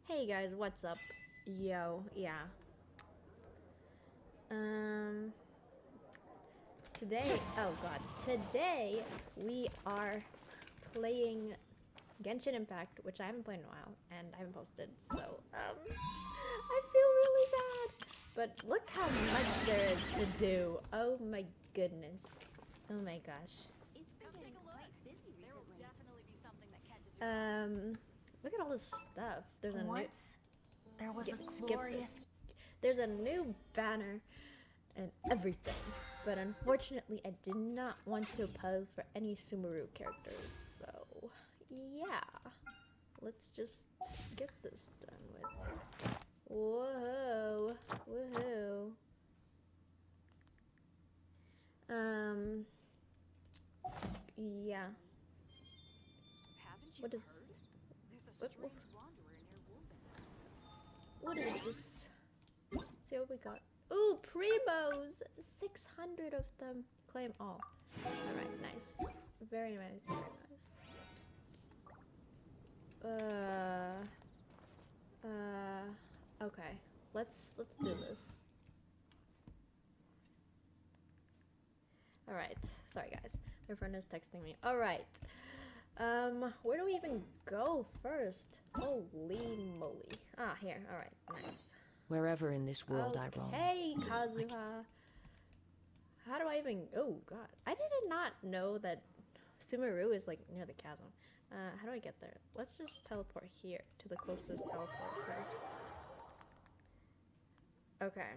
Hey guys, what's up? Yo, yeah. Today, oh god, today we are playing Genshin Impact, which I haven't played in a while, and I haven't posted, so, I feel really bad. But look how much there is to do. Oh my goodness. Oh my gosh. It's been getting quite busy recently. There will definitely be something that catches your eye. Look at all this stuff. There's a Once there was a skip glorious. this. There's a new banner and everything. But unfortunately, I did not want to pose for any Sumeru characters. So, yeah. Let's just get this done with. Whoa. Woohoo. Yeah. Haven't you What is... heard? There's a What- strange wanderer near Wolven. What is this? Let's see what we got. Ooh, primos! 600 of them. Claim all. Alright, nice. Very nice, very nice. Okay. Let's do this. Alright. Sorry guys. My friend is texting me. Alright. Where do we even go first? Holy moly. Ah, here. Alright, nice. Wherever in this world I roam. Hey, Kazuha. How do I even... Oh, God. I did not know that Sumeru is, like, near the chasm. How do I get there? Let's just teleport here to the closest teleport point. Okay.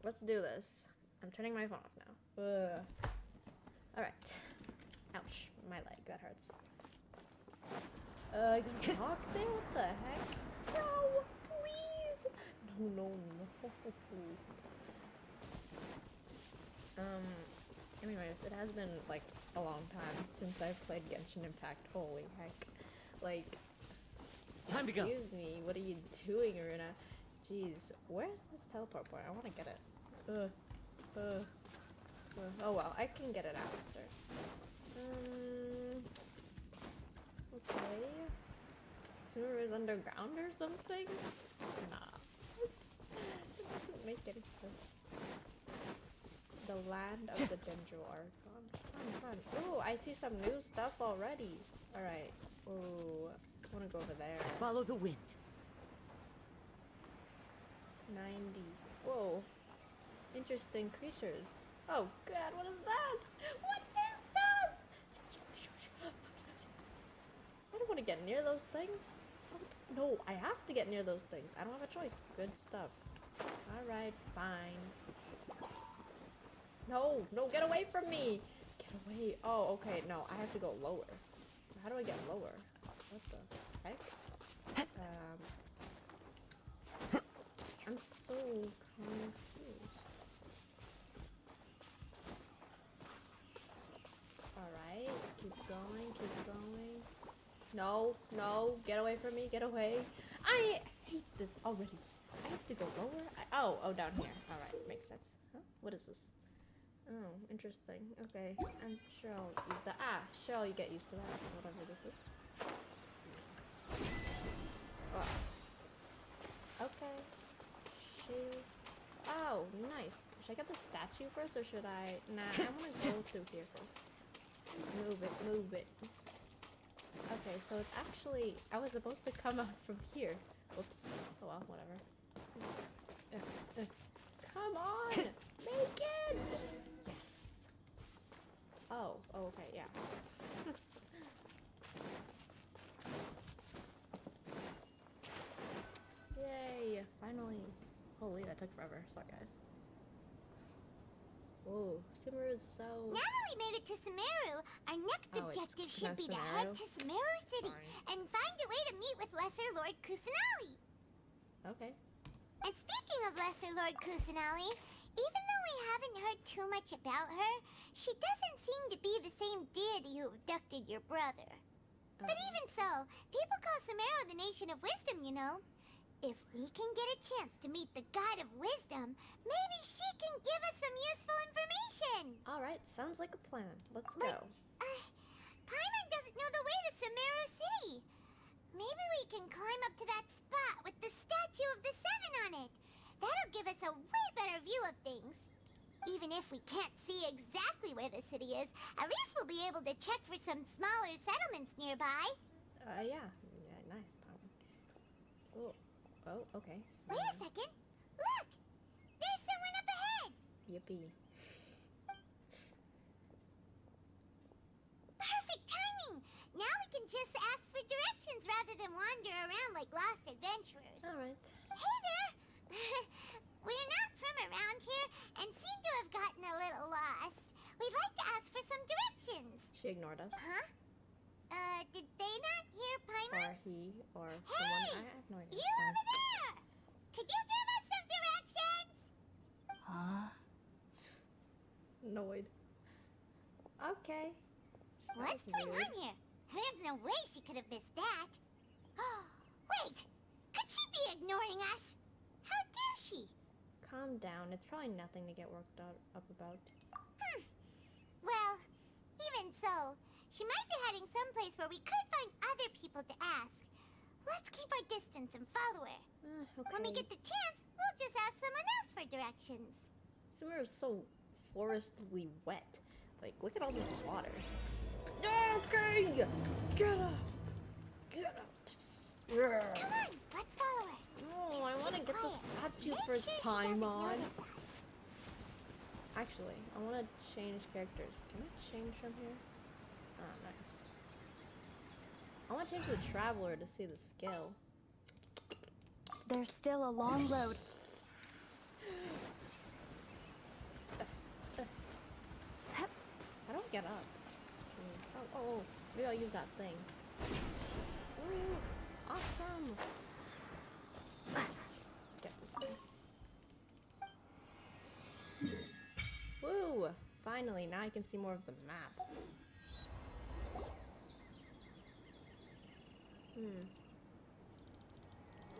Let's do this. I'm turning my phone off now. Alright. Ouch. My leg. That hurts. You talk there? What the heck? No! Please! No. Anyways, it has been like a long time since I've played Genshin Impact. Holy heck. Like, Time to go. excuse me, what are you doing, Aruna? Jeez, where's this teleport point? I want to get it. Oh well, I can get it after. Okay. Sewer is underground or something? Nah. It doesn't make any sense. The land of the Dendro Archon. Fun. Ooh, I see some new stuff already. Alright. Ooh, I wanna go over there. Follow the wind. 90. Whoa. Interesting creatures. Oh god, what is that? What is that? I don't want to get near those things. No, I have to get near those things. I don't have a choice. Good stuff. Alright, fine. No, get away from me! Get away. Oh, okay, no, I have to go lower. How do I get lower? What the heck? I'm so confused. Alright, keep going. No, get away from me, get away. I hate this already. I have to go lower? Oh, down here. Alright, makes sense. Huh? What is this? Oh, interesting. Okay, I'm sure I'll use that. Sure I'll get used to that, whatever this is. Oh. Okay. Shoot. Oh, nice. Should I get the statue first, or should I? Nah, I want to go through here first. Move it. Okay, so it's actually... I was supposed to come out from here. Oops. Oh well, whatever. Come on! Make it! Yes. Oh, okay, yeah. Yay! Finally. Holy, that took forever. Sorry, guys. Whoa, Sumeru is so... Now that we made it to Sumeru, our next objective should be to head to Sumeru City and find a way to meet with Lesser Lord Kusanali. Okay. And speaking of Lesser Lord Kusanali, even though we haven't heard too much about her, she doesn't seem to be the same deity who abducted your brother. But even so, people call Sumeru the Nation of Wisdom, you know. If we can get a chance to meet the God of Wisdom, maybe she can give us some useful information. Alright, sounds like a plan. Let's But, go. Paimon doesn't know the way to Sumeru City. Maybe we can climb up to that spot with the give us a way better view of things. Even if we can't see exactly where the city is, at least we'll be able to check for some smaller settlements nearby. Yeah. Yeah, nice, Power. Oh. Oh, okay. Wait a second. Look! There's someone up ahead! Yippee. Perfect timing! Now we can just ask for directions rather than wander around like lost adventurers. Alright. Hey there! We're not from around here and seem to have gotten a little lost. We'd like to ask for some directions. She ignored us. Huh? Did they not hear Paimon? Or he, or Hey! someone. I have no idea. You over there! Could you give us some directions? Huh? Annoyed. Okay. What's That's going weird. on here? There's no way she could have missed that. Oh, wait! Could she be ignoring us? How dare she? Calm down. It's probably nothing to get worked up about. Well, even so, she might be heading someplace where we could find other people to ask. Let's keep our distance and follow her. Okay. When we get the chance, we'll just ask someone else for directions. Sumeru is so forestly wet. Like, look at all this water. Okay! Get out! Get out! Come on, let's follow her. No, I want to get the statue Make for sure she doesn't Paimon. notice us. Actually, I want to change characters. Can I change from here? Ah, nice. I want to change to the Traveler to see the skill. There's still a long road. I don't get up. Oh, maybe I'll use that thing. Ooh, awesome! Get this thing. Woo! Finally, now I can see more of the map.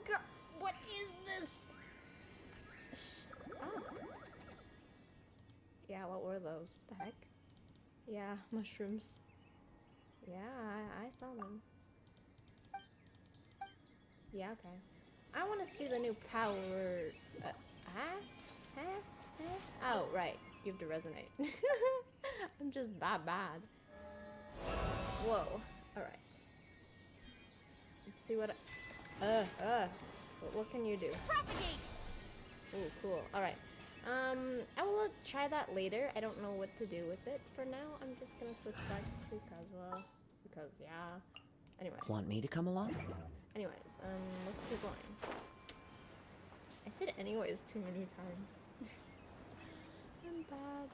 God, what is this? Oh. Yeah, what were those? What the heck? Yeah, mushrooms. Yeah, I saw them. Yeah, okay. I want to see the new power. Oh, right. You have to resonate. I'm just that bad. Whoa. Alright. Let's see what what can you do? Propagate! Ooh, cool. Alright. I will try that later. I don't know what to do with it for now. I'm just gonna switch back to casual. Because, yeah. Anyways. Want me to come along? Anyways, let's keep going. I said anyways too many times. I'm bad.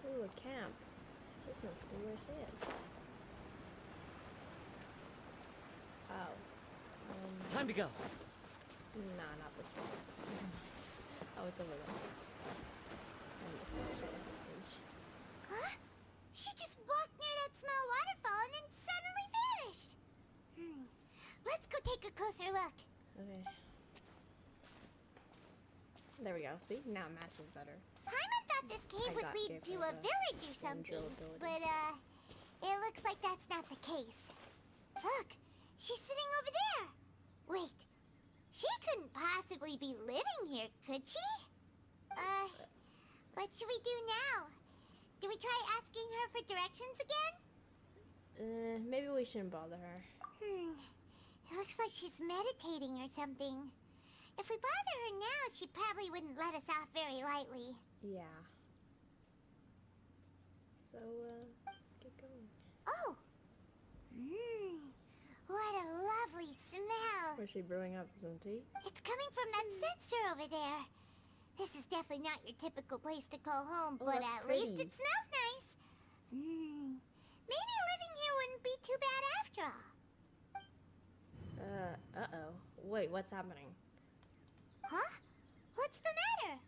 Ooh, a camp. This must be where she is. Oh. Time to go. Nah, not this one. Oh, it's over there. I missed it. Huh? She just walked near that small waterfall and then suddenly vanished. Let's go take a closer look. Okay. There we go. See? Now it matches better. Paimon thought this cave I would got lead gave to her a the village or something, ability. but it looks like that's not the case. Look, she's sitting over there. Wait, she couldn't possibly be living here, could she? What should we do now? Do we try asking her for directions again? Maybe we shouldn't bother her. It looks like she's meditating or something. If we bother her now, she probably wouldn't let us off very lightly. Yeah. So, just get going. Oh! What a lovely smell! Where's she brewing up some tea? It's coming from that sensor over there. This is definitely not your typical place to call home, Oh, but that's at least pretty. it smells nice. Maybe living here wouldn't be too bad after all. Uh-oh. Wait, what's happening? Huh? What's the matter?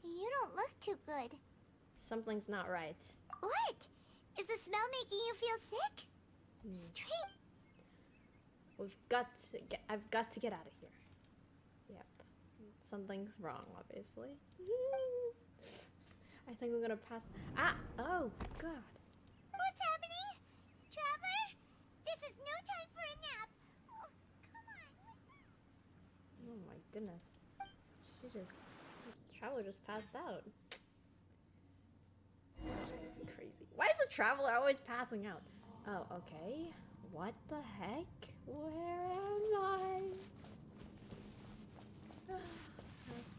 You don't look too good. Something's not right. What? Is the smell making you feel sick? Straight. I've got to get out of here. Yep. Something's wrong, obviously. I think I'm gonna pass. Oh, God. What's happening? Traveler? This is no time for a nap. Oh, come on. goodness. Traveler just passed out. Crazy, crazy. Why is the traveler always passing out? Oh, okay. What the heck? Where am I?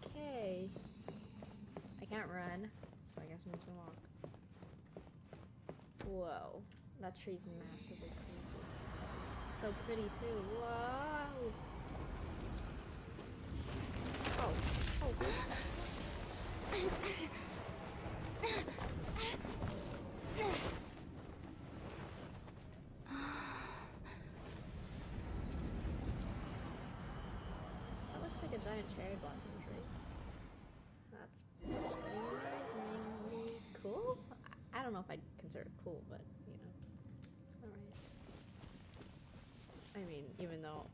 Okay. I can't run, so I guess I'm just gonna walk. Whoa. That tree's massively crazy. So pretty too. Whoa. Oh. Oh. That looks like a giant cherry blossom tree. That's surprisingly cool. I don't know if I'd consider it cool, but you know. Alright. I mean, even though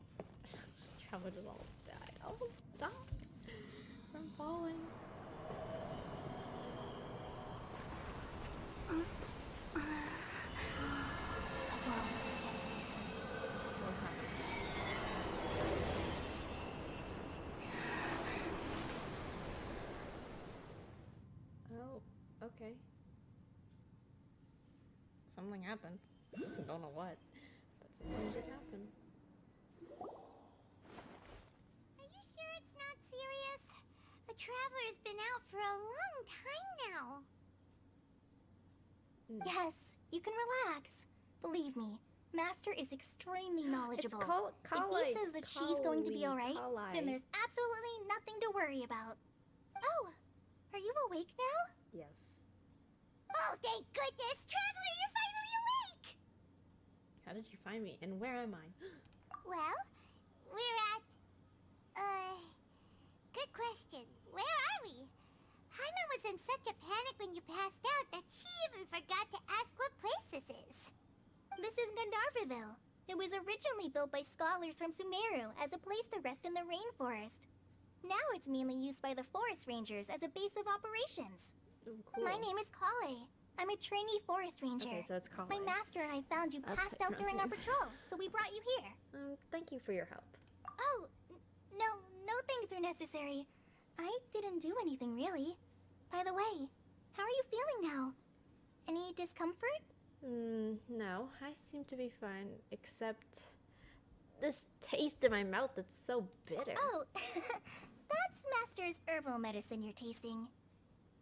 Traveler just almost died. Almost died from falling. What's happening? Oh, okay. Something happened. I don't know what, but something did happen. Are you sure it's not serious? The Traveler's been out for a long time now. Yes, you can relax. Believe me, Master is extremely knowledgeable. If he says that she's going to be alright, then there's absolutely nothing to worry about. Oh, are you awake now? Yes. Oh, thank goodness! Traveler, you're finally awake! How did you find me? And where am I? Well, we're at... Good question. Where are we? Jaime was in such a panic when you passed out that she even forgot to ask what place this is. This is Gandharvaville. It was originally built by scholars from Sumeru as a place to rest in the rainforest. Now it's mainly used by the forest rangers as a base of operations. Oh, cool. My name is Kale. I'm a trainee forest ranger. Okay, so it's Kale. My master and I found you That's passed it, out during our that's it. patrol, so we brought you here. Thank you for your help. Oh, no thanks are necessary. I didn't do anything really. By the way, how are you feeling now? Any discomfort? No, I seem to be fine, except this taste in my mouth that's so bitter. Oh, that's Master's herbal medicine you're tasting.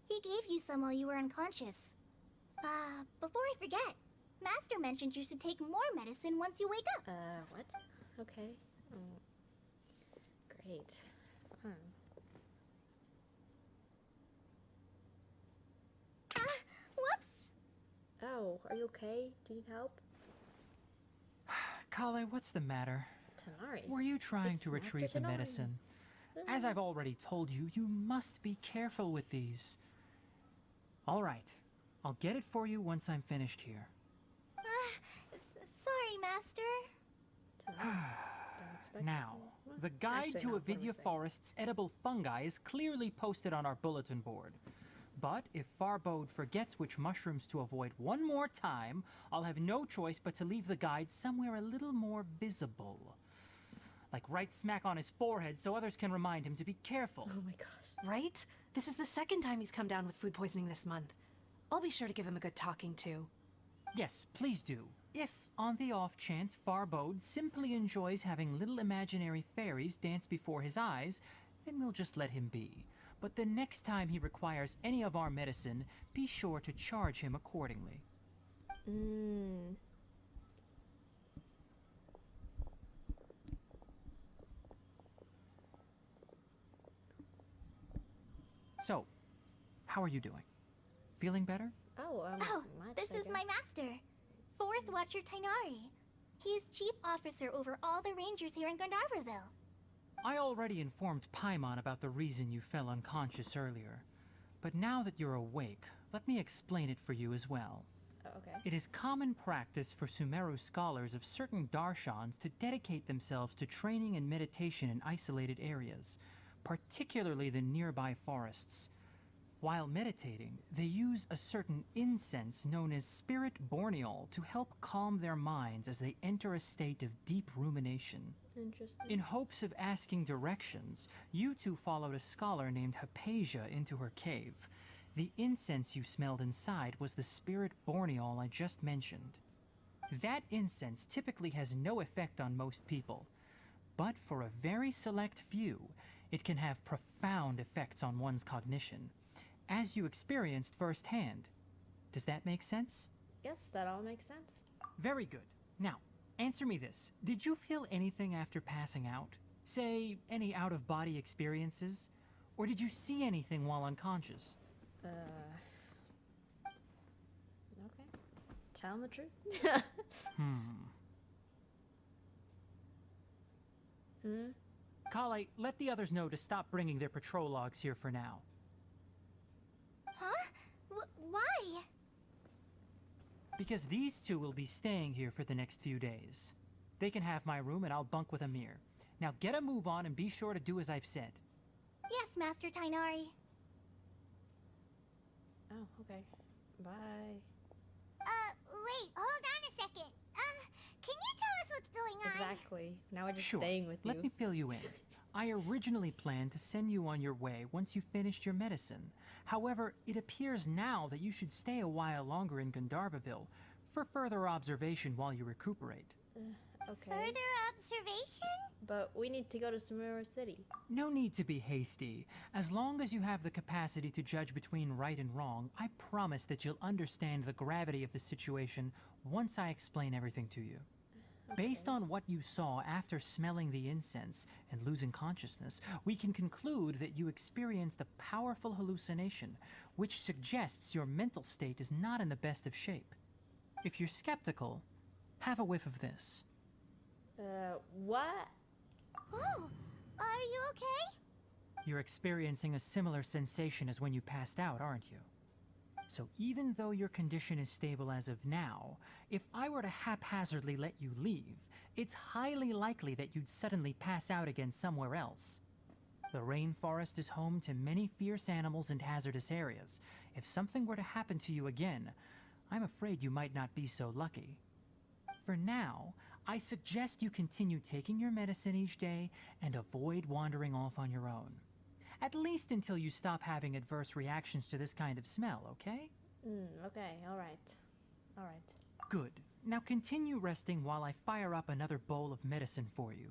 He gave you some while you were unconscious. Before I forget, Master mentioned you should take more medicine once you wake up. What? Okay. Great. Fun. Whoops! Oh, are you okay? Do you need help? Kale, what's the matter? Tanari. Were you trying It's to Master retrieve the Tanari. medicine? As I've already told you, you must be careful with these. All right. I'll get it for you once I'm finished here. Sorry, Master. Tanari. Don't expect Now, me. the guide Actually, to not. What am I Avidya saying? Forest's edible fungi is clearly posted on our bulletin board. But if Farbode forgets which mushrooms to avoid one more time, I'll have no choice but to leave the guide somewhere a little more visible. Like right smack on his forehead so others can remind him to be careful. Oh my gosh. Right? This is the second time he's come down with food poisoning this month. I'll be sure to give him a good talking to. Yes, please do. If, on the off chance, Farbode simply enjoys having little imaginary fairies dance before his eyes, then we'll just let him be. But the next time he requires any of our medicine, be sure to charge him accordingly. So, how are you doing? Feeling better? Oh, Oh, much, this I is my guess. master, Forest Watcher Tainari. He is chief officer over all the rangers here in Gandharvaville. I already informed Paimon about the reason you fell unconscious earlier. But now that you're awake, let me explain it for you as well. Oh, okay. It is common practice for Sumeru scholars of certain darshans to dedicate themselves to training and meditation in isolated areas, particularly the nearby forests. While meditating, they use a certain incense known as spirit borneol to help calm their minds as they enter a state of deep rumination. Interesting. In hopes of asking directions, you two followed a scholar named Hypatia into her cave. The incense you smelled inside was the spirit borneol I just mentioned. That incense typically has no effect on most people, but for a very select few, it can have profound effects on one's cognition, as you experienced firsthand. Does that make sense? Yes, that all makes sense. Very good. Now, answer me this. Did you feel anything after passing out? Say, any out-of-body experiences? Or did you see anything while unconscious? Okay. Tell him the truth. Kale, let the others know to stop bringing their patrol logs here for now. Huh? Why? Because these two will be staying here for the next few days. They can have my room and I'll bunk with Amir. Now get a move on and be sure to do as I've said. Yes, Master Tainari. Oh, okay. Bye. Wait, hold on a second. Can you tell us what's going on? Exactly. Now we're just Sure. staying with you. Let me fill you in. I originally planned to send you on your way once you finished your medicine. However, it appears now that you should stay a while longer in Gandharvaville for further observation while you recuperate. Okay. Further observation? But we need to go to Sumeru City. No need to be hasty. As long as you have the capacity to judge between right and wrong, I promise that you'll understand the gravity of the situation once I explain everything to you. Based on what you saw after smelling the incense and losing consciousness, we can conclude that you experienced a powerful hallucination, which suggests your mental state is not in the best of shape. If you're skeptical, have a whiff of this. What? Oh, are you okay? You're experiencing a similar sensation as when you passed out, aren't you? So even though your condition is stable as of now, if I were to haphazardly let you leave, it's highly likely that you'd suddenly pass out again somewhere else. The rainforest is home to many fierce animals and hazardous areas. If something were to happen to you again, I'm afraid you might not be so lucky. For now, I suggest you continue taking your medicine each day and avoid wandering off on your own. At least until you stop having adverse reactions to this kind of smell, okay? Okay, alright. Alright. Good. Now continue resting while I fire up another bowl of medicine for you.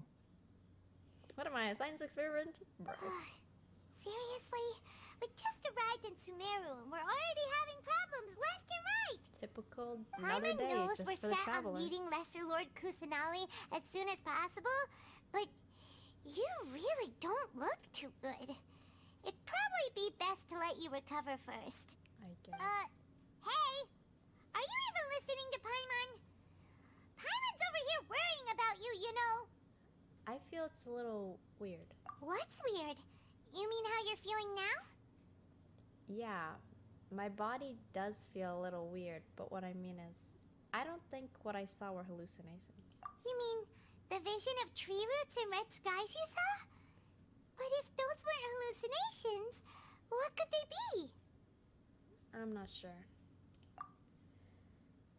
What am I, a science experiment? Bro. Seriously? We just arrived in Sumeru and we're already having problems left and right. Typical another Paimon day knows just we're for the set on traveler. meeting Lesser Lord Kusanali as soon as possible, but you really don't look too good. It'd probably be best to let you recover first. I guess. Hey! Are you even listening to Paimon? Paimon's over here worrying about you, you know. I feel it's a little weird. What's weird? You mean how you're feeling now? Yeah, my body does feel a little weird, but what I mean is, I don't think what I saw were hallucinations. You mean the vision of tree roots and red skies you saw? But if those weren't hallucinations, what could they be? I'm not sure.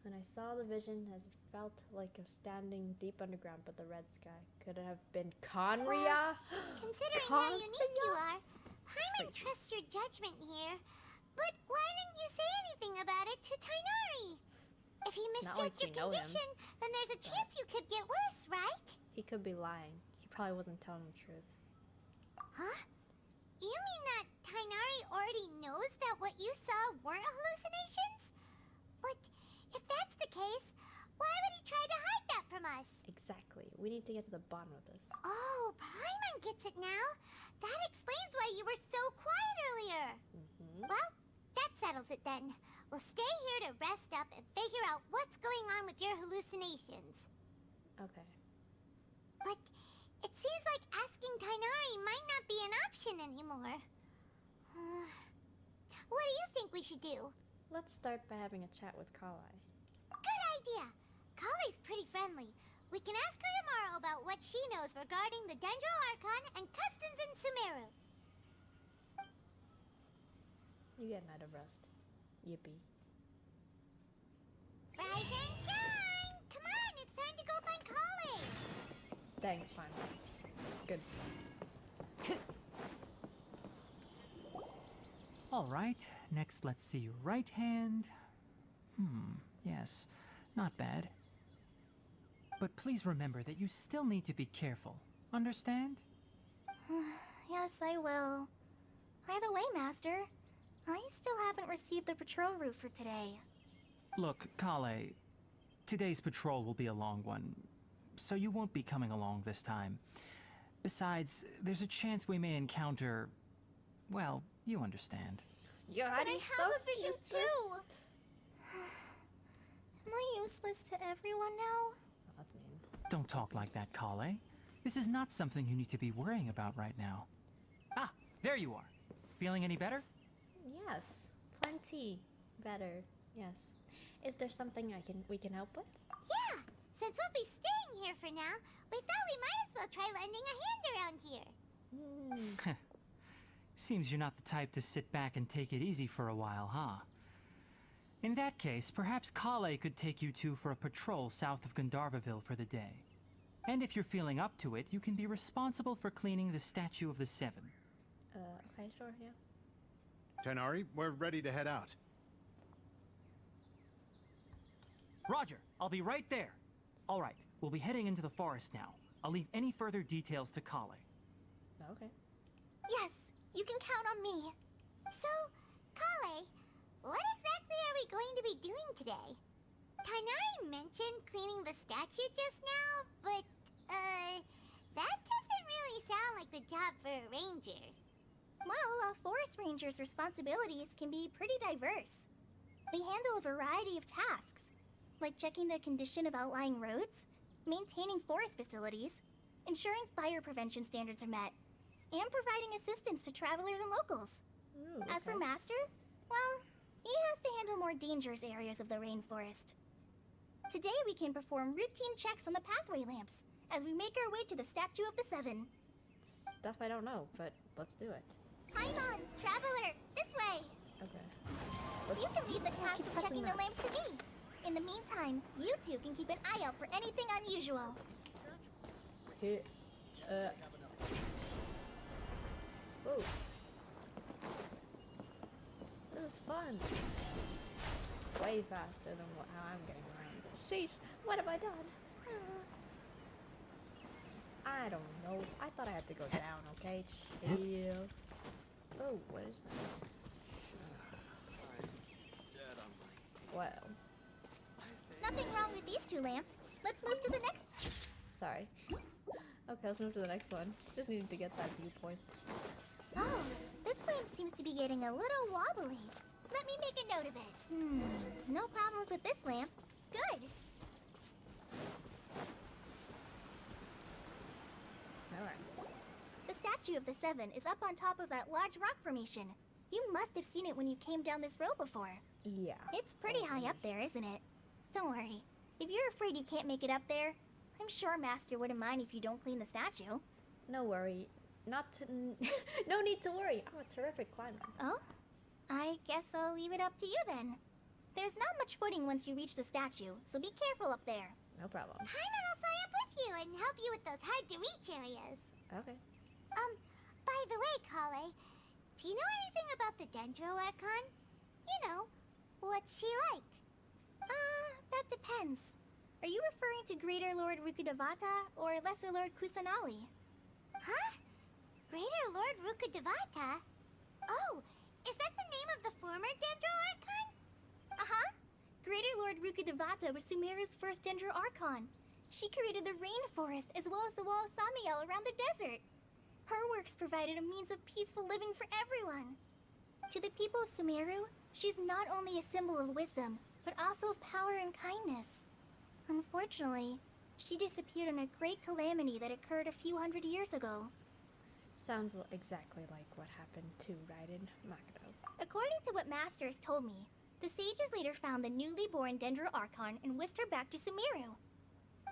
When I saw the vision, it felt like of standing deep underground, but the red sky. Could it have been Conria? Considering how unique you are, Paimon trusts your judgment here. But why didn't you say anything about it to Tainari? If he It's not like misjudged we your know him. condition, then there's a chance you could get worse, right? He could be lying. He probably wasn't telling the truth. Huh? You mean that Tainari already knows that what you saw weren't hallucinations? But if that's the case, why would he try to hide that from us? Exactly. We need to get to the bottom of this. Oh, Paimon gets it now. That explains why you were so quiet earlier. Well, that settles it then. We'll stay here to rest up and figure out what's going on with your hallucinations. Okay. But it seems like asking Tainari might not be an option anymore. What do you think we should do? Let's start by having a chat with Kalai. Good idea. Kale's pretty friendly. We can ask her tomorrow about what she knows regarding the Dendro Archon and customs in Sumeru. You get night of rest. Yippee. Rise and shine! Come on, it's time to go find Kale! Thanks, fine. Good. All right, next let's see your right hand. Yes, not bad. But please remember that you still need to be careful. Understand? Yes, I will. By the way, Master, I still haven't received the patrol route for today. Look, Kale, today's patrol will be a long one, so you won't be coming along this time. Besides, there's a chance we may encounter... well, you understand. You But I have a vision too! Am I useless to everyone now? That's mean. Don't talk like that, Kale. This is not something you need to be worrying about right now. Ah, there you are. Feeling any better? Yes, plenty better. Yes. Is there something we can help with? Yeah! Since we'll be staying here for now, we thought we might as well try lending a hand around here. Seems you're not the type to sit back and take it easy for a while, huh? In that case, perhaps Kale could take you two for a patrol south of Gandharvaville for the day. And if you're feeling up to it, you can be responsible for cleaning the Statue of the Seven. Okay, sure, yeah. Tighnari, we're ready to head out. Roger, I'll be right there. All right, we'll be heading into the forest now. I'll leave any further details to Kale. Okay. Yes, you can count on me. So, Kale, what exactly are we going to be doing today? Tighnari mentioned cleaning the statue just now, but, that doesn't really sound like the job for a ranger. Well, a forest ranger's responsibilities can be pretty diverse. They handle a variety of tasks, like checking the condition of outlying roads, maintaining forest facilities, ensuring fire prevention standards are met, and providing assistance to travelers and locals. Ooh, As for okay. Master, well, he has to handle more dangerous areas of the rainforest. Today we can perform routine checks on the pathway lamps as we make our way to the Statue of the Seven. Stuff I don't know, but let's do it. Paimon, traveler, this way! Okay. You can leave the task keep of pressing checking that. the lamps to me. In the meantime, you two can keep an eye out for anything unusual. Here. Oh. This is fun. Way faster than how I'm getting around. Sheesh, what have I done? I don't know. I thought I had to go down, okay? Chill. Oh, what is that? Well, Nothing wrong with these two lamps. Let's move to the next. sorry. Okay, let's move to the next one. Just needed to get that viewpoint. Oh, this lamp seems to be getting a little wobbly. Let me make a note of it. No problems with this lamp. Good. Alright. The Statue of the Seven is up on top of that large rock formation. You must have seen it when you came down this road before. Yeah. It's pretty high up there, isn't it? Don't worry. If you're afraid you can't make it up there, I'm sure Master wouldn't mind if you don't clean the statue. No worry. No need to worry. I'm a terrific climber. Oh? I guess I'll leave it up to you then. There's not much footing once you reach the statue, so be careful up there. No problem. Paimon will fly up with you and help you with those hard-to-reach areas. Okay. By the way, Kale, do you know anything about the Dendro Archon? You know, what's she like? That depends. Are you referring to Greater Lord Rukkhadevata or Lesser Lord Kusanali? Huh? Greater Lord Rukkhadevata? Oh, is that the name of the former Dendro Archon? Uh-huh. Greater Lord Rukkhadevata was Sumeru's first Dendro Archon. She created the rainforest as well as the wall of Samiel around the desert. Her works provided a means of peaceful living for everyone. To the people of Sumeru, she's not only a symbol of wisdom, but also of power and kindness. Unfortunately, she disappeared in a great calamity that occurred a few hundred years ago. Sounds exactly like what happened to Raiden Makoto. According to what Master has told me, the sages later found the newly born Dendro Archon and whisked her back to Sumeru.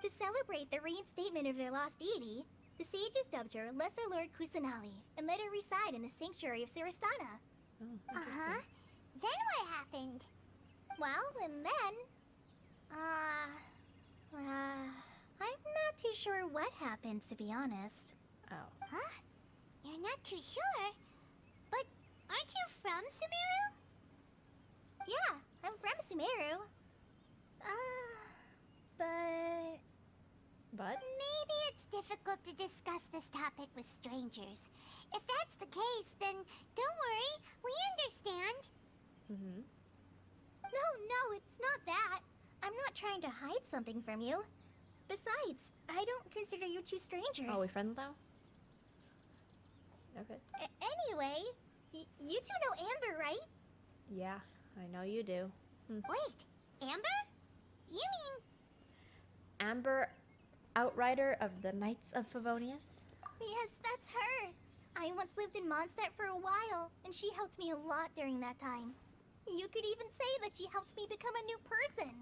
To celebrate the reinstatement of their lost deity, the sages dubbed her Lesser Lord Kusanali and let her reside in the sanctuary of Sarastana. Oh, Uh-huh. interesting. Then what happened? Well, and then... I'm not too sure what happened, to be honest. Oh. Huh? You're not too sure? But aren't you from Sumeru? Yeah, I'm from Sumeru. But? Maybe it's difficult to discuss this topic with strangers. If that's the case, then don't worry. We understand. Mm-hmm. No, it's not that. I'm not trying to hide something from you. Besides, I don't consider you two strangers. Are we friends now? Okay. Anyway, you two know Amber, right? Yeah, I know you do. Wait, Amber? You mean... Amber, Outrider of the Knights of Favonius? Yes, that's her. I once lived in Mondstadt for a while, and she helped me a lot during that time. You could even say that she helped me become a new person.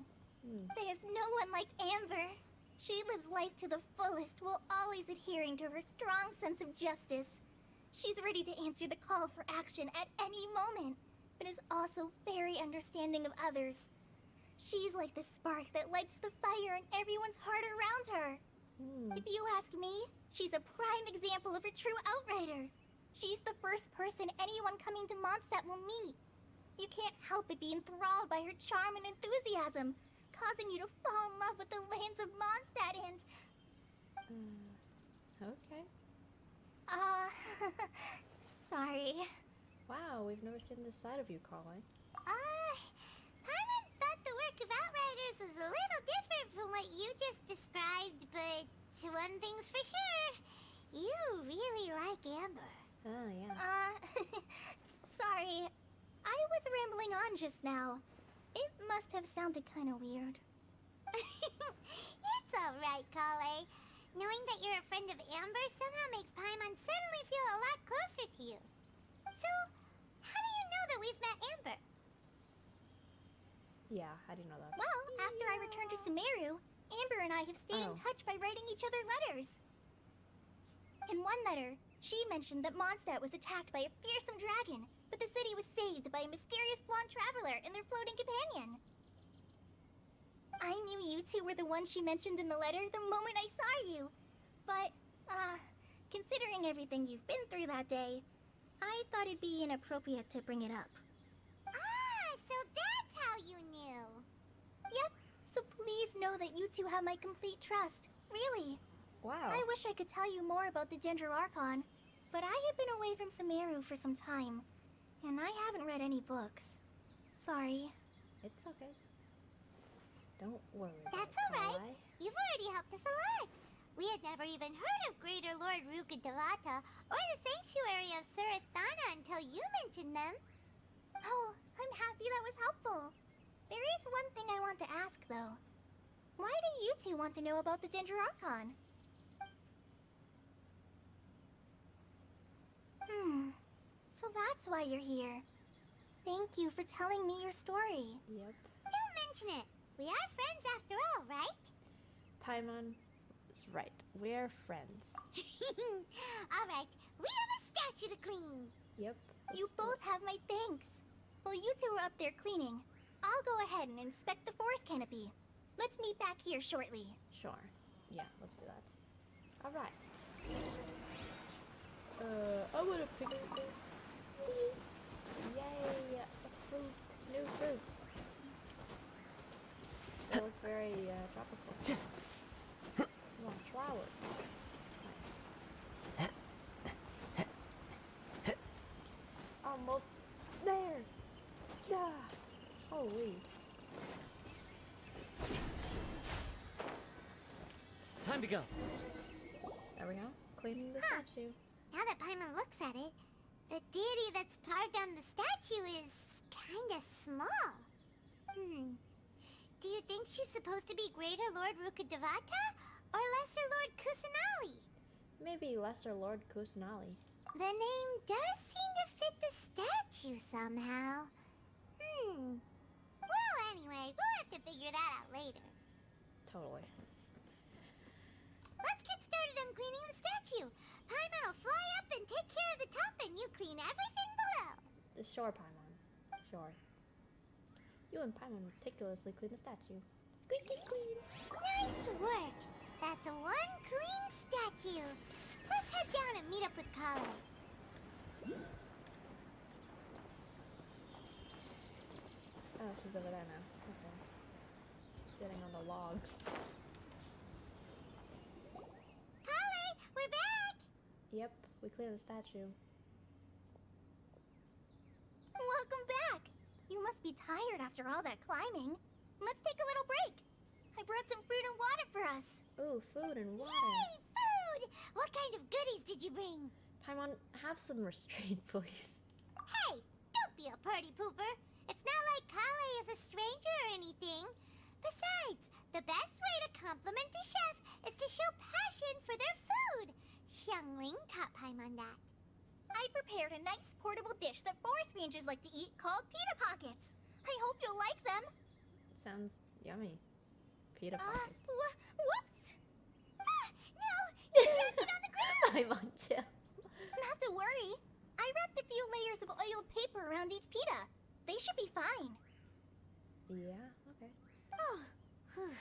There's no one like Amber. She lives life to the fullest while always adhering to her strong sense of justice. She's ready to answer the call for action at any moment, but is also very understanding of others. She's like the spark that lights the fire in everyone's heart around her. If you ask me, she's a prime example of a true outrider. She's the first person anyone coming to Mondstadt will meet. You can't help but be enthralled by her charm and enthusiasm, causing you to fall in love with the lands of Mondstadt and... Okay. Sorry. Wow, we've never seen this side of you, Colin. Paimon thought the work of Outriders was a little different from what you just described, but one thing's for sure. You really like Amber. Oh, yeah. Sorry. I was rambling on just now. It must have sounded kind of weird. It's alright, Kale. Knowing that you're a friend of Amber somehow makes Paimon suddenly feel a lot closer to you. So, how do you know that we've met Amber? Yeah, I didn't know that. Well, after I returned to Sumeru, Amber and I have stayed in touch by writing each other letters. In one letter, she mentioned that Mondstadt was attacked by a fearsome dragon, but the city was saved by a mysterious blonde traveler and their floating companion. I knew you two were the ones she mentioned in the letter the moment I saw you. But, considering everything you've been through that day, I thought it'd be inappropriate to bring it up. So that's how you knew. Yep, so please know that you two have my complete trust. Really. Wow. I wish I could tell you more about the Ginger Archon, but I have been away from Sumeru for some time, and I haven't read any books. Sorry. It's okay. Don't worry. That's alright. You've already helped us a lot. We had never even heard of Greater Lord Rukkhadevata or the Sanctuary of Surasthana until you mentioned them. Oh, I'm happy that was helpful. There is one thing I want to ask, though. Why do you two want to know about the Ginger Archon? So that's why you're here. Thank you for telling me your story. Yep. Don't mention it. We are friends after all, right? Paimon is right. We're friends. Alright, we have a statue to clean. Yep. You both have my thanks. While you two are up there cleaning, I'll go ahead and inspect the forest canopy. Let's meet back here shortly. Sure. Yeah, let's do that. Alright. I wanna pick this. Yay! A fruit. New fruit. They look very tropical. Oh, flowers. Nice. Almost there. Yeah. Holy. Time to go. There we go. Cleaning the statue. Now that Paimon looks at it, the deity that's carved on the statue is kinda small. Do you think she's supposed to be Greater Lord Rukkhadevata or Lesser Lord Kusanali? Maybe Lesser Lord Kusanali. The name does seem to fit the statue somehow. Well, anyway, we'll have to figure that out later. Totally. Let's get started on cleaning the statue. Paimon will fly up and take care of the top, and you clean everything below. Sure, Paimon. Sure. You and Paimon meticulously clean the statue. Squeaky clean. Nice work. That's one clean statue. Let's head down and meet up with Kale. Oh, she's over there now. Okay. Sitting on the log. Kale, we're back. Yep, we cleared the statue. Welcome back. You must be tired after all that climbing. Let's take a little break. I brought some fruit and water for us. Ooh, food and water. Yay, food! What kind of goodies did you bring? Paimon, have some restraint, please. Hey, don't be a party pooper. It's not like Kale is a stranger or anything. Besides, the best way to compliment a chef is to show passion for their food. Xiangling taught Paimon that. I prepared a nice portable dish that forest rangers like to eat called pita pockets. I hope you'll like them. Sounds yummy. Pita pockets. Whoops! Ah, no! You dropped it on the ground! Paimon, chill. Not to worry. I wrapped a few layers of oiled paper around each pita. They should be fine. Yeah, okay. Oh, whew.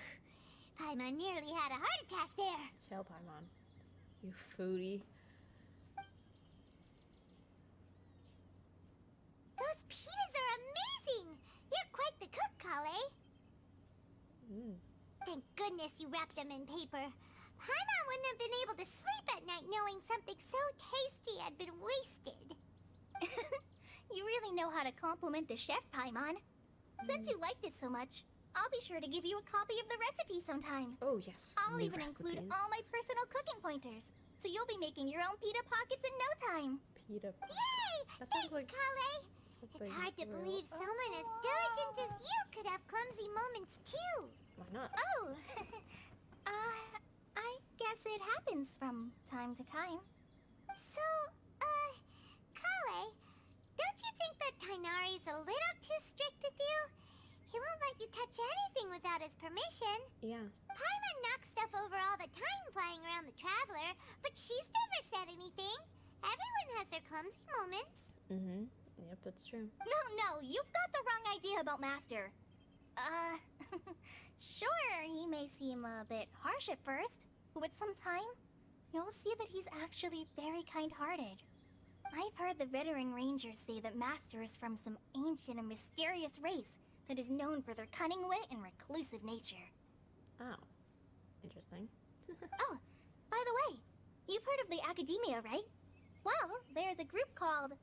Paimon nearly had a heart attack there. Chill, Paimon. You foodie. Those pitas are amazing! You're quite the cook, Kale. Thank goodness you wrapped them in paper. Paimon wouldn't have been able to sleep at night knowing something so tasty had been wasted. You really know how to compliment the chef, Paimon. Since you liked it so much, I'll be sure to give you a copy of the recipe sometime. Oh, yes. I'll new even include recipes. all my personal cooking pointers, so you'll be making your own pita pockets in no time. Pita. Yay! That Thanks, sounds like Kale. something It's hard to real. believe someone as diligent as you could have clumsy moments too. Why not? Oh, I guess it happens from time to time. So, Kale, don't you think that Tainari's a little too strict with you? He won't let you touch anything without his permission. Yeah. Paimon knocks stuff over all the time flying around the Traveler, but she's never said anything. Everyone has their clumsy moments. Mm-hmm. Yep, that's true. No, you've got the wrong idea about Master. Sure, he may seem a bit harsh at first, but with some time, you'll see that he's actually very kind-hearted. I've heard the veteran rangers say that Master is from some ancient and mysterious race that is known for their cunning wit and reclusive nature. Oh. Interesting. Oh, by the way, you've heard of the Academia, right? Well, there's a group called,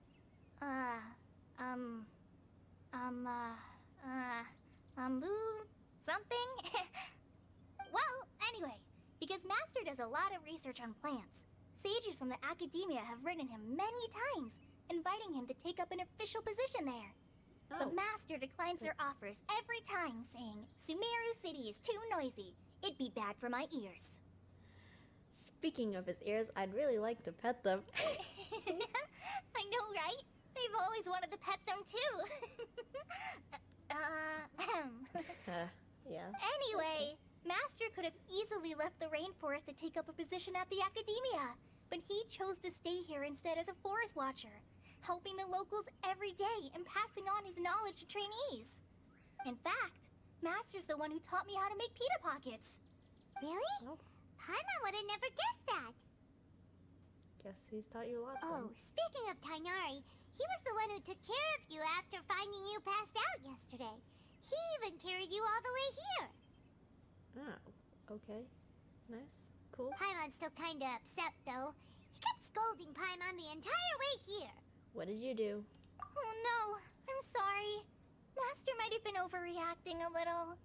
something? Well, anyway, because Master does a lot of research on plants, sages from the Academia have written him many times, inviting him to take up an official position there. But Master declines their offers every time, saying, Sumeru City is too noisy. It'd be bad for my ears. Speaking of his ears, I'd really like to pet them. I know, right? I've always wanted to pet them too. Yeah. Anyway, Master could have easily left the rainforest to take up a position at the Academia, but he chose to stay here instead as a forest watcher, helping the locals every day and passing on his knowledge to trainees. In fact, Master's the one who taught me how to make pita pockets. Really? Oh. Paimon would have never guessed that. Guess he's taught you a lot. Oh, then. speaking of Tainari, he was the one who took care of you after finding you passed out yesterday. He even carried you all the way here. Oh, okay. Nice. Cool. Paimon's still kinda upset, though. He kept scolding Paimon the entire way here. What did you do? Oh no, I'm sorry. Master might have been overreacting a little.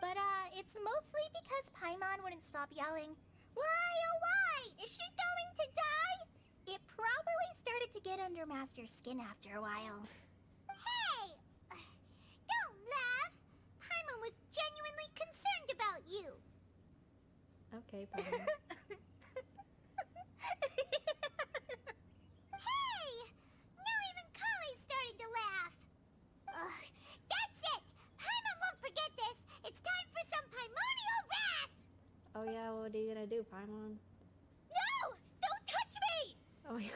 But, it's mostly because Paimon wouldn't stop yelling, Why, oh why? Is she going to die? It probably started to get under Master's skin after a while. Hey! Don't laugh! Paimon was genuinely concerned about you. Okay, Paimon. Hey! Now even Kale's starting to laugh. Ugh, that's it! Paimon won't forget this! It's time for some Paimonial wrath! Oh yeah, what are you gonna do, Paimon? No! Don't touch me! Oh my gosh.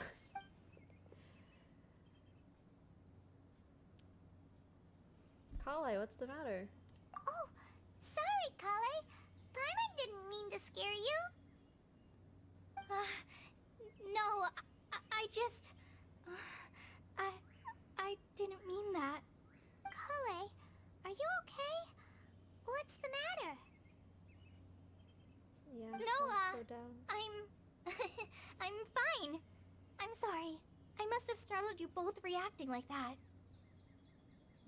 Kale, what's the matter? Oh, sorry, Kale. Paimon didn't mean to scare you. No, I just... I didn't mean that. Kale, are you okay? What's the matter? Yeah. No, slow down. I'm fine. I'm sorry. I must have startled you both reacting like that.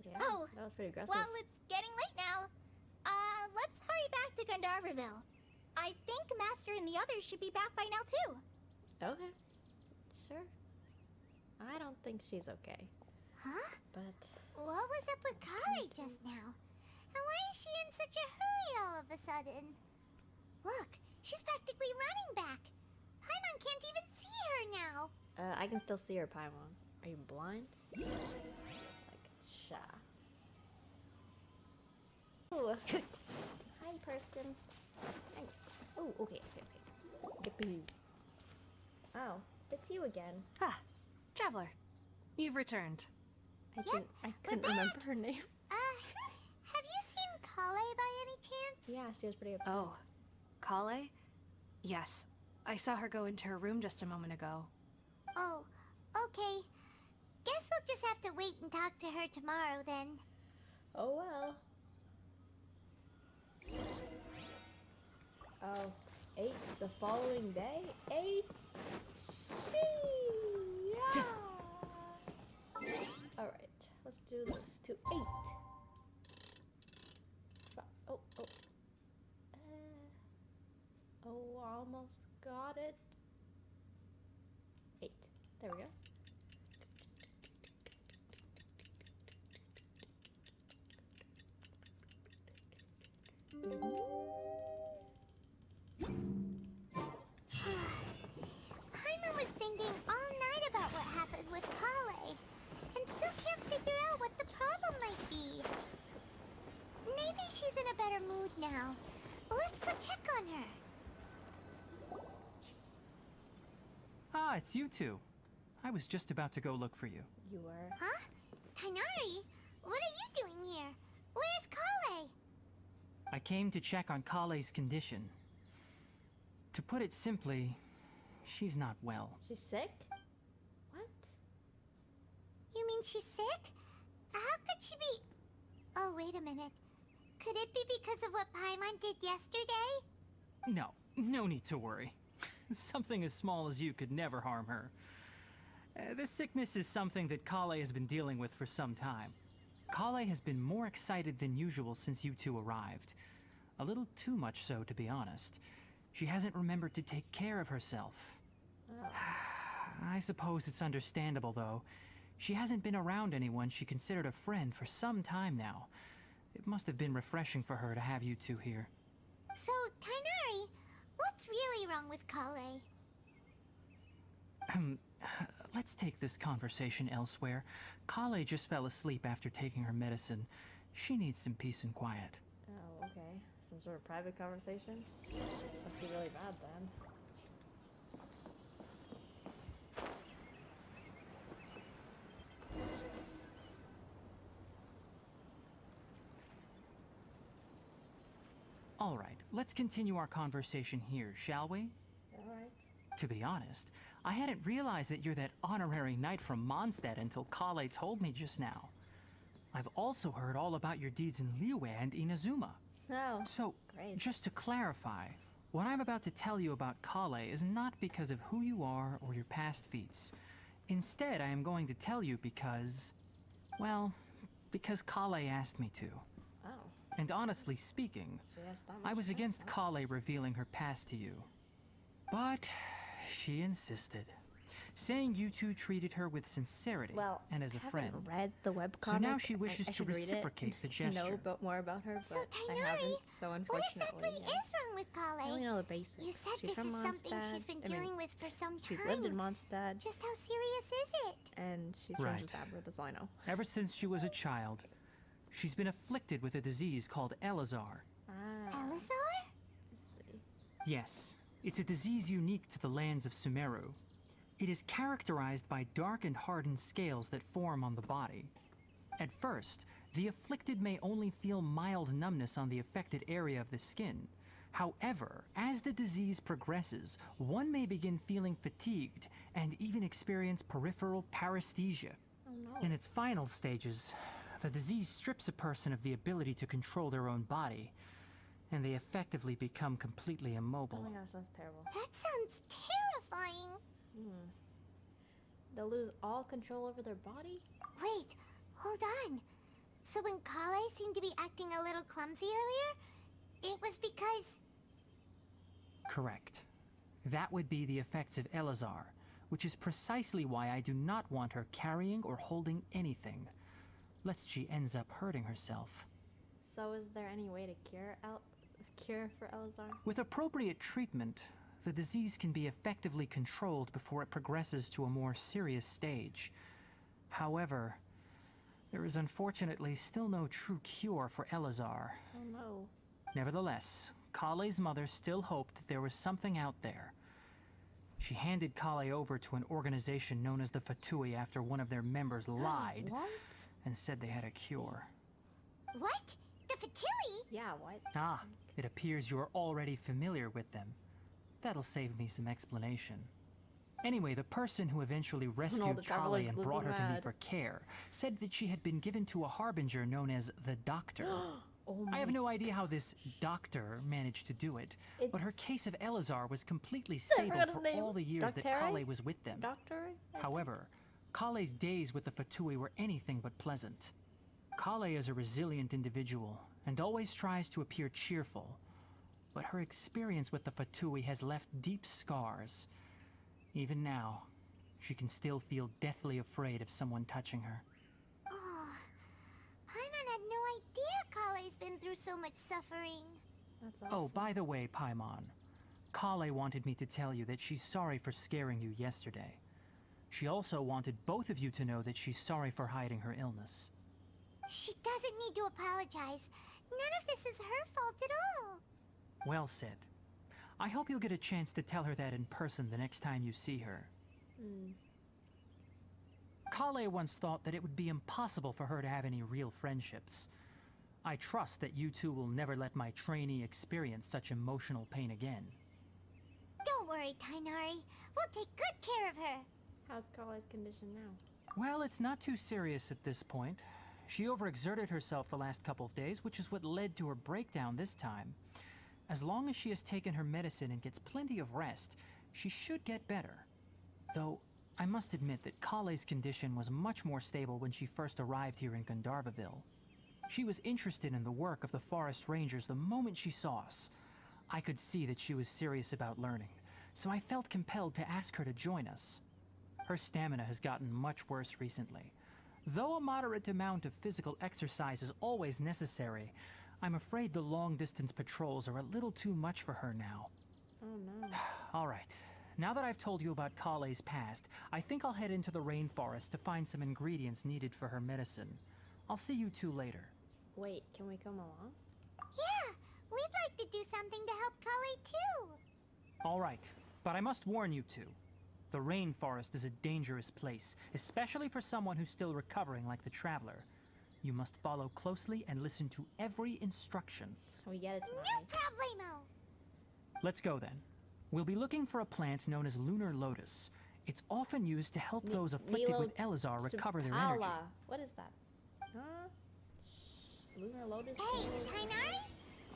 Yeah, Oh, that was pretty aggressive. well, it's getting late now. Let's hurry back to Gandharville. I think Master and the others should be back by now, too. Okay. Sure. I don't think she's okay. Huh? But What was up with Kale just now? And why is she in such a hurry all of a sudden? Look, she's practically running back. Paimon can't even see her now. I can still see her, Paimon. Are you blind? Like, sha. Oh. Hi, person. Nice. Oh, okay. Yippee. Oh, it's you again. Ah, Traveler. You've returned. I couldn't remember her name. Have you seen Kale by any chance? Yeah, she was pretty upset. Oh, Kale? Yes. I saw her go into her room just a moment ago. Oh, okay. Guess we'll just have to wait and talk to her tomorrow then. Oh well. Oh, 8 the following day? 8? Yeah. Alright, let's do this to 8. Oh. Oh, almost got it. 8. There we go. Paimon was thinking all night about what happened with Kale, and still can't figure out what the problem might be. Maybe she's in a better mood now. Let's go check on her. Ah, it's you two. I was just about to go look for you. You were. Huh? Tainari, what are you doing here? Where's Kale? I came to check on Kale's condition. To put it simply, she's not well. She's sick? What? You mean she's sick? How could she be... Oh, wait a minute. Could it be because of what Paimon did yesterday? No need to worry. Something as small as you could never harm her. This sickness is something that Kale has been dealing with for some time. Kale has been more excited than usual since you two arrived. A little too much so, to be honest. She hasn't remembered to take care of herself. Oh. I suppose it's understandable, though. She hasn't been around anyone she considered a friend for some time now. It must have been refreshing for her to have you two here. So, Tainari, what's really wrong with Kale? Let's take this conversation elsewhere. Kale just fell asleep after taking her medicine. She needs some peace and quiet. Oh, okay. Some sort of private conversation? Must be really bad then. All right, let's continue our conversation here, shall we? Alright. To be honest, I hadn't realized that you're that honorary knight from Mondstadt until Kale told me just now. I've also heard all about your deeds in Liyue and Inazuma. No. So, Great. just to clarify, what I'm about to tell you about Kale is not because of who you are or your past feats. Instead, I am going to tell you because... well, because Kale asked me to. Oh. And honestly speaking, She has that I much was choice, against huh? Kale revealing her past to you. But she insisted, saying you two treated her with sincerity Well, and as a I friend. haven't read the webcomic. So now she wishes I to should read it reciprocate the gesture. To know more about her, So, but I Tainari, haven't, so What unfortunately. exactly is wrong with I only Kale? know the basics. You said she's this from is something Mondstadt. she's been I mean, dealing with for some she's time. lived in Mondstadt, Just how serious is it? and she's friends with Abra, that's all I know. Ever since she was a child, she's been afflicted with a disease called Elazar. Ah. Elazar? I see. Yes, it's a disease unique to the lands of Sumeru. It is characterized by dark and hardened scales that form on the body. At first, the afflicted may only feel mild numbness on the affected area of the skin. However, as the disease progresses, one may begin feeling fatigued and even experience peripheral paresthesia. Oh no. In its final stages, the disease strips a person of the ability to control their own body, and they effectively become completely Oh immobile. my gosh, that's terrible. That sounds terrifying. They'll lose all control over their body? Wait, hold on. So when Kale seemed to be acting a little clumsy earlier, it was because... Correct. That would be the effects of Elazar, which is precisely why I do not want her carrying or holding anything, lest she ends up hurting herself. So is there any way to cure for Elazar? With appropriate treatment, the disease can be effectively controlled before it progresses to a more serious stage. However, there is unfortunately still no true cure for Elazar. Oh no. Nevertheless, Kale's mother still hoped that there was something out there. She handed Kale over to an organization known as the Fatui after one of their members lied What? and said they had a cure. What? The Fatui? Yeah, what? Ah, it appears you're already familiar with them. That'll save me some explanation. Anyway, the person who eventually rescued the Kale traveler and was brought her to me mad. for care said that she had been given to a harbinger known as the Doctor. Oh my. I have no idea how this doctor managed to do it, but her It's- case of Elazar was completely I stable forgot his for name. all the years that Doctere? Kale was with them. Doctor? However, Kale's days with the Fatui were anything but pleasant. Kale is a resilient individual and always tries to appear cheerful, but her experience with the Fatui has left deep scars. Even now, she can still feel deathly afraid of someone touching her. Oh, Paimon had no idea Kale's been through so much suffering. That's awful. Oh, by the way, Paimon, Kale wanted me to tell you that she's sorry for scaring you yesterday. She also wanted both of you to know that she's sorry for hiding her illness. She doesn't need to apologize. None of this is her fault at all. Well said. I hope you'll get a chance to tell her that in person the next time you see her. Kale once thought that it would be impossible for her to have any real friendships. I trust that you two will never let my trainee experience such emotional pain again. Don't worry, Tainari. We'll take good care of her. How's Kale's condition now? Well, it's not too serious at this point. She overexerted herself the last couple of days, which is what led to her breakdown this time. As long as she has taken her medicine and gets plenty of rest, she should get better. Though, I must admit that Kale's condition was much more stable when she first arrived here in Gandharvaville. She was interested in the work of the forest rangers the moment she saw us. I could see that she was serious about learning, so I felt compelled to ask her to join us. Her stamina has gotten much worse recently. Though a moderate amount of physical exercise is always necessary, I'm afraid the long-distance patrols are a little too much for her now. Oh no. All right. Now that I've told you about Kale's past, I think I'll head into the rainforest to find some ingredients needed for her medicine. I'll see you two later. Wait, can we come along? Yeah, we'd like to do something to help Kale too. All right, but I must warn you two. The rainforest is a dangerous place, especially for someone who's still recovering like the traveler. You must follow closely and listen to every instruction. We get it No tonight. problemo. Let's go then. We'll be looking for a plant known as lunar lotus. It's often used to help those afflicted with Elazar recover their energy. Supala. What is that? Huh? Lunar lotus? Hey, Tainari?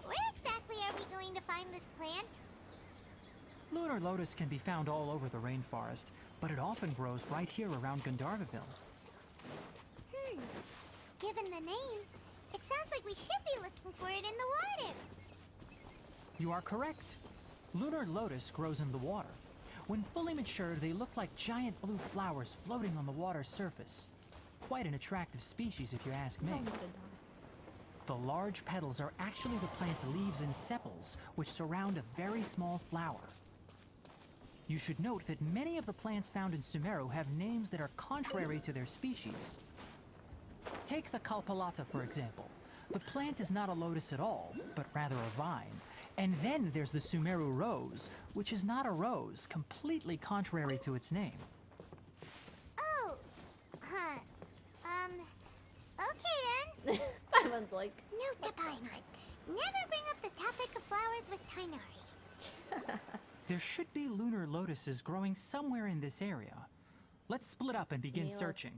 Where exactly are we going to find this plant? Lunar lotus can be found all over the rainforest, but it often grows right here around Gandharvaville. Given the name, it sounds like we should be looking for it in the water. You are correct. Lunar lotus grows in the water. When fully matured, they look like giant blue flowers floating on the water's surface. Quite an attractive species, if you ask me. Oh my God. The large petals are actually the plant's leaves and sepals, which surround a very small flower. You should note that many of the plants found in Sumeru have names that are contrary to their species. Take the Kalpalata, for example. The plant is not a lotus at all, but rather a vine. And then there's the Sumeru rose, which is not a rose, completely contrary to its name. Oh, huh. Okay then. Paimon's like... Note to Paimon. Never bring up the topic of flowers with Tighnari. There should be lunar lotuses growing somewhere in this area. Let's split up and begin searching.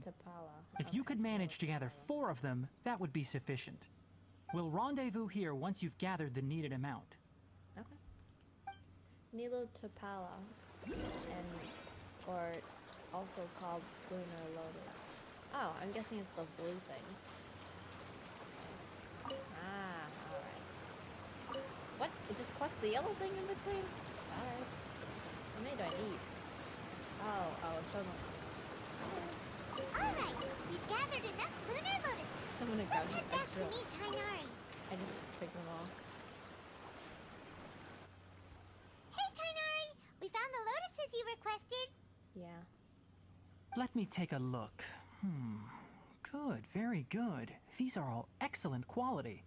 If you could manage to gather 4 of them, that would be sufficient. We'll rendezvous here once you've gathered the needed amount. Okay. Nilo Tapala, or also called lunar lotus. Oh, I'm guessing it's those blue things. Ah, alright. What? It just collects the yellow thing in between? Alright. How many do I need? Oh, it's so much. Alright, we've gathered enough lunar lotuses. I'm gonna grab Let's head back to meet Tighnari. I just picked them all. Hey, Tighnari! We found the lotuses you requested. Yeah. Let me take a look. Good, very good. These are all excellent quality.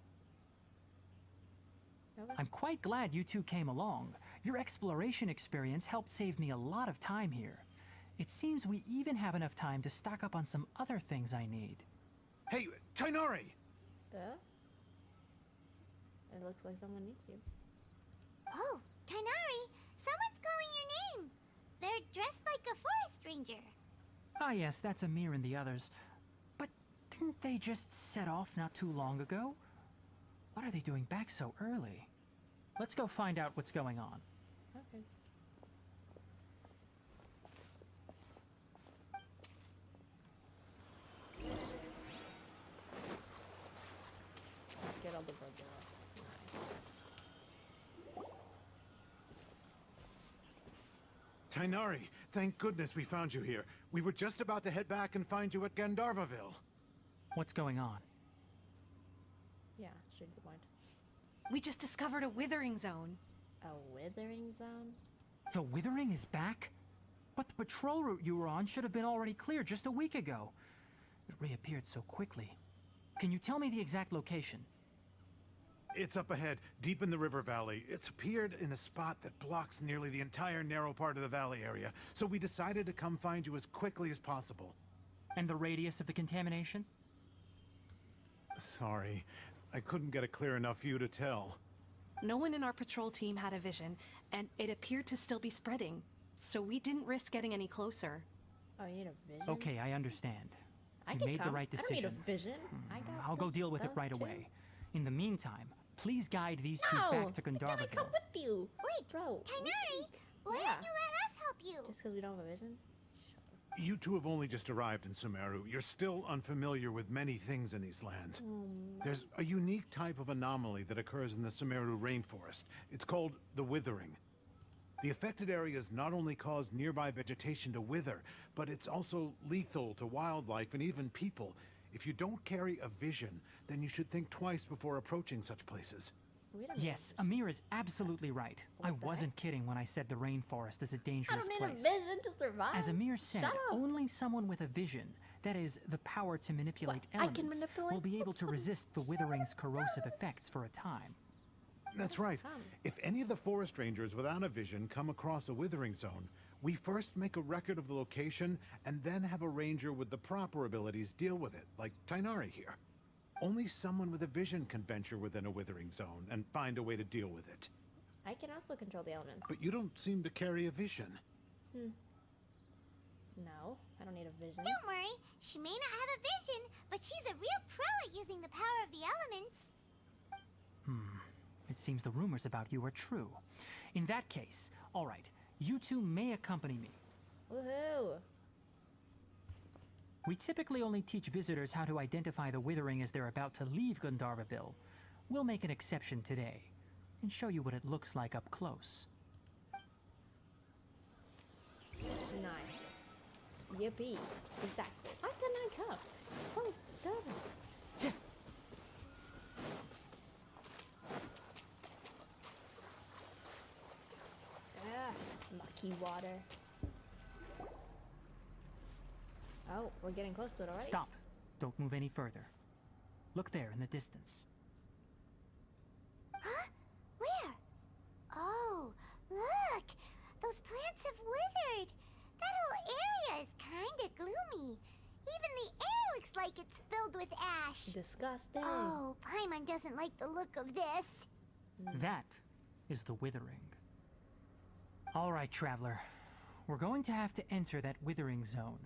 Okay. I'm quite glad you two came along. Your exploration experience helped save me a lot of time here. It seems we even have enough time to stock up on some other things I need. Hey, Tighnari! It looks like someone needs you. Oh, Tighnari! Someone's calling your name. They're dressed like a forest ranger. Ah yes, that's Amir and the others. But didn't they just set off not too long ago? What are they doing back so early? Let's go find out what's going on. Okay. Let's get all the birds out. Nice. Tighnari, thank goodness we found you here. We were just about to head back and find you at Gandharvaville. What's going on? Yeah, should be point. We just discovered a withering zone. A withering zone? The Withering is back? But the patrol route you were on should have been already cleared just a week ago. It reappeared so quickly. Can you tell me the exact location? It's up ahead, deep in the river valley. It's appeared in a spot that blocks nearly the entire narrow part of the valley area, so we decided to come find you as quickly as possible. And the radius of the contamination? Sorry, I couldn't get a clear enough view to tell. No one in our patrol team had a vision, and it appeared to still be spreading. So we didn't risk getting any closer. Oh, you need a vision? Okay, I understand. I You can made the come. right I decision. don't need a vision. I'll go deal with it right away. In the meantime, please guide these two back to Can I come Gandharvaville. with you? Wait, Bro. Tighnari, why Yeah. don't you let us help you? Just because we don't have a vision? You two have only just arrived in Sumeru. You're still unfamiliar with many things in these lands. There's a unique type of anomaly that occurs in the Sumeru rainforest. It's called the Withering. The affected areas not only cause nearby vegetation to wither, but it's also lethal to wildlife and even people. If you don't carry a vision, then you should think twice before approaching such places. We don't Yes, Amir is absolutely right. I What the wasn't kidding when I said the rainforest is a I dangerous don't need place. a vision to survive. As Amir said, Shut up. only someone with a vision, that is, the power to manipulate What? I can elements, manipulate? will be able to resist the Withering's corrosive effects for a time. That's right. Tom. If any of the forest rangers without a vision come across a withering zone, we first make a record of the location and then have a ranger with the proper abilities deal with it, like Tighnari here. Only someone with a vision can venture within a withering zone and find a way to deal with it. I can also control the elements. But you don't seem to carry a vision. No, I don't need a vision. Don't worry, she may not have a vision, but she's a real pro at using the power of the elements. It seems the rumors about you are true. In that case, all right, you two may accompany me. Woohoo! We typically only teach visitors how to identify the Withering as they're about to leave Gandharvaville. We'll make an exception today and show you what it looks like up close. Nice. Yippee. Exactly. Why didn't I come? So stubborn. Ah, mucky water. Oh, we're getting close to it already. Stop. Don't move any further. Look there in the distance. Huh? Where? Oh, look! Those plants have withered. That whole area is kinda gloomy. Even the air looks like it's filled with ash. Disgusting. Oh, Paimon doesn't like the look of this. That is the withering. All right, traveler. We're going to have to enter that withering zone.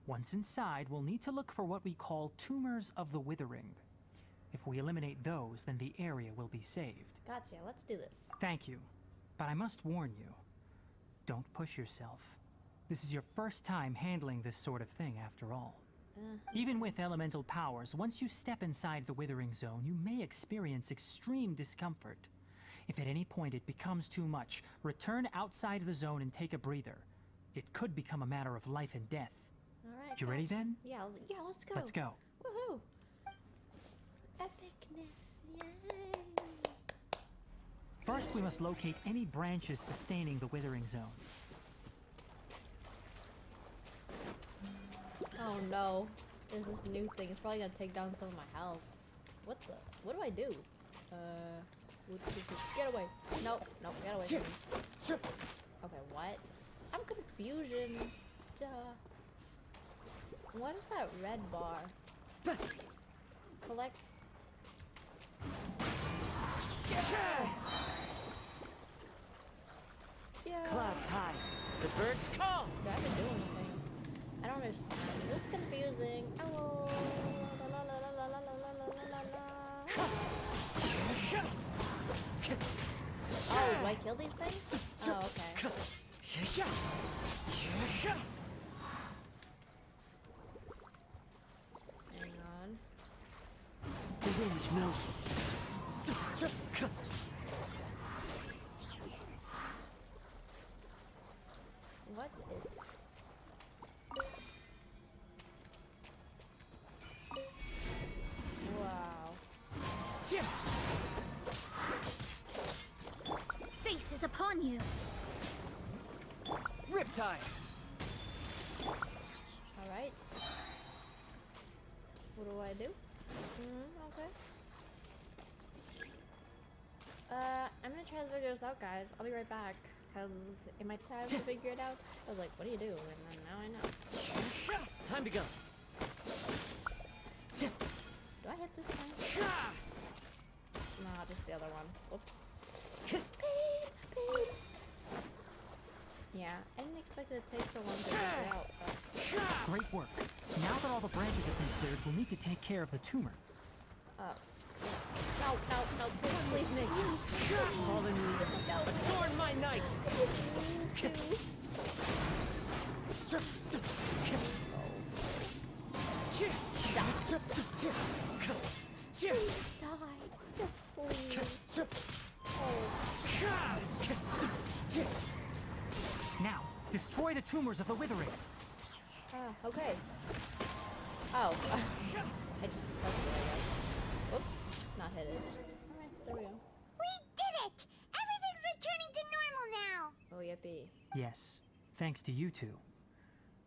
Once inside, we'll need to look for what we call tumors of the withering. If we eliminate those, then the area will be saved. Gotcha, let's do this. Thank you. But I must warn you, don't push yourself. This is your first time handling this sort of thing, after all. Even with elemental powers, once you step inside the withering zone, you may experience extreme discomfort. If at any point it becomes too much, return outside the zone and take a breather. It could become a matter of life and death. Alright. You ready then? Yeah, let's go. Let's go. Woohoo! Epicness, yay! First, we must locate any branches sustaining the withering zone. Oh no. There's this new thing. It's probably gonna take down some of my health. What do I do? Get away. Nope, get away from me. Okay, what? I'm confusion. Duh. What is that red bar? Collect. Yeah. Clouds high. The birds call. Do I have to do anything? I don't understand. This is confusing. Oh. La la la la la la la la la la. Oh, do I kill these things? Oh, okay. Hang on. The wind knows me. What is this? Wow. Fate is upon you. Riptide. Alright. What do I do? Okay. I'm gonna try to figure this out, guys. I'll be right back. Because in my time to figure it out, I was like, what do you do? And then now I know. Time to go. Do I hit this time? Nah, just the other one. Whoops. Beep. Yeah, I didn't expect it to take so long to figure it out, but... Great work. Now that all the branches have been cleared, we'll need to take care of the tumor. No, please make me. Fallen leaves, adorn my night. Please die. Just please. Now, destroy the tumors of the withering. Okay. Oh. I just pressed it, I guess. Whoops. Not hit it. Alright, there we go. We did it! Everything's returning to normal now! Oh, yippee. Yes, thanks to you two.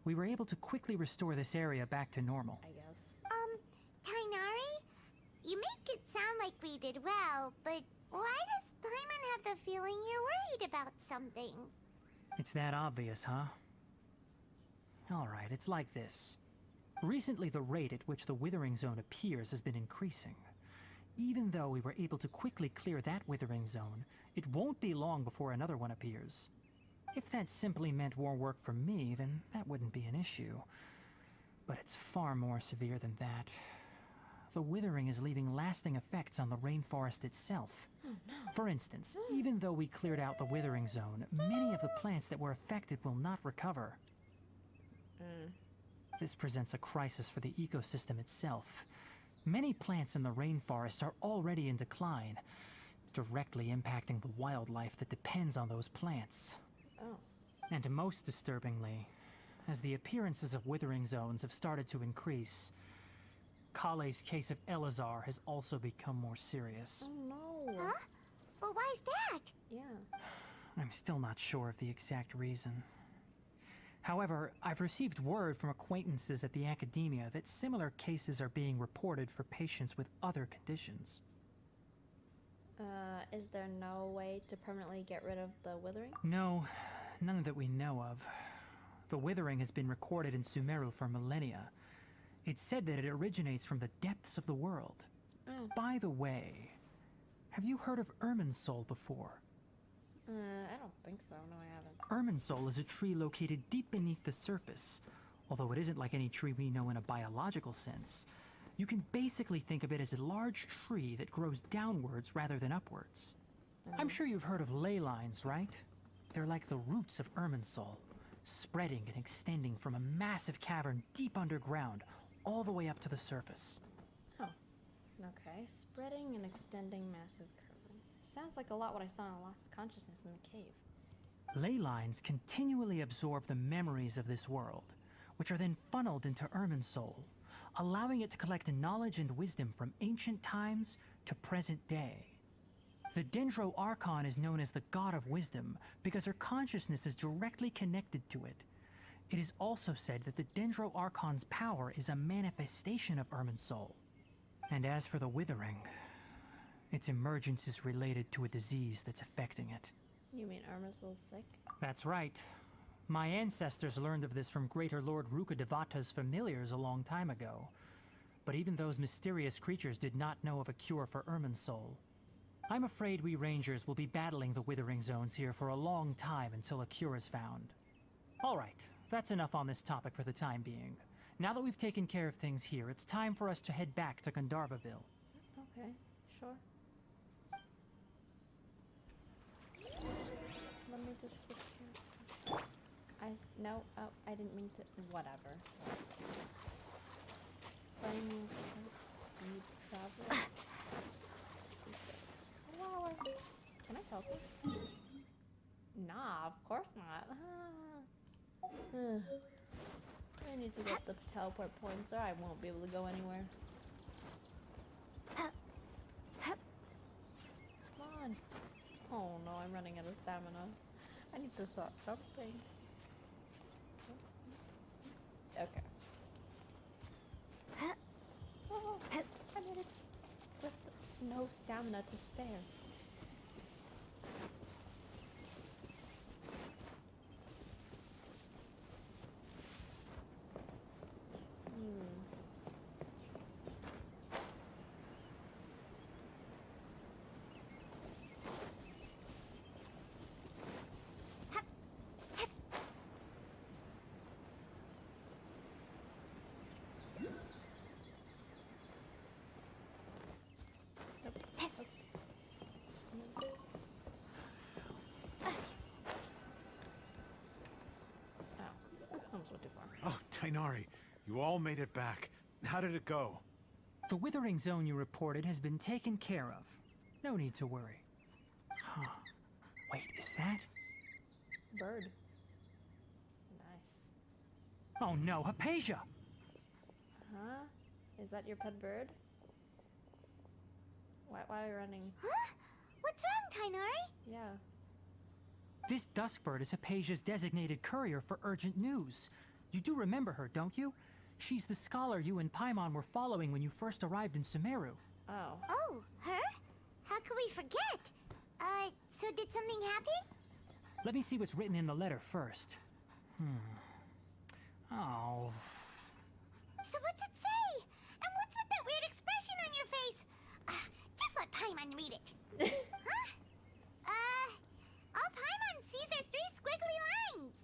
We were able to quickly restore this area back to normal. I guess. Tainari? You make it sound like we did well, but why does Paimon have the feeling you're worried about something? It's that obvious, huh? Alright, it's like this. Recently, the rate at which the withering zone appears has been increasing. Even though we were able to quickly clear that withering zone, it won't be long before another one appears. If that simply meant more work for me, then that wouldn't be an issue. But it's far more severe than that. The withering is leaving lasting effects on the rainforest itself. Oh, no. For instance, even though we cleared out the withering zone, many of the plants that were affected will not recover. This presents a crisis for the ecosystem itself. Many plants in the rainforest are already in decline, directly impacting the wildlife that depends on those plants. Oh. And most disturbingly, as the appearances of withering zones have started to increase, Kale's case of Elazar has also become more serious. Oh no. Huh? But why's that? Yeah. I'm still not sure of the exact reason. However, I've received word from acquaintances at the academia that similar cases are being reported for patients with other conditions. Is there no way to permanently get rid of the withering? No, none that we know of. The withering has been recorded in Sumeru for millennia, It's said that it originates from the depths of the world. Oh. By the way, have you heard of Irminsul before? I don't think so. No, I haven't. Irminsul is a tree located deep beneath the surface. Although it isn't like any tree we know in a biological sense. You can basically think of it as a large tree that grows downwards rather than upwards. I'm sure you've heard of ley lines, right? They're like the roots of Irminsul, spreading and extending from a massive cavern deep underground all the way up to the surface. Oh, okay. Spreading and extending massive curve. Sounds like a lot what I saw in Lost Consciousness in the cave. Ley lines continually absorb the memories of this world, which are then funneled into Irminsul, allowing it to collect knowledge and wisdom from ancient times to present day. The Dendro Archon is known as the God of Wisdom because her consciousness is directly connected to it. It is also said that the Dendro Archon's power is a manifestation of Irminsul. And as for the Withering, its emergence is related to a disease that's affecting it. You mean Irminsul's sick? That's right. My ancestors learned of this from Greater Lord Rukkhadevata's familiars a long time ago. But even those mysterious creatures did not know of a cure for Irminsul. I'm afraid we Rangers will be battling the Withering Zones here for a long time until a cure is found. Alright, that's enough on this topic for the time being. Now that we've taken care of things here, it's time for us to head back to Gandharvaville. Okay, sure. Let me just switch here. No, oh, I didn't mean to, whatever. Speed travel. Wow. Can I teleport? Nah, of course not. I need to get the teleport points or I won't be able to go anywhere. Come on. Oh no, I'm running out of stamina. I need to stop jumping. Okay. Oh, I made it with no stamina to spare. Oh, Tainari, you all made it back. How did it go? The Withering Zone you reported has been taken care of. No need to worry. Huh. Wait, is that? Bird. Nice. Oh no, Hypatia! Huh? Is that your pet bird? Why are you running? Huh? What's wrong, Tainari? Yeah. This Duskbird is Hypatia's designated courier for urgent news. You do remember her, don't you? She's the scholar you and Paimon were following when you first arrived in Sumeru. Oh. Oh, her? How could we forget? So did something happen? Let me see what's written in the letter first. Oh. So what's it say? And what's with that weird expression on your face? Just let Paimon read it. Huh? All Paimon sees are 3 squiggly lines.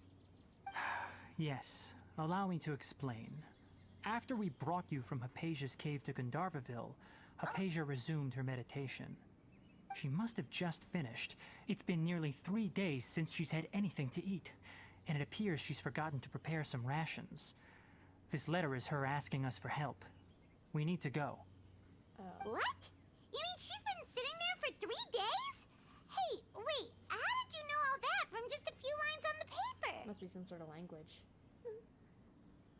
Yes, allow me to explain. After we brought you from Hypatia's cave to Gandharvaville, Hypatia resumed her meditation. She must have just finished. It's been nearly 3 days since she's had anything to eat, and it appears she's forgotten to prepare some rations. This letter is her asking us for help. We need to go. What? You mean she's been sitting there for 3 days? Hey, wait, how did you know all that from just a few lines on the paper? Must be some sort of language.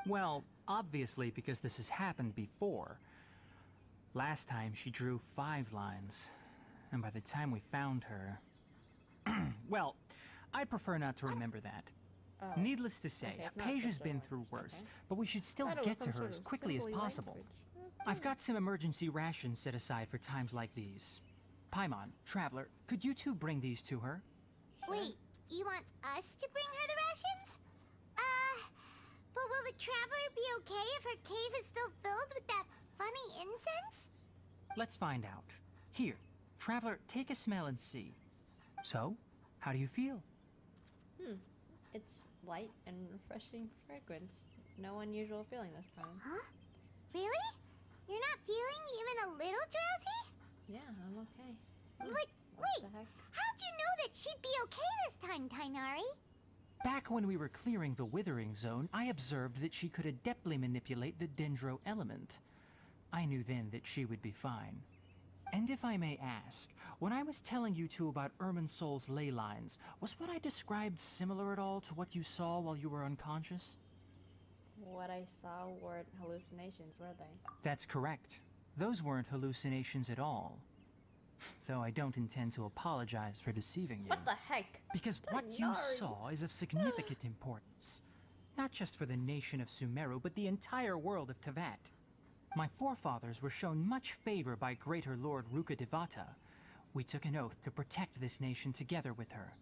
Well, obviously because this has happened before. Last time she drew 5 lines, and by the time we found her... Well, I'd prefer not to remember that. Oh. Needless to say, Okay, it's not Hypatia's some been sort of through worse, okay. but we should still Thought it was get some to her sort as of quickly as simply possible. language. I've got some emergency rations set aside for times like these. Paimon, Traveler, could you two bring these to her? Wait, you want us to bring her the rations? But will the traveler be okay if her cave is still filled with that funny incense? Let's find out. Here, Traveler, take a smell and see. So, how do you feel? It's light and refreshing fragrance. No unusual feeling this time. Huh? Really? You're not feeling even a little drowsy? Yeah, I'm okay. But What wait, the heck? how'd you know that she'd be okay this time, Tainari? Back when we were clearing the Withering Zone, I observed that she could adeptly manipulate the Dendro element. I knew then that she would be fine. And if I may ask, when I was telling you two about Irminsol's ley lines, was what I described similar at all to what you saw while you were unconscious? What I saw weren't hallucinations, were they? That's correct. Those weren't hallucinations at all. Though I don't intend to apologize for deceiving you. What the heck? Because what you saw is of significant importance. Not just for the nation of Sumeru, but the entire world of Tevat. My forefathers were shown much favor by Greater Lord Rukkhadevata. We took an oath to protect this nation together with her.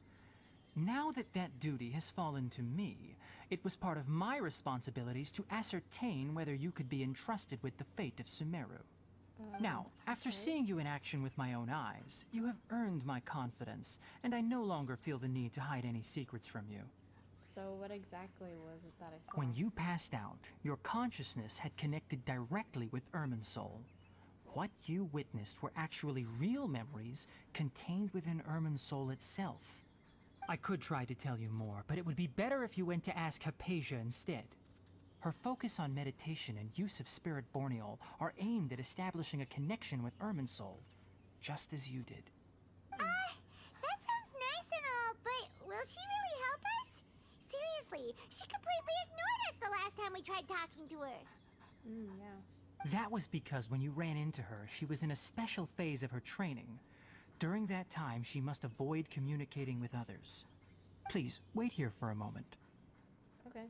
Now that that duty has fallen to me, it was part of my responsibilities to ascertain whether you could be entrusted with the fate of Sumeru. Now, after seeing you in action with my own eyes, you have earned my confidence, and I no longer feel the need to hide any secrets from you. So what exactly was it that I saw? When you passed out, your consciousness had connected directly with Irminsul. What you witnessed were actually real memories contained within Irminsul itself. I could try to tell you more, but it would be better if you went to ask Hypatia instead. Her focus on meditation and use of Spirit Borneol are aimed at establishing a connection with Irminsul, just as you did. That sounds nice and all, but will she really help us? Seriously, she completely ignored us the last time we tried talking to her. Yeah. That was because when you ran into her, she was in a special phase of her training. During that time, she must avoid communicating with others. Please, wait here for a moment. Okay.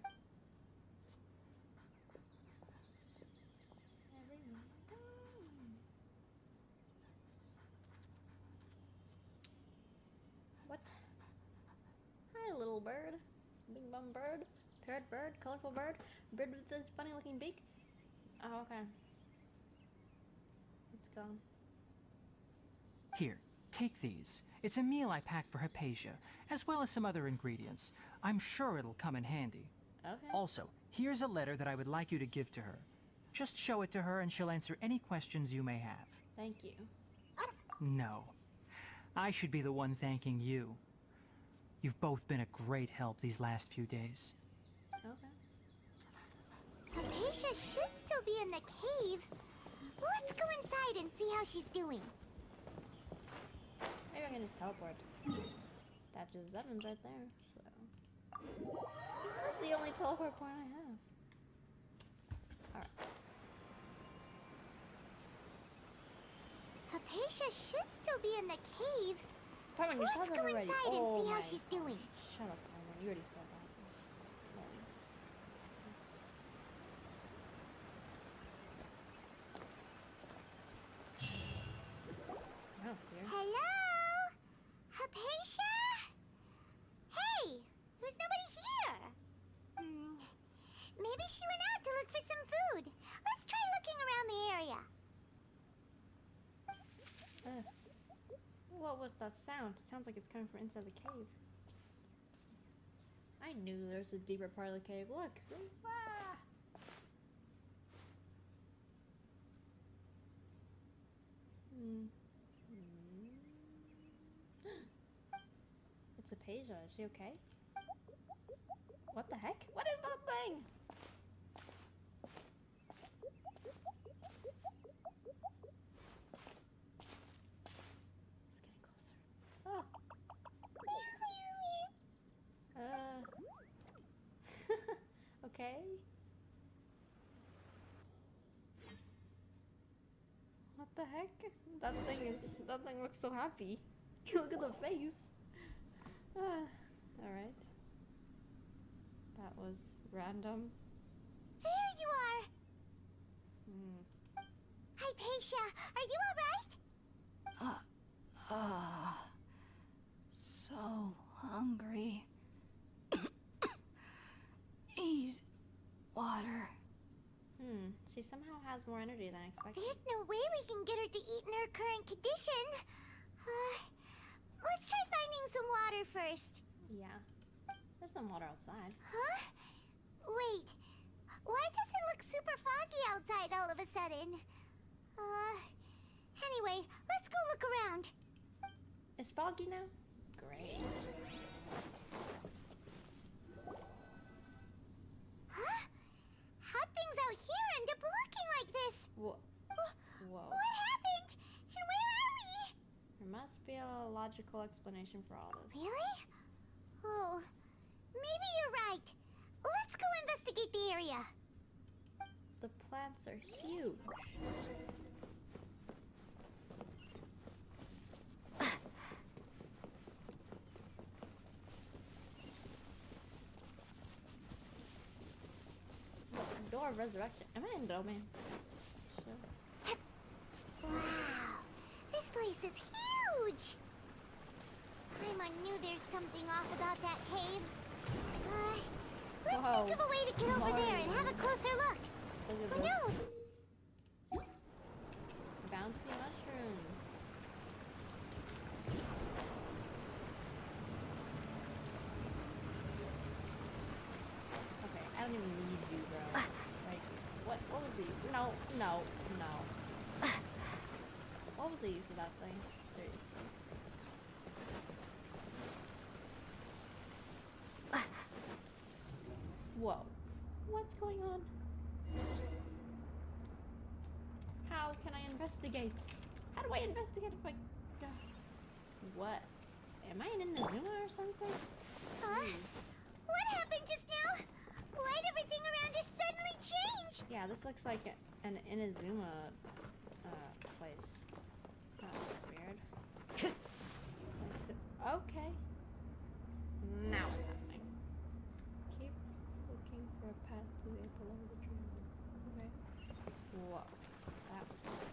What? Hi, little bird. Big bum bird. Parrot bird. Colorful bird. Bird with this funny looking beak. Oh, okay. It's gone. Here, take these. It's a meal I packed for Hypatia, as well as some other ingredients. I'm sure it'll come in handy. Okay. Also, here's a letter that I would like you to give to her. Just show it to her and she'll answer any questions you may have. Thank you. No. I should be the one thanking you. You've both been a great help these last few days. Okay. Hypatia should still be in the cave. Let's go inside and see how she's doing. Maybe I can just teleport. Statues of Zevin's right there, so... That's the only teleport point I have. Alright. Hypatia should still be in the cave. Paimon, you saw Let's that go already. inside Oh and see how my she's doing. Shut up, Paimon. You already said that. I don't see her. Hello? Hypatia? Hey, there's nobody here. Maybe she went out to look for some food. Let's try looking around the area. What was that sound? It sounds like it's coming from inside the cave. I knew there was a deeper part of the cave. Look, see? Ah! It's Hypatia. Is she okay? What the heck? What is that thing? It's getting closer. Oh. Okay. What the heck? That thing looks so happy. Look at the face. Alright. That was random. There you are. Hypatia, are you alright? So hungry. Eat. Why? She somehow has more energy than I expected. There's no way we can get her to eat in her current condition. Let's try finding some water first. Yeah. There's some water outside. Huh? Wait. Why does it look super foggy outside all of a sudden? Anyway, let's go look around. It's foggy now? Great. Huh? How'd things out here end up looking like this? Whoa. What happened? And where are we? There must be a logical explanation for all this. Really? Oh, maybe you're right. Let's go investigate the area. The plants are huge. Door of Resurrection. Am I in domain? Sure. Wow, this place is huge. Paimon knew there's something off about that cave. Let's think of a way to get over there and have a closer look. Look at this. Bouncy mushrooms. Okay, I don't even need you, bro. Like, what was the use? No. What was the use of that thing? Seriously. Whoa. What's going on? How can I investigate? How do I investigate if I... What? Am I in Inazuma or something? Jeez. What happened just now? Why'd everything around us suddenly change? Yeah, this looks like an Inazuma place. Weird. Okay. Now what's happening? Keep looking for a path to the below the tree. Okay. Whoa. That was weird.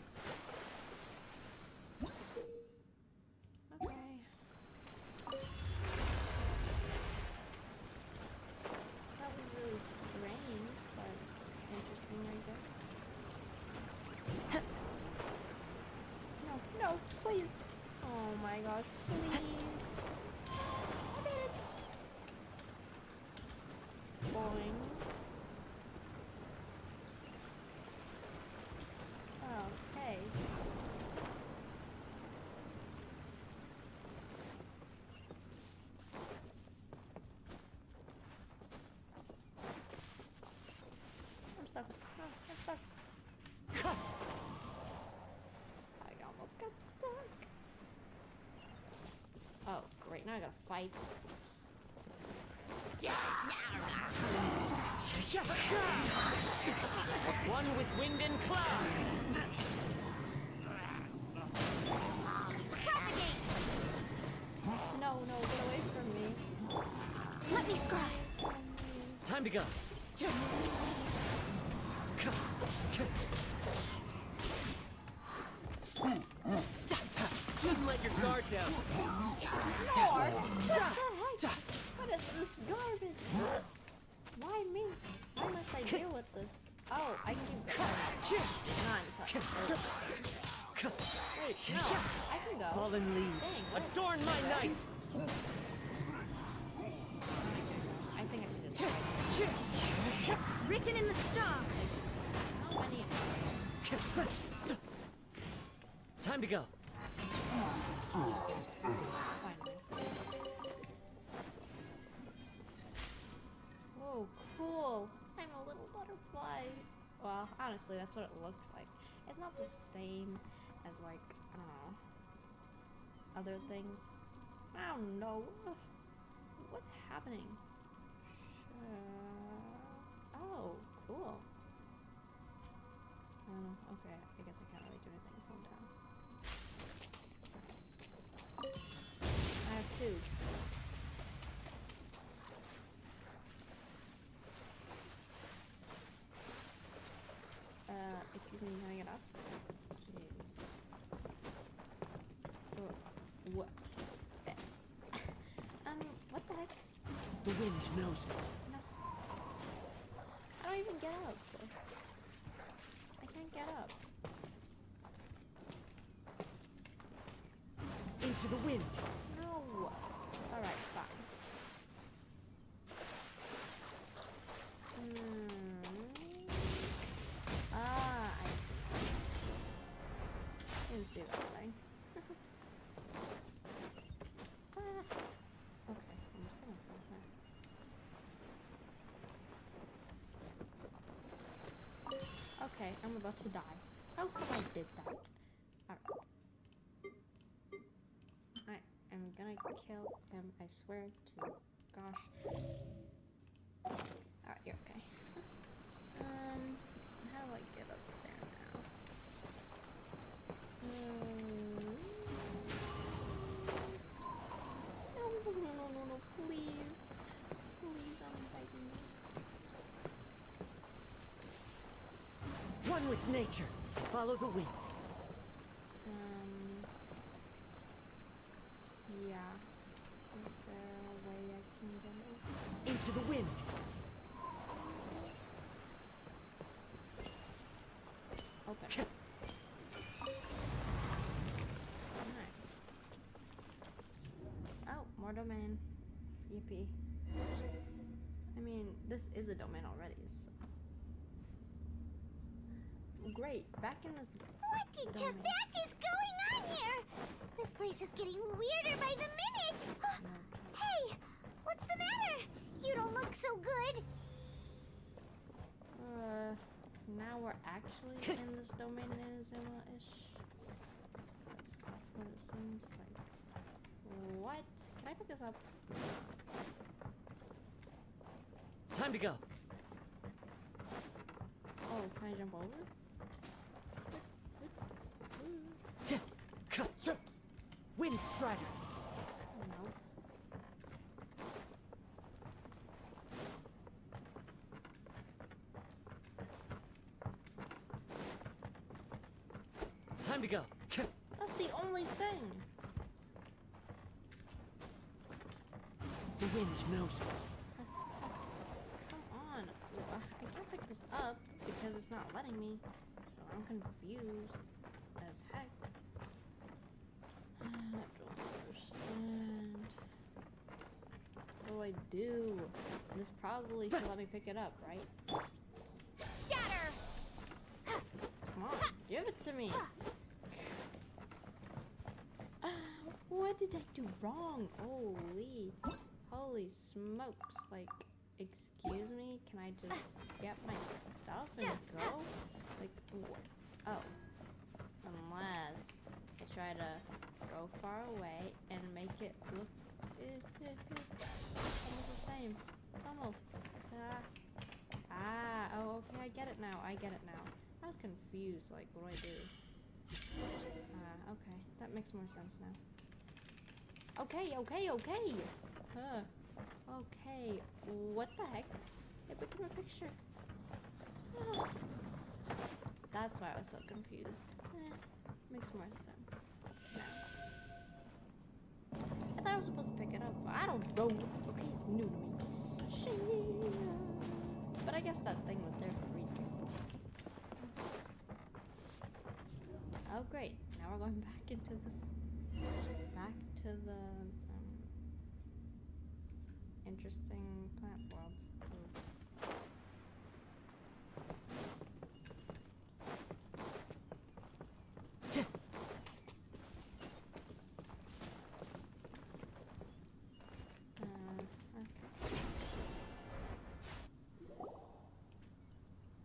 Okay. That was really strange, but interesting, I guess. No, please. Oh my gosh, please. I did it. Boing. Okay. I'm stuck. No, I'm stuck. I almost got stuck. Oh, great. Now I gotta fight. As one with wind and cloud. Propagate! No, get away from me. Let me scry. Time to go. Shouldn't let your guard down. Lord! What the heck? What is this garbage? Why me? Why must I deal with this? Oh, I can go. Non-touch. Wait, no. I can go. Fallen leaves, Dang, adorn my night. I think I should just... Written in the stars. How many... Time to go. Finally. Whoa, cool. I'm a little butterfly. Well, honestly, that's what it looks like. It's not the same as, like, I don't know, other things. I don't know. What's happening? Oh, cool. Okay, I guess I can't really do anything. Calm down. I have two. Excuse me, can I get up? Jeez. What? What the heck? The wind knows me. No. I don't even get up. get up. Into the wind. No. Alright, fine. Ah, I didn't see that thing. Okay, I'm just gonna fall here. Okay, I'm about to die. How come I did that? Alright. I'm gonna kill him, I swear to gosh. Alright, you're okay. How do I get up there now? No, please. Please, I'm begging you. One with nature. Follow the wind. Yeah. Is there a way I can get it? Into the wind. Open. Nice. Oh, more domain. Yippee. I mean, this is a domain already, so. Great, back in this What the cavat is going on here? This place is getting weirder by the minute. Hey, what's the matter? You don't look so good. Now we're actually in this domain ish. That's what it seems like. What? Can I pick this up? Time to go. Oh, can I jump over? Wind Strider. No. Time to go. That's the only thing. The wind knows me. Come on. I can't pick this up because it's not letting me. So I'm confused as heck. I don't understand. What do I do? This probably should let me pick it up, right? Scatter! Come on, give it to me. What did I do wrong? Holy smokes. Like, excuse me? Can I just get my stuff and go? Like, what? Oh. Unless I try to go far away and make it look almost the same. It's almost. Oh, okay, I get it now. I was confused. Like, what do I do? Okay, that makes more sense now. Okay. Okay, what the heck? It became a picture. That's why I was so confused. Makes more sense now. I thought I was supposed to pick it up, but I don't know. Okay, it's new to me. But I guess that thing was there for a reason. Oh, great. Now we're going back into this. Back to the interesting plant world.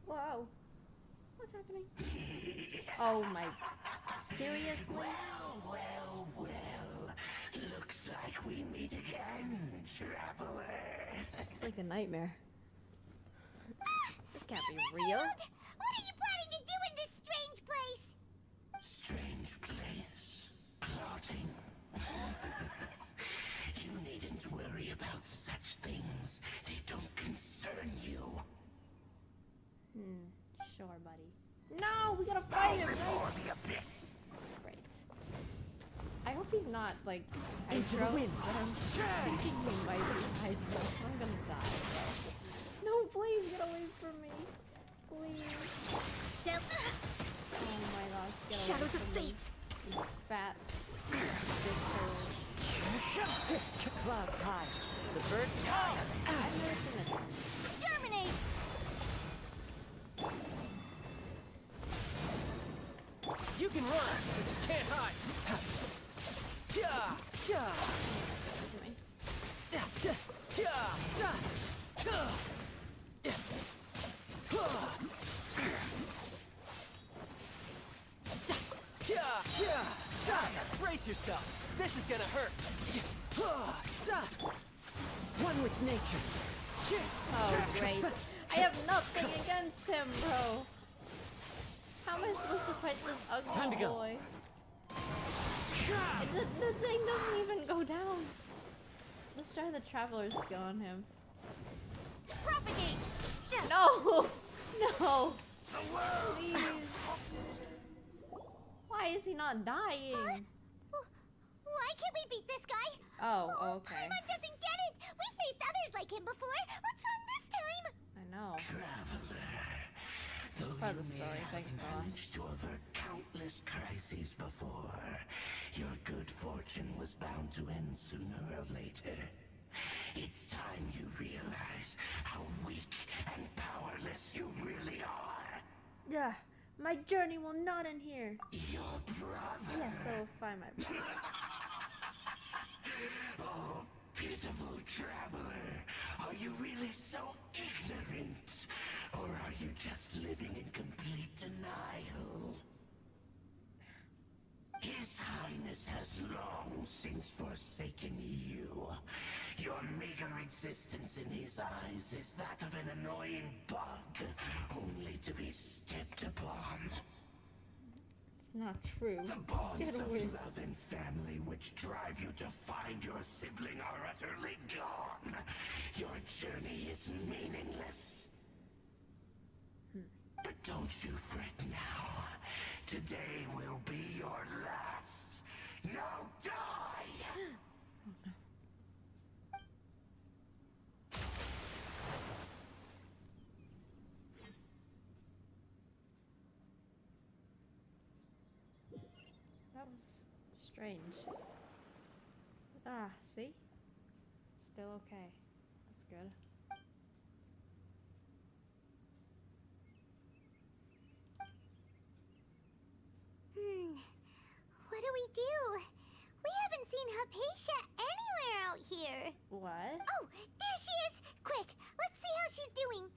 Whoa. What's happening? Oh my. Seriously? Well. Looks like we meet again, traveler. It's like a nightmare. This can't be real. What are you planning to do in this strange place? Strange place. Plotting. You needn't worry about such things. They don't concern you. Sure, buddy. No, we gotta fight him, right? The abyss. Great. I hope he's not, like, Into the wind. but I'm thinking he might be. I know. I'm gonna die, though. No, please get away from me. Please. Shadows of fate! Fat. Clouds high. The birds call. I've never seen it. Exterminate! You can run, but you can't hide. Brace yourself. This is gonna hurt. One with nature. Oh, great. I have nothing against him, bro. How am I supposed to fight this ugly Time to go. boy? The thing doesn't even go down. Let's try the traveler skill on him. Propagate! No! No! Please. Why is he not dying? Why can't we beat this guy? Oh, okay. Paimon doesn't get it. We faced others like him before. What's wrong this time? I know. Traveler, though Part of you the may story, have thank God. managed to avert countless crises before, your good fortune was bound to end sooner or later. It's time you realize how weak and powerless you really are. Yeah, my journey will not end here. Your brother. Yes, I will find my brother. Oh, pitiful traveler. Are you really so ignorant? Or are you just living in complete denial? His Highness has long since forsaken you. Your meager existence in his eyes is that of an annoying bug, only to be stepped upon. It's not true. The bonds Get of away. love and family which drive you to find your sibling are utterly gone. Your journey is meaningless. But don't you fret now. Today will be your last. Now die! That was strange. Ah, see? Still okay. That's good. What do we do? We haven't seen Hypatia anywhere out here. What? Oh, there she is! Quick, let's see how she's doing.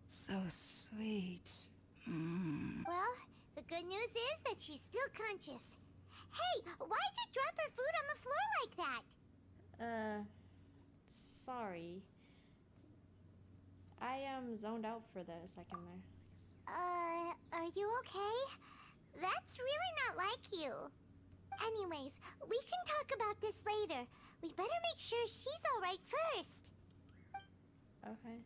So sweet. Well, the good news is that she's still conscious. Hey, why'd you drop her food on the floor like that? Sorry. I am zoned out for the second there. Are you okay? That's really not like you. Anyways, we can talk about this later. We better make sure she's alright first. Okay.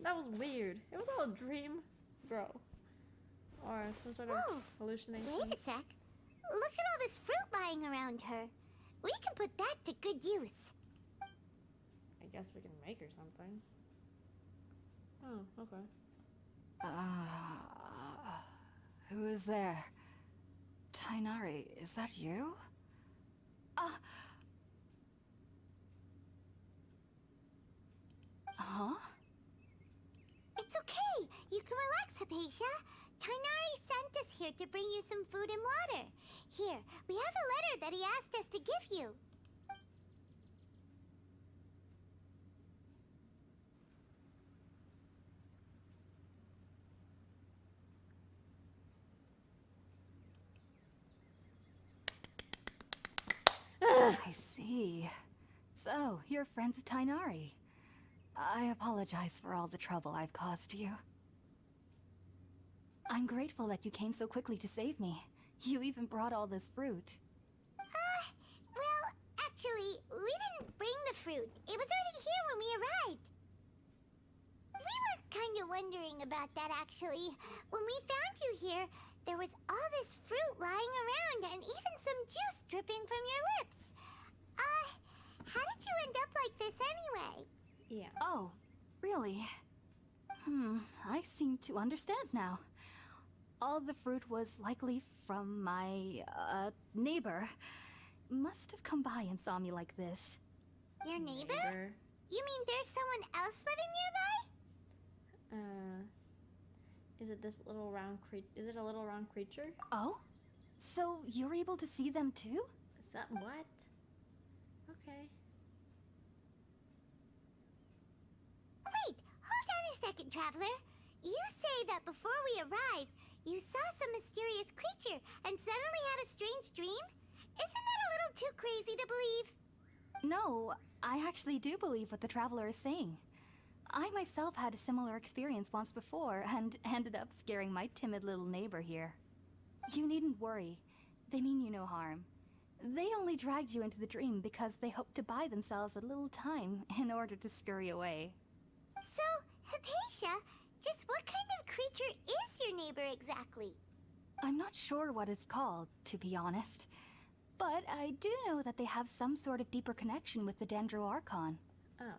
That was weird. It was all a dream, bro. Or some sort of hallucination. Wait a sec. Look at all this fruit lying around her. We can put that to good use. I guess we can make her something. Oh, okay. Who is there? Tainari, is that you? Huh? It's okay. You can relax, Hypatia. Tainari sent us here to bring you some food and water. Here, we have a letter that he asked us to give you. I see. So, you're friends of Tainari. I apologize for all the trouble I've caused you. I'm grateful that you came so quickly to save me. You even brought all this fruit. Well, actually, we didn't bring the fruit. It was already here when we arrived. We were kind of wondering about that, actually. When we found you here, there was all this fruit lying around and even some juice dripping from your lips. How did you end up like this anyway? Yeah. Oh, really? I seem to understand now. All the fruit was likely from my, neighbor. Must have come by and saw me like this. Your neighbor? You mean there's someone else living nearby? Is it this little round creature? Is it a little round creature? Oh? So you're able to see them too? Is that what? Okay. Wait, hold on a second, Traveler. You say that before we arrived, you saw some mysterious creature and suddenly had a strange dream? Isn't that a little too crazy to believe? No, I actually do believe what the Traveler is saying. I myself had a similar experience once before and ended up scaring my timid little neighbor here. You needn't worry. They mean you no harm. They only dragged you into the dream because they hoped to buy themselves a little time in order to scurry away. So, Hypatia, just what kind of creature is your neighbor exactly? I'm not sure what it's called, to be honest. But I do know that they have some sort of deeper connection with the Dendro Archon. Oh.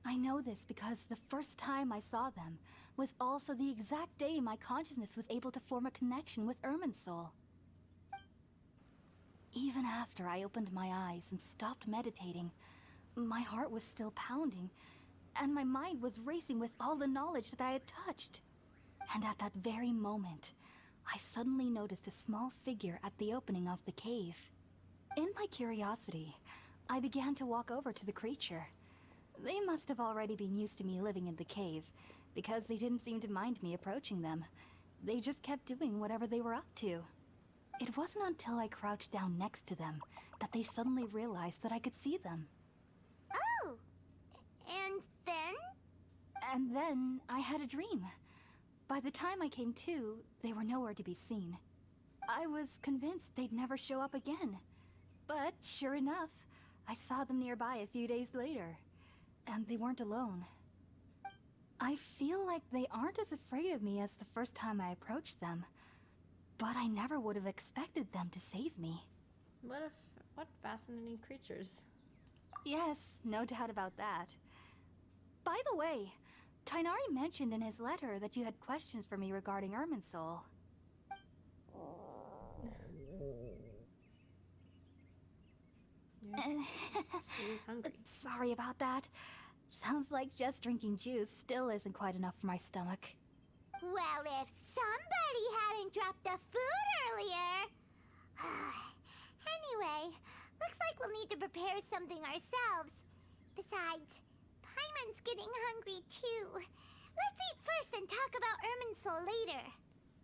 I know this because the first time I saw them was also the exact day my consciousness was able to form a connection with Irminsul. Even after I opened my eyes and stopped meditating, my heart was still pounding, and my mind was racing with all the knowledge that I had touched. And at that very moment, I suddenly noticed a small figure at the opening of the cave. In my curiosity, I began to walk over to the creature. They must have already been used to me living in the cave, because they didn't seem to mind me approaching them. They just kept doing whatever they were up to. It wasn't until I crouched down next to them that they suddenly realized that I could see them. Oh! And then? And then I had a dream. By the time I came to, they were nowhere to be seen. I was convinced they'd never show up again. But sure enough, I saw them nearby a few days later. And they weren't alone. I feel like they aren't as afraid of me as the first time I approached them. But I never would have expected them to save me. What fascinating creatures. Yes, no doubt about that. By the way, Tainari mentioned in his letter that you had questions for me regarding Irminsul. She's hungry. Sorry about that. Sounds like just drinking juice still isn't quite enough for my stomach. Well, if somebody hadn't dropped the food earlier... Anyway, looks like we'll need to prepare something ourselves. Besides, Paimon's getting hungry too. Let's eat first and talk about Irminsul later.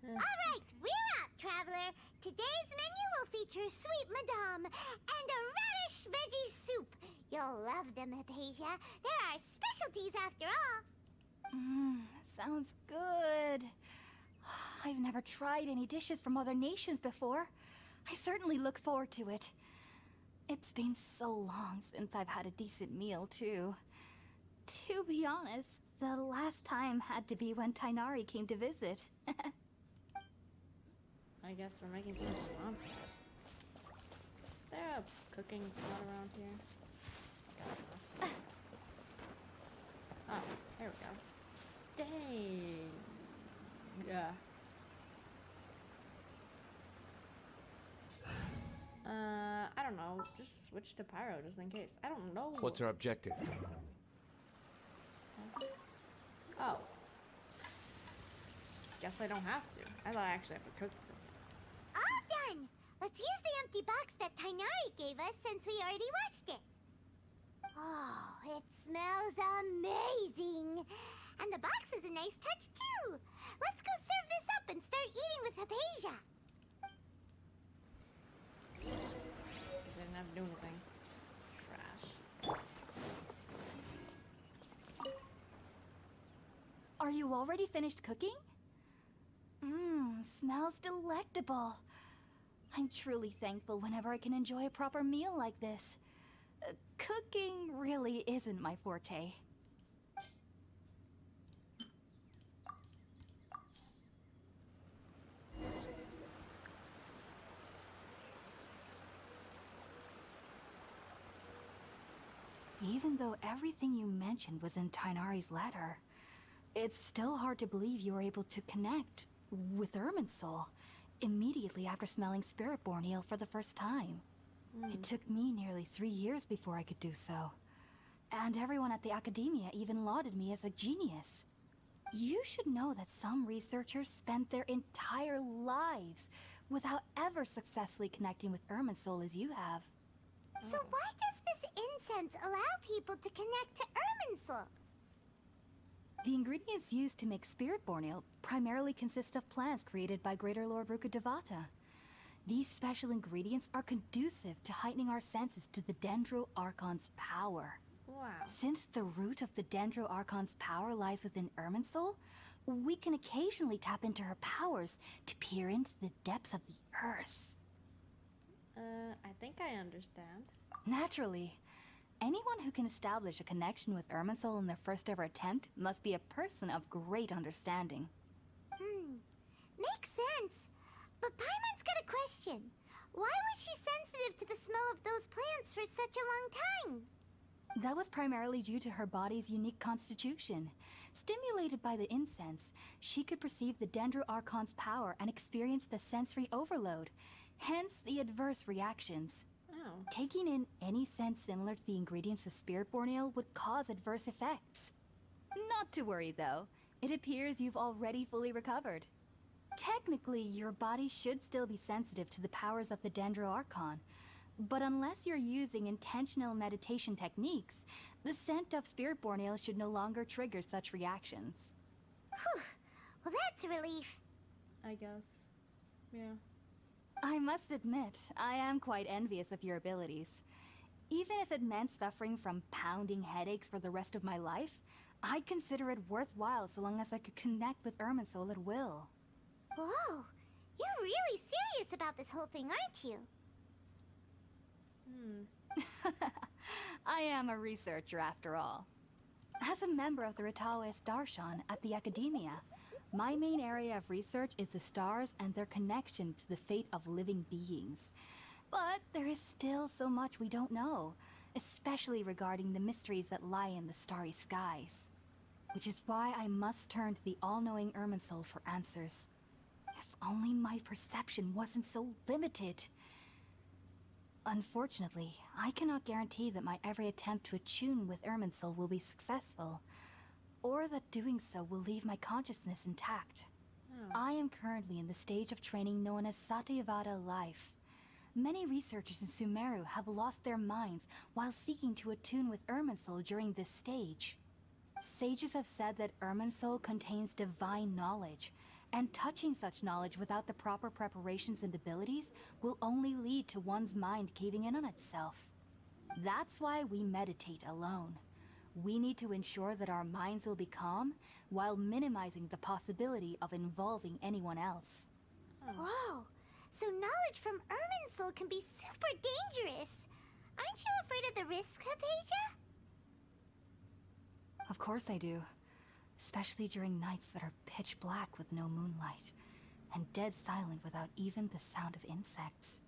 Alright, we're out, Traveler. Today's menu will feature Sweet Madame and a radish veggie soup. You'll love them, Hypatia. They're our specialties after all. Sounds good. I've never tried any dishes from other nations before. I certainly look forward to it. It's been so long since I've had a decent meal, too. To be honest, the last time had to be when Tainari came to visit. I guess we're making some monster. Is there a cooking pot around here? I guess not. Oh, there we go. Dang. Yeah. I don't know. Just switch to Pyro just in case. I don't know. What's our objective? Oh. Guess I don't have to. I thought I actually have to cook for it. All done! Let's use the empty box that Tainari gave us since we already watched it. Oh, it smells amazing! And the box is a nice touch too! Let's go serve this up and start eating with Hypatia! Because I didn't have to do anything. Trash. Are you already finished cooking? Smells delectable. I'm truly thankful whenever I can enjoy a proper meal like this. Cooking really isn't my forte. Even though everything you mentioned was in Tainari's letter, It's still hard to believe you were able to connect with Irminsul immediately after smelling Spiritborn ale for the first time. It took me nearly 3 years before I could do so. And everyone at the Academia even lauded me as a genius. You should know that some researchers spent their entire lives without ever successfully connecting with Irminsul as you have. So why does this incense allow people to connect to Irminsul? The ingredients used to make Spiritborn ale primarily consist of plants created by Greater Lord Rukkhadevata. These special ingredients are conducive to heightening our senses to the Dendro Archon's power. Wow. Since the root of the Dendro Archon's power lies within Irminsul, we can occasionally tap into her powers to peer into the depths of the earth. I think I understand. Naturally. Anyone who can establish a connection with Irminsul in their first ever attempt must be a person of great understanding. Makes sense. But Paimon's got a question. Why was she sensitive to the smell of those plants for such a long time? That was primarily due to her body's unique constitution. Stimulated by the incense, she could perceive the Dendro Archon's power and experience the sensory overload, hence the adverse reactions. Oh. Taking in any scent similar to the ingredients of Spiritborn ale would cause adverse effects. Not to worry though, it appears you've already fully recovered. Technically, your body should still be sensitive to the powers of the Dendro Archon, but unless you're using intentional meditation techniques, the scent of Spiritborn ale should no longer trigger such reactions. Whew. Well, that's a relief. I guess. Yeah. I must admit, I am quite envious of your abilities. Even if it meant suffering from pounding headaches for the rest of my life, I'd consider it worthwhile so long as I could connect with Irminsul at will. Whoa, you're really serious about this whole thing, aren't you? I am a researcher after all. As a member of the Ritaoist Archon at the Academia, my main area of research is the stars and their connection to the fate of living beings. But there is still so much we don't know, especially regarding the mysteries that lie in the starry skies. Which is why I must turn to the all-knowing Irminsul for answers. If only my perception wasn't so limited. Unfortunately, I cannot guarantee that my every attempt to attune with Irminsul will be successful, or that doing so will leave my consciousness intact. I am currently in the stage of training known as Satyavada life. Many researchers in Sumeru have lost their minds while seeking to attune with Irminsul during this stage. Sages have said that Irminsul contains divine knowledge, and touching such knowledge without the proper preparations and abilities will only lead to one's mind caving in on itself. That's why we meditate alone. We need to ensure that our minds will be calm while minimizing the possibility of involving anyone else. Whoa, so knowledge from Irminsul can be super dangerous. Aren't you afraid of the risks, Hypatia? Of course I do. Especially during nights that are pitch black with no moonlight, and dead silent without even the sound of insects.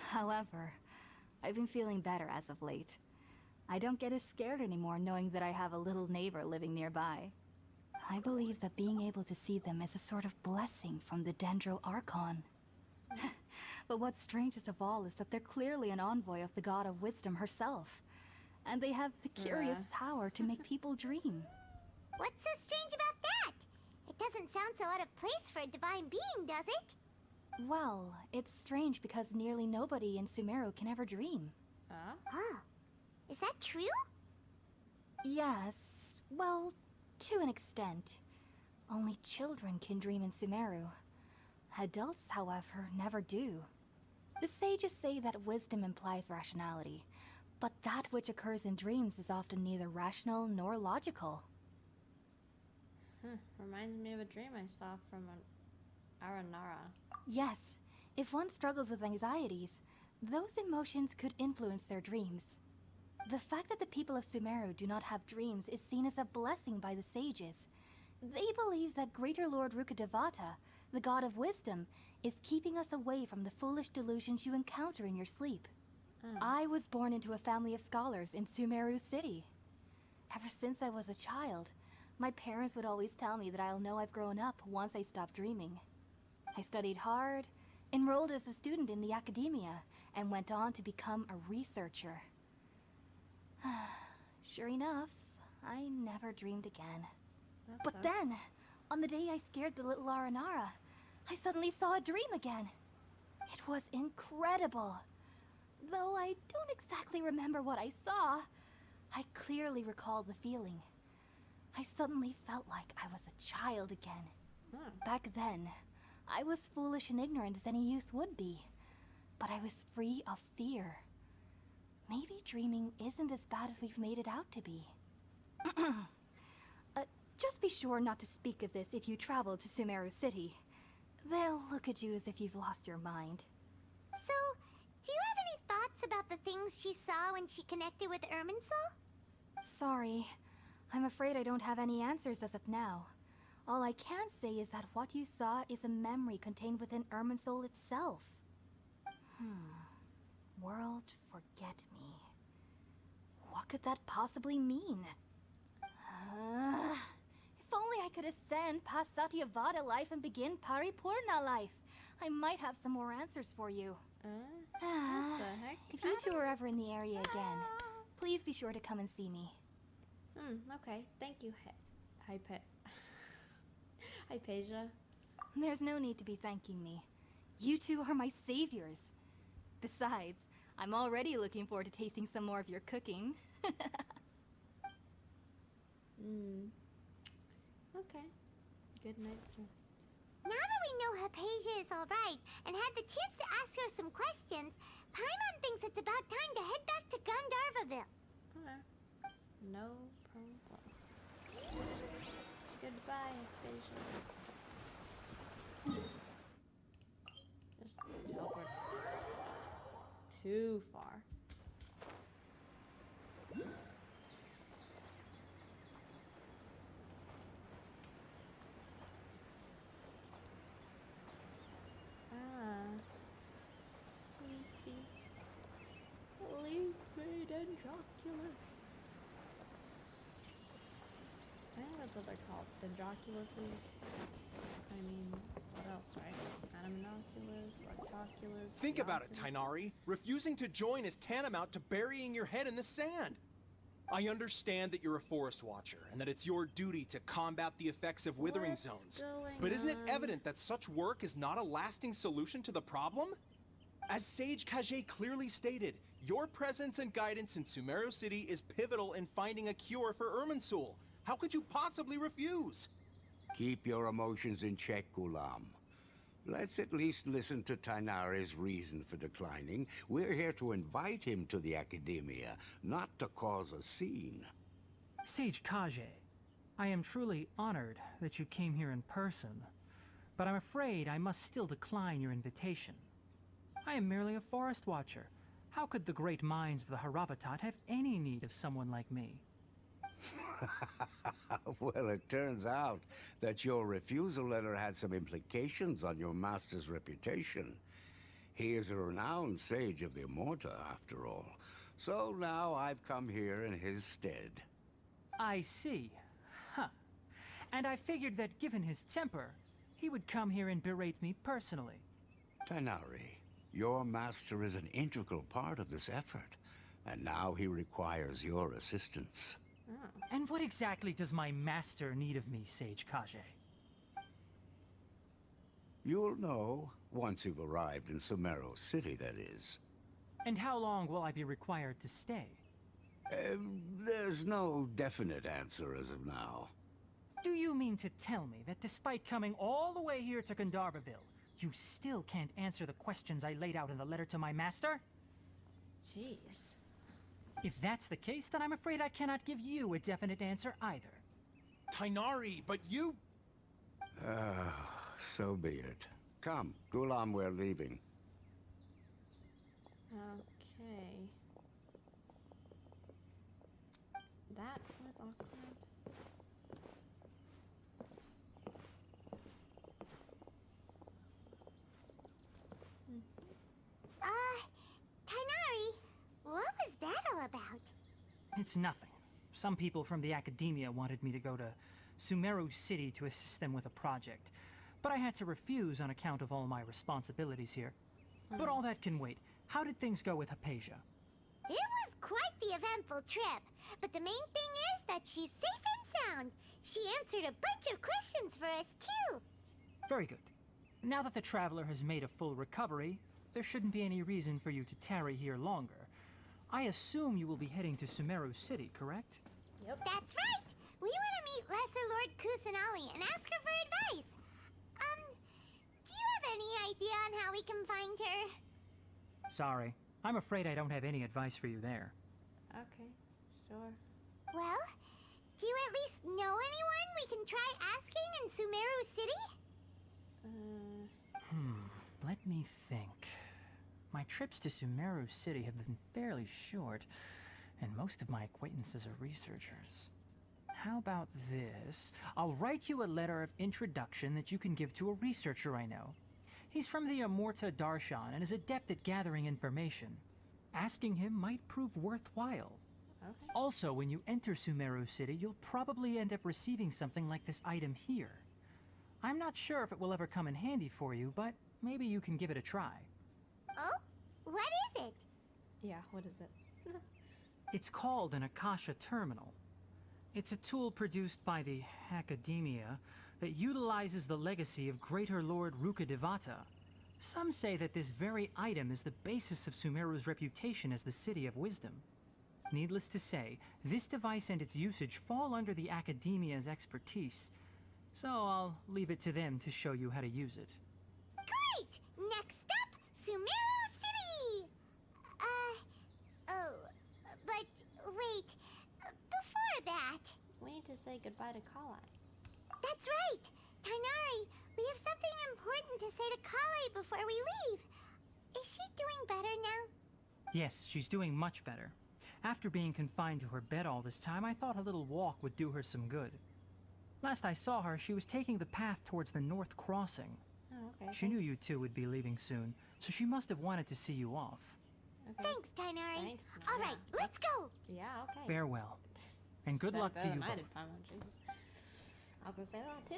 However, I've been feeling better as of late. I don't get as scared anymore knowing that I have a little neighbor living nearby. I believe that being able to see them is a sort of blessing from the Dendro Archon. But what's strangest of all is that they're clearly an envoy of the God of Wisdom herself, and they have the curious power to make people dream. What's so strange about that? It doesn't sound so out of place for a divine being, does it? Well, it's strange because nearly nobody in Sumeru can ever dream. Huh. Is that true? Yes, well, to an extent. Only children can dream in Sumeru. Adults, however, never do. The sages say that wisdom implies rationality, but that which occurs in dreams is often neither rational nor logical. Reminds me of a dream I saw from an Aranara. Yes, if one struggles with anxieties, those emotions could influence their dreams. The fact that the people of Sumeru do not have dreams is seen as a blessing by the sages. They believe that Greater Lord Rukkhadevata, the God of Wisdom, is keeping us away from the foolish delusions you encounter in your sleep. I was born into a family of scholars in Sumeru City. Ever since I was a child, My parents would always tell me that I'll know I've grown up once I stop dreaming. I studied hard, enrolled as a student in the academia, and went on to become a researcher. Sure enough, I never dreamed again. But then, on the day I scared the little Aranara, I suddenly saw a dream again. It was incredible. Though I don't exactly remember what I saw, I clearly recall the feeling. I suddenly felt like I was a child again. Back then, I was foolish and ignorant as any youth would be. But I was free of fear. Maybe dreaming isn't as bad as we've made it out to be. Just be sure not to speak of this if you travel to Sumeru City. They'll look at you as if you've lost your mind. So, do you have any thoughts about the things she saw when she connected with Irminsul? Sorry. I'm afraid I don't have any answers as of now. All I can say is that what you saw is a memory contained within Irminsul itself. World forget me. What could that possibly mean? If only I could ascend past Satyavada life and begin Paripurna life. I might have some more answers for you. What the heck? If you two are ever in the area again, please be sure to come and see me. Okay. Thank you, Hypatia. There's no need to be thanking me. You two are my saviors. Besides, I'm already looking forward to tasting some more of your cooking. Okay. Good night's rest. Now that we know Hypatia is alright and had the chance to ask her some questions, Paimon thinks it's about time to head back to Gandharvaville. Okay. No problem. Goodbye, Hypatia. Just teleport too far. Leafy Dendroculus. I think that's what they're called. Dendroculuses. I mean, what else, right? Animinoculus, Archoculus. Think about it, Tainari. Refusing to join is tantamount to burying your head in the sand. I understand that you're a forest watcher and that it's your duty to combat the effects of withering zones. But isn't it evident that such work is not a lasting solution to the problem? As Sage Kage clearly stated, your presence and guidance in Sumeru City is pivotal in finding a cure for Irminsul. How could you possibly refuse? Keep your emotions in check, Gulam. Let's at least listen to Tainari's reason for declining. We're here to invite him to the Academia, not to cause a scene. Sage Kage, I am truly honored that you came here in person, but I'm afraid I must still decline your invitation. I am merely a forest watcher. How could the great minds of the Haravatat have any need of someone like me? Well, it turns out that your refusal letter had some implications on your master's reputation. He is a renowned sage of the Immorta, after all. So now I've come here in his stead. I see. Huh. And I figured that given his temper, he would come here and berate me personally. Tainari, your master is an integral part of this effort, and now he requires your assistance. And what exactly does my master need of me, Sage Kage? You'll know once you've arrived in Sumeru City, that is. And how long will I be required to stay? There's no definite answer as of now. Do you mean to tell me that despite coming all the way here to Gandharvaville, you still can't answer the questions I laid out in the letter to my master? Jeez. If that's the case, then I'm afraid I cannot give you a definite answer either. Tainari, but you... So be it. Come, Gulam, we're leaving. Okay. That was awkward. Tainari, what was that all about? It's nothing. Some people from the academia wanted me to go to Sumeru City to assist them with a project. But I had to refuse on account of all my responsibilities here. But all that can wait. How did things go with Hypatia? It was quite the eventful trip, but the main thing is that she's safe and sound. She answered a bunch of questions for us, too. Very good. Now that the traveler has made a full recovery, there shouldn't be any reason for you to tarry here longer. I assume you will be heading to Sumeru City, correct? Yep. That's right. We want to meet Lesser Lord Kusanali and ask her for advice. Do you have any idea on how we can find her? Sorry. I'm afraid I don't have any advice for you there. Okay, sure. Well, do you at least know anyone we can try asking in Sumeru City? Let me think. My trips to Sumeru City have been fairly short, and most of my acquaintances are researchers. How about this? I'll write you a letter of introduction that you can give to a researcher I know. He's from the Amorta Darshan and is adept at gathering information. Asking him might prove worthwhile. Okay. Also, when you enter Sumeru City, you'll probably end up receiving something like this item here. I'm not sure if it will ever come in handy for you, but maybe you can give it a try. Oh? What is it? Yeah, what is it? It's called an Akasha Terminal. It's a tool produced by the Academia that utilizes the legacy of Greater Lord Rukkhadevata. Some say that this very item is the basis of Sumeru's reputation as the City of Wisdom. Needless to say, this device and its usage fall under the Academia's expertise, so I'll leave it to them to show you how to use it. Great! Next up, Sumeru City! But wait, before that... We need to say goodbye to Kali. That's right! Tainari, we have something important to say to Kale before we leave. Is she doing better now? Yes, she's doing much better. After being confined to her bed all this time, I thought a little walk would do her some good. Last I saw her, she was taking the path towards the North Crossing. Oh, okay. She knew you two would be leaving soon, so she must have wanted to see you off. Okay. Thanks, Tainari. Thanks. All right, let's go! Yeah, okay. Farewell. And good Said luck to better you than I both. did, Paimon, jeez. I'll go say that too.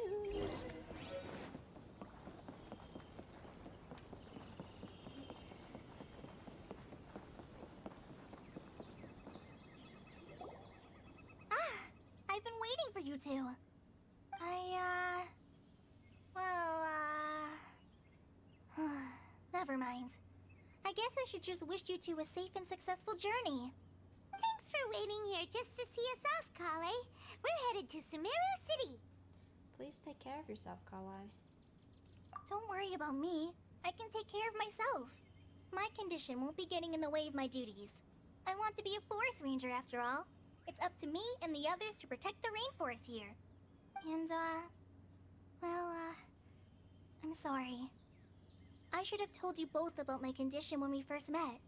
I've been waiting for you two. Never mind. I guess I should just wish you two a safe and successful journey. Thanks for waiting here just to see us off, Kale. We're headed to Sumeru City. Please take care of yourself, Kali. Don't worry about me. I can take care of myself. My condition won't be getting in the way of my duties. I want to be a forest ranger after all. It's up to me and the others to protect the rainforest here. And, I'm sorry. I should have told you both about my condition when we first met.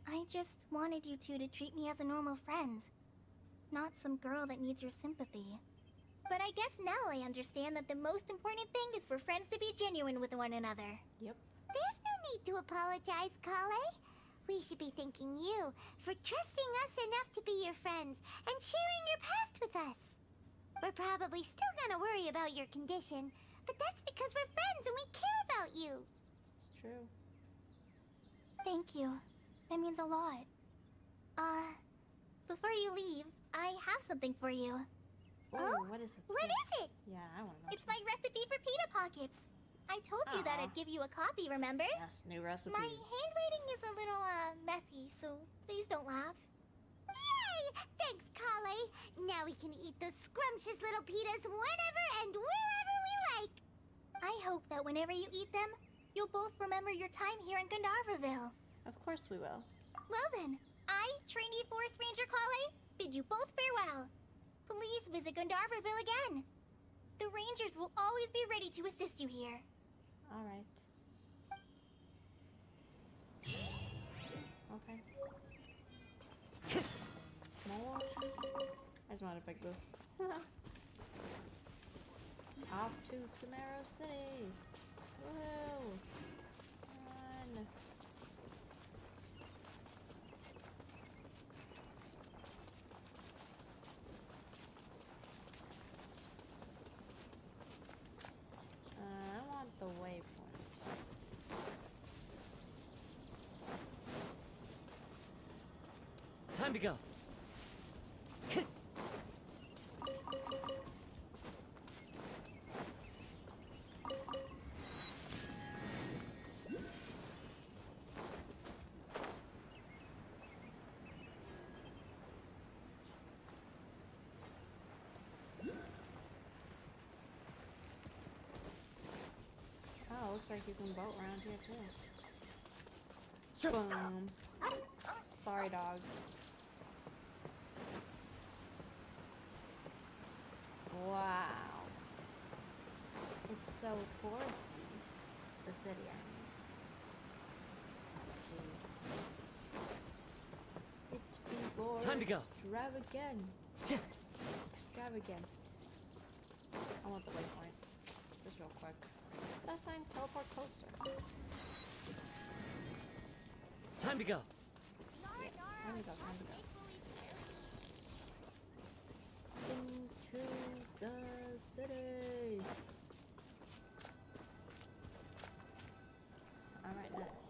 I just wanted you two to treat me as a normal friend, not some girl that needs your sympathy. But I guess now I understand that the most important thing is for friends to be genuine with one another. Yep. There's no need to apologize, Kale. We should be thanking you for trusting us enough to be your friends and sharing your past with us. We're probably still gonna worry about your condition, but that's because we're friends and we care about you. It's true. Thank you. That means a lot. Before you leave, I have something for you. Oh, what is it? What is it? Yeah, I want to know. It's my recipe for pita pockets. I told you that I'd give you a copy, remember? Yes, new recipes. My handwriting is a little, messy, so please don't laugh. Yay! Thanks, Kale. Now we can eat those scrumptious little pitas whenever and wherever we like. I hope that whenever you eat them, you'll both remember your time here in Gandharvaville. Of course we will. Well then, I, Trainee Forest Ranger Kale, bid you both farewell. Please visit Gandharvaville again. The Rangers will always be ready to assist you here. All right. Okay. More. I just want to pick this. Off to Sumeru City. Woo! Run. Time to go. Oh, looks like you can boat around here too. Boom. Sorry, dog. Wow. It's so foresty. The city, I mean. It's before Time to go. extravagant. Extravagant. I want the waypoint. Just real quick. That sign teleport closer. Time to go. Yes, time to go, time to go. Into the city. Alright, nice.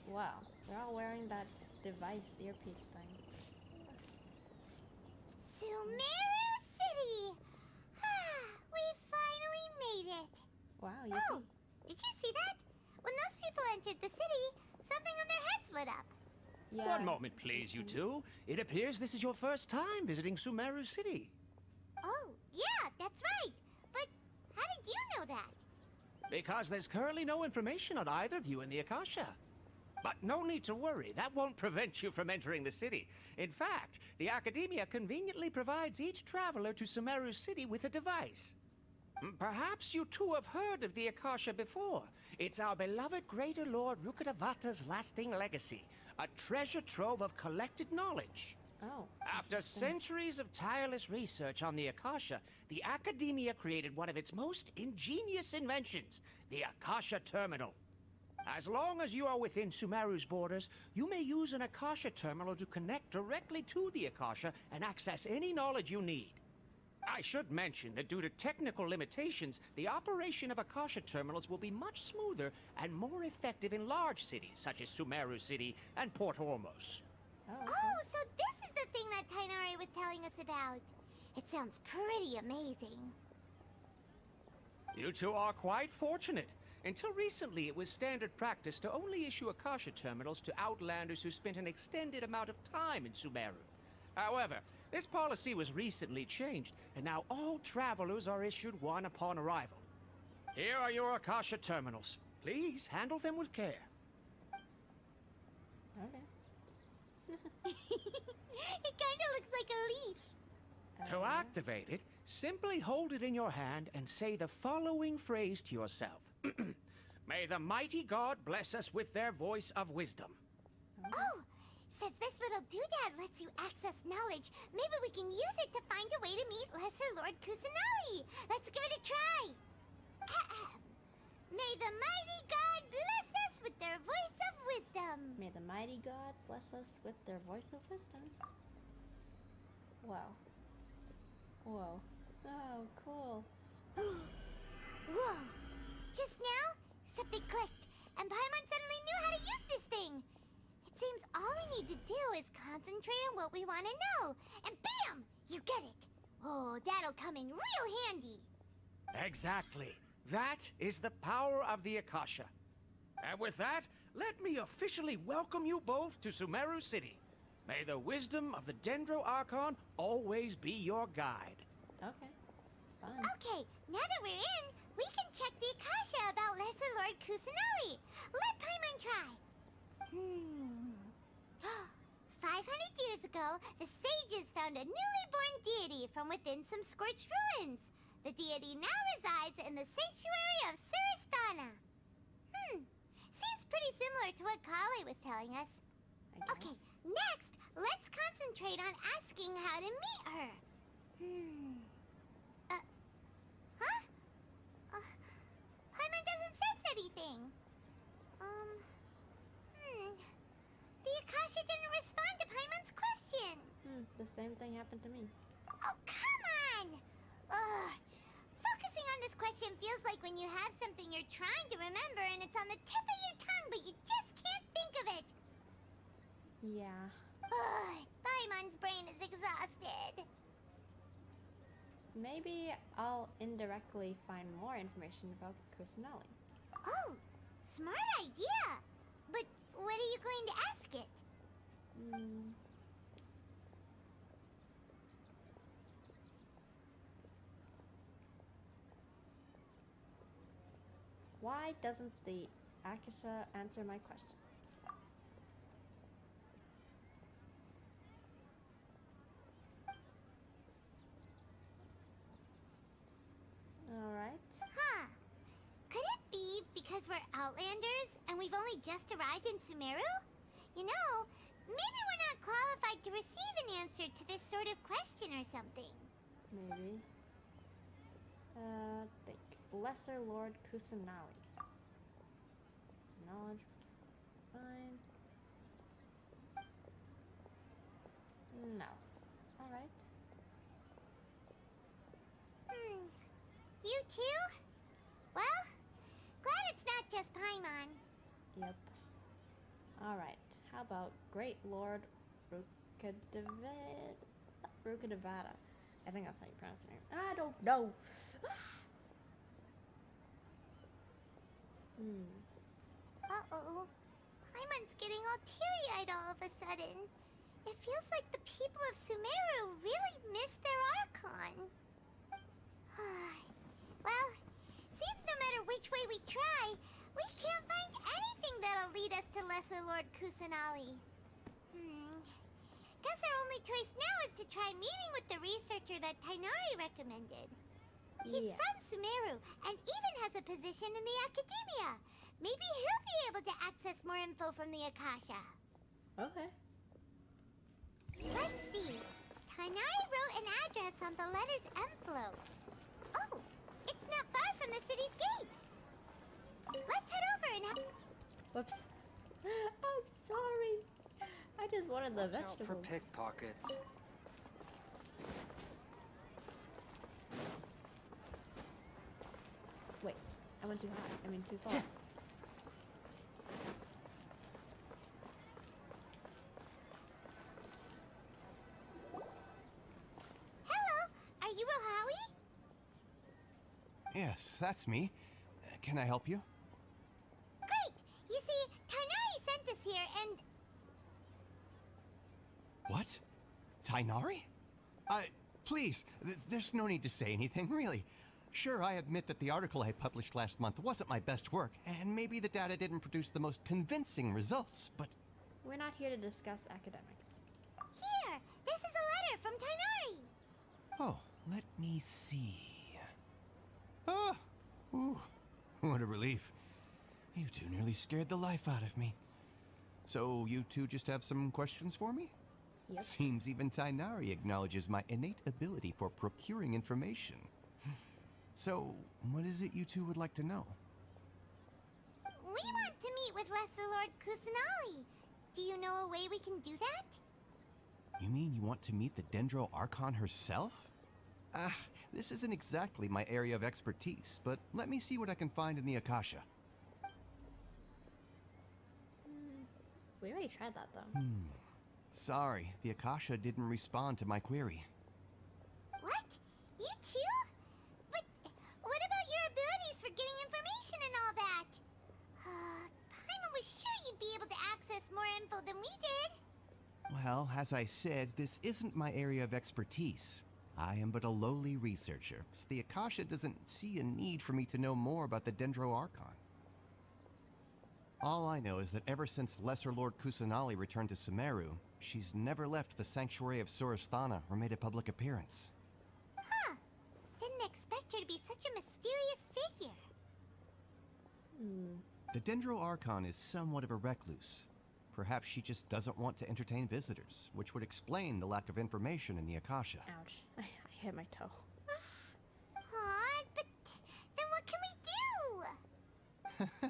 Wow, they're all wearing that device earpiece thing. Sumeru City! We finally made it! Wow, Oh, did you see that? When those people entered the city, something on their heads lit up. Yeah. One moment, please, you two. It appears this is your first time visiting Sumeru City. Oh, yeah, that's right. But how did you know that? Because there's currently no information on either of you in the Akasha. But no need to worry, that won't prevent you from entering the city. In fact, the Academia conveniently provides each traveler to Sumeru City with a device. Perhaps you two have heard of the Akasha before. It's our beloved Greater Lord Rukkhadevata's lasting legacy, a treasure trove of collected knowledge. Oh. After centuries of tireless research on the Akasha, the Academia created one of its most ingenious inventions, the Akasha Terminal. As long as you are within Sumeru's borders, you may use an Akasha terminal to connect directly to the Akasha and access any knowledge you need. I should mention that due to technical limitations, the operation of Akasha terminals will be much smoother and more effective in large cities such as Sumeru City and Port Ormos. Oh, okay. Oh, so this is the thing that Tainari was telling us about. It sounds pretty amazing. You two are quite fortunate. Until recently, it was standard practice to only issue Akasha terminals to outlanders who spent an extended amount of time in Sumeru. However, this policy was recently changed, and now all travelers are issued one upon arrival. Here are your Akasha terminals. Please handle them with care. Okay. It kind of looks like a leaf. To activate it, simply hold it in your hand and say the following phrase to yourself. May the mighty God bless us with their voice of wisdom. Oh, since this little doodad lets you access knowledge, maybe we can use it to find a way to meet Lesser Lord Kusanali. Let's give it a try. May the mighty God bless us with their voice of wisdom. May the mighty God bless us with their voice of wisdom. Wow. Whoa. Oh, cool. Whoa. Just now, something clicked, and Paimon suddenly knew how to use this thing. It seems all we need to do is concentrate on what we want to know, and bam! You get it. Oh, that'll come in real handy. Exactly. That is the power of the Akasha. And with that, let me officially welcome you both to Sumeru City. May the wisdom of the Dendro Archon always be your guide. Okay. Fine. Okay, now that we're in, we can check the Akasha about Lesser Lord Kusanali. Let Paimon try. 500 years ago, the sages found a newly born deity from within some scorched ruins. The deity now resides in the sanctuary of Suristana. Seems pretty similar to what Kali was telling us. Okay, next, let's concentrate on asking how to meet her. Paimon doesn't sense anything. The Akasha didn't respond to Paimon's question. The same thing happened to me. Oh, come on! Focusing on this question feels like when you have something you're trying to remember and it's on the tip of your tongue, but you just can't think of it. Yeah. Paimon's brain is exhausted. Maybe I'll indirectly find more information about Kusanali. Oh, smart idea. But what are you going to ask it? Why doesn't the Akasha answer my question? Alright. Huh. Could it be because we're Outlanders and we've only just arrived in Sumeru? You know, maybe we're not qualified to receive an answer to this sort of question or something. Maybe. Think. Lesser Lord Kusanali. Knowledge. Fine. No. Alright. You too? Well, glad it's not just Paimon. Yep. Alright. How about Great Lord Rukadevada? I think that's how you pronounce her name. I don't know. Uh-oh. Paimon's getting all teary-eyed all of a sudden. It feels like the people of Sumeru really miss their Archon. Well, seems no matter which way we try, we can't find anything that'll lead us to Lesser Lord Kusanali. Guess our only choice now is to try meeting with the researcher that Tighnari recommended. He's from Sumeru and even has a position in the academia. Maybe he'll be able to access more info from the Akasha. Okay. Let's see. Tighnari wrote an address on the letter's envelope. Oh, it's not far from the city's gate. Let's head over and have... Whoops. I'm sorry. I just wanted the vegetables. Watch out for pickpockets. Wait, I went too high. I mean, too far. Hello, are you Rohawi? Yes, that's me. Can I help you? Great! You see, Tighnari sent us here and... What? Tighnari? Please, there's no need to say anything, really. Sure, I admit that the article I published last month wasn't my best work, and maybe the data didn't produce the most convincing results, but... We're not here to discuss academics. Here! This is a letter from Tighnari! Oh, let me see... Ah! Ooh, what a relief. You two nearly scared the life out of me. So, you two just have some questions for me? Yep. Seems even Tighnari acknowledges my innate ability for procuring information. So, what is it you two would like to know? We want to meet with Lesser Lord Kusanali. Do you know a way we can do that? You mean you want to meet the Dendro Archon herself? This isn't exactly my area of expertise, but let me see what I can find in the Akasha. We already tried that, though. Sorry, the Akasha didn't respond to my query. What? You too? But what about your abilities for getting information and all that? Paimon was sure you'd be able to access more info than we did. Well, as I said, this isn't my area of expertise. I am but a lowly researcher, so the Akasha doesn't see a need for me to know more about the Dendro Archon. All I know is that ever since Lesser Lord Kusanali returned to Sumeru, she's never left the Sanctuary of Surasthana or made a public appearance. Huh. Didn't expect her to be such a mysterious figure. The Dendro Archon is somewhat of a recluse. Perhaps she just doesn't want to entertain visitors, which would explain the lack of information in the Akasha. Ouch. I hit my toe. Aw, but then what can we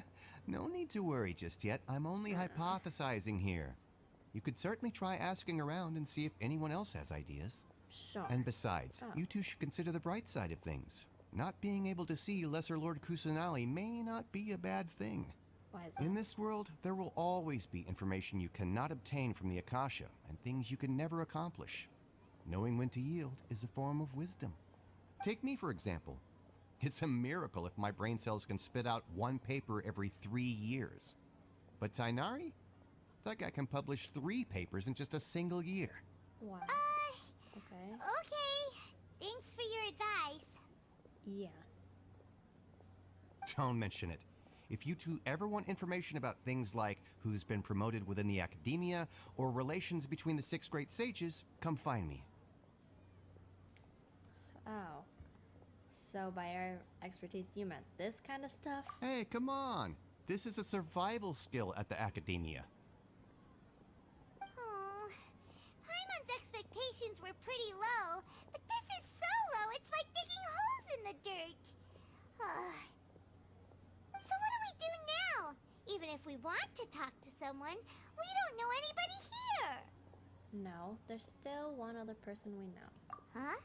do? No need to worry just yet. I'm only hypothesizing here. You could certainly try asking around and see if anyone else has ideas. Sure. And besides, you two should consider the bright side of things. Not being able to see Lesser Lord Kusanali may not be a bad thing. Why is that? In this world, there will always be information you cannot obtain from the Akasha and things you can never accomplish. Knowing when to yield is a form of wisdom. Take me, for example. It's a miracle if my brain cells can spit out one paper every 3 years. But Tainari? That guy can publish 3 papers in just a single year. Wow. Okay. Okay. Thanks for your advice. Yeah. Don't mention it. If you two ever want information about things like who's been promoted within the academia or relations between the 6 great sages, come find me. Oh. So by our expertise, you meant this kind of stuff? Hey, come on. This is a survival skill at the academia. Oh, Paimon's expectations were pretty low, but this is so low it's like digging holes in the dirt. So what do we do now? Even if we want to talk to someone, we don't know anybody here. No, there's still one other person we know. Huh?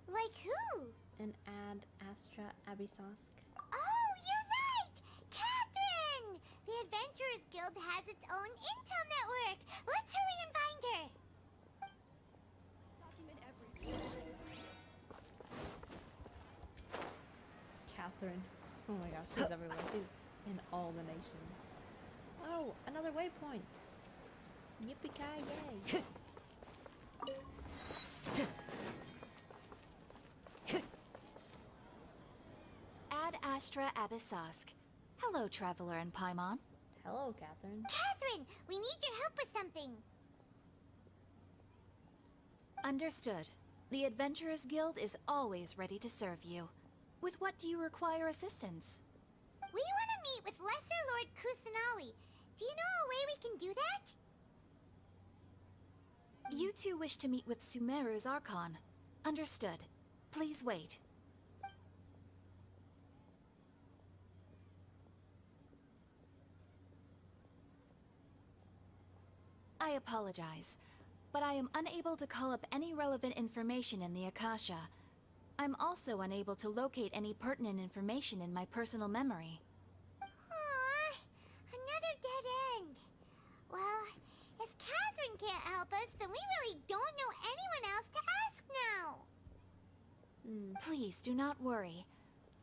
Like who? An Ad Astra Abyssosque. Oh, you're right! Catherine! The Adventurers Guild has its own intel network. Let's hurry and find her. Document everything. Catherine. Oh my gosh, she's everywhere. She's in all the nations. Oh, another waypoint. Yippee-ki-yay. Ad Astra Abyssosque. Hello, Traveler and Paimon. Hello, Catherine. Catherine, we need your help with something. Understood. The Adventurers Guild is always ready to serve you. With what do you require assistance? We want to meet with Lesser Lord Kusanali. Do you know a way we can do that? You two wish to meet with Sumeru's Archon. Understood. Please wait. I apologize, but I am unable to call up any relevant information in the Akasha. I'm also unable to locate any pertinent information in my personal memory. Aww, another dead end. Well, if Catherine can't help us, then we really don't know anyone else to ask now. Please do not worry.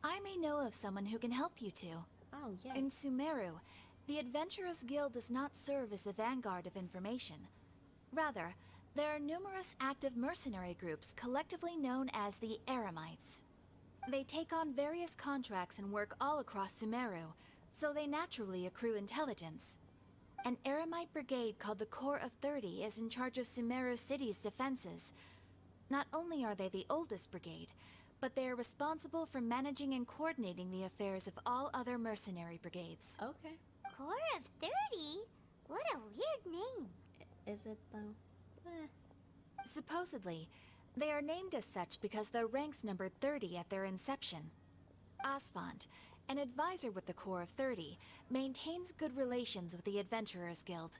I may know of someone who can help you two. Oh, yeah. In Sumeru, the Adventurers Guild does not serve as the vanguard of information. Rather, there are numerous active mercenary groups collectively known as the Eremites. They take on various contracts and work all across Sumeru, so they naturally accrue intelligence. An Eremite brigade called the Corps of 30 is in charge of Sumeru City's defenses. Not only are they the oldest brigade, but they are responsible for managing and coordinating the affairs of all other mercenary brigades. Okay. Corps of 30? What a weird name. Is it, though? Supposedly, they are named as such because their ranks numbered 30 at their inception. Asfant, an advisor with the Corps of 30, maintains good relations with the Adventurers Guild.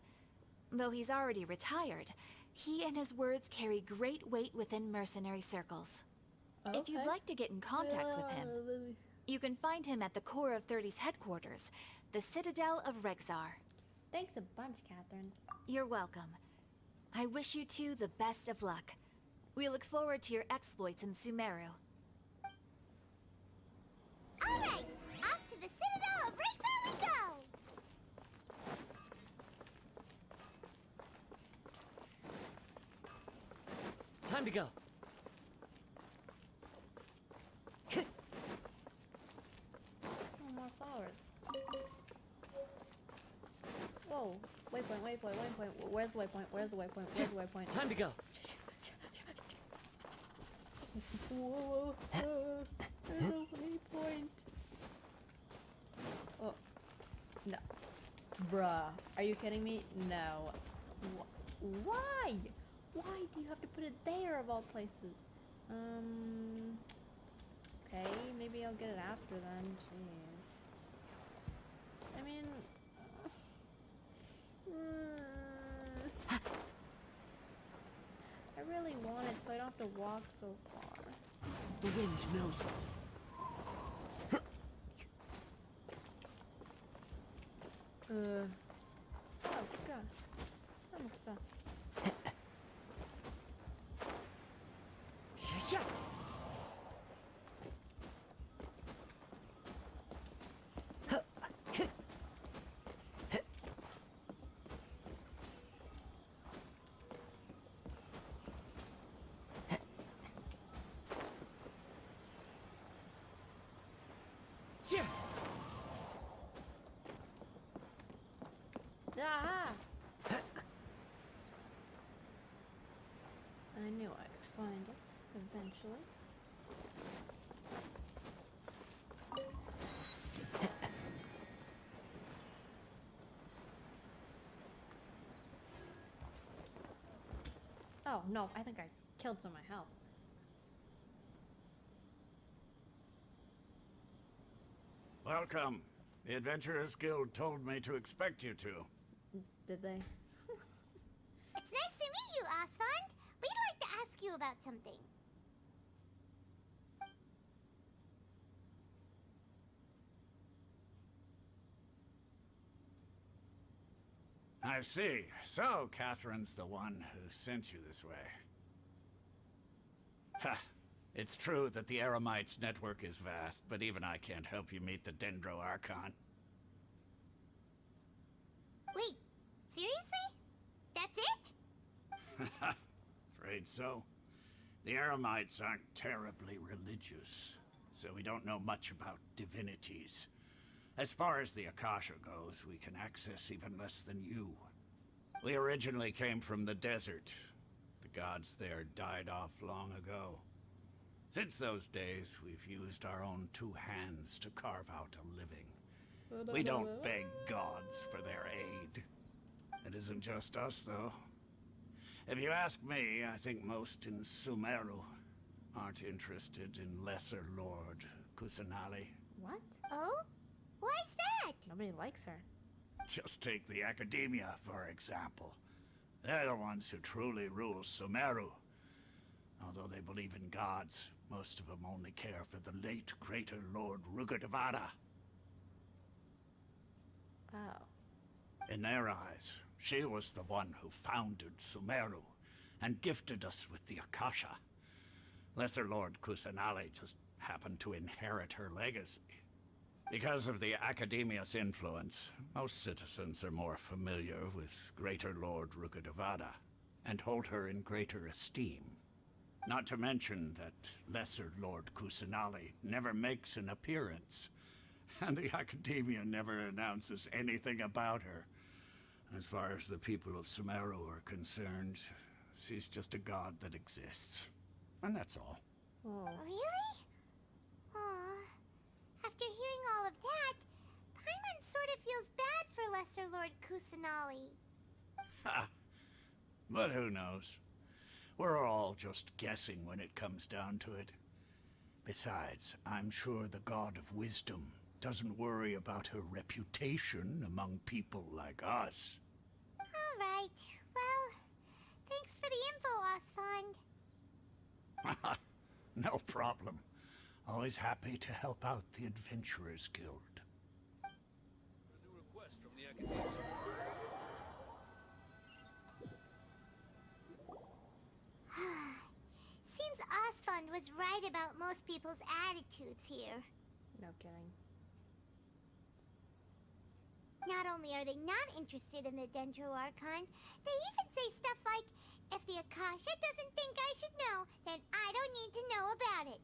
Though he's already retired, he and his words carry great weight within mercenary circles. Okay. If you'd like to get in contact with him, you can find him at the Corps of 30's headquarters, the Citadel of Rexar. Thanks a bunch, Catherine. You're welcome. I wish you two the best of luck. We look forward to your exploits in Sumeru. All right, off to the Citadel of Rexar we go! Time to go. Oh, more flowers. Whoa. Waypoint, waypoint, waypoint. Where's the waypoint? Where's the waypoint? Where's the waypoint? Time to go. Whoa, there's a waypoint. Oh. No. Bruh. Are you kidding me? No. Why? Why do you have to put it there of all places? Okay, maybe I'll get it after then. Jeez. I mean... I really want it so I don't have to walk so far. The wind knows me. Oh god. Almost fell. Ah! I knew I'd find it eventually. Oh no, I think I killed some of my health. Welcome. The Adventurers Guild told me to expect you to. Did they? It's nice to meet you, Osfond. We'd like to ask you about something. I see. So, Catherine's the one who sent you this way. Ha! It's true that the Eremites network is vast, but even I can't help you meet the Dendro Archon. Wait, seriously? That's it? Afraid so. The Eremites aren't terribly religious, so we don't know much about divinities. As far as the Akasha goes, we can access even less than you. We originally came from the desert. The gods there died off long ago. Since those days, we've used our own two hands to carve out a living. We don't beg gods for their aid. It isn't just us, though. If you ask me, I think most in Sumeru aren't interested in Lesser Lord Kusanali. What? Oh? Why's that? Nobody likes her. Just take the Academia, for example. They're the ones who truly rule Sumeru. Although they believe in gods, most of them only care for the late Greater Lord Rugudevada. Oh. In their eyes, she was the one who founded Sumeru and gifted us with the Akasha. Lesser Lord Kusanali just happened to inherit her legacy. Because of the Academia's influence, most citizens are more familiar with Greater Lord Rugudevada and hold her in greater esteem. Not to mention that Lesser Lord Kusanali never makes an appearance, and the Academia never announces anything about her. As far as the people of Sumeru are concerned, she's just a god that exists. And that's all. Oh. Really? Aw. After hearing all of that, Paimon sort of feels bad for Lesser Lord Kusanali. Ha! But who knows? We're all just guessing when it comes down to it. Besides, I'm sure the God of Wisdom doesn't worry about her reputation among people like us. All right. Well, thanks for the info, Osfond. No problem. Always happy to help out the Adventurers Guild. A new request from the Academia. Seems Osfond was right about most people's attitudes here. No kidding. Not only are they not interested in the Dendro Archon, they even say stuff like, if the Akasha doesn't think I should know, then I don't need to know about it.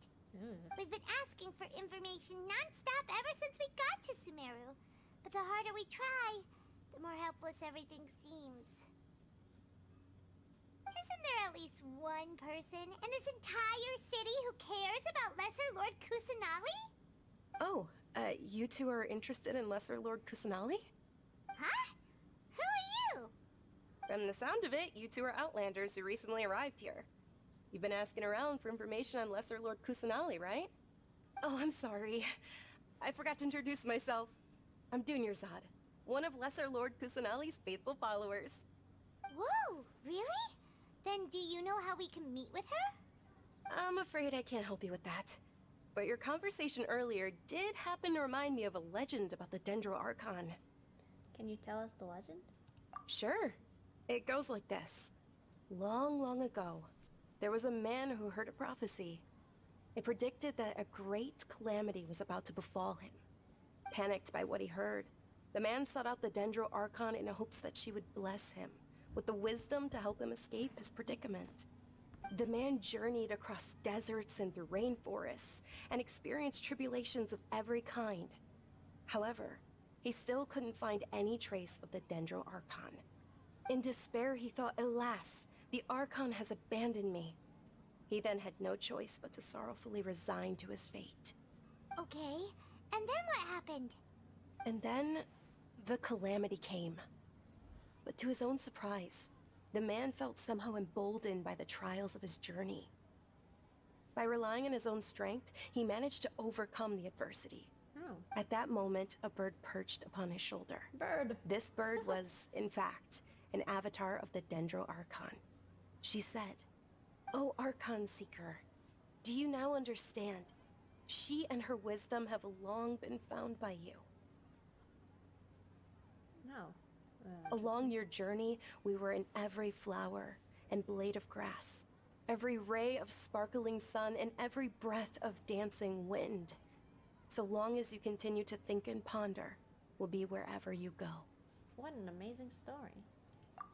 We've been asking for information non-stop ever since we got to Sumeru. But the harder we try, the more helpless everything seems. Isn't there at least one person in this entire city who cares about Lesser Lord Kusanali? Oh, you two are interested in Lesser Lord Kusanali? Huh? Who are you? From the sound of it, you two are Outlanders who recently arrived here. You've been asking around for information on Lesser Lord Kusanali, right? Oh, I'm sorry. I forgot to introduce myself. I'm Dunyarzad, one of Lesser Lord Kusanali's faithful followers. Whoa, really? Then do you know how we can meet with her? I'm afraid I can't help you with that. But your conversation earlier did happen to remind me of a legend about the Dendro Archon. Can you tell us the legend? Sure. It goes like this. Long, long ago, there was a man who heard a prophecy. It predicted that a great calamity was about to befall him. Panicked by what he heard, the man sought out the Dendro Archon in hopes that she would bless him with the wisdom to help him escape his predicament. The man journeyed across deserts and through rainforests and experienced tribulations of every kind. However, he still couldn't find any trace of the Dendro Archon. In despair, he thought, alas, the Archon has abandoned me. He then had no choice but to sorrowfully resign to his fate. Okay, and then what happened? And then, the calamity came. But to his own surprise, the man felt somehow emboldened by the trials of his journey. By relying on his own strength, he managed to overcome the adversity. Oh. At that moment, a bird perched upon his shoulder. Bird. This bird was, in fact, an avatar of the Dendro Archon. She said, "O Archon Seeker, do you now understand? She and her wisdom have long been found by you." No. Along your journey, we were in every flower and blade of grass, every ray of sparkling sun, and every breath of dancing wind. So long as you continue to think and ponder, we'll be wherever you go. What an amazing story.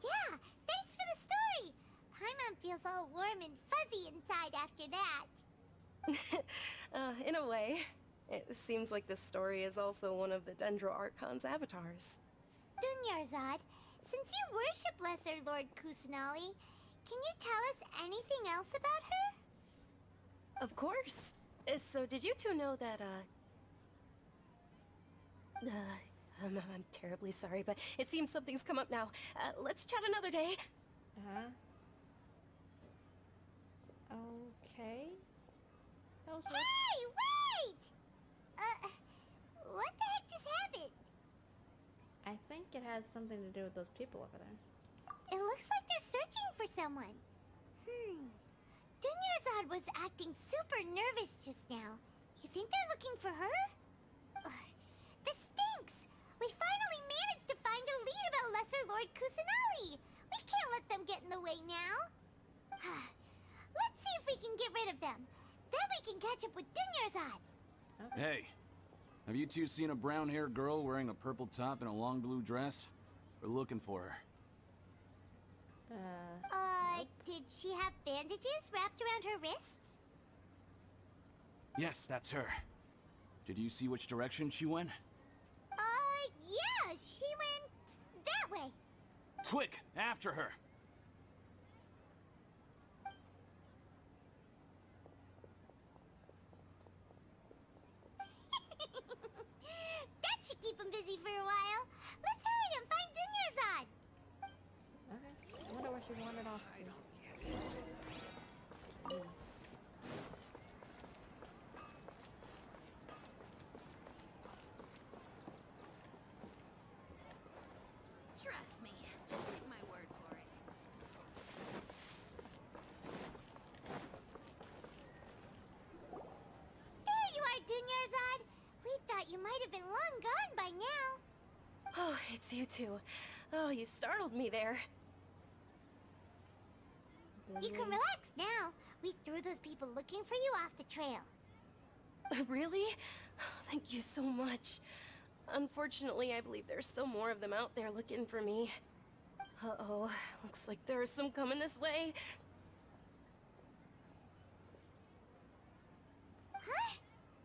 Yeah, thanks for the story. Paimon feels all warm and fuzzy inside after that. In a way, it seems like this story is also one of the Dendro Archon's avatars. Dunyarzad, since you worship Lesser Lord Kusanali, can you tell us anything else about her? Of course. So did you two know that, I'm terribly sorry, but it seems something's come up now. Let's chat another day. Uh-huh. Okay. That was weird. Hey, wait! What the heck just happened? I think it has something to do with those people over there. It looks like they're searching for someone. Dunyarzad was acting super nervous just now. You think they're looking for her? This stinks! We finally managed to find a lead about Lesser Lord Kusanali! We can't let them get in the way now. Let's see if we can get rid of them. Then we can catch up with Dunyarzad. Okay. Hey, have you two seen a brown-haired girl wearing a purple top and a long blue dress? We're looking for her. Nope. Did she have bandages wrapped around her wrists? Yes, that's her. Did you see which direction she went? Yeah, she went that way. Quick, after her! That should keep him busy for a while. Let's hurry and find Dunyarzad. Okay. I wonder where she wandered off to. I don't get it. Trust me, just take my word for it. There you are, Dunyarzad. We thought you might have been long gone by now. Oh, it's you two. Oh, you startled me there. You can relax now. We threw those people looking for you off the trail. Really? Thank you so much. Unfortunately, I believe there's still more of them out there looking for me. Uh-oh, looks like there's some coming this way. Huh?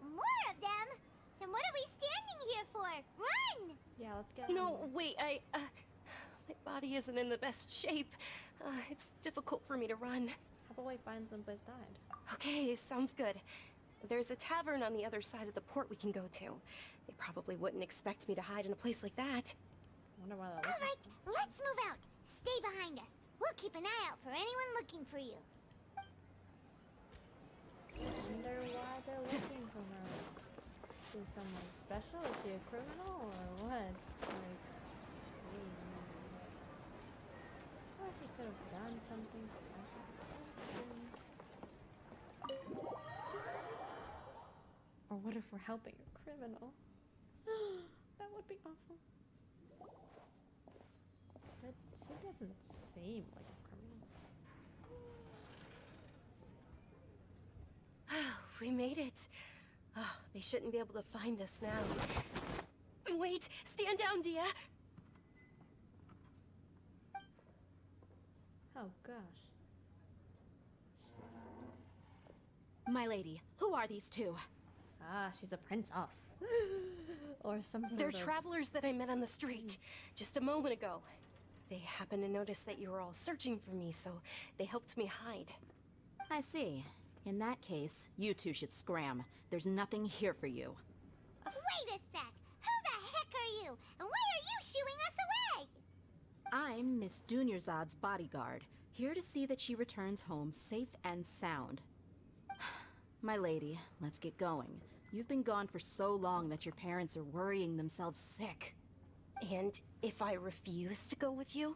More of them? Then what are we standing here for? Run! Yeah, let's get No, wait, my body isn't in the best shape. It's difficult for me to run. How about we find someplace to hide? Okay, sounds good. There's a tavern on the other side of the port we can go to. They probably wouldn't expect me to hide in a place like that. I wonder why that All right, let's move out. Stay behind us. We'll keep an eye out for anyone looking for you. wonder why they're looking for her. Is someone special? Is she a criminal or what? Like, or she could have done something special. Or what if we're helping a criminal? That would be awful. She doesn't seem like a criminal. We made it. Oh, they shouldn't be able to find us now. Wait! Stand down, Dia! Oh gosh. My lady, who are these two? Ah, she's a princess. Or some sort They're of... travelers that I met on the street just a moment ago. They happened to notice that you were all searching for me, so they helped me hide. I see. In that case, you two should scram. There's nothing here for you. Wait a sec! Who the heck are you? And why are you shooing us away? I'm Miss Dunyarzad's bodyguard, here to see that she returns home safe and sound. My lady, let's get going. You've been gone for so long that your parents are worrying themselves sick. And if I refuse to go with you?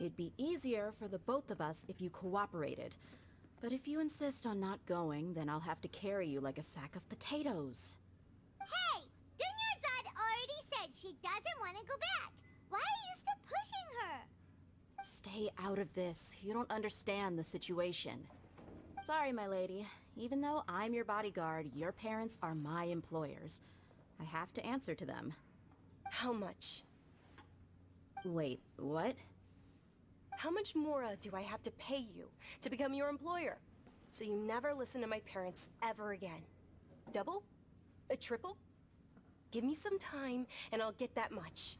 It'd be easier for the both of us if you cooperated. But if you insist on not going, then I'll have to carry you like a sack of potatoes. Hey! Dunyarzad already said she doesn't want to go back. Why are you still pushing her? Stay out of this. You don't understand the situation. Sorry, my lady. Even though I'm your bodyguard, your parents are my employers. I have to answer to them. How much? Wait, what? How much more do I have to pay you to become your employer? So you never listen to my parents ever again. Double? A triple? Give me some time and I'll get that much.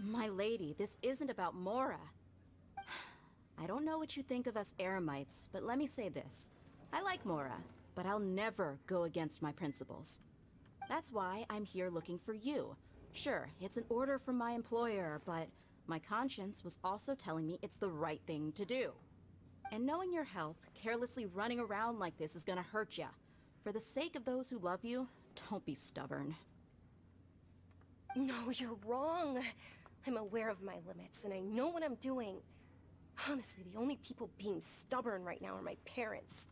My lady, this isn't about Mora. I don't know what you think of us Eremites, but let me say this. I like Mora, but I'll never go against my principles. That's why I'm here looking for you. Sure, it's an order from my employer, but my conscience was also telling me it's the right thing to do. And knowing your health, carelessly running around like this is gonna hurt ya. For the sake of those who love you, don't be stubborn. No, you're wrong. I'm aware of my limits, and I know what I'm doing. Honestly, the only people being stubborn right now are my parents.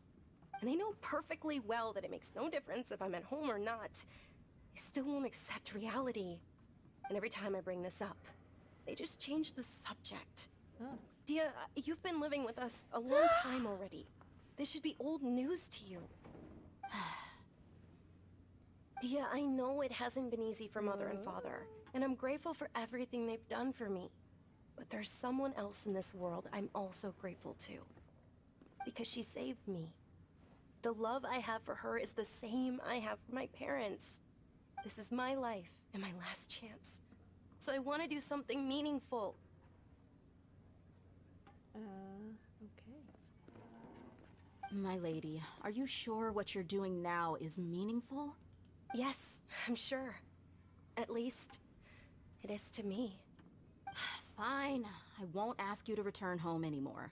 And I know perfectly well that it makes no difference if I'm at home or not. They still won't accept reality. And every time I bring this up, they just change the subject. Oh. Dia, you've been living with us a long time already. This should be old news to you. Dia, I know it hasn't been easy for Mother and Father, and I'm grateful for everything they've done for me. But there's someone else in this world I'm also grateful to. Because she saved me. The love I have for her is the same I have for my parents. This is my life and my last chance. So I want to do something meaningful. Okay. My lady, are you sure what you're doing now is meaningful? Yes, I'm sure. At least, it is to me. Fine, I won't ask you to return home anymore.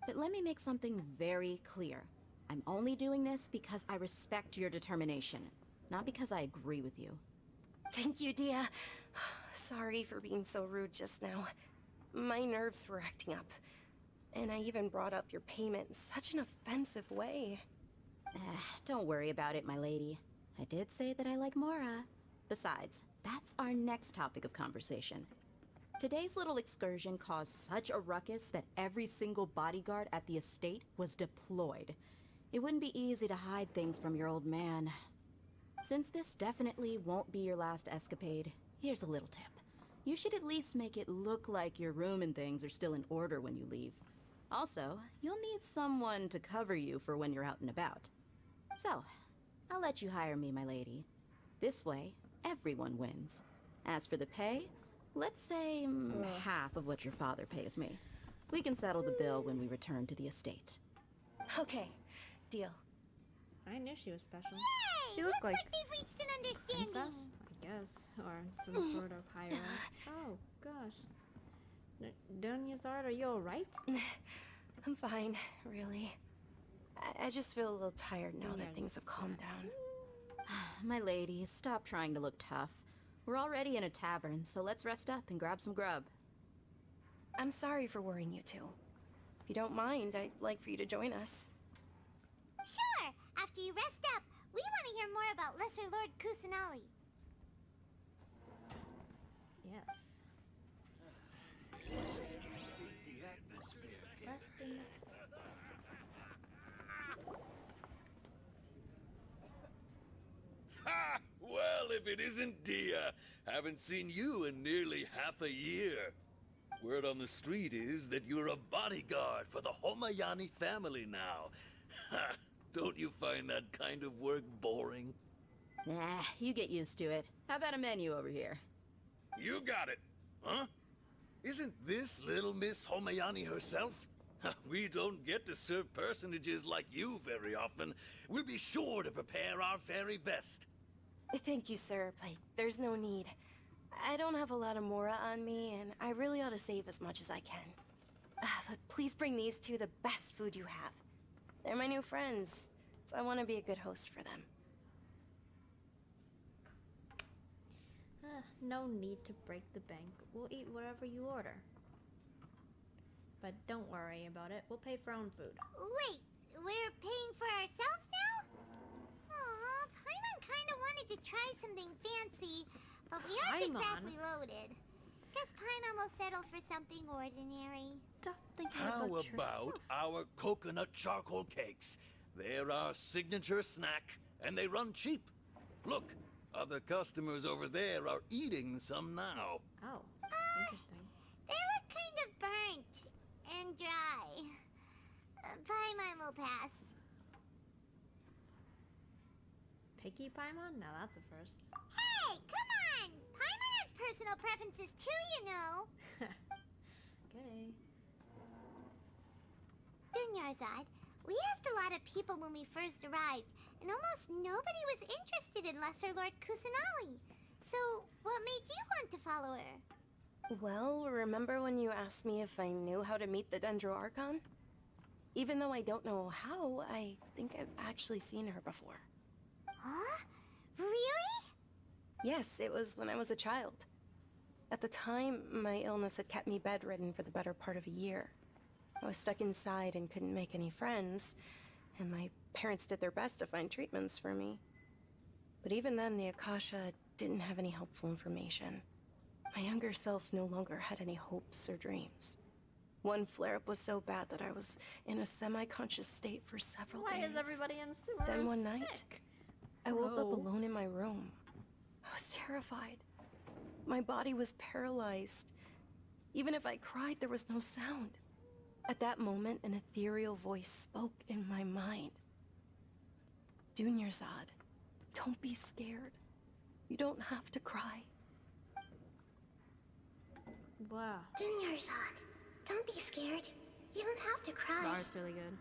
But let me make something very clear. I'm only doing this because I respect your determination, not because I agree with you. Thank you, Dia. Sorry for being so rude just now. My nerves were acting up. And I even brought up your payment in such an offensive way. Don't worry about it, my lady. I did say that I like Mora. Besides, that's our next topic of conversation. Today's little excursion caused such a ruckus that every single bodyguard at the estate was deployed. It wouldn't be easy to hide things from your old man. Since this definitely won't be your last escapade, here's a little tip. You should at least make it look like your room and things are still in order when you leave. Also, you'll need someone to cover you for when you're out and about. So, I'll let you hire me, my lady. This way, everyone wins. As for the pay, let's say half of what your father pays me. We can settle the bill when we return to the estate. Okay, deal. I knew she was special. Yay! She looked like they've reached an understanding. princess, I guess, or some sort of higher up. Oh gosh. Dunyarzad, are you alright? I'm fine, really. I just feel a little tired now that things have calmed down. My lady, stop trying to look tough. We're already in a tavern, so let's rest up and grab some grub. I'm sorry for worrying you two. If you don't mind, I'd like for you to join us. Sure! After you rest up, we want to hear more about Lesser Lord Kusanali. Yes. This can't be something? Ha! Well, if it isn't Dia. Haven't seen you in nearly half a year. Word on the street is that you're a bodyguard for the Homayani family now. Ha! Don't you find that kind of work boring? Nah, you get used to it. How about a menu over here? You got it, huh? Isn't this little Miss Homayani herself? We don't get to serve personages like you very often. We'll be sure to prepare our very best. Thank you, sir, but there's no need. I don't have a lot of Mora on me, and I really ought to save as much as I can. But please bring these two the best food you have. They're my new friends, so I want to be a good host for them. No need to break the bank. We'll eat whatever you order. But don't worry about it. We'll pay for our own food. Wait, we're paying for ourselves now? Aw, Paimon kinda wanted to try something fancy, but we aren't exactly loaded. Guess Paimon will settle for something ordinary. Stop thinking How about about our coconut charcoal cakes? They're our signature snack, and they run cheap. Look, other customers over there are eating some now. Oh, interesting. They look kind of burnt and dry. Paimon will pass. Picky Paimon? Now that's a first. Hey, come on! Paimon has personal preferences too, you know. Okay. Dunyarzad, we asked a lot of people when we first arrived, and almost nobody was interested in Lesser Lord Kusanali. So, what made you want to follow her? Well, remember when you asked me if I knew how to meet the Dendro Archon? Even though I don't know how, I think I've actually seen her before. Huh? Really? Yes, it was when I was a child. At the time, my illness had kept me bedridden for the better part of a year. I was stuck inside and couldn't make any friends, and my parents did their best to find treatments for me. But even then, the Akasha didn't have any helpful information. My younger self no longer had any hopes or dreams. One flare-up was so bad that I was in a semi-conscious state for several days. Why is everybody in Sumeru Then one night, sick? I woke up alone in my room. I was terrified. My body was paralyzed. Even if I cried, there was no sound. At that moment, an ethereal voice spoke in my mind. Dunyarzad, don't be scared. You don't have to cry. Wow. Dunyarzad, don't be scared. You don't have to cry. Wow, it's really good.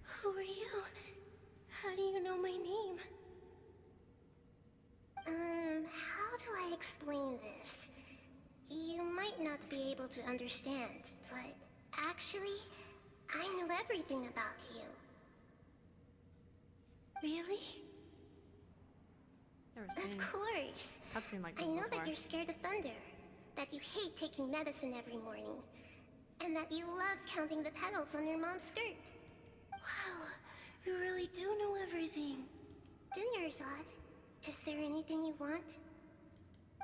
Who are you? How do you know my name? How do I explain this? You might not be able to understand, but actually, I know everything about you. Really? Of course. I know that you're scared of thunder, that you hate taking medicine every morning, and that you love counting the petals on your mom's skirt. Wow, you really do know everything. Dunyarzad, is there anything you want?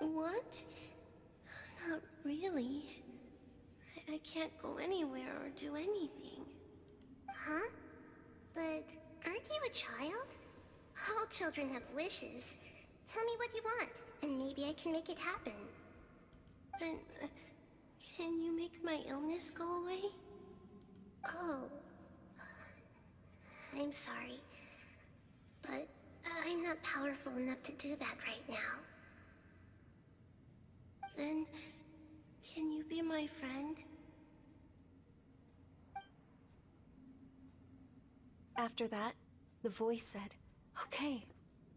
Want? Not really. I can't go anywhere or do anything. Huh? But aren't you a child? All children have wishes. Tell me what you want, and maybe I can make it happen. But can you make my illness go away? Oh. I'm sorry. But I'm not powerful enough to do that right now. Then, can you be my friend? After that, the voice said, "Okay,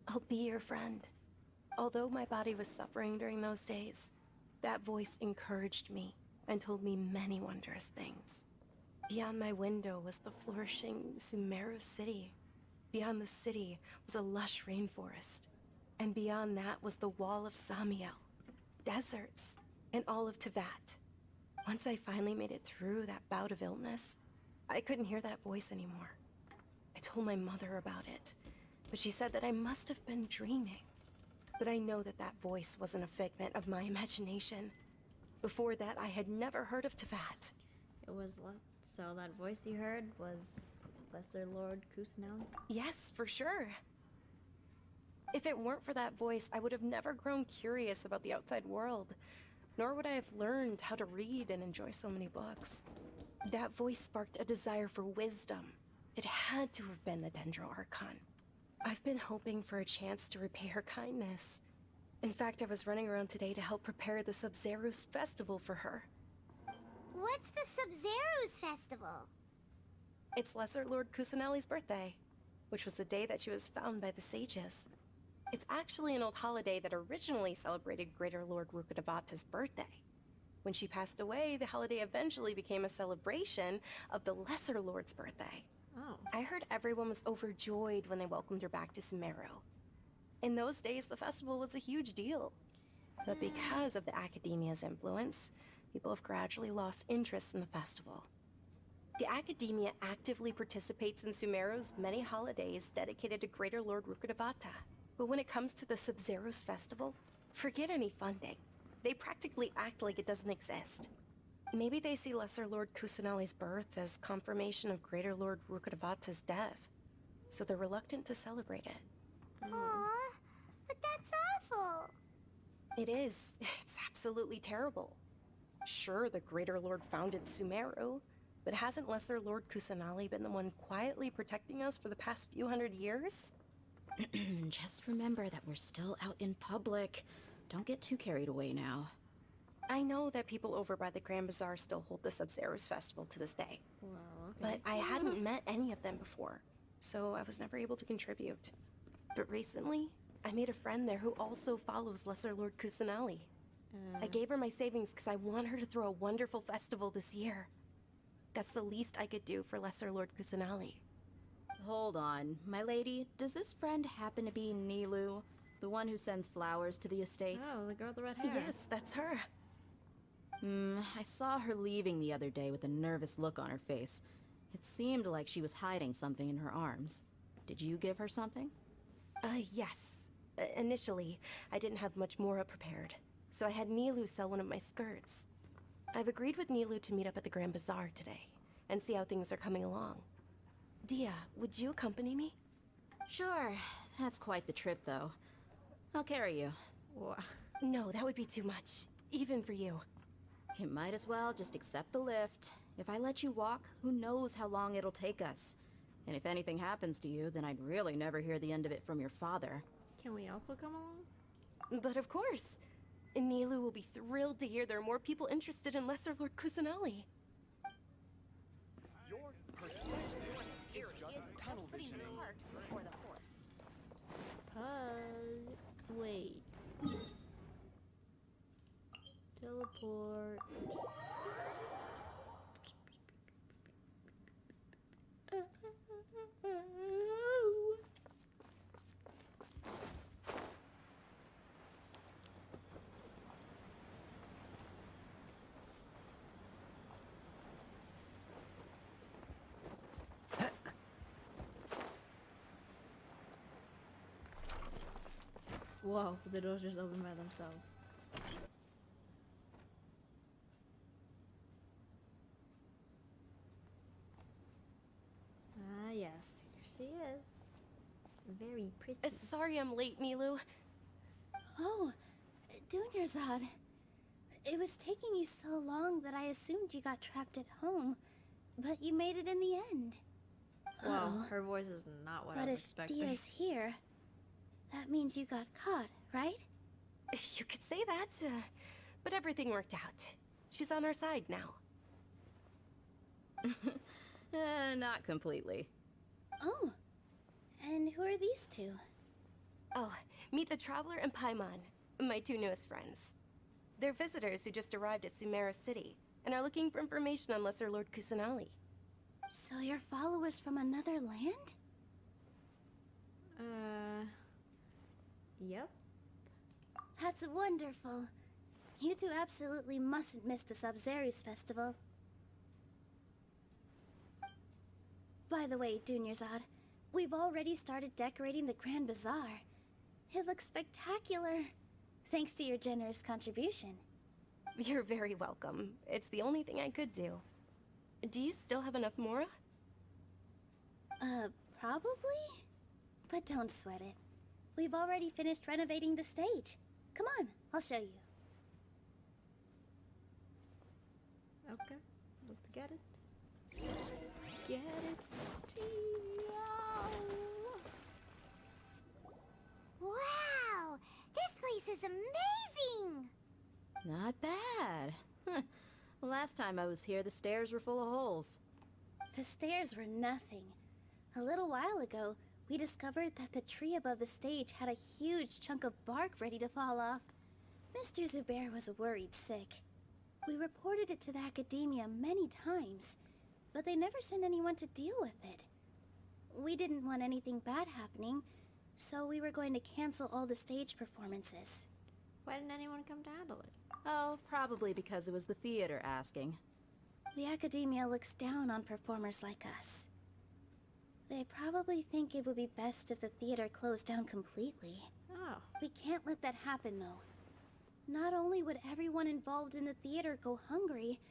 I'll be your friend." Although my body was suffering during those days, that voice encouraged me and told me many wondrous things. Beyond my window was the flourishing Sumeru city. Beyond the city was a lush rainforest. And beyond that was the wall of Samiel, deserts, and all of Tevat. Once I finally made it through that bout of illness, I couldn't hear that voice anymore. I told my mother about it, but she said that I must have been dreaming. But I know that that voice wasn't a figment of my imagination. Before that, I had never heard of Teyvat. It was so that voice you heard was Lesser Lord Cutcenes? Yes, for sure. If it weren't for that voice, I would have never grown curious about the outside world, nor would I have learned how to read and enjoy so many books. That voice sparked a desire for wisdom. It had to have been the Dendro Archon. I've been hoping for a chance to repay her kindness. In fact, I was running around today to help prepare the Sub-Zero's festival for her. What's the Sub-Zero's festival? It's Lesser Lord Cutcenali's birthday, which was the day that she was found by the sages. It's actually an old holiday that originally celebrated Greater Lord Rukkhadevata's birthday. When she passed away, the holiday eventually became a celebration of the Lesser Lord's birthday. Oh. I heard everyone was overjoyed when they welcomed her back to Sumeru. In those days, the festival was a huge deal. But because of the Academia's influence, people have gradually lost interest in the festival. The Academia actively participates in Sumeru's many holidays dedicated to Greater Lord Rukkhadevata. But when it comes to the Sub-Zero's festival, forget any funding. They practically act like it doesn't exist. Maybe they see Lesser Lord Cutcenali's birth as confirmation of Greater Lord Rukkhadevata's death, so they're reluctant to celebrate it. Aww, but that's awful. It is. It's absolutely terrible. Sure, the Greater Lord founded Sumeru, but hasn't Lesser Lord Cutcenali been the one quietly protecting us for the past few hundred years? Just remember that we're still out in public. Don't get too carried away now. I know that people over by the Grand Bazaar still hold the Sub-Zero's festival to this day. Well, okay. But I hadn't met any of them before, so I was never able to contribute. But recently, I made a friend there who also follows Lesser Lord Cutcenali. I gave her my savings because I want her to throw a wonderful festival this year. That's the least I could do for Lesser Lord Cutcenali. Hold on, my lady. Does this friend happen to be Nilou, the one who sends flowers to the estate? Oh, the girl with the red hair. Yes, that's her. I saw her leaving the other day with a nervous look on her face. It seemed like she was hiding something in her arms. Did you give her something? Yes. Initially, I didn't have much Mora prepared, so I had Nilou sell one of my skirts. I've agreed with Nilou to meet up at the Grand Bazaar today, and see how things are coming along. Dia, would you accompany me? Sure. That's quite the trip, though. I'll carry you. No, that would be too much, even for you. You might as well just accept the lift. If I let you walk, who knows how long it'll take us. And if anything happens to you, then I'd really never hear the end of it from your father. Can we also come along? But of course. Nilou will be thrilled to hear there are more people interested in Lesser Lord Cutcenali. Your perspective is just tunnel visioning. Wait. Teleport. Whoa, the doors just opened by themselves. Ah, yes. Here she is. Very pretty. Sorry I'm late, Nilou. Oh, Dunyarzad. It was taking you so long that I assumed you got trapped at home, but you made it in the end. Wow, her voice is not what I was expecting. But if Dia's here, that means you got caught, right? You could say that, but everything worked out. She's on our side now. Not completely. Oh, and who are these two? Oh, meet the Traveler and Paimon, my two newest friends. They're visitors who just arrived at Sumeru City and are looking for information on Lesser Lord Cutcenali. So you're followers from another land? Yep. That's wonderful. You two absolutely mustn't miss the Sub-Zero's festival. By the way, Dunyarzad, we've already started decorating the Grand Bazaar. It looks spectacular, thanks to your generous contribution. You're very welcome. It's the only thing I could do. Do you still have enough Mora? Probably? But don't sweat it. We've already finished renovating the stage. Come on, I'll show you. Okay, let's get it. Get it. Wow! This place is amazing! Not bad. Last time I was here, the stairs were full of holes. The stairs were nothing. A little while ago, we discovered that the tree above the stage had a huge chunk of bark ready to fall off. Mr. Zubair was worried sick. We reported it to the academia many times, but they never sent anyone to deal with it. We didn't want anything bad happening, so we were going to cancel all the stage performances. Why didn't anyone come to handle it? Oh, probably because it was the theater asking. The academia looks down on performers like us. They probably think it would be best if the theater closed down completely. Oh. We can't let that happen, though. Not only would everyone involved in the theater go hungry,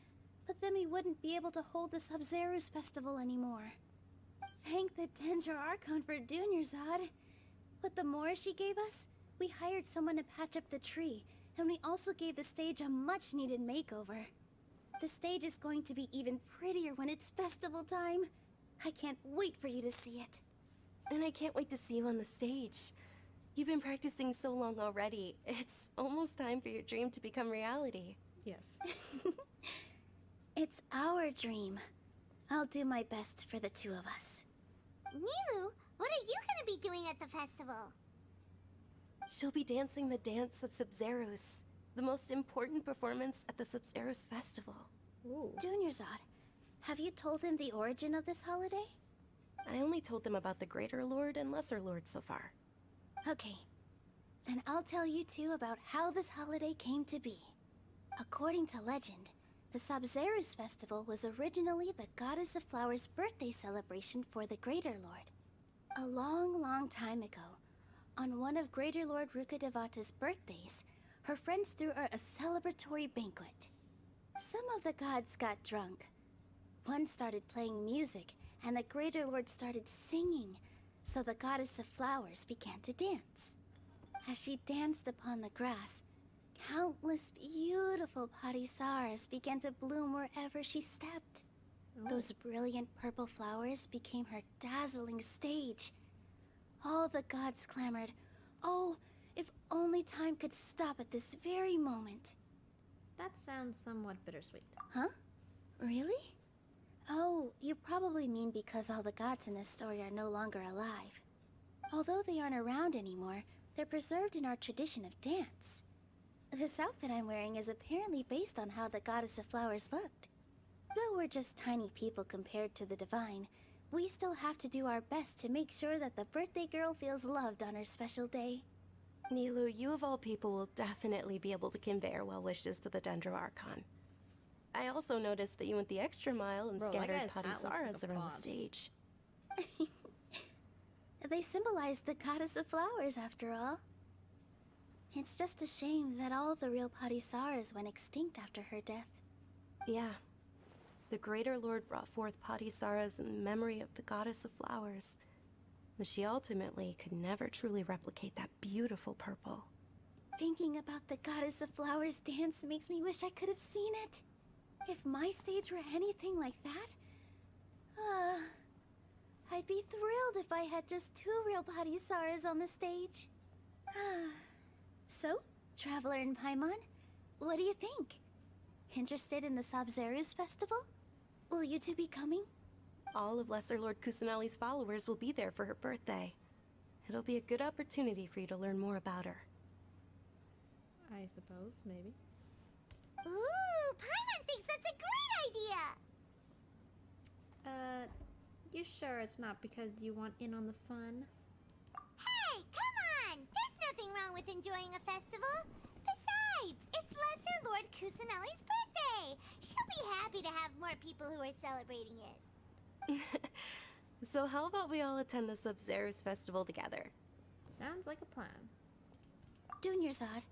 but then we wouldn't be able to hold the Sub-Zero's festival anymore. Thank the Dendra Archon for Dunyarzad. With the Mora she gave us, we hired someone to patch up the tree, and we also gave the stage a much-needed makeover. The stage is going to be even prettier when it's festival time. I can't wait for you to see it. And I can't wait to see you on the stage. You've been practicing so long already. It's almost time for your dream to become reality. Yes. It's our dream. I'll do my best for the two of us. Nilu, what are you gonna be doing at the festival? She'll be dancing the dance of Sub-Zeros, the most important performance at the Sub-Zeros festival. Ooh. Dunyarzad, have you told him the origin of this holiday? I only told them about the Greater Lord and Lesser Lord so far. Okay, then I'll tell you two about how this holiday came to be. According to legend, the Sub-Zeros festival was originally the Goddess of Flowers' birthday celebration for the Greater Lord. A long, long time ago, on one of Greater Lord Rukkhadevata's birthdays, her friends threw her a celebratory banquet. Some of the gods got drunk. One started playing music, and the Greater Lord started singing, so the Goddess of Flowers began to dance. As she danced upon the grass, countless beautiful Padisaras began to bloom wherever she stepped. Those brilliant purple flowers became her dazzling stage. All the gods clamored, "Oh, if only time could stop at this very moment." That sounds somewhat bittersweet. Huh? Really? Oh, you probably mean because all the gods in this story are no longer alive. Although they aren't around anymore, they're preserved in our tradition of dance. This outfit I'm wearing is apparently based on how the Goddess of Flowers looked. Though we're just tiny people compared to the divine, we still have to do our best to make sure that the birthday girl feels loved on her special day. Nilu, you of all people will definitely be able to convey our well wishes to the Dendro Archon. I also noticed that you went the extra mile and scattered Padisaras around the stage. They symbolize the Goddess of Flowers, after all. It's just a shame that all the real Padisaras went extinct after her death. Yeah. The Greater Lord brought forth Padisaras in memory of the Goddess of Flowers. But she ultimately could never truly replicate that beautiful purple. Thinking about the Goddess of Flowers dance makes me wish I could have seen it. If my stage were anything like that, I'd be thrilled if I had just 2 real Padisaras on the stage. So, Traveler and Paimon, what do you think? Interested in the Sub-Zeros festival? Will you two be coming? All of Lesser Lord Kusanali's followers will be there for her birthday. It'll be a good opportunity for you to learn more about her. I suppose, maybe. Ooh, Paimon thinks that's a great idea! You sure it's not because you want in on the fun? Hey, come on! There's nothing wrong with enjoying a festival. Besides, it's Lesser Lord Kusanali's birthday. She'll be happy to have more people who are celebrating it. So how about we all attend the Sub-Zeros festival together? Sounds like a plan. Dunyarzad,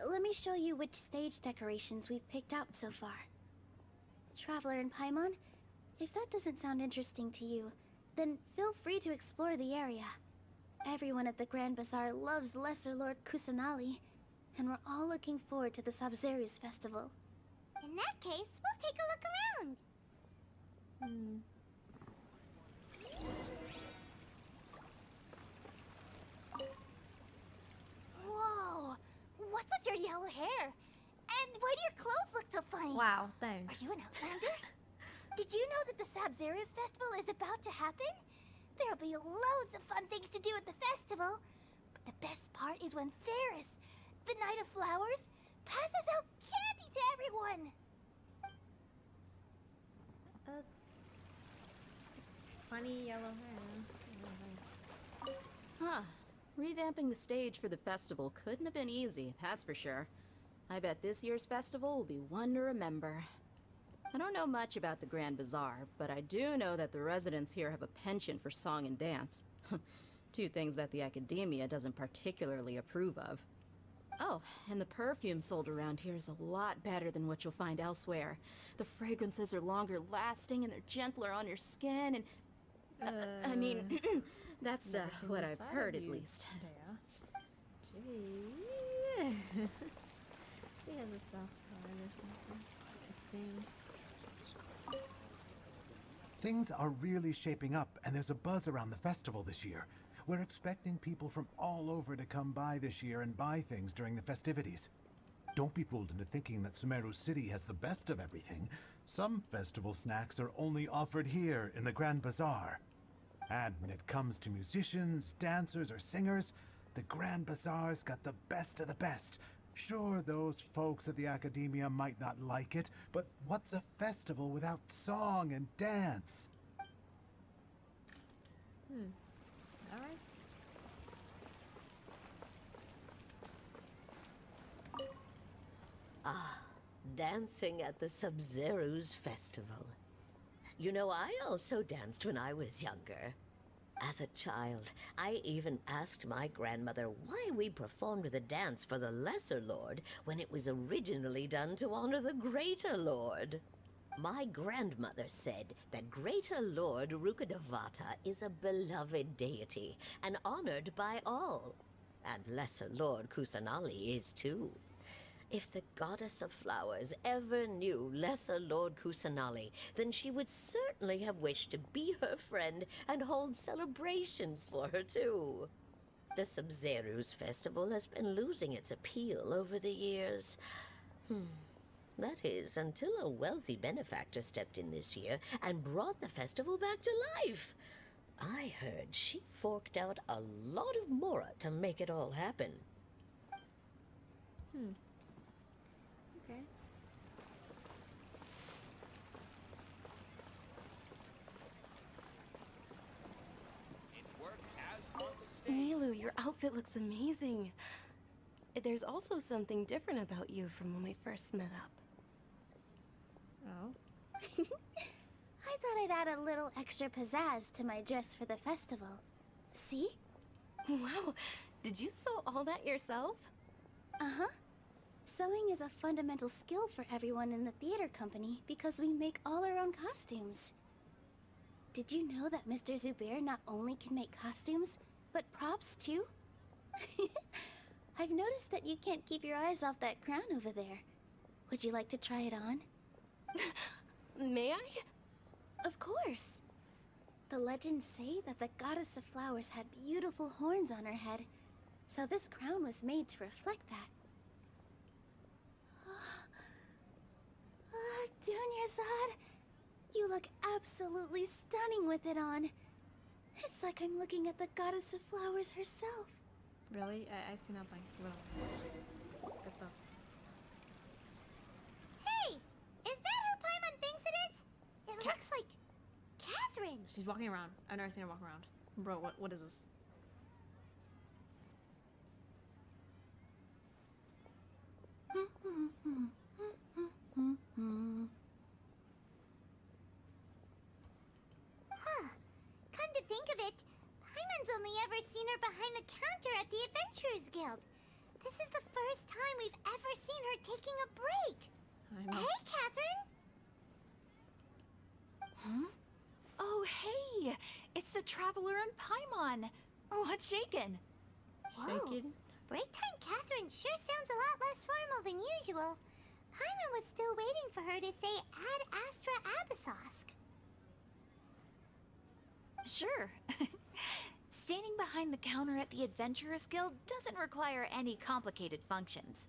let me show you which stage decorations we've picked out so far. Traveler and Paimon, if that doesn't sound interesting to you, then feel free to explore the area. Everyone at the Grand Bazaar loves Lesser Lord Kusanali, and we're all looking forward to the Sabzeruz festival. In that case, we'll take a look around. Whoa! What's with your yellow hair? And why do your clothes look so funny? Wow, thanks. Are you an outlander? Did you know that the Sabzeruz festival is about to happen? There'll be loads of fun things to do at the festival. But the best part is when Ferris, the Knight of Flowers, passes out candy to everyone. Funny yellow hair. Huh. Revamping the stage for the festival couldn't have been easy, that's for sure. I bet this year's festival will be one to remember. I don't know much about the Grand Bazaar, but I do know that the residents here have a penchant for song and dance. Two things that the academia doesn't particularly approve of. Oh, and the perfume sold around here is a lot better than what you'll find elsewhere. The fragrances are longer lasting and they're gentler on your skin and... I mean, that's what I've heard at least. Gee. She has a soft side or something, it seems. Things are really shaping up, and there's a buzz around the festival this year. We're expecting people from all over to come by this year and buy things during the festivities. Don't be fooled into thinking that Sumeru City has the best of everything. Some festival snacks are only offered here in the Grand Bazaar. And when it comes to musicians, dancers, or singers, the Grand Bazaar's got the best of the best. Sure, those folks at the academia might not like it, but what's a festival without song and dance? Alright. Ah, dancing at the Sabzeruz festival. You know, I also danced when I was younger. As a child, I even asked my grandmother why we performed the dance for the Lesser Lord when it was originally done to honor the Greater Lord. My grandmother said that Greater Lord Rukkhadevata is a beloved deity and honored by all. And Lesser Lord Kusanali is too. If the Goddess of Flowers ever knew Lesser Lord Kusanali, then she would certainly have wished to be her friend and hold celebrations for her too. The Sabzeruz festival has been losing its appeal over the years. That is, until a wealthy benefactor stepped in this year and brought the festival back to life. I heard she forked out a lot of mora to make it all happen. Okay. Nilu, your outfit looks amazing. There's also something different about you from when we first met up. Oh. I thought I'd add a little extra pizzazz to my dress for the festival. See? Wow, did you sew all that yourself? Uh-huh. Sewing is a fundamental skill for everyone in the theater company because we make all our own costumes. Did you know that Mr. Zubair not only can make costumes, but props too? I've noticed that you can't keep your eyes off that crown over there. Would you like to try it on? May I? Of course. The legends say that the Goddess of Flowers had beautiful horns on her head, so this crown was made to reflect that. Dunyarzad, you look absolutely stunning with it on. It's like I'm looking at the Goddess of Flowers herself. Really? I see nothing. Well, good stuff. Hey! Is that who Paimon thinks it is? It looks like Catherine. She's walking around. I've never seen her walk around. Bro, what is this? Huh. Come to think of it, Paimon's only ever seen her behind the counter at the Adventurers Guild. This is the first time we've ever seen her taking a break. Hey, Catherine! Huh? Oh, hey! It's the Traveler and Paimon! What's shaken? Whoa. Break time Catherine sure sounds a lot less formal than usual. Paimon was still waiting for her to say Ad Astra Abyssosque. Sure. Standing behind the counter at the Adventurers Guild doesn't require any complicated functions.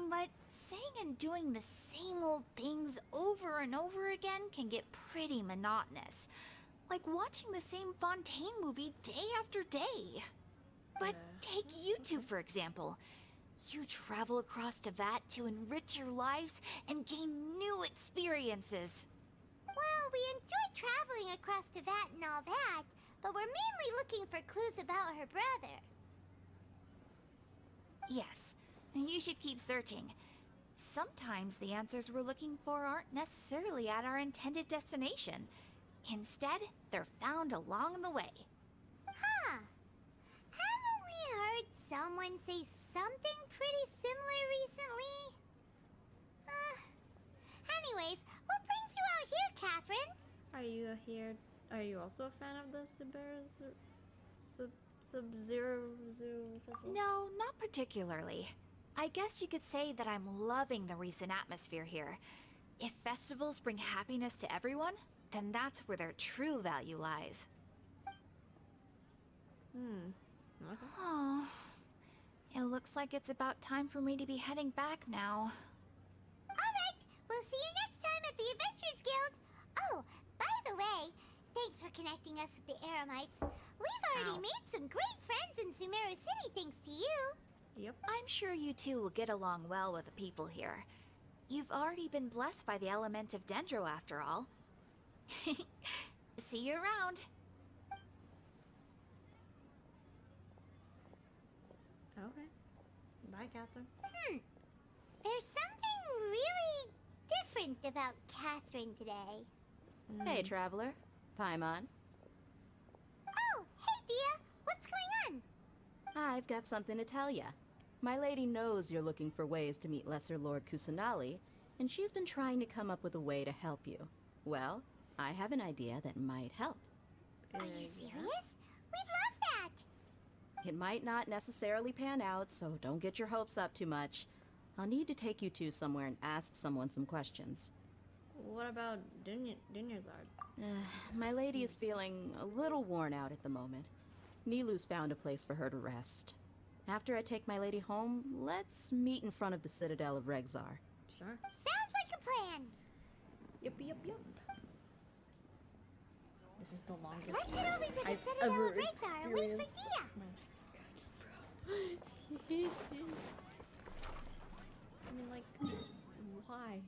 But saying and doing the same old things over and over again can get pretty monotonous. Like watching the same Fontaine movie day after day. But take you two, for example. You travel across Tevat to enrich your lives and gain new experiences. Well, we enjoy traveling across Tevat and all that, but we're mainly looking for clues about her brother. Yes, you should keep searching. Sometimes the answers we're looking for aren't necessarily at our intended destination. Instead, they're found along the way. Huh. Haven't we heard someone say something pretty similar recently? Anyways, what brings you out here, Catherine? Are you also a fan of the Sub-Zero festival? No, not particularly. I guess you could say that I'm loving the recent atmosphere here. If festivals bring happiness to everyone, then that's where their true value lies. Okay. Oh, it looks like it's about time for me to be heading back now. Alright, we'll see you next time at the Adventurers Guild. Oh, by the way, thanks for connecting us with the Eremites. We've already made some great friends in Sumeru City thanks to you. Yep. I'm sure you two will get along well with the people here. You've already been blessed by the element of Dendro after all. See you around. Okay. Bye, Catherine. There's something really different about Catherine today. Hey, Traveler. Paimon. Oh, hey, Dia. What's going on? I've got something to tell ya. My lady knows you're looking for ways to meet Lesser Lord Kusanali, and she's been trying to come up with a way to help you. Well, I have an idea that might help. Are you serious? We'd love that. It might not necessarily pan out, so don't get your hopes up too much. I'll need to take you two somewhere and ask someone some questions. What about Dunyarzad? My lady is feeling a little worn out at the moment. Nilu's found a place for her to rest. After I take my lady home, let's meet in front of the Citadel of Regzar. Sure. Sounds like a plan. Yup. This is the longest Let's head over to the Citadel of Regzar and wait for Dia. I mean, like, why?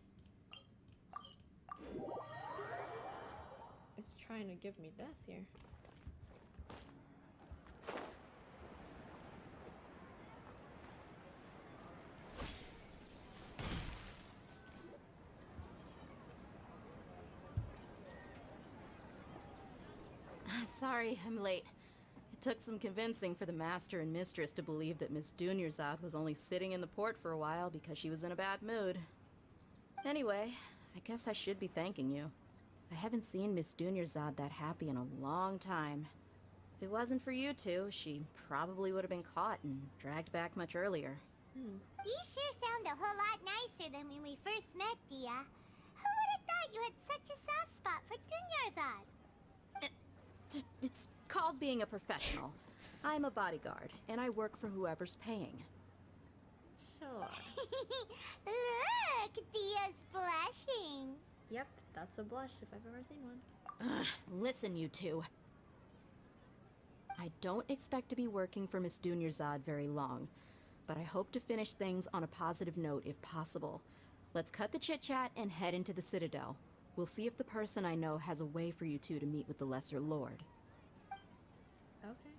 It's trying to give me death here. Sorry, I'm late. It took some convincing for the Master and Mistress to believe that Miss Dunyarzad was only sitting in the port for a while because she was in a bad mood. Anyway, I guess I should be thanking you. I haven't seen Miss Dunyarzad that happy in a long time. If it wasn't for you two, she probably would have been caught and dragged back much earlier. You sure sound a whole lot nicer than when we first met, Dia. Who would have thought you had such a soft spot for Dunyarzad? It's called being a professional. I'm a bodyguard, and I work for whoever's paying. Sure. Look, Dia's blushing. Yep, that's a blush if I've ever seen one. Listen, you two. I don't expect to be working for Miss Dunyarzad very long, but I hope to finish things on a positive note if possible. Let's cut the chit-chat and head into the Citadel. We'll see if the person I know has a way for you two to meet with the Lesser Lord. Okay.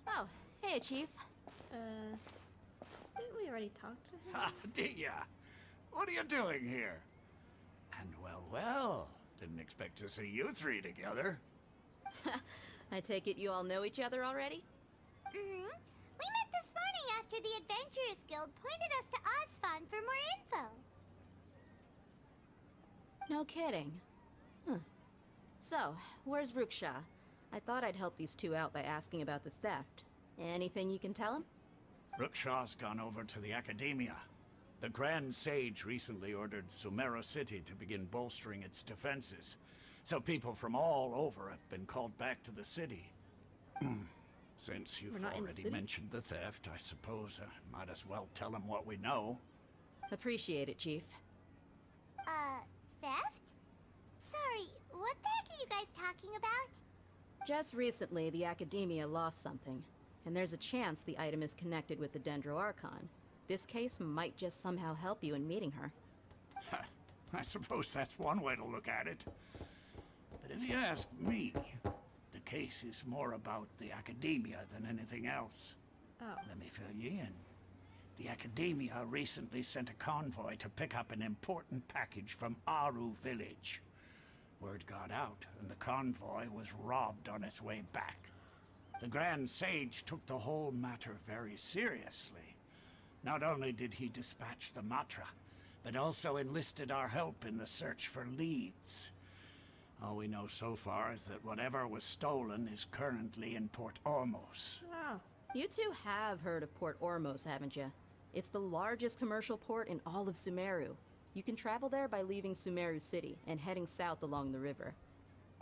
Oh, hey, Chief. Didn't we already talk to him? Ah, Dia, what are you doing here? And well, didn't expect to see you three together. I take it you all know each other already? Mm-hmm. We met this morning after the Adventurers Guild pointed us to Osfon for more info. No kidding. Huh. So, where's Ruksha? I thought I'd help these two out by asking about the theft. Anything you can tell him? Ruksha's gone over to the Academia. The Grand Sage recently ordered Sumeru City to begin bolstering its defenses. So people from all over have been called back to the city. Since you've already mentioned the theft, I suppose I might as well tell him what we know. Appreciate it, Chief. Theft? Sorry, what the heck are you guys talking about? Just recently, the Academia lost something, and there's a chance the item is connected with the Dendro Archon. This case might just somehow help you in meeting her. I suppose that's one way to look at it. But if you ask me, the case is more about the Academia than anything else. Oh. Let me fill you in. The Academia recently sent a convoy to pick up an important package from Aru village. Word got out, and the convoy was robbed on its way back. The Grand Sage took the whole matter very seriously. Not only did he dispatch the Matra, but also enlisted our help in the search for leads. All we know so far is that whatever was stolen is currently in Port Ormos. Wow. You two have heard of Port Ormos, haven't you? It's the largest commercial port in all of Sumeru. You can travel there by leaving Sumeru City and heading south along the river.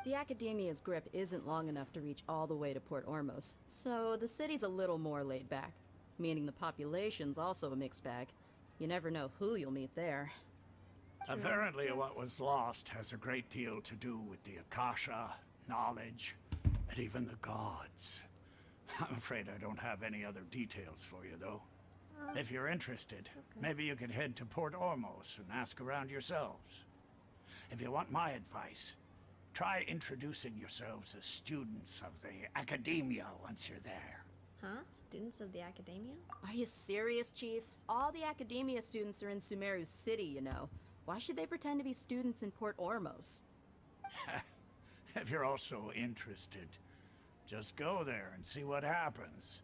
The Academia's grip isn't long enough to reach all the way to Port Ormos, so the city's a little more laid back, meaning the population's also a mixed bag. You never know who you'll meet there. Apparently what was lost has a great deal to do with the Akasha, knowledge, and even the gods. I'm afraid I don't have any other details for you, though. If you're interested, maybe you could head to Port Ormos and ask around yourselves. If you want my advice, try introducing yourselves as students of the Academia once you're there. Huh? Students of the Academia? Are you serious, Chief? All the Academia students are in Sumeru City, you know. Why should they pretend to be students in Port Ormos? If you're also interested, just go there and see what happens.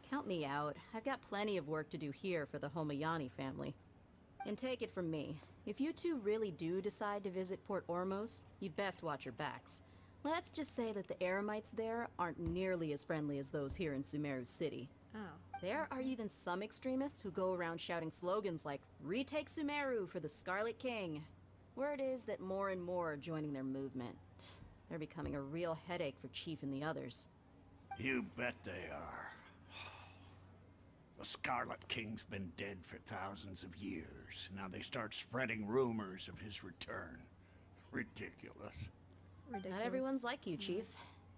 Count me out. I've got plenty of work to do here for the Homayani family. And take it from me, if you two really do decide to visit Port Ormos, you'd best watch your backs. Let's just say that the Eremites there aren't nearly as friendly as those here in Sumeru City. Oh. There are even some extremists who go around shouting slogans like, "Retake Sumeru for the Scarlet King." Word is that more and more are joining their movement. They're becoming a real headache for Chief and the others. You bet they are. The Scarlet King's been dead for thousands of years. Now they start spreading rumors of his return. Ridiculous. Not everyone's like you, Chief.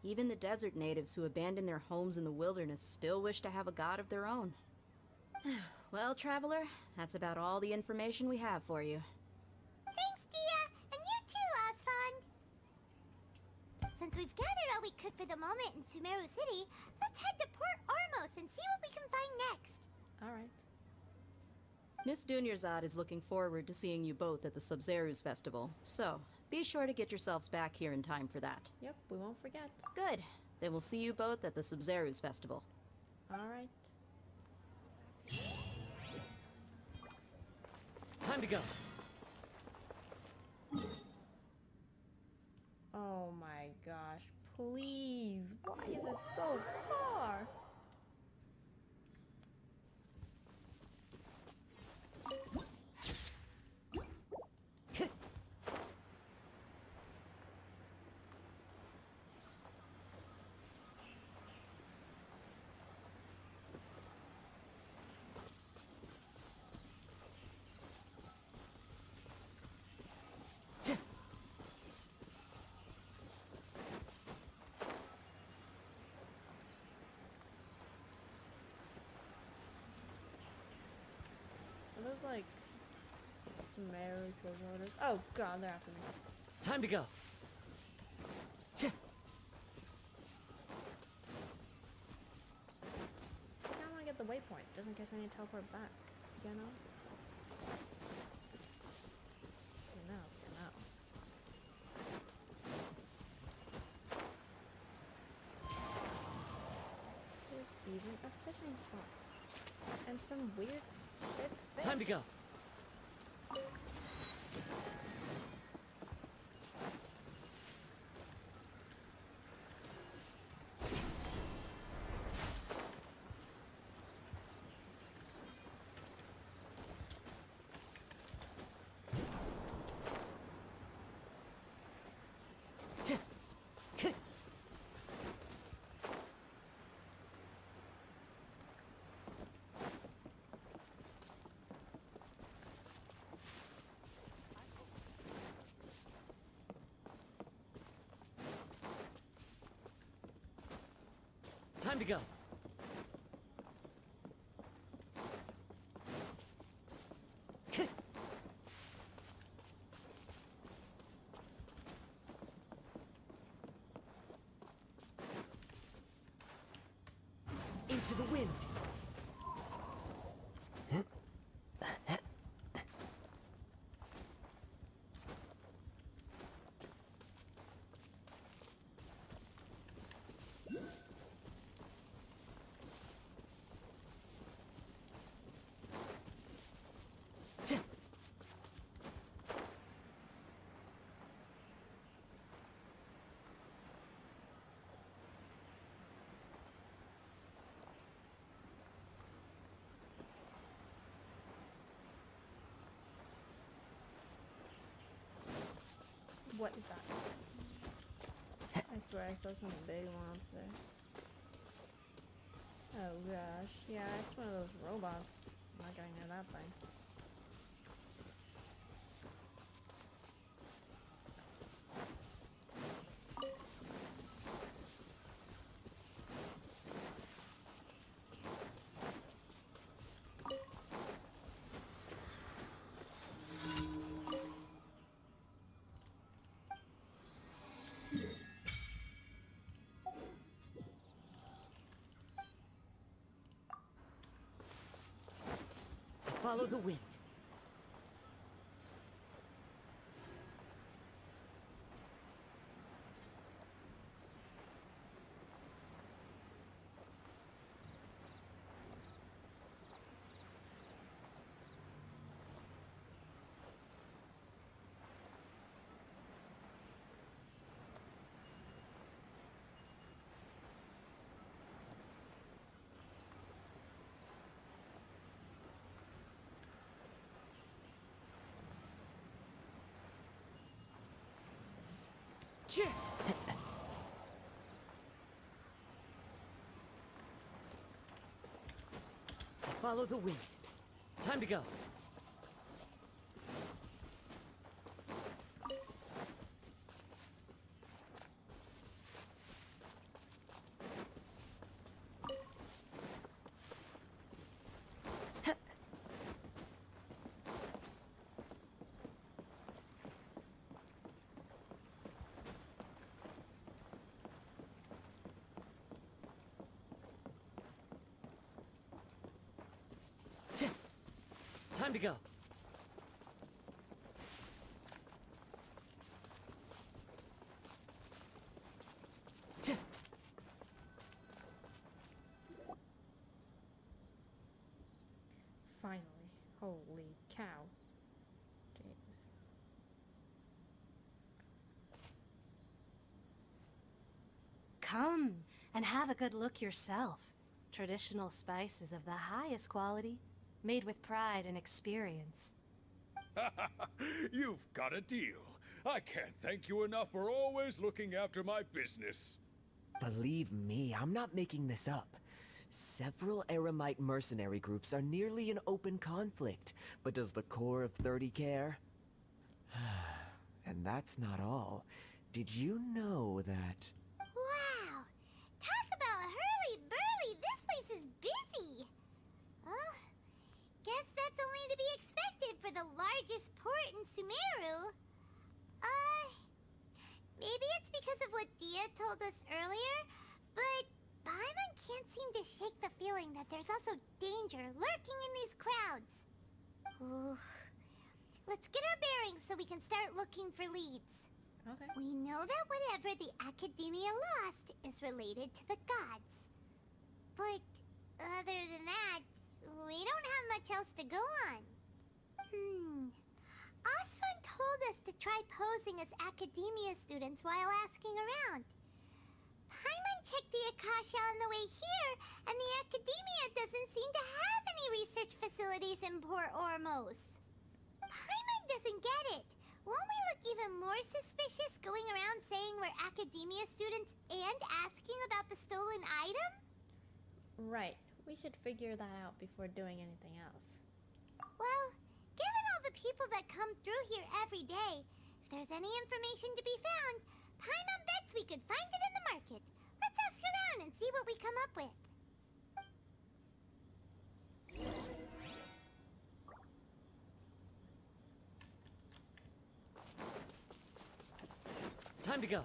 Even the desert natives who abandoned their homes in the wilderness still wish to have a god of their own. Well, Traveler, that's about all the information we have for you. Thanks, Dia, and you too, Osfon. Since we've gathered all we could for the moment in Sumeru City, let's head to Port Ormos and see what we can find next. Alright. Miss Dunyarzad is looking forward to seeing you both at the Sub-Zerus Festival, so be sure to get yourselves back here in time for that. Yep, we won't forget. Good. Then we'll see you both at the Sub-Zerus Festival. Alright. Time to go. Oh my gosh, please. Why is it so far? Are those like Sumeru orders? Oh god, they're after me. Time to go. I want to get the waypoint, just in case I need to teleport back, you know? You know. There's even a fishing spot. And some weird shit fish. Time to go. Time to go. Into the wind. What is that? I swear I saw some big monster. Oh gosh. Yeah, it's one of those robots. I'm not getting near that thing. Follow the wind. Follow the wind. Time to go. Time to go. Finally. Holy cow. Jeez. Come and have a good look yourself. Traditional spices of the highest quality, made with pride and experience. You've got a deal. I can't thank you enough for always looking after my business. Believe me, I'm not making this up. Several Eremite mercenary groups are nearly in open conflict, but does the core of 30 care? And that's not all. Did you know that... Wow! Talk about hurly-burly! This place is busy! Well, guess that's only to be expected for the largest port in Sumeru. Maybe it's because of what Dia told us earlier, but Paimon can't seem to to shake the feeling that there's also danger lurking in these crowds. Ooh. Let's get our bearings so we can start looking for leads. Okay. We know that whatever the Academia lost is related to the gods. But other than that, we don't have much else to go on. Osvan told us to try posing as Academia students while asking around. Paimon checked the Akasha on the way here, and the Academia doesn't seem to have any research facilities in Port Ormos. Paimon doesn't get it. Won't we look even more suspicious going around saying we're Academia students and asking about the stolen item? Right. We should figure that out before doing anything else. Well, given all the people that come through here every day, if there's any information to be found, Paimon bets we could find it in the market. Let's ask around and see what we come up with. Time to go.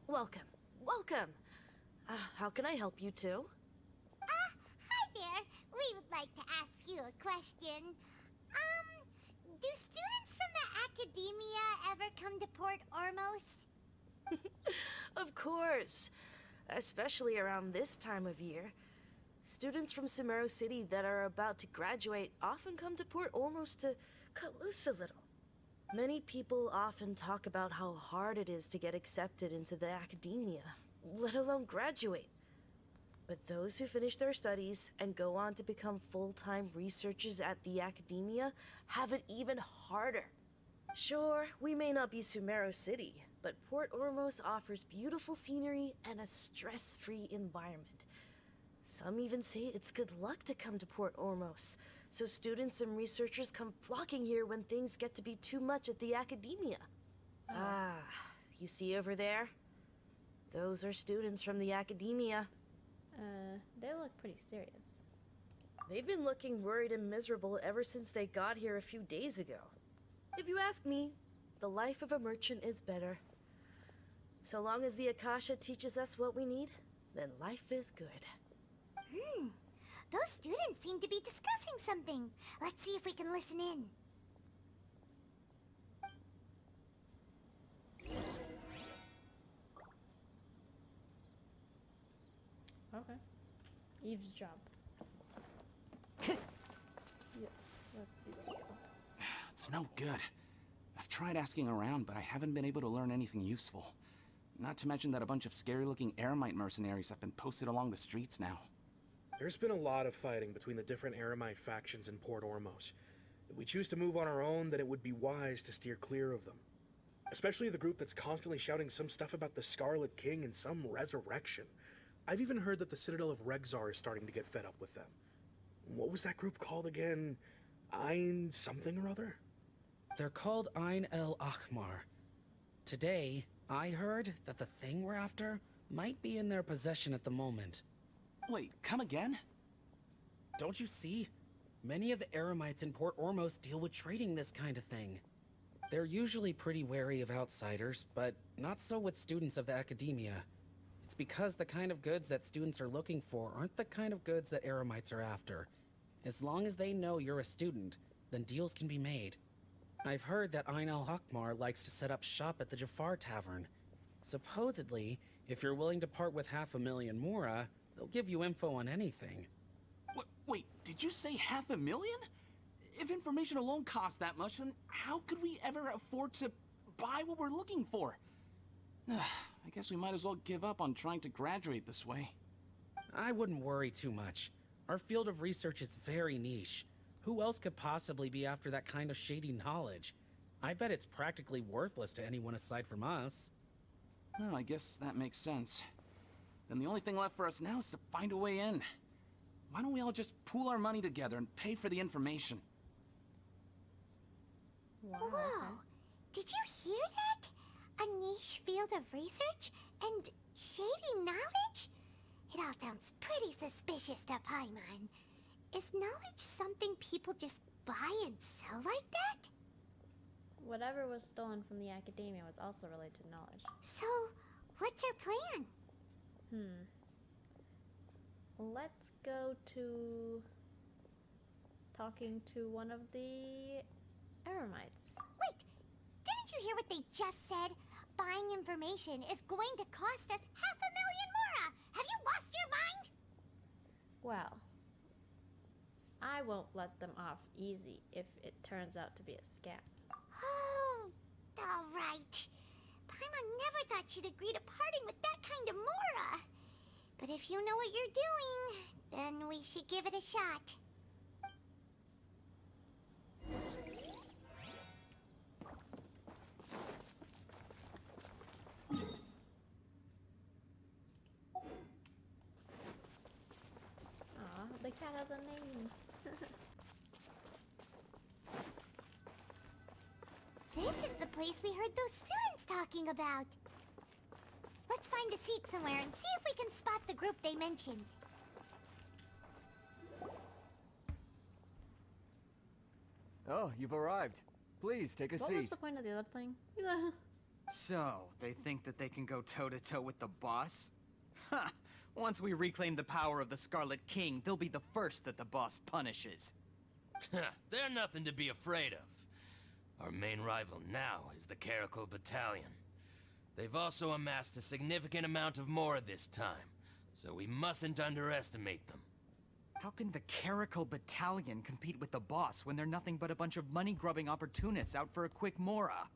Welcome. Welcome. How can I help you two? Hi there. We would like to ask you a question. Do students from the Academia ever come to Port Ormos? Of course. Especially around this time of year. Students from Sumeru City that are about to graduate often come to Port Ormos to cut loose a little. Many people often talk about how hard it is to get accepted into the Academia, let alone graduate. But those who finish their studies and go on to become full-time researchers at the Academia have it even harder. Sure, we may not be Sumeru City, but Port Ormos offers beautiful scenery and a stress-free environment. Some even say it's good luck to come to Port Ormos, so students and researchers come flocking here when things get to be too much at the Academia. Ah, you see over there? Those are students from the Academia. They look pretty serious. They've been looking worried and miserable ever since they got here a few days ago. If you ask me, the life of a merchant is better. So long as the Akasha teaches us what we need, then life is good. Those students seem to be discussing something. Let's see if we can listen in. Okay. Eavesdrop. Yes, let's do that. It's no good. I've tried asking around, but I haven't been able to learn anything useful. Not to mention that a bunch of scary-looking Eremite mercenaries have been posted along the streets now. There's been a lot of fighting between the different Eremite factions in Port Ormos. If we choose to move on our own, then it would be wise to steer clear of them. Especially the group that's constantly shouting some stuff about the Scarlet King and some resurrection. I've even heard that the Citadel of Regzar is starting to get fed up with them. What was that group called again? Ein something or other? They're called Ein El Ahmar. Today, I heard that the thing we're after might be in their possession at the moment. Wait, come again? Don't you see? Many of the Eremites in Port Ormos deal with trading this kind of thing. They're usually pretty wary of outsiders, but not so with students of the Academia. It's because the kind of goods that students are looking for aren't the kind of goods that Eremites are after. As long as they know you're a student, then deals can be made. I've heard that Ein El Ahmar likes to set up shop at the Jafar Tavern. Supposedly, if you're willing to part with 500,000 mora, they'll give you info on anything. Wait, did you say 500,000? If information alone costs that much, then how could we ever afford to buy what we're looking for? I guess we might as well give up on trying to graduate this way. I wouldn't worry too much. Our field of research is very niche. Who else could possibly be after that kind of shady knowledge? I bet it's practically worthless to anyone aside from us. Well, I guess that makes sense. Then the only thing left for us now is to find a way in. Why don't we all just pool our money together and pay for the information? Whoa! Did you hear that? A niche field of research and shady knowledge? It all sounds pretty suspicious to Paimon. Is knowledge something people just buy and sell like that? Whatever was stolen from the academia was also related to knowledge. So, what's her plan? Let's go to talking to one of the Eremites. Wait, didn't you hear what they just said? Buying information is going to cost us 500,000 mora! Have you lost your mind? Well, I won't let them off easy if it turns out to be a scam. Oh, alright. Paimon never thought she'd agree to parting with that kind of mora. But if you know what you're doing, then we should give it a shot. Aw, the cat has a name. This is the place we heard those students talking about. Let's find a seat somewhere and see if we can spot the group they mentioned. Oh, you've arrived. Please, take a seat. What was the point of the other thing? So, they think that they can go toe-to-toe with the boss? Ha! Once we reclaim the power of the Scarlet King, they'll be the first that the boss punishes. They're nothing to be afraid of. Our main rival now is the Caracal Battalion. They've also amassed a significant amount of Mora this time, so we mustn't underestimate them. How can the Caracal Battalion compete with the boss when they're nothing but a bunch of money-grubbing opportunists out for a quick Mora?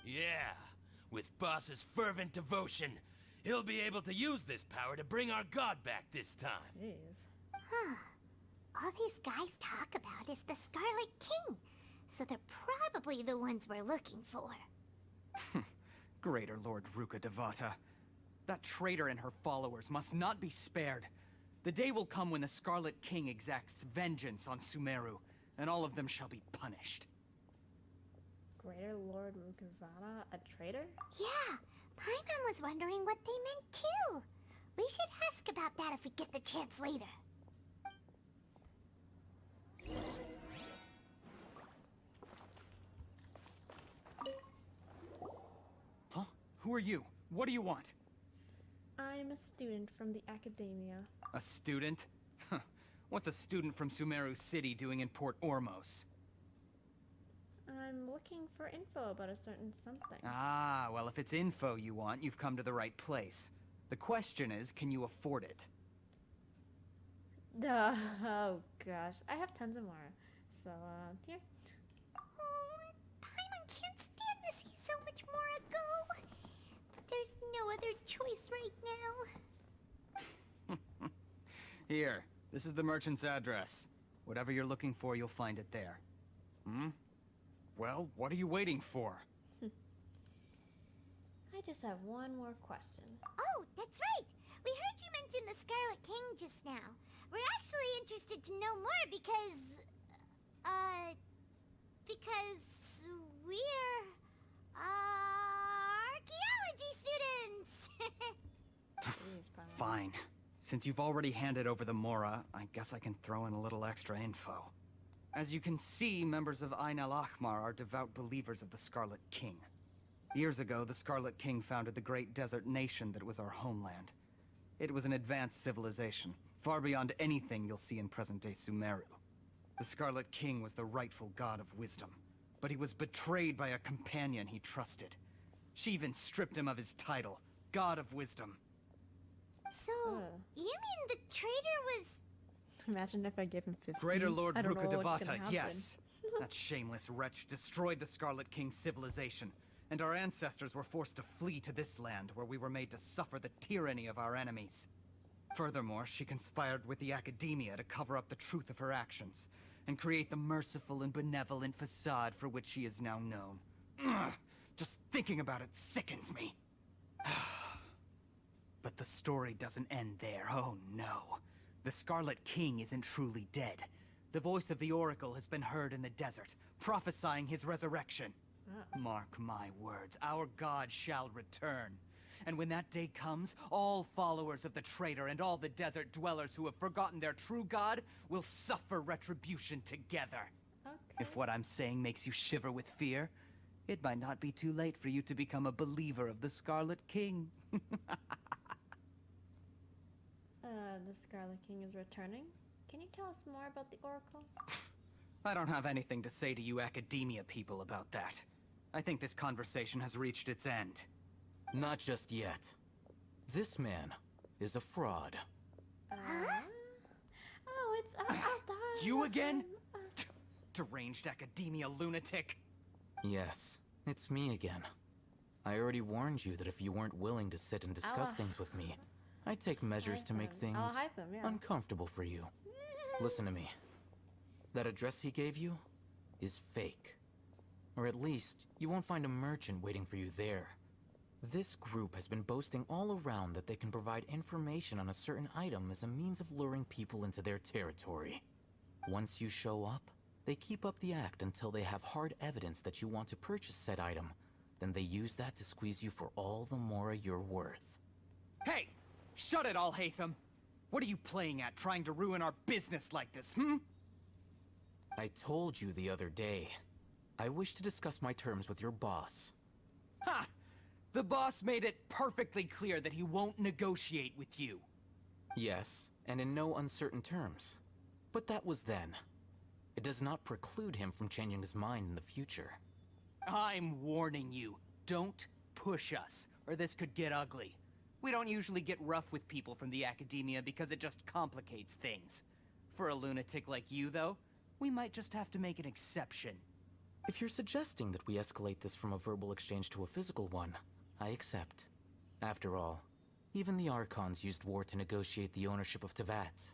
Yeah, with boss's fervent devotion, he'll be able to use this power to bring our god back this time. Huh. All these guys talk about is the Scarlet King, so they're probably the ones we're looking for. Greater Lord Ruka Devata. That traitor and her followers must not be spared. The day will come when the Scarlet King exacts vengeance on Sumeru, and all of them shall be punished. Greater Lord Rukazana, a traitor? Yeah, Paimon was wondering what they meant too. We should ask about that if we get the chance later. Huh? Who are you? What do you want? I'm a student from the academia. A student? What's a student from Sumeru City doing in Port Ormos? I'm looking for info about a certain something. Ah, well, if it's info you want, you've come to the right place. The question is, can you afford it? Oh gosh, I have tons of more. So, here. Oh, Paimon can't stand to see so much more go. But there's no other choice right now. Here, this is the merchant's address. Whatever you're looking for, you'll find it there. Well, what are you waiting for? I just have one more question. Oh, that's right. We heard you mention the Scarlet King just now. We're actually interested to know more because we're, archaeology students. Fine. Since you've already handed over the Mora, I guess I can throw in a little extra info. As you can see, members of Ain al-Ahmar are devout believers of the Scarlet King. Years ago, the Scarlet King founded the great desert nation that was our homeland. It was an advanced civilization, far beyond anything you'll see in present-day Sumeru. The Scarlet King was the rightful god of wisdom, but he was betrayed by a companion he trusted. She even stripped him of his title, God of Wisdom. So, you mean the traitor was... Imagine if I gave him 50. Greater Lord I don't know Ruka what's gonna Devata, happen. yes. That shameless wretch destroyed the Scarlet King's civilization, and our ancestors were forced to flee to this land where we were made to suffer the tyranny of our enemies. Furthermore, she conspired with the academia to cover up the truth of her actions, and create the merciful and benevolent facade for which she is now known. Ugh, just thinking about it sickens me. But the story doesn't end there, oh no. The Scarlet King isn't truly dead. The voice of the Oracle has been heard in the desert, prophesying his resurrection. Mark my words, our god shall return. And when that day comes, all followers of the traitor and all the desert dwellers who have forgotten their true god will suffer retribution together. If what I'm saying makes you shiver with fear, it might not be too late for you to become a believer of the Scarlet King. The Scarlet King is returning. Can you tell us more about the Oracle? I don't have anything to say to you academia people about that. I think this conversation has reached its end. Not just yet. This man is a fraud. Oh, it's You again? Deranged academia lunatic. Yes, it's me again. I already warned you that if you weren't willing to sit and discuss things with me, I'd take measures to make things uncomfortable for you. Listen to me. That address he gave you is fake. Or at least, you won't find a merchant waiting for you there. This group has been boasting all around that they can provide information on a certain item as a means of luring people into their territory. Once you show up, they keep up the act until they have hard evidence that you want to purchase said item. Then they use that to squeeze you for all the more you're worth. Hey! Shut it all, Hatham! What are you playing at, trying to ruin our business like this, hmm? I told you the other day. I wish to discuss my terms with your boss. Ha! The boss made it perfectly clear that he won't negotiate with you. Yes, and in no uncertain terms. But that was then. It does not preclude him from changing his mind in the future. I'm warning you. Don't push us, or this could get ugly. We don't usually get rough with people from the academia because it just complicates things. For a lunatic like you, though, we might just have to make an exception. If you're suggesting that we escalate this from a verbal exchange to a physical one, I accept. After all, even the Archons used war to negotiate the ownership of Teyvat.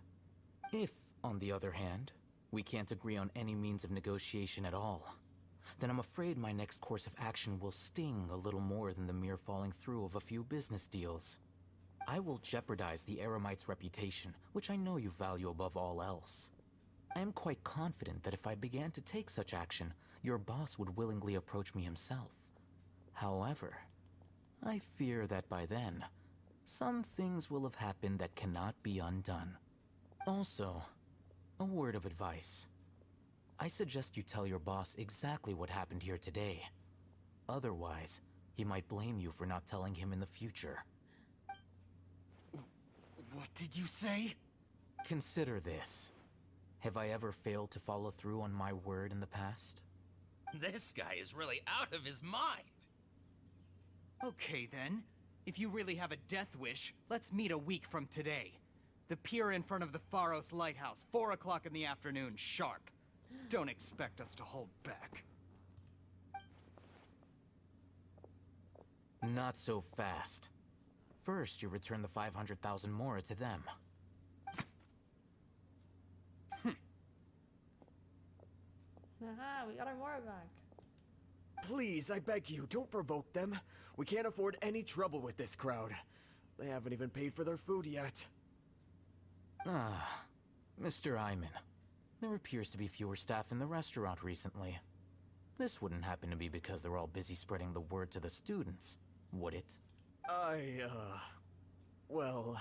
If, on the other hand, we can't agree on any means of negotiation at all, then I'm afraid my next course of action will sting a little more than the mere falling through of a few business deals. I will jeopardize the Eremite's reputation, which I know you value above all else. I am quite confident that if I began to take such action, your boss would willingly approach me himself. However, I fear that by then, some things will have happened that cannot be undone. Also, a word of advice. I suggest you tell your boss exactly what happened here today. Otherwise, he might blame you for not telling him in the future. What did you say? Consider this. Have I ever failed to follow through on my word in the past? This guy is really out of his mind. Okay then. If you really have a death wish, let's meet a week from today. The pier in front of the Pharos Lighthouse, 4 o'clock in the afternoon, sharp. Don't expect us to hold back. Not so fast. First, you return the 500,000 Mora to them. Haha, we got our Mora back. Please, I beg you, don't provoke them. We can't afford any trouble with this crowd. They haven't even paid for their food yet. Ah, Mr. Iman. There appears to be fewer staff in the restaurant recently. This wouldn't happen to be because they're all busy spreading the word to the students, would it? Well...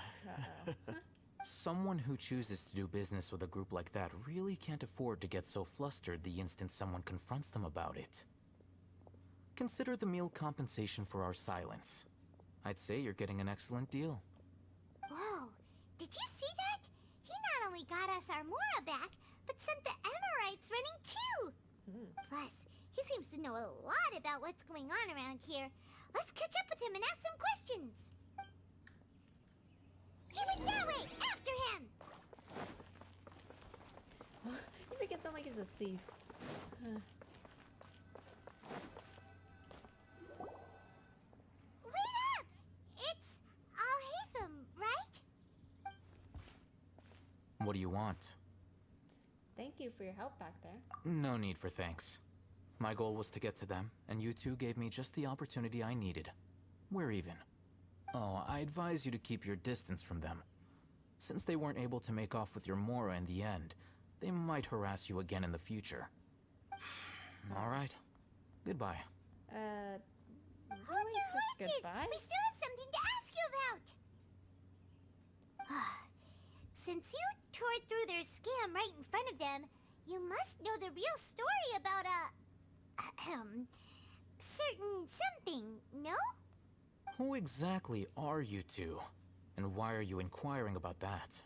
Someone who chooses to do business with a group like that really can't afford to get so flustered the instant someone confronts them about it. Consider the meal compensation for our silence. I'd say you're getting an excellent deal. Whoa, did you see that? He not only got us our Mora back, but sent the Emirites running too! Plus, he seems to know a lot about what's going on around here. Let's catch up with him and ask some questions! He went that way! After him! You make it sound like he's a thief. Wait up! It's Al-Hatham, right? What do you want? Thank you for your help back there. No need for thanks. My goal was to get to them, and you two gave me just the opportunity I needed. We're even. Oh, I advise you to keep your distance from them. Since they weren't able to make off with your Mora in the end, they might harass you again in the future. All right. Goodbye. Hold your horses! Goodbye? We still have something to ask you about! Since you tore through their scam right in front of them, You must know the real story about certain something, no? Who exactly are you two? And why are you inquiring about that?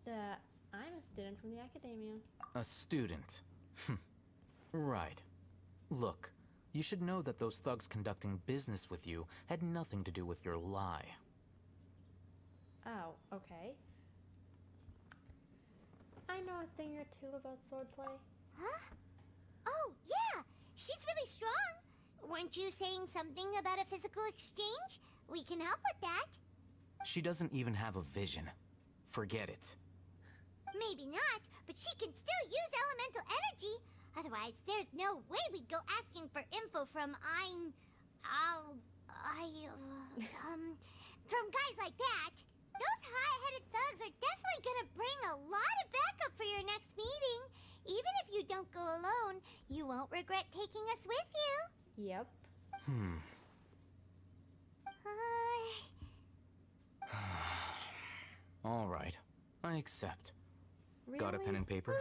I'm a student from the academia. A student? Right. Look, you should know that those thugs conducting business with you had nothing to do with your lie. Oh, okay. I know a thing or two about swordplay. Huh? Oh, yeah! She's really strong! Weren't you saying something about a physical exchange? We can help with that. She doesn't even have a vision. Forget it. Maybe not, but she can still use elemental energy. Otherwise, there's no way we'd go asking for info from from guys like that. Those hot-headed thugs are definitely gonna bring a lot of backup for your next meeting. Even if you don't go alone, you won't regret taking us with you. Yep. All right, I accept. Really? Got a pen and paper?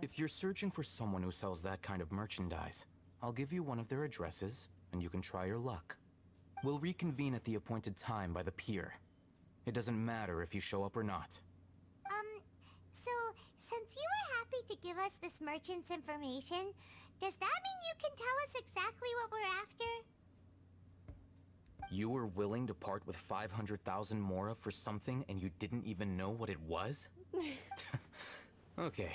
If you're searching for someone who sells that kind of merchandise, I'll give you one of their addresses, and you can try your luck. We'll reconvene at the appointed time by the pier. It doesn't matter if you show up or not. So, since you were happy to give us this merchant's information, does that mean you can tell us exactly what we're after? You were willing to part with 500,000 mora for something and you didn't even know what it was? Okay.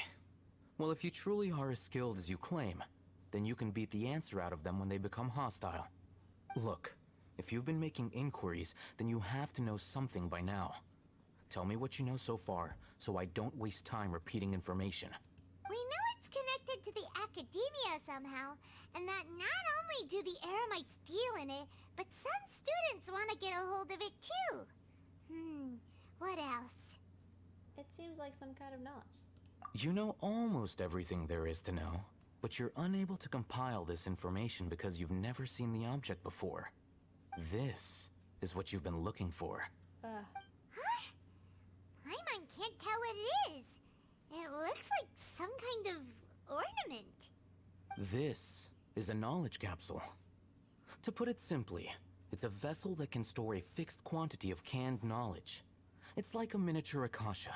Well, if you truly are as skilled as you claim, then you can beat the answer out of them when they become hostile. Look, if you've been making inquiries, then you have to know something by now. Tell me what you know so far, so I don't waste time repeating information. We know it's connected to the academia somehow, and that not only do the Eremites deal in it, but some students want to get a hold of it too. What else? It seems like some kind of knowledge. You know almost everything there is to know, but you're unable to compile this information because you've never seen the object before. This is what you've been looking for. Huh? Paimon can't tell what it is. It looks like some kind of ornament. This is a knowledge capsule. To put it simply, it's a vessel that can store a fixed quantity of canned knowledge. It's like a miniature Akasha.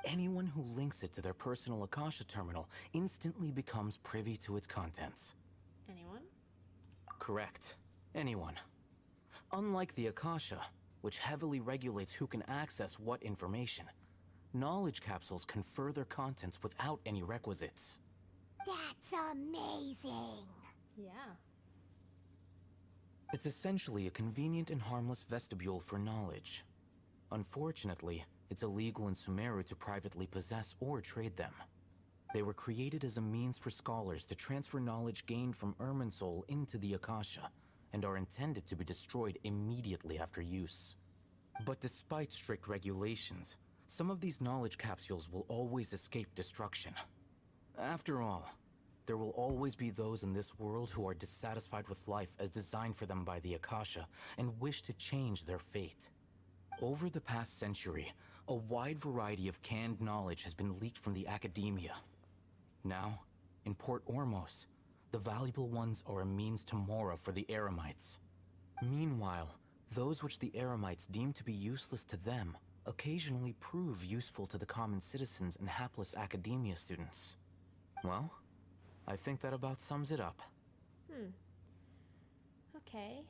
Anyone who links it to their personal Akasha terminal instantly becomes privy to its contents. Anyone? Correct. Anyone. Unlike the Akasha, which heavily regulates who can access what information, knowledge capsules confer their contents without any requisites. That's amazing! Yeah. It's essentially a convenient and harmless vestibule for knowledge. Unfortunately, it's illegal in Sumeru to privately possess or trade them. They were created as a means for scholars to transfer knowledge gained from Irminsul into the Akasha, and are intended to be destroyed immediately after use. But despite strict regulations, some of these knowledge capsules will always escape destruction. After all, there will always be those in this world who are dissatisfied with life as designed for them by the Akasha and wish to change their fate. Over the past century, a wide variety of canned knowledge has been leaked from the academia. Now, in Port Ormos, the valuable ones are a means to mora for the Eremites. Meanwhile, those which the Eremites deem to be useless to them occasionally prove useful to the common citizens and hapless academia students. Well, I think that about sums it up. Okay.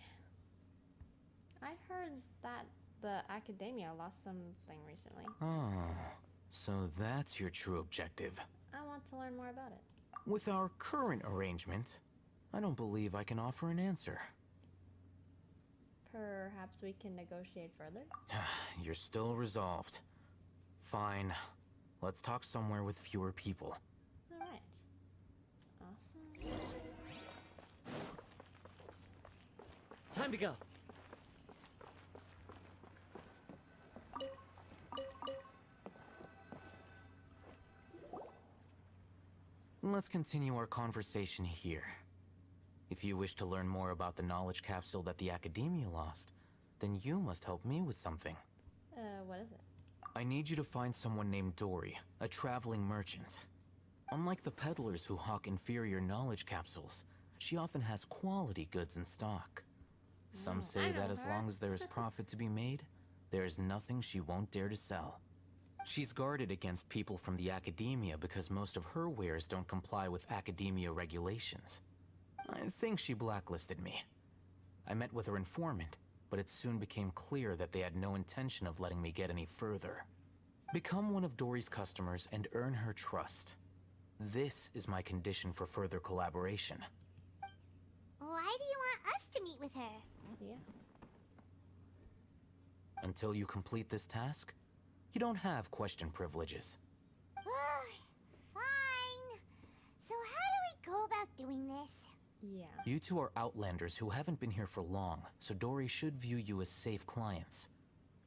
I heard that the academia lost something recently. Oh, so that's your true objective. I want to learn more about it. With our current arrangement, I don't believe I can offer an answer. Perhaps we can negotiate further? You're still resolved. Fine. Let's talk somewhere with fewer people. Alright. Awesome. Time to go. Let's continue our conversation here. If you wish to learn more about the knowledge capsule that the Academia lost, then you must help me with something. What is it? I need you to find someone named Dory, a traveling merchant. Unlike the peddlers who hawk inferior knowledge capsules, she often has quality goods in stock. Some say that as long as there is profit to be made, there is nothing she won't dare to sell. She's guarded against people from the academia because most of her wares don't comply with academia regulations. I think she blacklisted me. I met with her informant, but it soon became clear that they had no intention of letting me get any further. Become one of Dory's customers and earn her trust. This is my condition for further collaboration. Why do you want us to meet with her? Yeah. Until you complete this task, you don't have question privileges. Fine. So how do we go about doing this? Yeah. You two are outlanders who haven't been here for long, so Dory should view you as safe clients.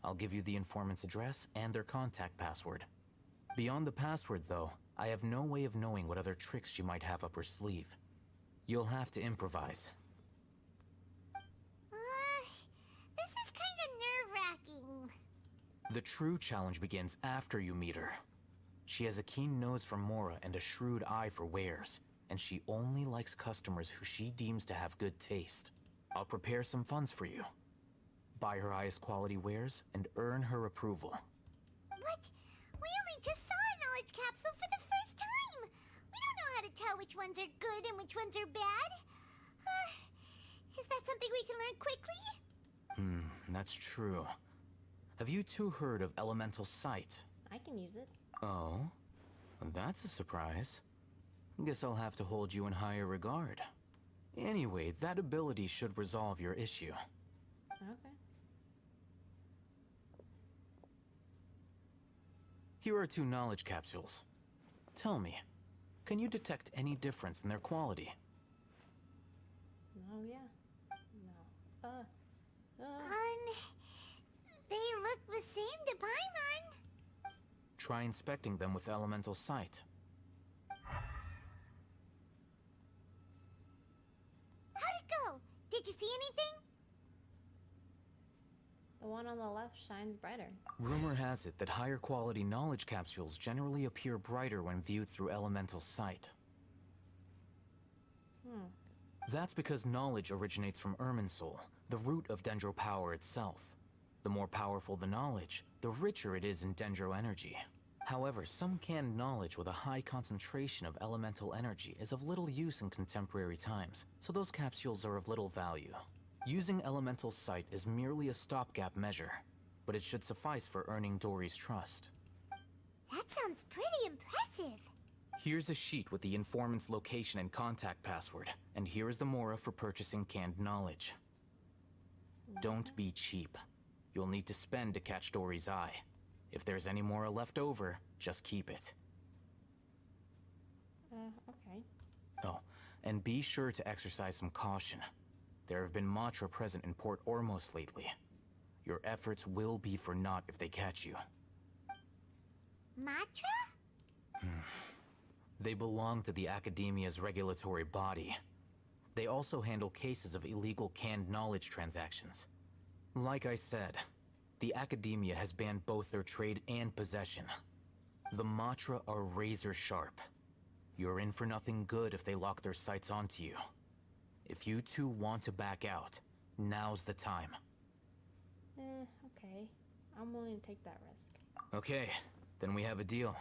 I'll give you the informant's address and their contact password. Beyond the password, though, I have no way of knowing what other tricks she might have up her sleeve. You'll have to improvise. This is kind of nerve-wracking. The true challenge begins after you meet her. She has a keen nose for Mora and a shrewd eye for wares, and she only likes customers who she deems to have good taste. I'll prepare some funds for you. Buy her highest quality wares and earn her approval. What? We only just saw a knowledge capsule for the first time. We don't know how to tell which ones are good and which ones are bad. Is that something we can learn quickly? That's true. Have you two heard of elemental sight? I can use it. Oh? That's a surprise. Guess I'll have to hold you in higher regard. Anyway, that ability should resolve your issue. Okay. Here are 2 knowledge capsules. Tell me, can you detect any difference in their quality? Oh, yeah. No. They look the same to Paimon. Try inspecting them with elemental sight. How'd it go? Did you see anything? The one on the left shines brighter. Rumor has it that higher quality knowledge capsules generally appear brighter when viewed through elemental sight. That's because knowledge originates from Irminsul, the root of Dendro power itself. The more powerful the knowledge, the richer it is in Dendro energy. However, some canned knowledge with a high concentration of elemental energy is of little use in contemporary times, so those capsules are of little value. Using elemental sight is merely a stopgap measure, but it should suffice for earning Dory's trust. That sounds pretty impressive. Here's a sheet with the informant's location and contact password, and here is the Mora for purchasing canned knowledge. Don't be cheap. You'll need to spend to catch Dory's eye. If there's any Mora left over, just keep it. Okay. Oh, and be sure to exercise some caution. There have been Matra present in Port Ormos lately. Your efforts will be for naught if they catch you. Matra? They belong to the Academia's regulatory body. They also handle cases of illegal canned knowledge transactions. Like I said, the Academia has banned both their trade and possession. The Matra are razor sharp. You're in for nothing good if they lock their sights onto you. If you two want to back out, now's the time. Okay. I'm willing to take that risk. Okay, then we have a deal.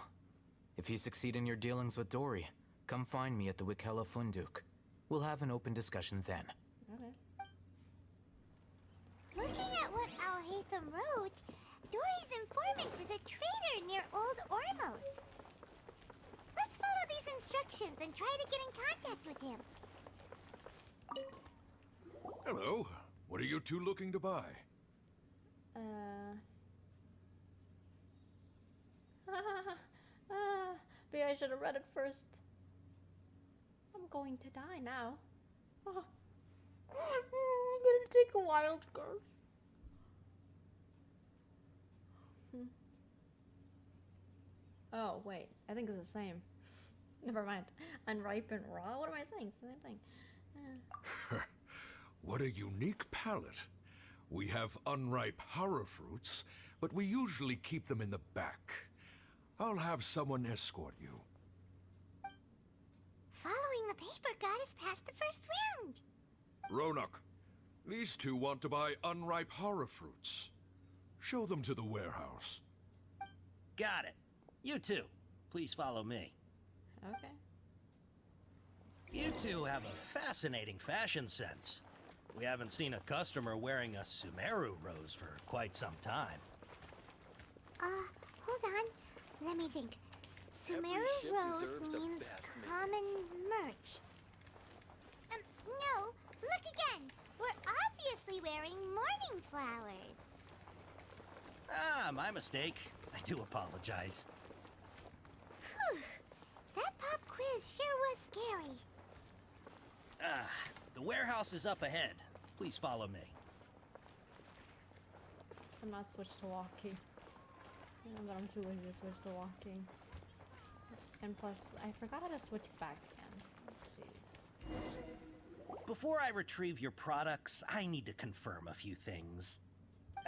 If you succeed in your dealings with Dory, come find me at the Wikela Funduk. We'll have an open discussion then. Okay. Looking at what Al-Haytham wrote, Dory's informant is a trader near Old Ormos. Let's follow these instructions and try to get in contact with him. Hello. What are you two looking to buy? Maybe I should have read it first. I'm going to die now. Oh. I'm gonna take a wild guess. Oh, wait. I think it's the same. Never mind. Unripe and raw? What am I saying? It's the same thing. What a unique palate. We have unripe horror fruits, but we usually keep them in the back. I'll have someone escort you. Following the paper got us past the first round. Ronak, these two want to buy unripe horror fruits. Show them to the warehouse. Got it. You two, please follow me. Okay. You two have a fascinating fashion sense. We haven't seen a customer wearing a Sumeru rose for quite some time. Hold on. Let me think. Sumeru rose means common merch. No, look again. We're obviously wearing morning flowers. Ah, my mistake. I do apologize. Whew. That pop quiz sure was scary. Ah, the warehouse is up ahead. Please follow me. I'm not switched to walking. I know that I'm too lazy to switch to walking. And plus, I forgot how to switch back again. Jeez. Before I retrieve your products, I need to confirm a few things.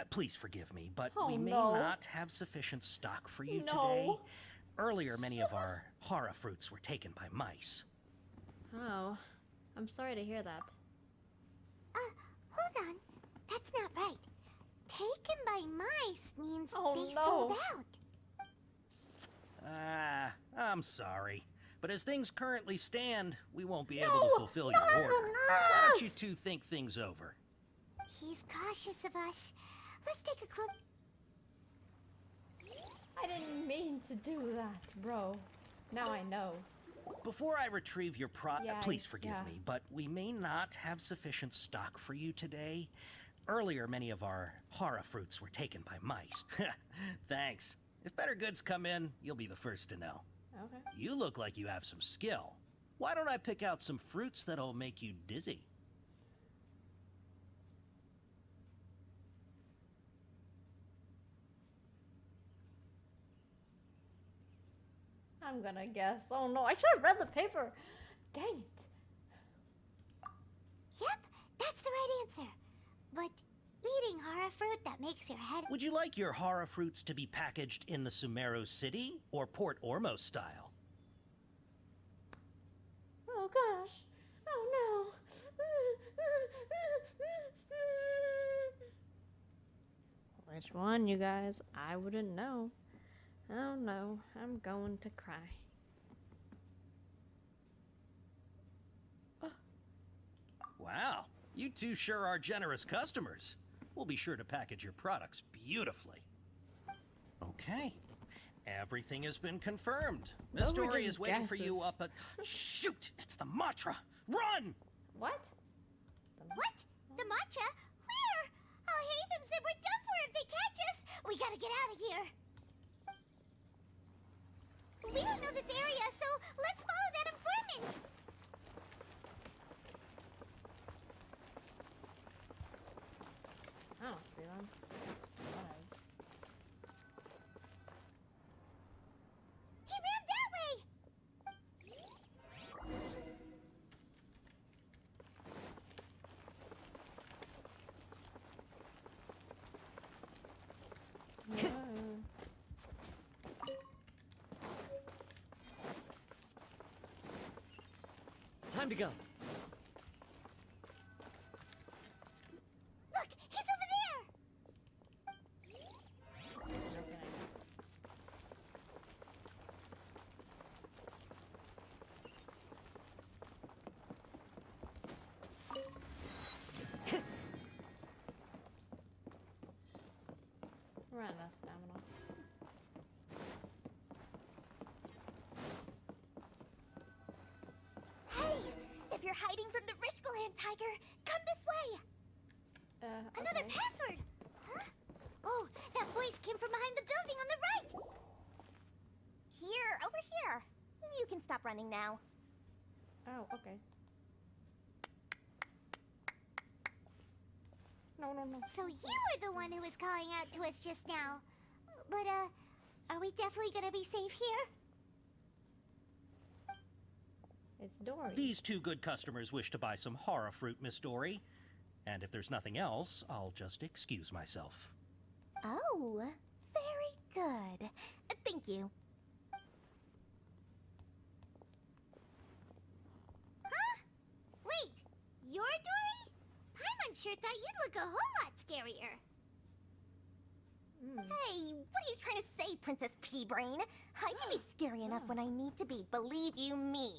Please forgive me, but we may not have sufficient stock for you today. Earlier, many of our hara fruits were taken by mice. Oh, I'm sorry to hear that. Hold on. That's not right. Taken by mice means they no. sold out. Ah, I'm sorry. But as things currently stand, we won't be able to fulfill your order. Why don't you two think things over? He's cautious of us. Let's take a clook. I didn't mean to do that, bro. Now I know. Before I retrieve your please forgive me, but we may not have sufficient stock for you today. Earlier, many of our hara fruits were taken by mice. Thanks. If better goods come in, you'll be the first to know. Okay. You look like you have some skill. Why don't I pick out some fruits that'll make you dizzy? I'm gonna guess. Oh no, I should have read the paper. Dang it. Yep, that's the right answer. But eating hara fruit that makes your head... Would you like your hara fruits to be packaged in the Sumeru City or Port Ormos style? Oh gosh. Oh no. Which one, you guys? I wouldn't know. Oh no, I'm going to cry. Wow, you two sure are generous customers. We'll be sure to package your products beautifully. Okay, everything has been confirmed. Miss Dory is waiting for you up at... Shoot, it's the Matra! Run! What? What? The matcha? Where? I'll hate them said we're done for if they catch us. We gotta get out of here. We don't know this area, so let's follow that informant. I don't see them. He ran that way. Time to go. Look, he's over there. We're out of stamina. If you're hiding from the Rishbaland tiger, come this way. Another password. Huh? Oh, that voice came from behind the building on the right. Here, over here. You can stop running now. Oh, okay. No, no, no. So you were the one who was calling out to us just now. But, are we definitely gonna be safe here? It's Dory. These two good customers wish to buy some hara fruit, Miss Dory. And if there's nothing else, I'll just excuse myself. Oh, very good. Thank you. Huh? Wait, you're Dory? Paimon sure thought you'd look a whole lot scarier. Hey, what are you trying to say, Princess Pea-Brain? I can be scary enough when I need to be, believe you me.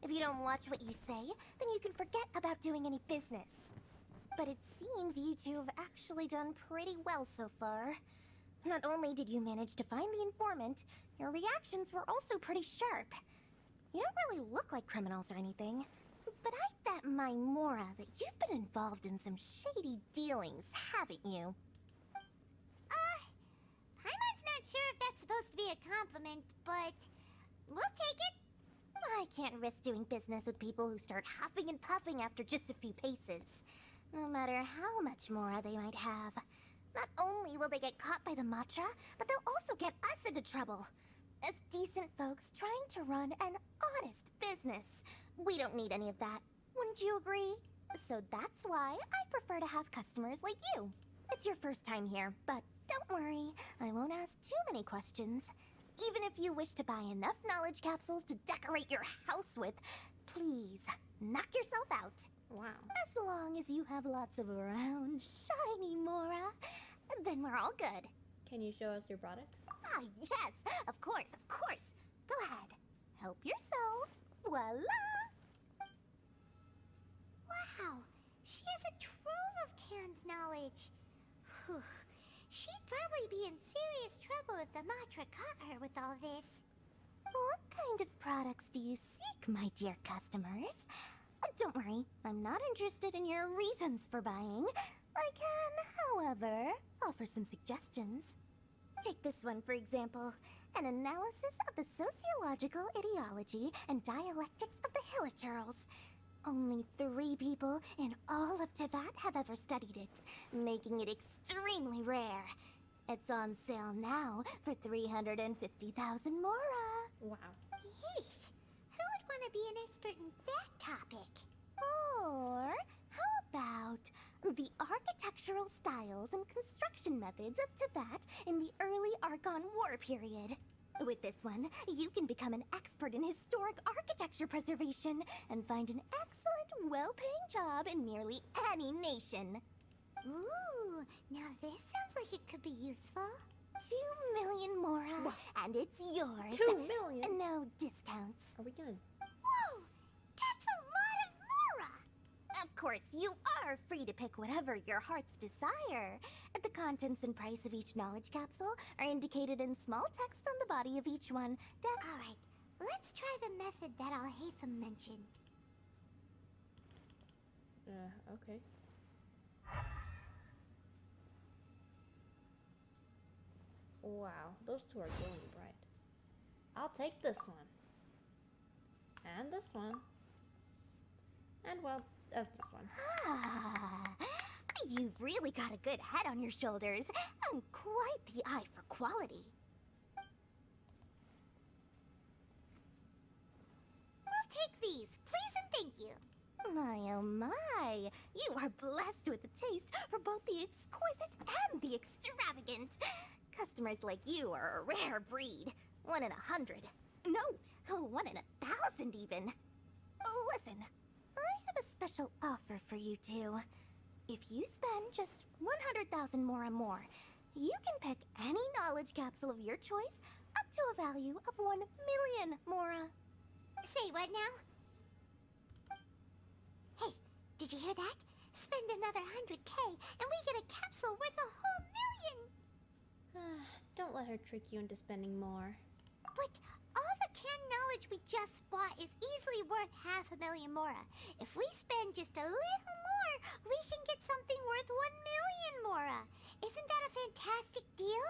If you don't watch what you say, then you can forget about doing any business. But it seems you two have actually done pretty well so far. Not only did you manage to find the informant, your reactions were also pretty sharp. You don't really look like criminals or anything, but I bet my Mora that you've been involved in some shady dealings, haven't you? Paimon's not sure if that's supposed to be a compliment, but we'll take it. I can't risk doing business with people who start huffing and puffing after just a few paces, no matter how much Mora they might have. Not only will they get caught by the Matra, but they'll also get us into trouble. As decent folks trying to run an honest business, we don't need any of that. Wouldn't you agree? So that's why I prefer to have customers like you. It's your first time here, but don't worry, I won't ask too many questions. Even if you wish to buy enough knowledge capsules to decorate your house with, please, knock yourself out. Wow. As long as you have lots of round, shiny Mora, then we're all good. Can you show us your products? Ah, yes, of course, of course. Go ahead. Help yourselves. Voila! Wow, she has a trove of canned knowledge. Whew. She'd probably be in serious trouble if the Matra caught her with all this. What kind of products do you seek, my dear customers? Don't worry, I'm not interested in your reasons for buying. I can, however, offer some suggestions. Take this one, for example. An analysis of the sociological ideology and dialectics of the Hilichurls. Only 3 people in all of Teyvat have ever studied it, making it extremely rare. It's on sale now for 350,000 Mora. Wow. Yeesh. Who would want to be an expert in that topic? Or how about the architectural styles and construction methods of Teyvat in the early Archon War period? With this one, you can become an expert in historic architecture preservation and find an excellent, well-paying job in nearly any nation. Ooh, now this sounds like it could be useful. 2 million Mora, Wow. and it's yours. 2 million? No discounts. Are we gonna... Whoa, that's a lot of Mora! Of course, you are free to pick whatever your heart's desire. The contents and price of each knowledge capsule are indicated in small text on the body of each one. Alright, let's try the method that Al-Haytham mentioned. Okay. Wow, those two are glowing bright. I'll take this one. And this one. And well, that's this one. Ah, you've really got a good head on your shoulders and quite the eye for quality. We'll take these, please and thank you. My oh my, you are blessed with a taste for both the exquisite and the extravagant. Customers like you are a rare breed. 1 in 100. No, 1 in 1,000 even. Listen, I have a special offer for you two. If you spend just 100,000 more and more, you can pick any knowledge capsule of your choice up to a value of 1 million Mora. Say what now? Hey, did you hear that? Spend another 100K and we get a capsule worth a whole million! Don't let her trick you into spending more. But all the canned knowledge we just bought is easily worth 500,000 Mora. If we spend just a little more, we can get something worth 1 million Mora. Isn't that a fantastic deal?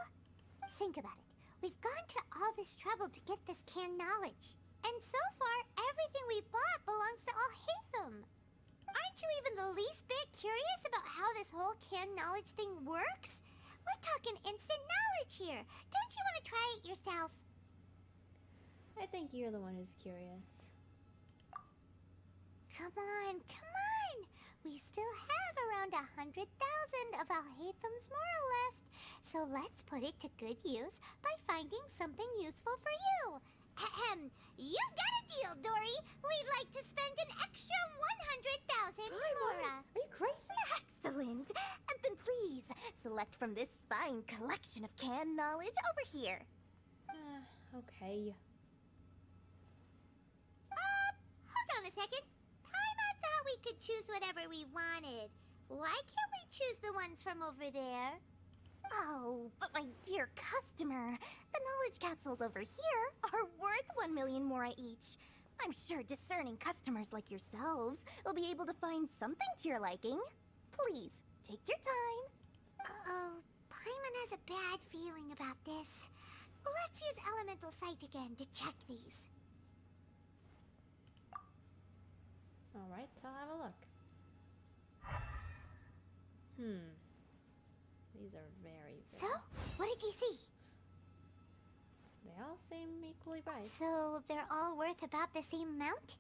Think about it. We've gone to all this trouble to get this canned knowledge. And so far, everything we bought belongs to Al-Haytham. Aren't you even the least bit curious about how this whole canned knowledge thing works? We're talking instant knowledge here. Don't you want to try it yourself? I think you're the one who's curious. Come on, come on! We still have around 100,000 of Al-Haytham's Mora left, So let's put it to good use by finding something useful for you. Ahem. You've got a deal, Dory. We'd like to spend an extra 100,000 Mora. Are you crazy? Excellent. Then please, select from this fine collection of canned knowledge over here. Okay. Hold on a second. Paimon thought we could choose whatever we wanted. Why can't we choose the ones from over there? Oh, but my dear customer, the knowledge capsules over here are worth 1 million Mora each. I'm sure discerning customers like yourselves will be able to find something to your liking. Please, take your time. Uh-oh, Paimon has a bad feeling about this. Let's use Elemental Sight again to check these. Alright, I'll have a look. These are very big. So, what did you see? They all seem equally bright. So, they're all worth about the same amount?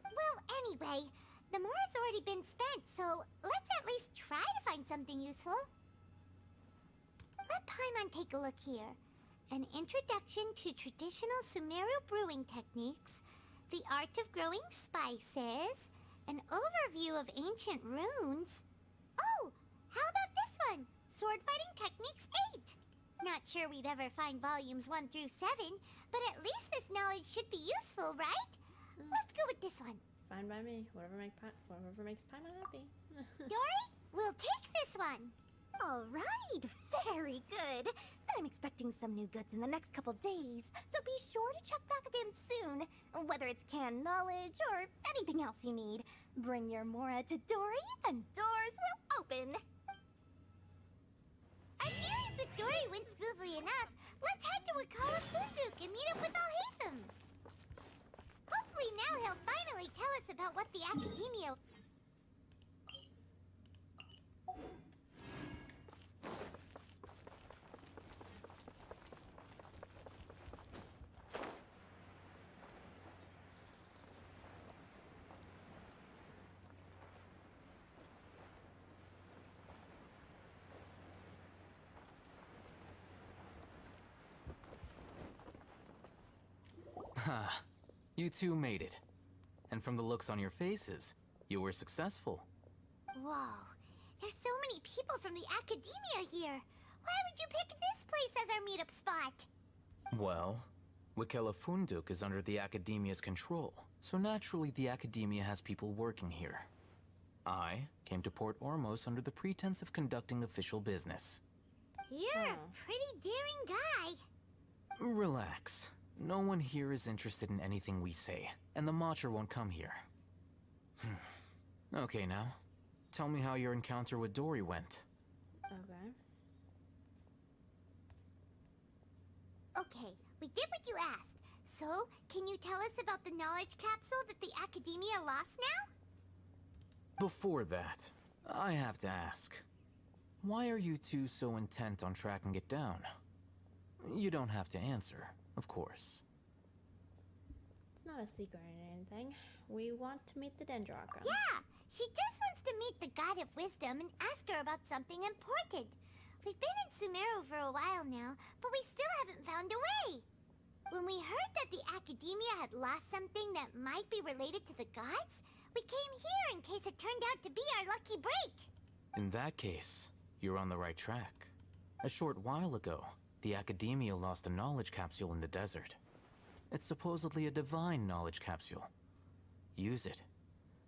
Well, anyway, the Mora's already been spent, so let's at least try to find something useful. Let Paimon take a look here. An introduction to traditional Sumeru brewing techniques, the art of growing spices, an overview of ancient runes. Oh, how about this one? Sword Fighting Techniques 8. Not sure we'd ever find volumes 1 through 7, but at least this knowledge should be useful, right? Let's go with this one. Fine by me. Whatever makes Paimon happy. Dory, we'll take this one. All right, very good. I'm expecting some new goods in the next couple days, so be sure to check back again soon. Whether it's canned knowledge or anything else you need, bring your Mora to Dory and doors will open. Our dealings with Dory went smoothly enough. Let's head to Wakala Funduk and meet up with Alhaitham. Hopefully now he'll finally tell us about what the Academia... You two made it. And from the looks on your faces, you were successful. Whoa, there's so many people from the Academia here. Why would you pick this place as our meetup spot? Well, Wakela Funduk is under the Academia's control, so naturally the Academia has people working here. I came to Port Ormos under the pretense of conducting official business. You're a pretty daring guy. Relax. No one here is interested in anything we say, and the Matcher won't come here. Okay, now, tell me how your encounter with Dory went. Okay, we did what you asked. So, can you tell us about the knowledge capsule that the Academia lost now? Before that, I have to ask. Why are you two so intent on tracking it down? You don't have to answer, of course. It's not a secret or anything. We want to meet the Dendroarchon. Yeah, she just wants to meet the God of Wisdom and ask her about something important. We've been in Sumeru for a while now, but we still haven't found a way. When we heard that the Academia had lost something that might be related to the gods, we came here in case it turned out to be our lucky break. In that case, you're on the right track. A short while ago, the Academia lost a knowledge capsule in the desert. It's supposedly a divine knowledge capsule. Use it,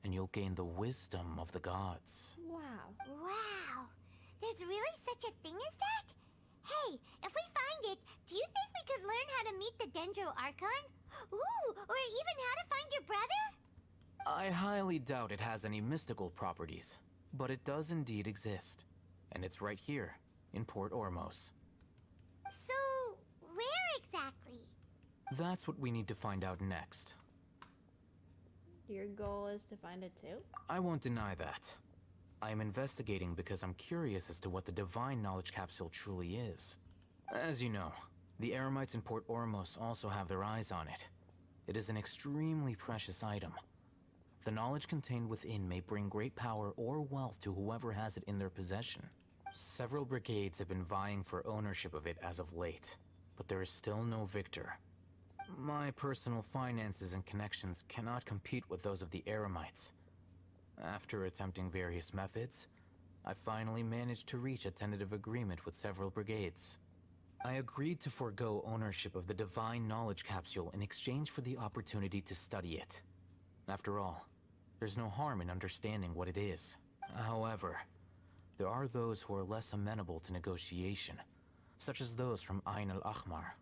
and you'll gain the wisdom of the gods. Wow. Wow. There's really such a thing as that? Hey, if we find it, do you think we could learn how to meet the Dendroarchon? Ooh, or even how to find your brother? I highly doubt it has any mystical properties, but it does indeed exist. And it's right here, in Port Ormos. So, where exactly? That's what we need to find out next. Your goal is to find it too? I won't deny that. I am investigating because I'm curious as to what the divine knowledge capsule truly is. As you know, the Eremites in Port Ormos also have their eyes on it. It is an extremely precious item. The knowledge contained within may bring great power or wealth to whoever has it in their possession. Several brigades have been vying for ownership of it as of late, but there is still no victor. My personal finances and connections cannot compete with those of the Eremites. After attempting various methods, I finally managed to reach a tentative agreement with several brigades. I agreed to forego ownership of the Divine Knowledge Capsule in exchange for the opportunity to study it. After all, there's no harm in understanding what it is. However, there are those who are less amenable to negotiation, such as those from Ain al-Ahmar.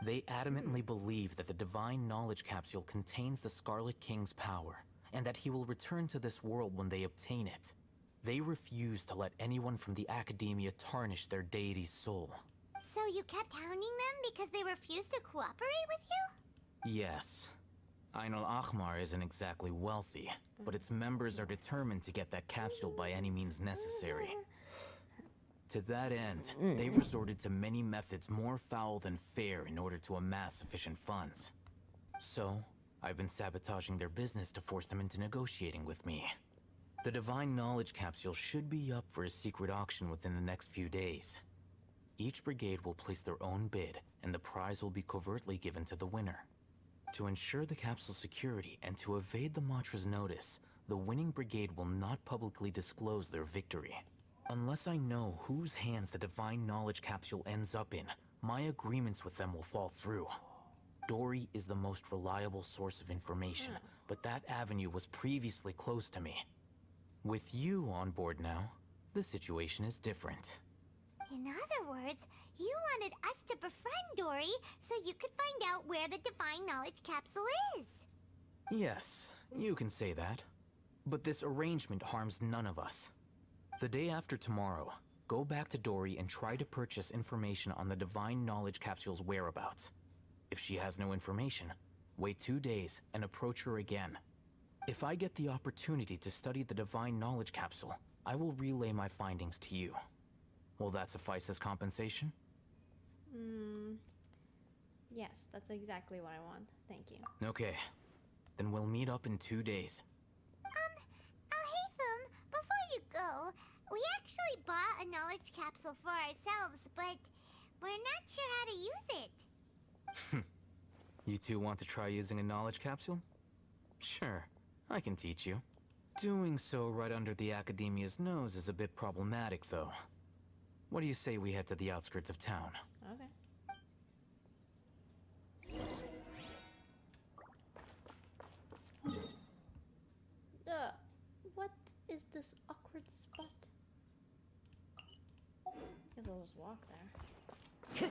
They adamantly believe that the Divine Knowledge Capsule contains the Scarlet King's power, and that he will return to this world when they obtain it. They refuse to let anyone from the Academia tarnish their deity's soul. So you kept hounding them because they refused to cooperate with you? Yes. Ain al-Ahmar isn't exactly wealthy, but its members are determined to get that capsule by any means necessary. To that end, they've resorted to many methods more foul than fair in order to amass sufficient funds. So, I've been sabotaging their business to force them into negotiating with me. The Divine Knowledge Capsule should be up for a secret auction within the next few days. Each brigade will place their own bid, and the prize will be covertly given to the winner. To ensure the capsule's security and to evade the Matra's notice, the winning brigade will not publicly disclose their victory. Unless I know whose hands the Divine Knowledge Capsule ends up in, my agreements with them will fall through. Dory is the most reliable source of information, but that avenue was previously closed to me. With you on board now, the situation is different. In other words, you wanted us to befriend Dory so you could find out where the Divine Knowledge Capsule is. Yes, you can say that. But this arrangement harms none of us. The day after tomorrow, go back to Dory and try to purchase information on the Divine Knowledge Capsule's whereabouts. If she has no information, wait 2 days and approach her again. If I get the opportunity to study the Divine Knowledge Capsule, I will relay my findings to you. Will that suffice as compensation? Yes, that's exactly what I want. Thank you. Okay. Then we'll meet up in 2 days. Alhaitham, before you go, we actually bought a knowledge capsule for ourselves, but we're not sure how to use it. You two want to try using a knowledge capsule? Sure, I can teach you. Doing so right under the Academia's nose is a bit problematic, though. What do you say we head to the outskirts of town? Okay. What is this awkward spot? Guess I'll just walk there.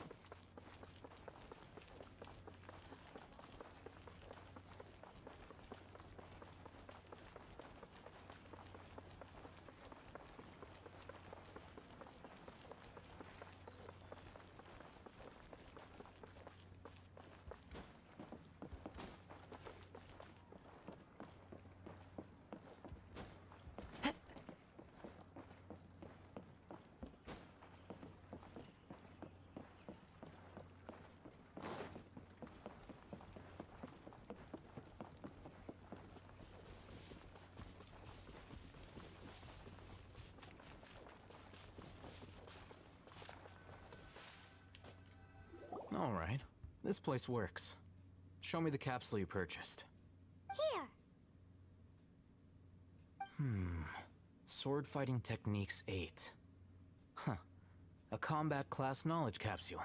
All right. This place works. Show me the capsule you purchased. Here. Sword Fighting Techniques 8. Huh. A combat class knowledge capsule.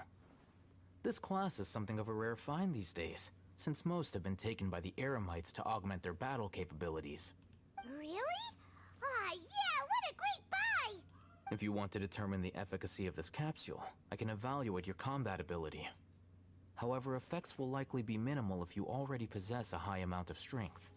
This class is something of a rare find these days, since most have been taken by the Eremites to augment their battle capabilities. Really? Ah, yeah, what a great buy! If you want to determine the efficacy of this capsule, I can evaluate your combat ability. However, effects will likely be minimal if you already possess a high amount of strength.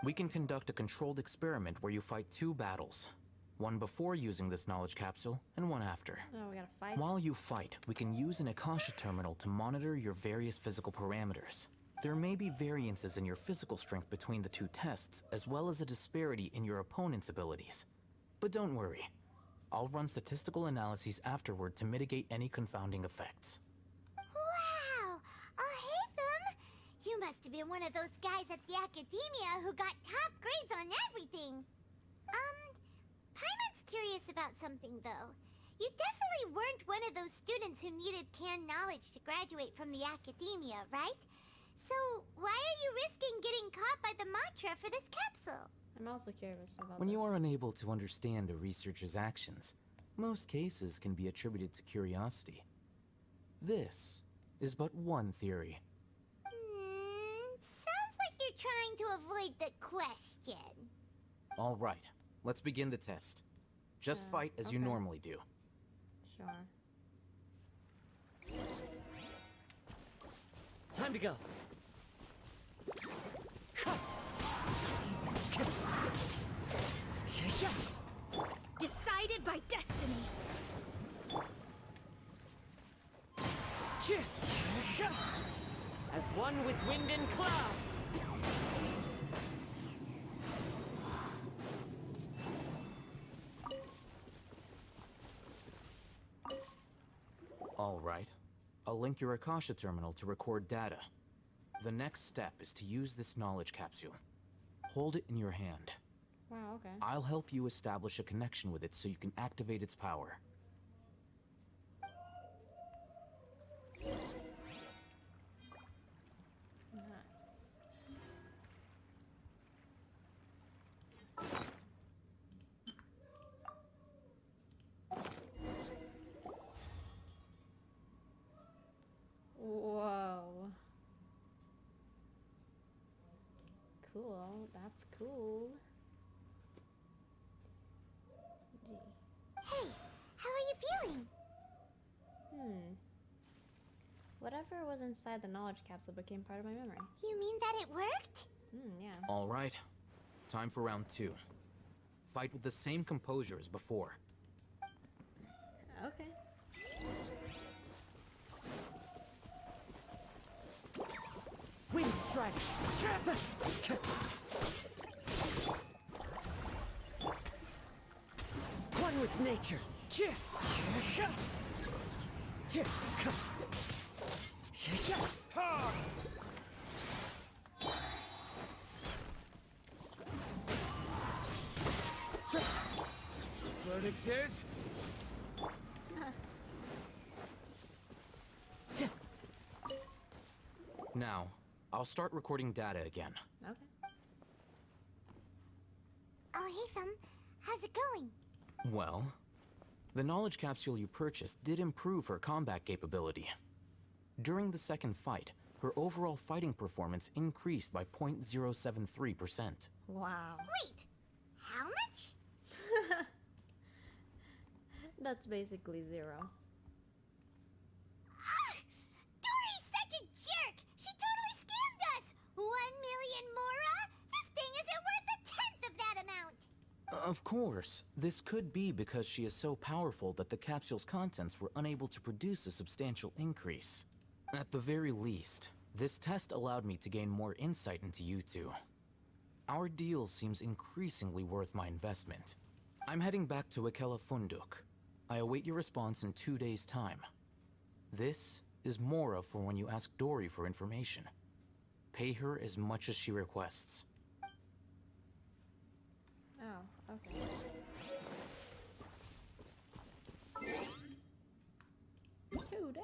We can conduct a controlled experiment where you fight 2 battles. One before using this knowledge capsule, and one after. Oh, we gotta fight? While you fight, we can use an Akasha terminal to monitor your various physical parameters. There may be variances in your physical strength between the 2 tests, as well as a disparity in your opponent's abilities. But don't worry. I'll run statistical analyses afterward to mitigate any confounding effects. Wow! Alhaitham! You must have been one of those guys at the academia who got top grades on everything. Paimon's curious about something, though. You definitely weren't one of those students who needed canned knowledge to graduate from the academia, right? So, why are you risking getting caught by the mantra for this capsule? I'm also curious about When you are unable to understand a researcher's actions, most cases can be attributed to curiosity. This is but one theory. Sounds like you're trying to avoid the question. All right, let's begin the test. Just fight as you normally do. Sure. Time to go. Decided by destiny. As one with wind and cloud. All right. I'll link your Akasha terminal to record data. The next step is to use this knowledge capsule. Hold it in your hand. Wow, okay. I'll help you establish a connection with it so you can activate its power. Whoa. Cool. That's cool. Gee. Hey, how are you feeling? Whatever was inside the knowledge capsule became part of my memory. You mean that it worked? Yeah. All right. Time for round 2. Fight with the same composure as before. Okay. Wind strike. One with nature. Verdict is... Now, I'll start recording data again. Okay. Oh, hey, Thumb. How's it going? Well, the knowledge capsule you purchased did improve her combat capability. During the second fight, her overall fighting performance increased by 0.073%. Wow. Wait, how much? That's basically 0. Dory's such a jerk! She totally scammed us! 1 million Mora? This thing isn't worth a tenth of that amount! Of course, this could be because she is so powerful that the capsule's contents were unable to produce a substantial increase. At the very least, this test allowed me to gain more insight into you two. Our deal seems increasingly worth my investment. I'm heading back to Akela Funduk. I await your response in 2 days' time. This is Mora for when you ask Dory for information. Pay her as much as she requests. Oh, okay. 2 days.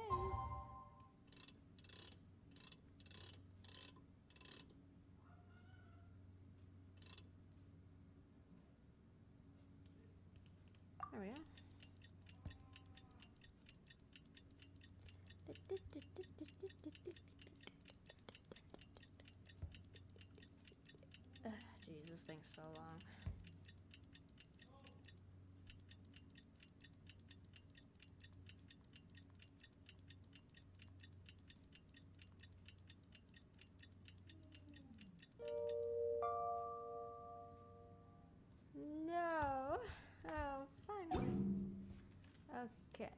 There we go. Jeez, this thing's so long. No. Oh, finally. Okay.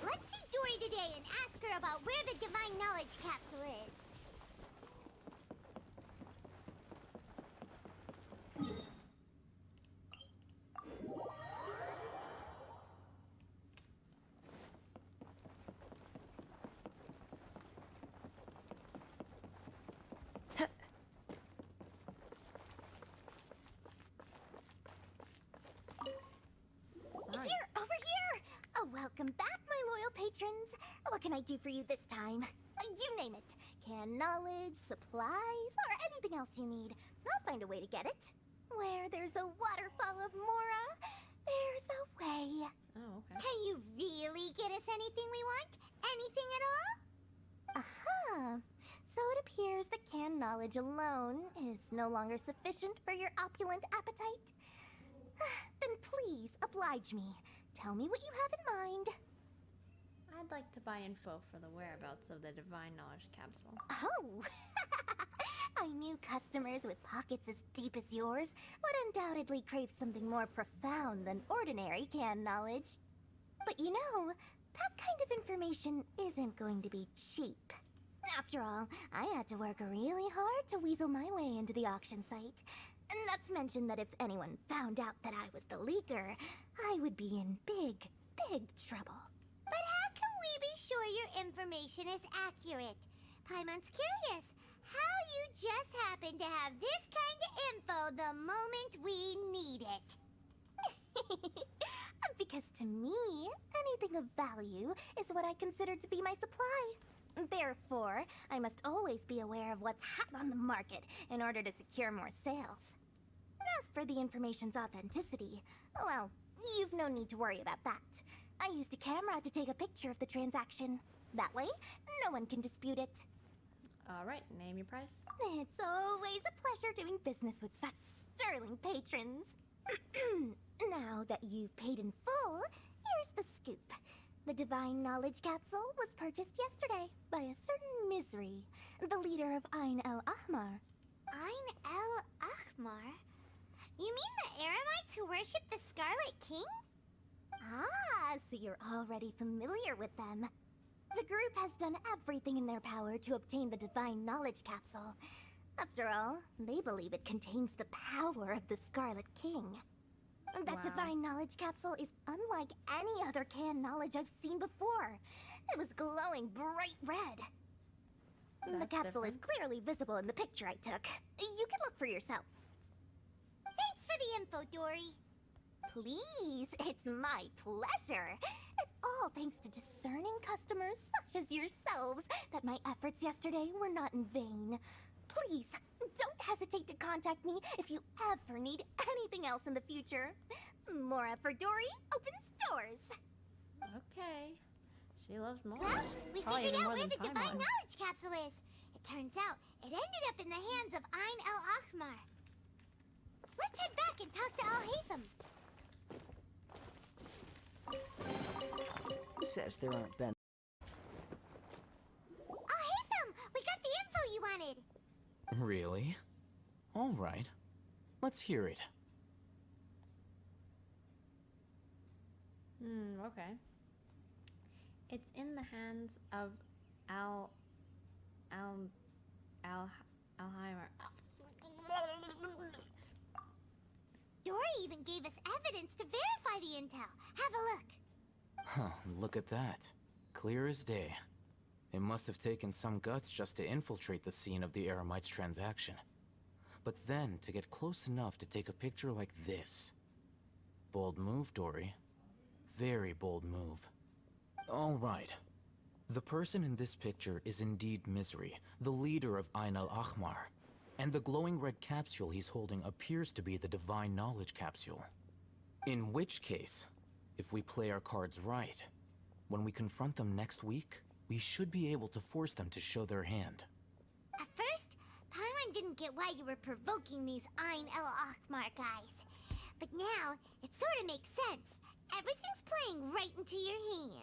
Let's see Dory today and ask her about where the Divine Knowledge Capsule is. patrons. What can I do for you this time? You name it. Canned knowledge, supplies, or anything else you need. I'll find a way to get it. Where there's a waterfall of Mora, there's a way. Oh, okay. Can you really get us anything we want? Anything at all? Aha! So it appears that canned knowledge alone is no longer sufficient for your opulent appetite. Then please, oblige me. Tell me what you have in mind. I'd like to buy info for the whereabouts of the Divine Knowledge Capsule. Oh! I knew customers with pockets as deep as yours would undoubtedly crave something more profound than ordinary canned knowledge. But you know, that kind of information isn't going to be cheap. After all, I had to work really hard to weasel my way into the auction site. Not to mention that if anyone found out that I was the leaker, I would be in big, big trouble. But how can we be sure your information is accurate? Paimon's curious how you just happen to have this kind of info the moment we need it. Because to me, anything of value is what I consider to be my supply. Therefore, I must always be aware of what's hot on the market in order to secure more sales. As for the information's authenticity, well, you've no need to worry about that. I used a camera to take a picture of the transaction. That way, no one can dispute it. Alright, name your price. It's always a pleasure doing business with such sterling patrons. Now that you've paid in full, here's the scoop. The Divine Knowledge Capsule was purchased yesterday by a certain Misery, the leader of Ain el Ahmar. Ain el Ahmar? You mean the Eremites who worship the Scarlet King? Ah, so you're already familiar with them. The group has done everything in their power to obtain the Divine Knowledge Capsule. After all, they believe it contains the power of the Scarlet King. That Divine Knowledge Capsule is unlike any other canned knowledge I've seen before. It was glowing bright red. The capsule is clearly visible in the picture I took. You can look for yourself. Thanks for the info, Dory. Please, it's my pleasure. It's all thanks to discerning customers such as yourselves that my efforts yesterday were not in vain. Please, don't hesitate to contact me if you ever need anything else in the future. Mora for Dory opens doors. Okay. She loves more. Well, we Probably figured even out more where than the Divine Paimon. Knowledge Capsule is. It turns out it ended up in the hands of Ain el Ahmar. Let's head back and talk to Al-Haytham. Who says there aren't Ben? Al-Haytham, we got the info you wanted. Really? All right. Let's hear it. Okay. It's in the hands of Alheimer. Dory even gave us evidence to verify the intel. Have a look. Huh, look at that. Clear as day. It must have taken some guts just to infiltrate the scene of the Eremites transaction. But then to get close enough to take a picture like this. Bold move, Dory. Very bold move. All right. The person in this picture is indeed Misery, the leader of Ain el Ahmar. And the glowing red capsule he's holding appears to be the Divine Knowledge Capsule. In which case, if we play our cards right, when we confront them next week, we should be able to force them to show their hand. At first, Paimon didn't get why you were provoking these Ain el Ahmar guys. But now, it sort of makes sense. Everything's playing right into your hands.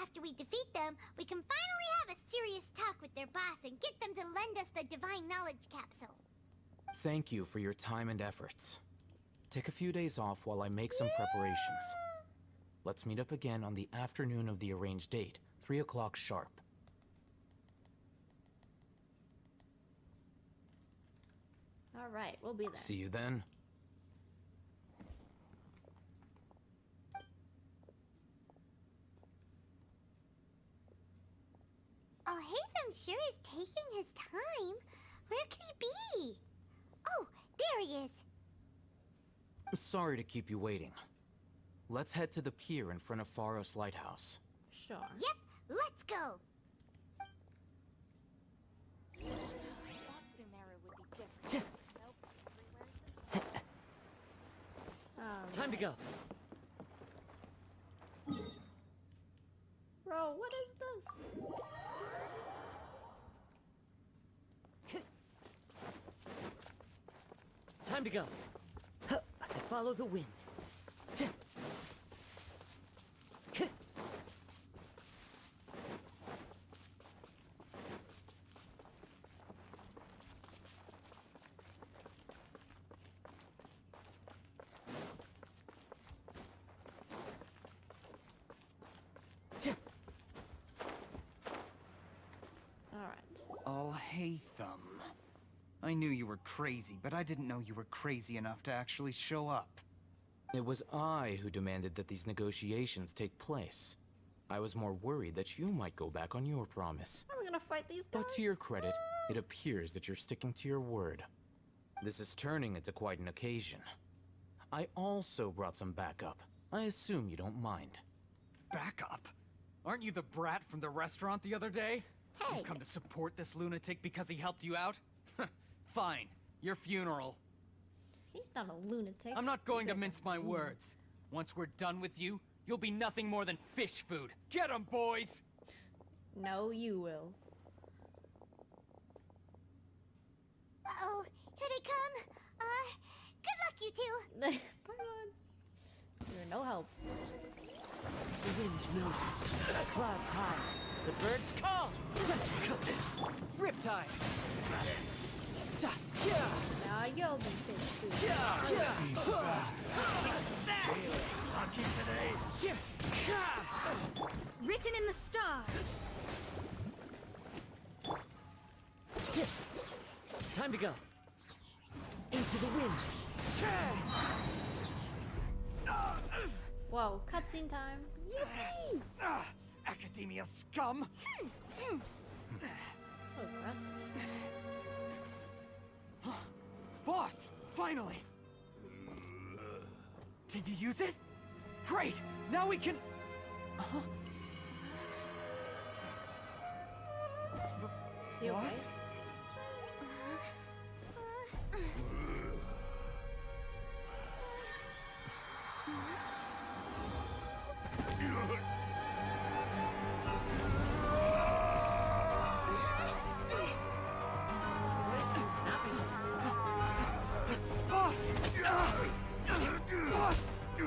After we defeat them, we can finally have a serious talk with their boss and get them to lend us the Divine Knowledge Capsule. Thank you for your time and efforts. Take a few days off while I make some preparations. Let's meet up again on the afternoon of the arranged date, 3 o'clock sharp. All right, we'll be there. See you then. Al-Haytham sure is taking his time. Where could he be? Oh, there he is. Sorry to keep you waiting. Let's head to the pier in front of Pharos Lighthouse. Sure. Yep, let's go. Thought Sumeru would be different. Nope, Time to go. Bro, what is this? Time to go. I follow the wind. Oh, Hatham. I knew you were crazy, but I didn't know you were crazy enough to actually show up. It was I who demanded that these negotiations take place. I was more worried that you might go back on your promise. How are we gonna fight these guys? But to your credit, it appears that you're sticking to your word. This is turning into quite an occasion. I also brought some backup. I assume you don't mind. Backup? Aren't you the brat from the restaurant the other day? Hey. You've come to support this lunatic because he helped you out? Fine. Your funeral. He's not a lunatic. I'm not going to mince my words. Once we're done with you, you'll be nothing more than fish food. Get 'em, boys! No, you will. Uh-oh, here they come. Good luck, you two. Bye on. You're no help. The wind knows it. The clouds high. The birds call. Riptide. Now you'll be fish food. Lucky today. Written in the stars. Time to go. Into the wind. Whoa, cutscene time. Yippee! Academia scum! So aggressive. Boss! Finally! Did you use it? Great! Now we can... See you, Boss?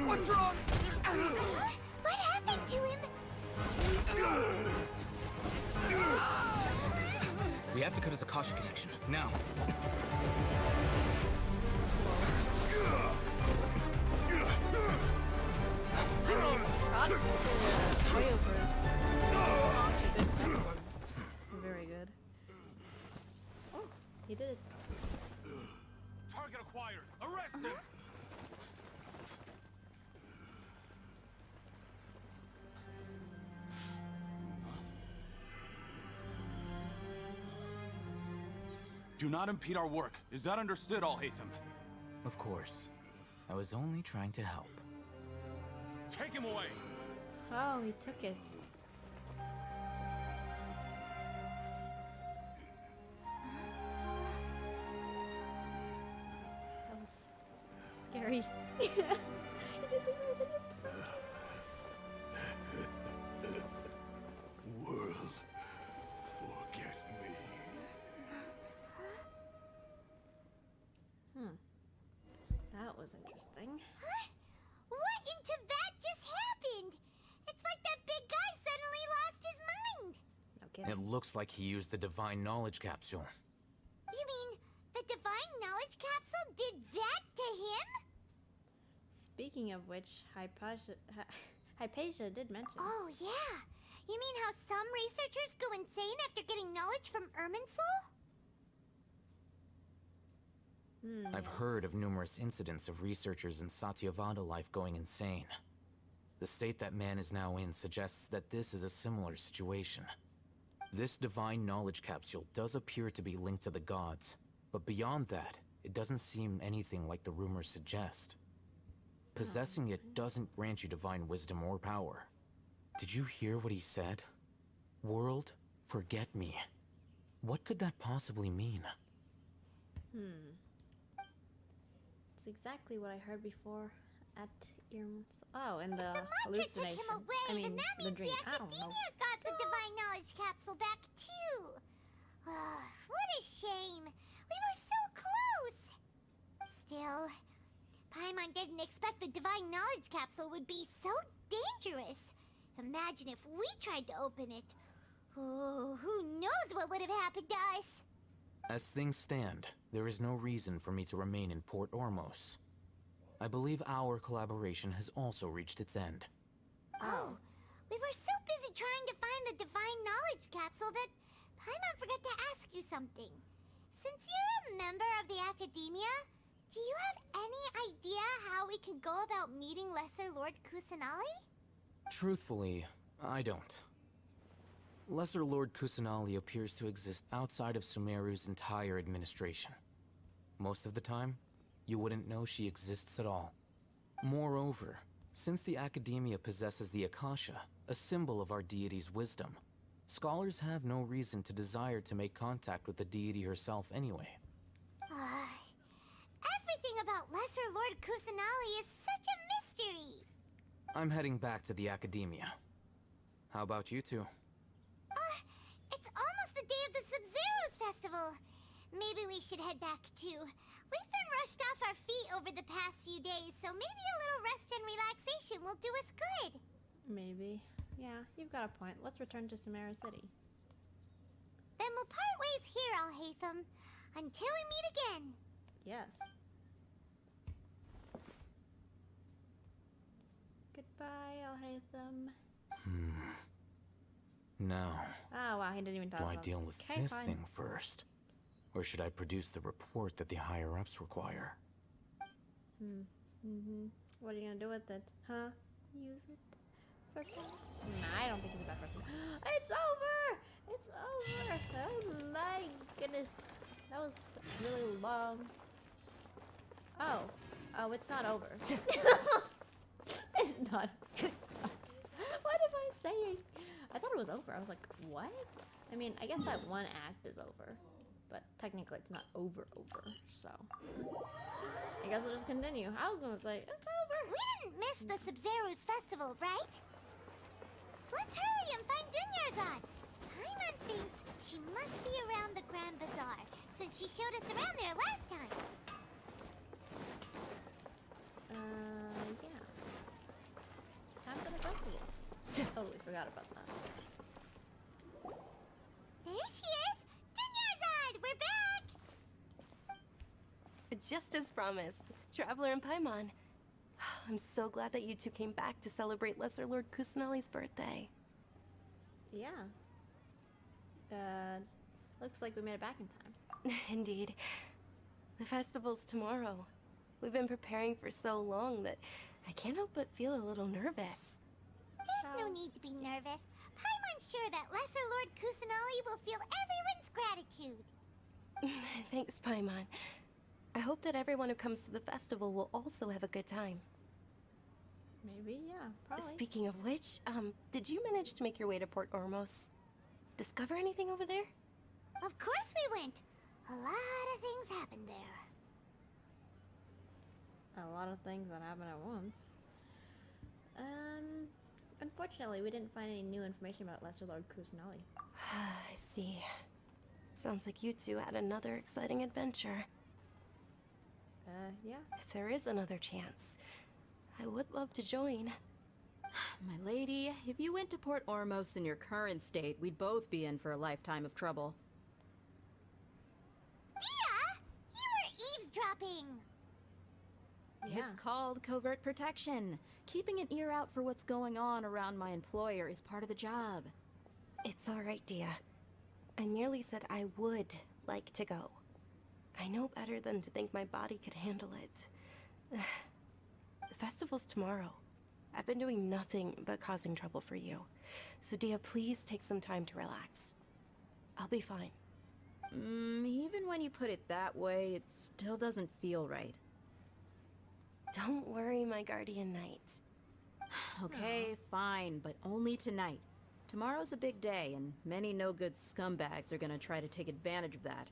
What's wrong? What happened to him? We have to cut his Akasha connection, now. Very good. Oh, he did it. Target acquired. Arrest him. Do not impede our work. Is that understood, Al-Haytham? Of course. I was only trying to help. Take him away! Oh, he took it. That was scary. He doesn't know that you're talking. World, forget me. That was interesting. Huh? What in Tibet just happened? It's like that big guy suddenly lost his mind. No kidding. It looks like he used the Divine Knowledge Capsule. You mean the Divine Knowledge Capsule did that to him? Speaking of which, Hypatia did mention. Oh, yeah. You mean how some researchers go insane after getting knowledge from Irminsul? I've heard of numerous incidents of researchers in Satyavada life going insane. The state that man is now in suggests that this is a similar situation. This Divine Knowledge Capsule does appear to be linked to the gods, but beyond that, it doesn't seem anything like the rumors suggest. possessing it doesn't grant you divine wisdom or power. Did you hear what he said? World, forget me. What could that possibly mean? It's exactly what I heard before at Oh, and the Mantra took hallucination. him away, I mean, then that the means dream. the I don't know. Academia got the Divine Knowledge Capsule back too. What a shame. We were so close. Still, Paimon didn't expect the Divine Knowledge Capsule would be so dangerous. Imagine if we tried to open it. Oh, who knows what would have happened to us? As things stand, there is no reason for me to remain in Port Ormos. I believe our collaboration has also reached its end. Oh, we were so busy trying to find the Divine Knowledge Capsule that Paimon forgot to ask you something. Since you're a member of the Academia, do you have any idea how we can go about meeting Lesser Lord Kusanali? Truthfully, I don't. Lesser Lord Kusanali appears to exist outside of Sumeru's entire administration. Most of the time, you wouldn't know she exists at all. Moreover, since the Academia possesses the Akasha, a symbol of our deity's wisdom, scholars have no reason to desire to make contact with the deity herself anyway. Everything about Lesser Lord Kusanali is such a mystery. I'm heading back to the Academia. How about you two? It's almost the day of the Sub-Zero's festival. Maybe we should head back too. We've been rushed off our feet over the past few days, so maybe a little rest and relaxation will do us good. Maybe. Yeah, you've got a point. Let's return to Sumeru City. Then we'll part ways here, Alhaitham, until we meet again. Yes. Goodbye, Alhaitham. Now, Oh, wow, he didn't even tell do us I about deal this. with Okay, this fine. thing first? Or should I produce the report that the higher-ups require? What are you gonna do with it? Huh? Use it for fun? Nah, I don't think he's a bad person. It's over! It's over! Oh my goodness. That was really long. Oh. Oh, it's not over. It's not. What am I saying? I thought it was over. I was like, what? I mean, I guess that one act is over. But technically it's not over, so. I guess we'll just continue. I was gonna say, it's over. We didn't miss the Sub-Zero's festival, right? Let's hurry and find Dunyarzad. Paimon thinks she must be around the Grand Bazaar, since she showed us around there last time. Yeah. Time for the festival. Totally forgot about that. There she is! Dunyarzad, we're back! Just as promised, Traveler and Paimon. I'm so glad that you two came back to celebrate Lesser Lord Kusanali's birthday. Yeah. Looks like we made it back in time. Indeed. The festival's tomorrow. We've been preparing for so long that I can't help but feel a little nervous. There's no need to be nervous. Paimon's sure that Lesser Lord Kusanali will feel everyone's gratitude. Thanks, Paimon. I hope that everyone who comes to the festival will also have a good time. Maybe, yeah, probably. Speaking of which, did you manage to make your way to Port Ormos? Discover anything over there? Of course we went. A lot of things happened there. A lot of things that happen at once. Unfortunately, we didn't find any new information about Lesser Lord Kusanali. I see. Sounds like you two had another exciting adventure. Yeah. If there is another chance, I would love to join. My lady, if you went to Port Ormos in your current state, we'd both be in for a lifetime of trouble. Dia! You were eavesdropping! It's called covert protection. Keeping an ear out for what's going on around my employer is part of the job. It's all right, Dia. I merely said I would like to go. I know better than to think my body could handle it. The festival's tomorrow. I've been doing nothing but causing trouble for you. So Dia, please take some time to relax. I'll be fine. Even when you put it that way, it still doesn't feel right. Don't worry, my guardian knight. Okay, fine, but only tonight. Tomorrow's a big day, and many no-good scumbags are gonna try to take advantage of that.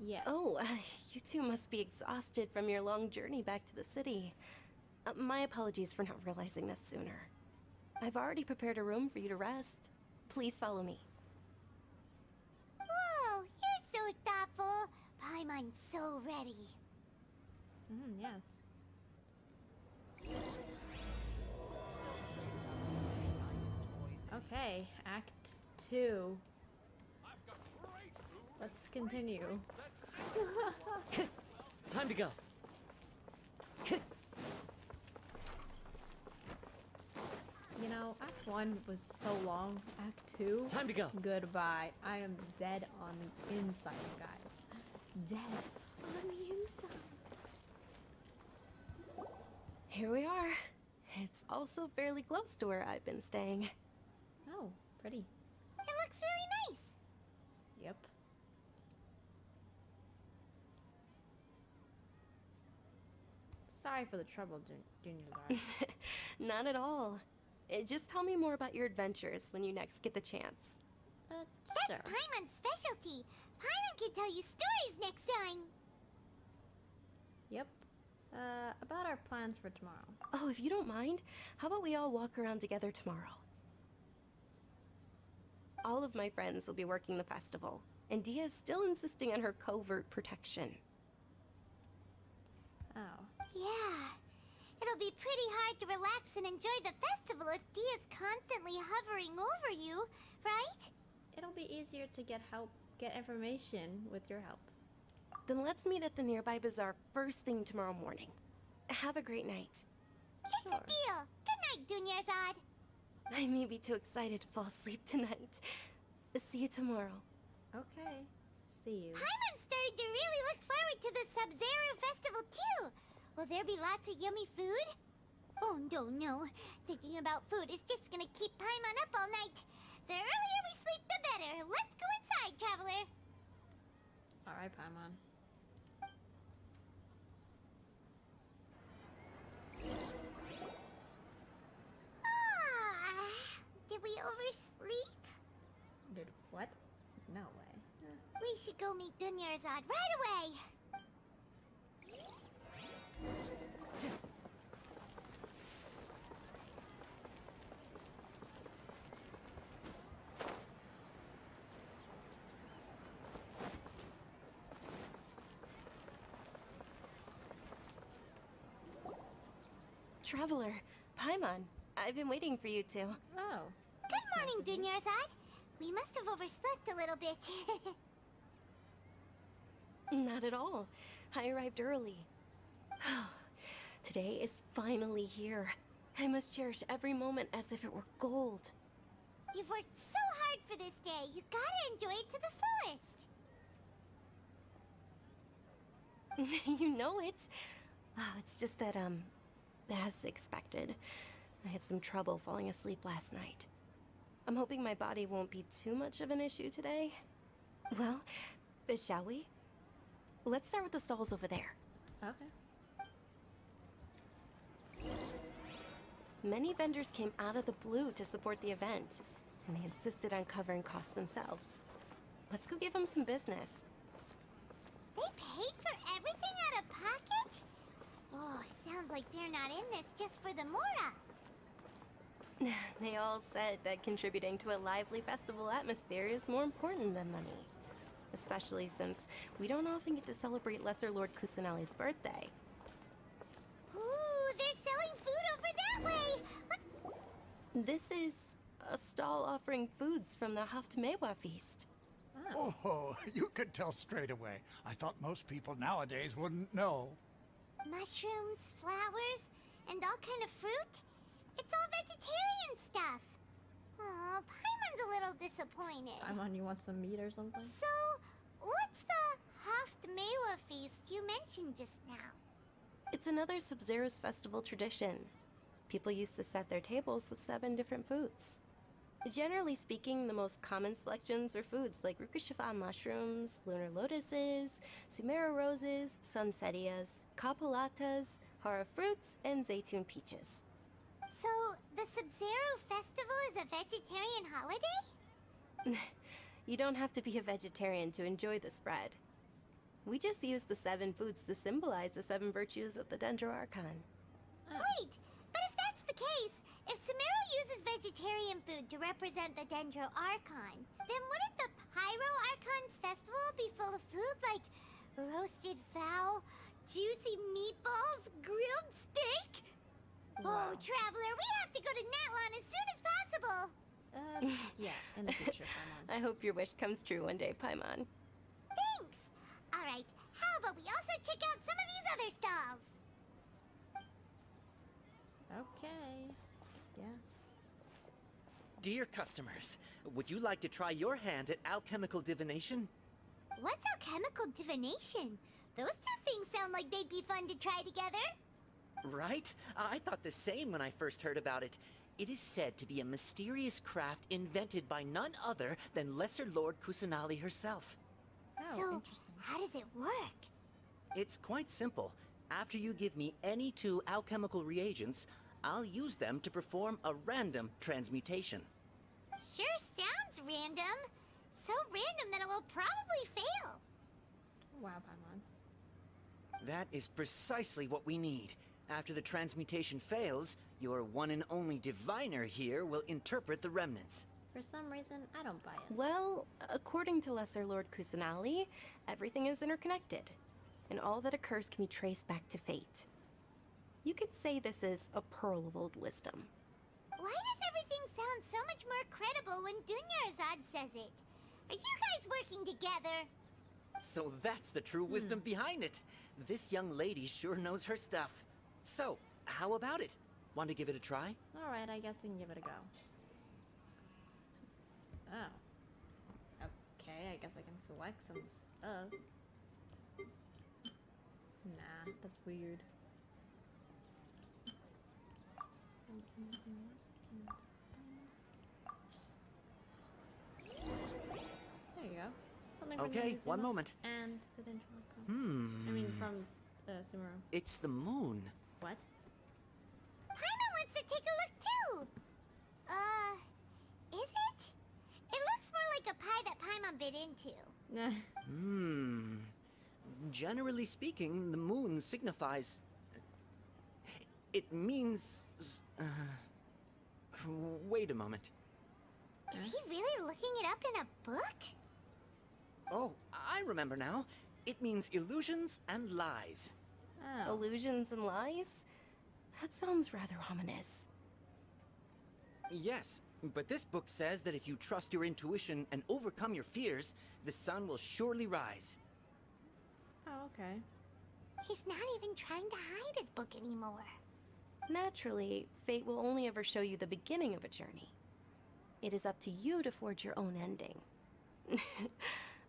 Yes. Oh, you two must be exhausted from your long journey back to the city. My apologies for not realizing this sooner. I've already prepared a room for you to rest. Please follow me. Whoa, you're so thoughtful. Paimon's so ready. Yes. Okay, Act 2. Let's continue. Time to go. You know, Act 1 was so long. Act 2? Time to go. Goodbye. I am dead on the inside, guys. Dead on the inside. Here we are. It's also fairly close to where I've been staying. Oh, pretty. It looks really nice. Yep. Sorry for the trouble, Junior Guard. Not at all. Just tell me more about your adventures when you next get the chance. That's Paimon's specialty. Paimon can tell you stories next time. Yep. About our plans for tomorrow. Oh, if you don't mind, how about we all walk around together tomorrow? All of my friends will be working the festival, and Dia's still insisting on her covert protection. Oh. Yeah. It'll be pretty hard to relax and enjoy the festival if Dia's constantly hovering over you, right? It'll be easier to get information with your help. Then let's meet at the nearby bazaar first thing tomorrow morning. Have a great night. It's a deal. Good night, Dunyarzad. I may be too excited to fall asleep tonight. See you tomorrow. Okay. See you. Paimon started to really look forward to the Sumeru festival too. Will there be lots of yummy food? Oh no. Thinking about food is just gonna keep Paimon up all night. The earlier we sleep, the better. Let's go inside, traveler. Alright, Paimon. Did we oversleep? Did what? No way. We should go meet Dunyarzad right away. Traveler, Paimon, I've been waiting for you two. Oh. Good morning, Dunyarzad. We must have overslept a little bit. Not at all. I arrived early. Today is finally here. I must cherish every moment as if it were gold. You've worked so hard for this day. You gotta enjoy it to the fullest. You know it. Oh, it's just that, as expected, I had some trouble falling asleep last night. I'm hoping my body won't be too much of an issue today. Well, shall we? Let's start with the stalls over there. Okay. Many vendors came out of the blue to support the event, and they insisted on covering costs themselves. Let's go give them some business. They paid for everything out of pocket? Oh, sounds like they're not in this just for the Mora. They all said that contributing to a lively festival atmosphere is more important than money. Especially since we don't often get to celebrate Lesser Lord Kusanali's birthday. Ooh, they're selling food over that way! This is a stall offering foods from the Haftmewa feast. Oh, you could tell straight away. I thought most people nowadays wouldn't know. Mushrooms, flowers, and all kind of fruit? It's all vegetarian stuff. Aw, Paimon's a little disappointed. Paimon, you want some meat or something? So, what's the Haftmewa feast you mentioned just now? It's another Sub-Zero's festival tradition. People used to set their tables with 7 different foods. Generally speaking, the most common selections are foods like Rukushifa mushrooms, lunar lotuses, Sumeru roses, sunsetias, capulatas, hara fruits, and zaytun peaches. So, the Sumeru festival is a vegetarian holiday? You don't have to be a vegetarian to enjoy the spread. We just use the 7 foods to symbolize the 7 virtues of the Dendro Archon. Wait, but if that's the case, if Sumeru uses vegetarian food to represent the Dendro Archon, then wouldn't the Pyro Archon's festival be full of food like roasted fowl, juicy meatballs, grilled steak? Wow. Oh, Traveler, we have to go to Natlan as soon as possible! Yeah, in the future, Paimon. I hope your wish comes true one day, Paimon. Thanks! Alright, how about we also check out some of these other stalls? Okay. Yeah. Dear customers, would you like to try your hand at alchemical divination? What's alchemical divination? Those two things sound like they'd be fun to try together. Right? I thought the same when I first heard about it. It is said to be a mysterious craft invented by none other than Lesser Lord Kusanali herself. Oh, so, interesting. how does it work? It's quite simple. After you give me any 2 alchemical reagents, I'll use them to perform a random transmutation. Sure sounds random. So random that it will probably fail. Wow, Paimon. That is precisely what we need. After the transmutation fails, your one and only diviner here will interpret the remnants. For some reason, I don't buy it. Well, according to Lesser Lord Kusanali, everything is interconnected, and all that occurs can be traced back to fate. You could say this is a pearl of old wisdom. Why does everything sound so much more credible when Dunyarzad says it? Are you guys working together? So that's the true wisdom behind it. This young lady sure knows her stuff. So, how about it? Want to give it a try? Alright, I guess we can give it a go. Oh. Okay, I guess I can select some stuff. Nah, that's weird. There you go. Something from the Okay, museum one moment. And the Dendro Archon. I mean, from Sumeru. It's the moon. What? Paimon wants to take a look too! Is it? It looks more like a pie that Paimon bit into. Generally speaking, the moon signifies... It means... Wait a moment. Is he really looking it up in a book? Oh, I remember now. It means illusions and lies. Oh. Illusions and lies? That sounds rather ominous. Yes, but this book says that if you trust your intuition and overcome your fears, the sun will surely rise. Oh, okay. He's not even trying to hide his book anymore. Naturally, fate will only ever show you the beginning of a journey. It is up to you to forge your own ending.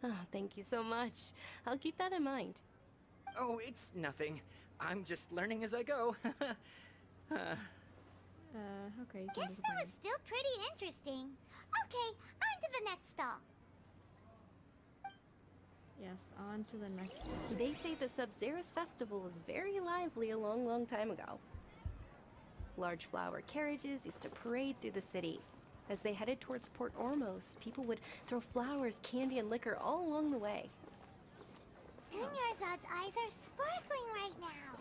Oh, thank you so much. I'll keep that in mind. Oh, it's nothing. I'm just learning as I go. Okay. Guess that was still pretty interesting. Okay, on to the next stall. Yes, on to the next one. They say the Sub-Zerus festival was very lively a long, long time ago. Large flower carriages used to parade through the city. As they headed towards Port Ormos, people would throw flowers, candy, and liquor all along the way. Dunyarzad's eyes are sparkling right now.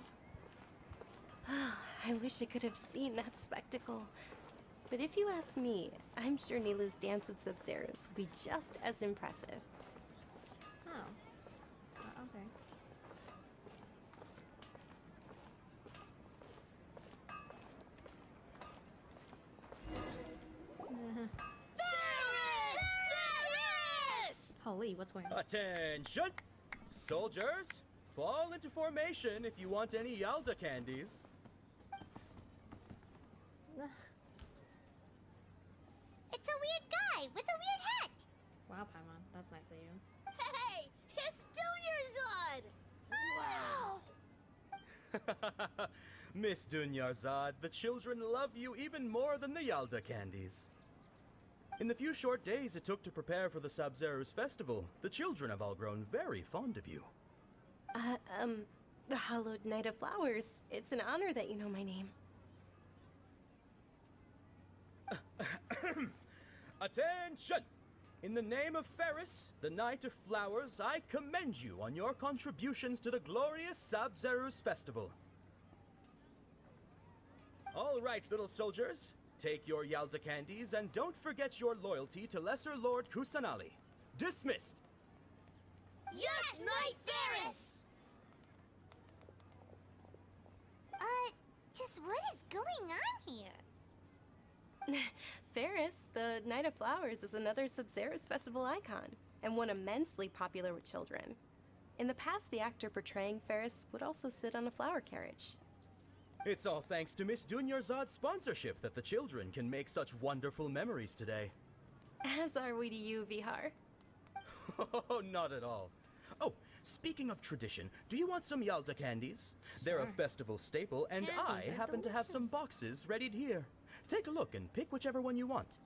I wish I could have seen that spectacle. But if you ask me, I'm sure Nilu's Dance of Sub-Zerus would be just as impressive. Oh. Okay. Holy, what's going on? Attention! Soldiers, fall into formation if you want any Yalda candies. It's a weird guy with a weird hat. Wow, Paimon, that's nice of you. Hey, it's Dunyarzad! Wow! Miss Dunyarzad, the children love you even more than the Yalda candies. In the few short days it took to prepare for the Sub-Zero's festival, the children have all grown very fond of you. The Hallowed Knight of Flowers. It's an honor that you know my name. Attention! In the name of Ferris, the Knight of Flowers, I commend you on your contributions to the glorious Sub-Zero's festival. All right, little soldiers. Take your Yalda candies and don't forget your loyalty to Lesser Lord Kusanali. Dismissed! Yes, Knight Ferris! Just what is going on here? Ferris, the Knight of Flowers, is another Sub-Zero's festival icon, and one immensely popular with children. In the past, the actor portraying Ferris would also sit on a flower carriage. It's all thanks to Miss Dunyarzad's sponsorship that the children can make such wonderful memories today. As are we to you, Vihar. Oh, not at all. Oh, speaking of tradition, do you want some Yalda candies? They're a festival staple, and I happen to have some boxes readied here. Take a look and pick whichever one you want.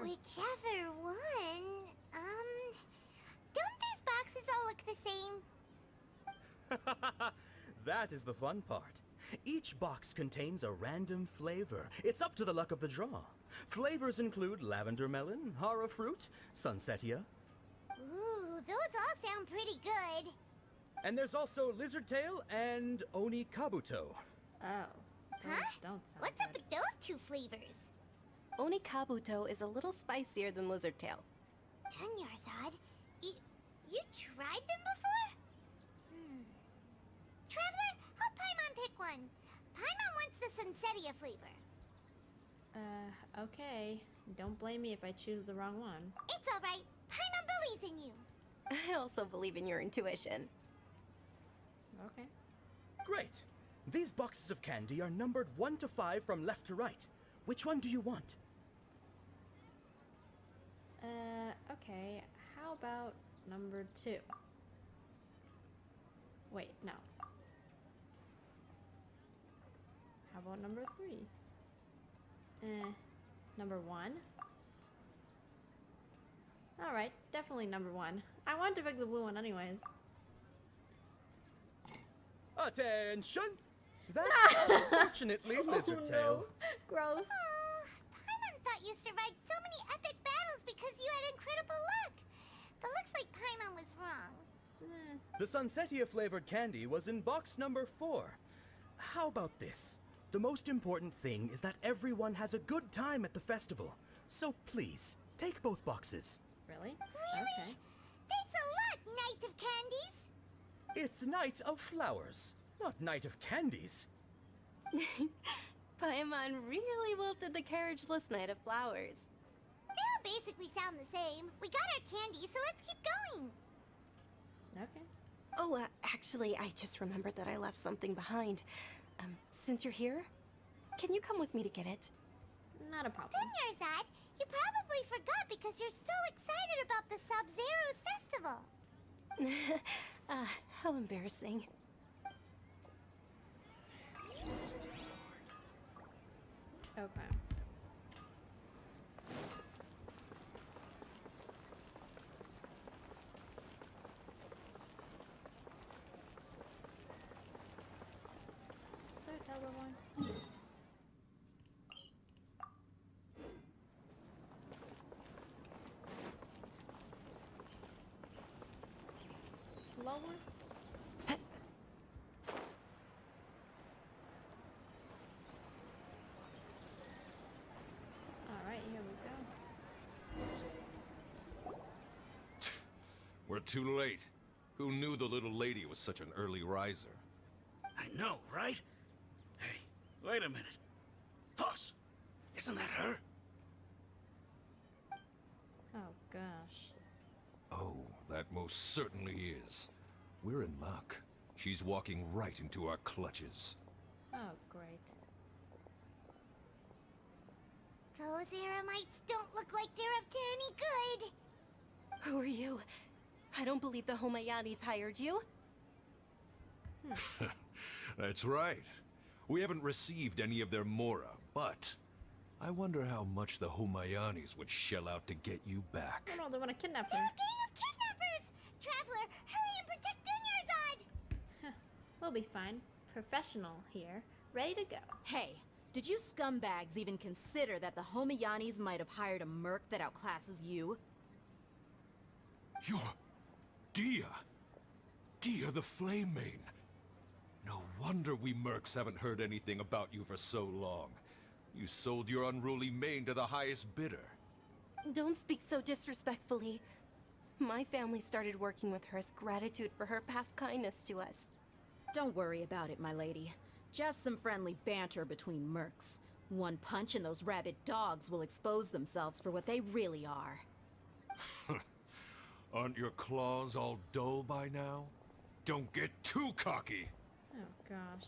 Whichever one? Don't these boxes all look the same? That is the fun part. Each box contains a random flavor. It's up to the luck of the draw. Flavors include lavender melon, hara fruit, sunsetia. Ooh, those all sound pretty good. And there's also lizard tail and oni kabuto. Oh. Huh? Don't sound What's up with those two flavors? Oni kabuto is a little spicier than lizard tail. Dunyarzad, you tried them before? Traveler, help Paimon pick one. Paimon wants the sunsetia flavor. Okay. Don't blame me if I choose the wrong one. It's alright. Paimon believes in you. I also believe in your intuition. Okay. Great. These boxes of candy are numbered 1 to 5 from left to right. Which one do you want? Okay. How about number 2? Wait, no. How about number 3? Number 1? Alright, definitely number 1. I wanted to pick the blue one anyways. Attention! That's unfortunately lizard tail. Gross. Oh, Paimon thought you survived so many epic battles because you had incredible luck. But looks like Paimon was wrong. The sunsetia flavored candy was in box number 4. How about this? The most important thing is that everyone has a good time at the festival. So please, take both boxes. Really? Really? Okay. Thanks a lot, Knight of Candies. It's Knight of Flowers, not Knight of Candies. Paimon really wilted the carriageless Knight of Flowers. They all basically sound the same. We got our candy, so let's keep going. Okay. Oh, actually, I just remembered that I left something behind. Since you're here, can you come with me to get it? Not a problem. Dunyarzad, you probably forgot because you're so excited about the Sub-Zero's festival. How embarrassing. Okay. Is there another one? Lower? Alright, here we go. We're too late. Who knew the little lady was such an early riser? I know, right? Hey, wait a minute. Boss, isn't that her? Oh gosh. Oh, that most certainly is. We're in luck. She's walking right into our clutches. Oh great. Those Eremites don't look like they're up to any good. Who are you? I don't believe the Homayanis hired you. That's right. We haven't received any of their mora, but I wonder how much the Humayanis would shell out to get you back. Oh no, they want to kidnap her. They're a gang of kidnappers! Traveler, hurry and protect Dunyarzad! We'll be fine. Professional here. Ready to go. Hey, did you scumbags even consider that the Homayanis might have hired a merc that outclasses you? You're... Dia! Dia the Flame Main! No wonder we mercs haven't heard anything about you for so long. You sold your unruly mane to the highest bidder. Don't speak so disrespectfully. My family started working with her as gratitude for her past kindness to us. Don't worry about it, my lady. Just some friendly banter between mercs. One punch and those rabid dogs will expose themselves for what they really are. Aren't your claws all dull by now? Don't get too cocky! Oh gosh.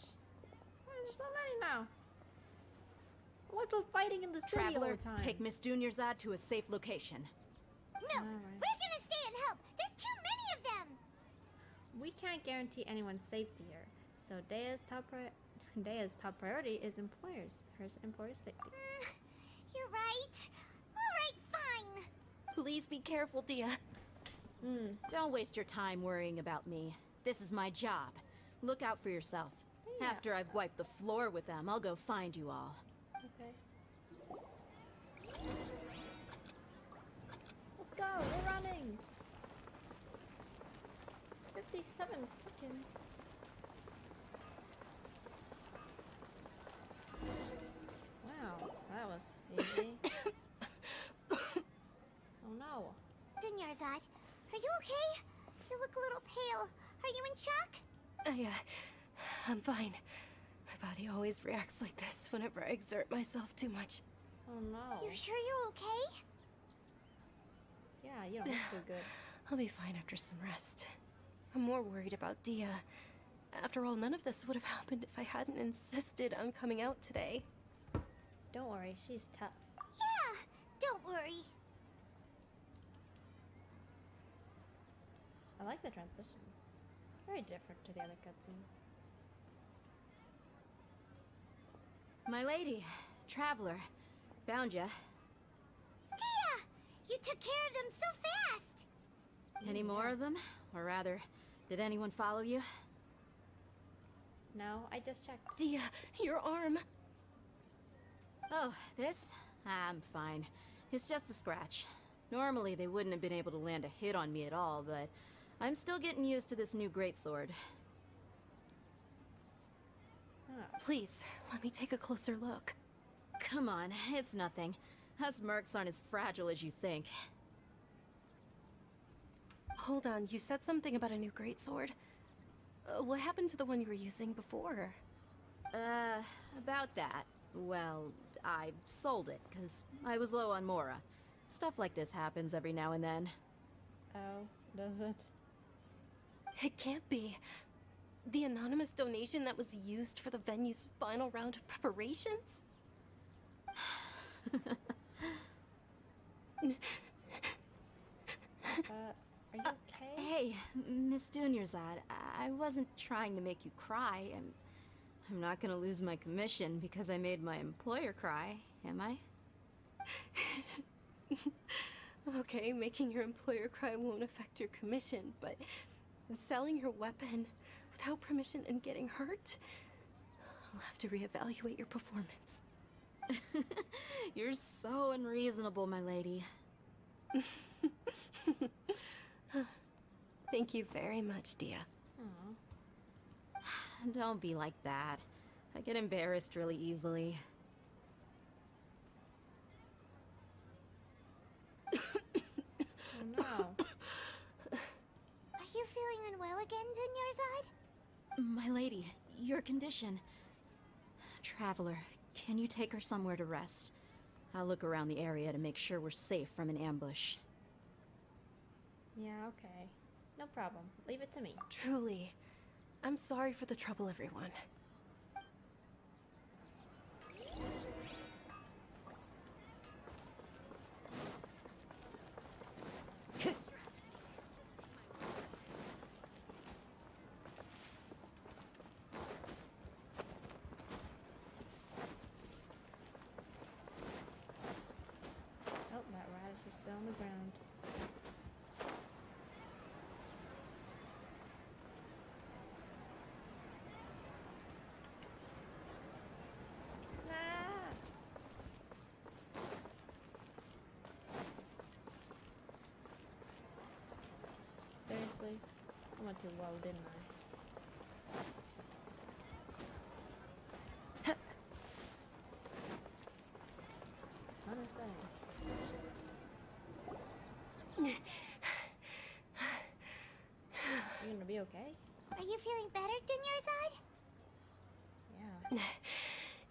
Why is there so many now? What's with fighting in the city all Traveler, the time? take Miss Dunyarzad to a safe location. No, we're gonna stay and help. There's too many of them. We can't guarantee anyone's safety here, so Dea's top priority is her employer's safety. You're right. All right, fine. Please be careful, Dia. Don't waste your time worrying about me. This is my job. Look out for yourself. Yeah. After I've wiped the floor with them, I'll go find you all. Okay. Let's go. We're running. 57 seconds. Wow, that was easy. Oh no. Dunyarzad, are you okay? You look a little pale. Are you in shock? Yeah, I'm fine. My body always reacts like this whenever I exert myself too much. Oh no. You sure you're okay? Yeah, you don't look so good. I'll be fine after some rest. I'm more worried about Dia. After all, none of this would have happened if I hadn't insisted on coming out today. Don't worry, she's tough. Yeah, don't worry. I like the transition. Very different to the other cutscenes. My lady, Traveler, found ya. Dia! You took care of them so fast! Any more of them? Or rather, did anyone follow you? No, I just checked. Dia, your arm! Oh, this? I'm fine. It's just a scratch. Normally, they wouldn't have been able to land a hit on me at all, but I'm still getting used to this new greatsword. Please, let me take a closer look. Come on, it's nothing. Us mercs aren't as fragile as you think. Hold on, you said something about a new greatsword. What happened to the one you were using before? About that. Well, I sold it, because I was low on Mora. Stuff like this happens every now and then. Oh, does it? It can't be. The anonymous donation that was used for the venue's final round of preparations? Are you okay? Hey, Miss Dunyarzad, I wasn't trying to make you cry. I'm not gonna lose my commission because I made my employer cry, am I? Okay, making your employer cry won't affect your commission, but selling your weapon without permission and getting hurt? I'll have to reevaluate your performance. You're so unreasonable, my lady. Thank you very much, Dia. Don't be like that. I get embarrassed really easily. Oh no. Are you feeling unwell again, Dunyarzad? My lady, your condition. Traveler, can you take her somewhere to rest? I'll look around the area to make sure we're safe from an ambush. Yeah, okay. No problem. Leave it to me. Truly. I'm sorry for the trouble, everyone. on the ground. Seriously? I went too well, didn't I? Fun as that. You gonna be okay? Are you feeling better, Dunyarzad? Yeah.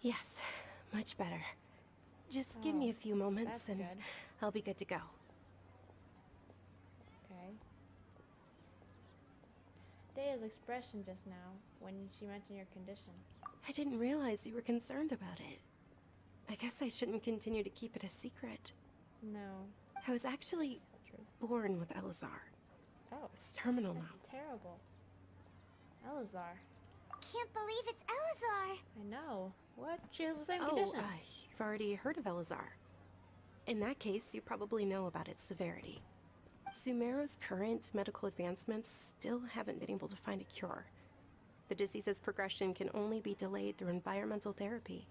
Yes, much better. Just give me a few moments and I'll be good to go. Okay. Daya's expression just now, when she mentioned your condition. I didn't realize you were concerned about it. I guess I shouldn't continue to keep it a secret. No. I was actually born with Elazar. Oh. It's terminal now. That's terrible. Elazar. Can't believe it's Elazar. I know. What? She has the same condition. You've already heard of Elazar. In that case, you probably know about its severity. Sumeru's current medical advancements still haven't been able to find a cure. The disease's progression can only be delayed through environmental therapy.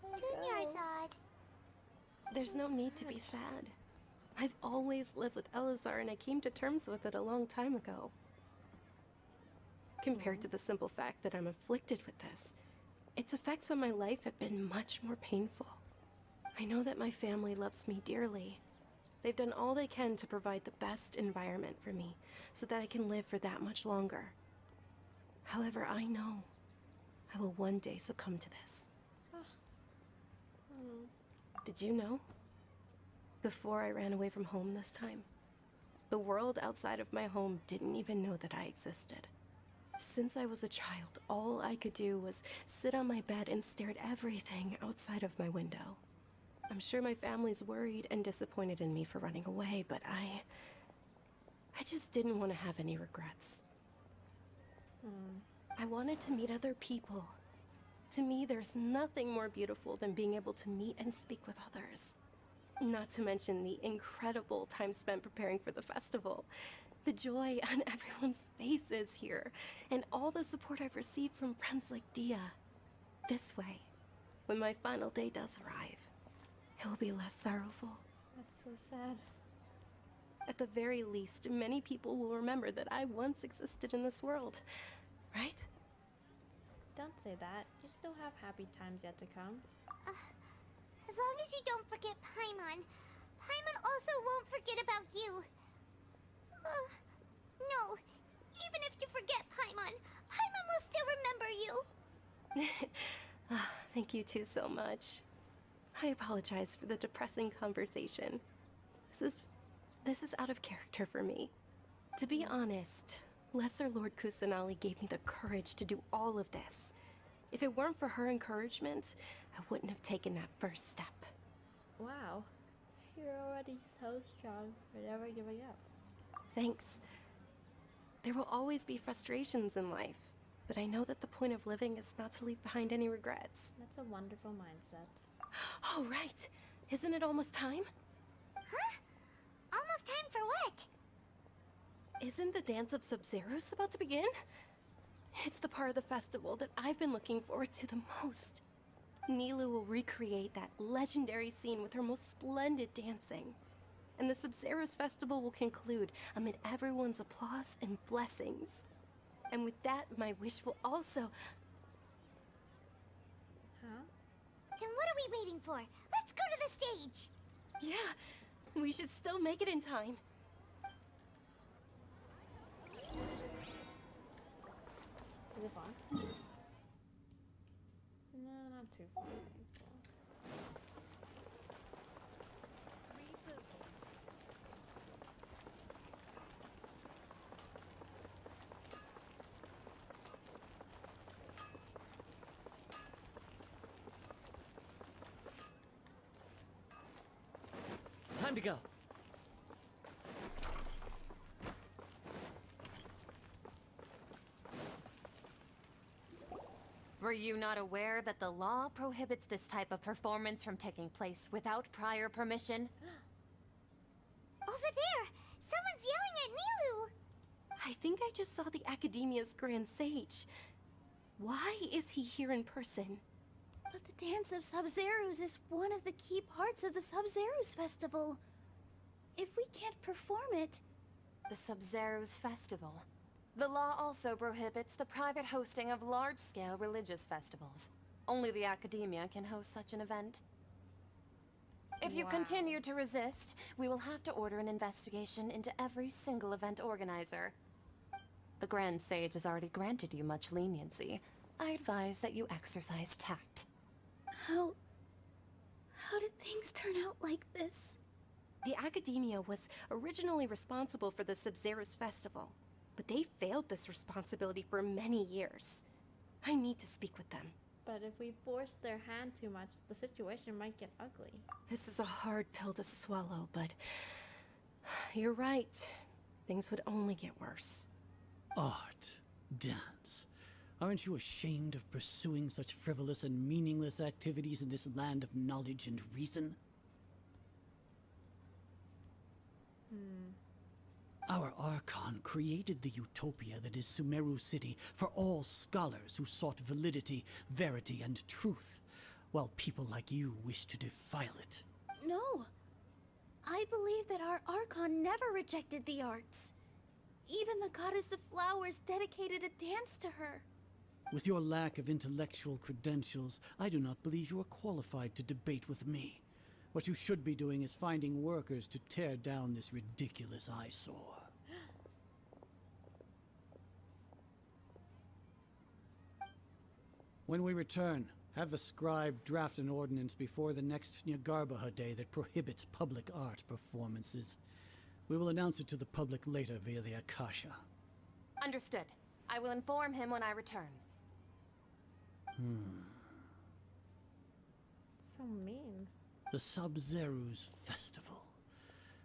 Dunyarzad. There's no need to be sad. I've always lived with Elazar and I came to terms with it a long time ago. Compared to the simple fact that I'm afflicted with this, its effects on my life have been much more painful. I know that my family loves me dearly. They've done all they can to provide the best environment for me so that I can live for that much longer. However, I know I will one day succumb to this. Did you know? Before I ran away from home this time, the world outside of my home didn't even know that I existed. Since I was a child, all I could do was sit on my bed and stare at everything outside of my window. I'm sure my family's worried and disappointed in me for running away, but I just didn't want to have any regrets. I wanted to meet other people. To me, there's nothing more beautiful than being able to meet and speak with others. Not to mention the incredible time spent preparing for the festival. The joy on everyone's faces here, and all the support I've received from friends like Dia. This way, when my final day does arrive, it will be less sorrowful. That's so sad. At the very least, many people will remember that I once existed in this world, right? Don't say that. You still have happy times yet to come. As long as you don't forget Paimon. Paimon also won't forget about you. No. Even if you forget Paimon, Paimon will still remember you. Thank you two so much. I apologize for the depressing conversation. This is out of character for me. To be honest, Lesser Lord Kusanali gave me the courage to do all of this. If it weren't for her encouragement, I wouldn't have taken that first step. Wow. You're already so strong for never giving up. Thanks. There will always be frustrations in life, but I know that the point of living is not to leave behind any regrets. That's a wonderful mindset. Oh, right. Isn't it almost time? Huh? Almost time for what? Isn't the dance of Sub-Zeros about to begin? It's the part of the festival that I've been looking forward to the most. Nilu will recreate that legendary scene with her most splendid dancing. And the Sub-Zeros festival will conclude amid everyone's applause and blessings. And with that, my wish will also... Huh? Then what are we waiting for? Let's go to the stage! Yeah, we should still make it in time. Is it fun? No, not too fun. Time to go. Were you not aware that the law prohibits this type of performance from taking place without prior permission? Oh, I think I just saw the Academia's Grand Sage. Why is he here in person? But the Dance of Sub-Zerus is one of the key parts of the Sub-Zerus Festival. If we can't perform it... The Sub-Zerus Festival. The law also prohibits the private hosting of large-scale religious festivals. Only the Academia can host such an event. If you continue to resist, we will have to order an investigation into every single event organizer. The Grand Sage has already granted you much leniency. I advise that you exercise tact. How did things turn out like this? The Academia was originally responsible for the Sub-Zerus Festival, but they failed this responsibility for many years. I need to speak with them. But if we force their hand too much, the situation might get ugly. This is a hard pill to swallow, but you're right. Things would only get worse. Art, dance. Aren't you ashamed of pursuing such frivolous and meaningless activities in this land of knowledge and reason? Our Archon created the utopia that is Sumeru City for all scholars who sought validity, verity, and truth, while people like you wish to defile it. No. I believe that our Archon never rejected the arts. Even the goddess of flowers dedicated a dance to her. With your lack of intellectual credentials, I do not believe you are qualified to debate with me. What you should be doing is finding workers to tear down this ridiculous eyesore. When we return, have the scribe draft an ordinance before the next Nyagarbha Day that prohibits public art performances. We will announce it to the public later via the Akasha. Understood. I will inform him when I return. So mean. The Sub-Zerus Festival.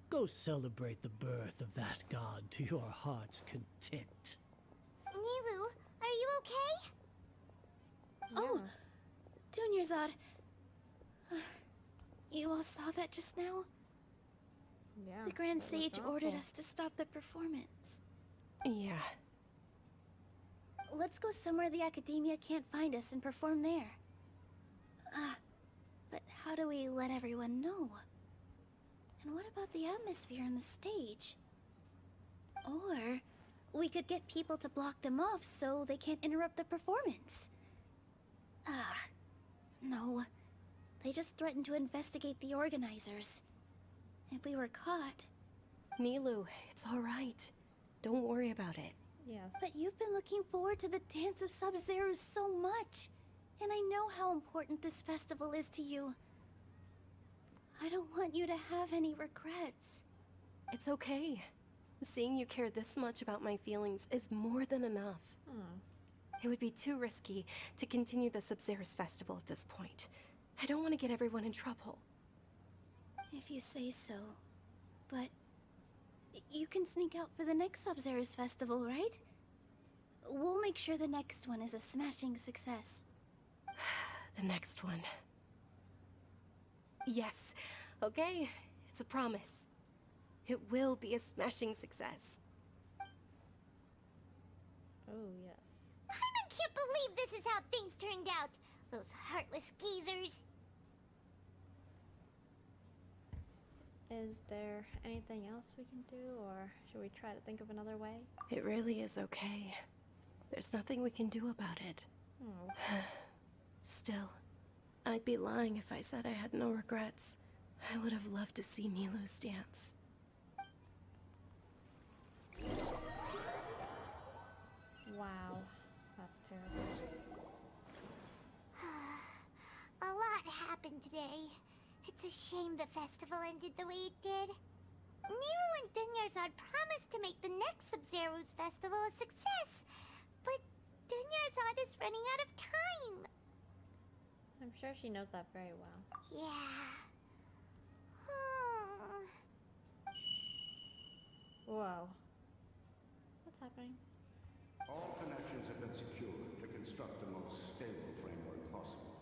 Go celebrate the birth of that god to your heart's content. Nilou, are you okay? Oh, Dunyarzad. You all saw that just now? Yeah. The Grand Sage ordered us to stop the performance. Yeah. Let's go somewhere the Academia can't find us and perform there. But how do we let everyone know? And what about the atmosphere on the stage? Or we could get people to block them off so they can't interrupt the performance. No. They just threatened to investigate the organizers. If we were caught... Nilou, it's all right. Don't worry about it. Yes. But you've been looking forward to the Dance of Sub-Zerus so much. And I know how important this festival is to you. I don't want you to have any regrets. It's okay. Seeing you care this much about my feelings is more than enough. It would be too risky to continue the Sub-Zerus Festival at this point. I don't want to get everyone in trouble. If you say so. But you can sneak out for the next Sub-Zerus Festival, right? We'll make sure the next one is a smashing success. The next one. Yes. Okay. It's a promise. It will be a smashing success. Oh, yes. I can't believe this is how things turned out. Those heartless geezers. Is there anything else we can do, or should we try to think of another way? It really is okay. There's nothing we can do about it. Oh. Still, I'd be lying if I said I had no regrets. I would have loved to see Nilou's dance. Wow. That's terrible. A lot happened today. It's a shame the festival ended the way it did. Nilou and Dunyarzad promised to make the next Sub-Zerus festival a success, but Dunyarzad is running out of time. I'm sure she knows that very well. Yeah. Whoa. What's happening? All connections have been secured to construct the most stable framework possible.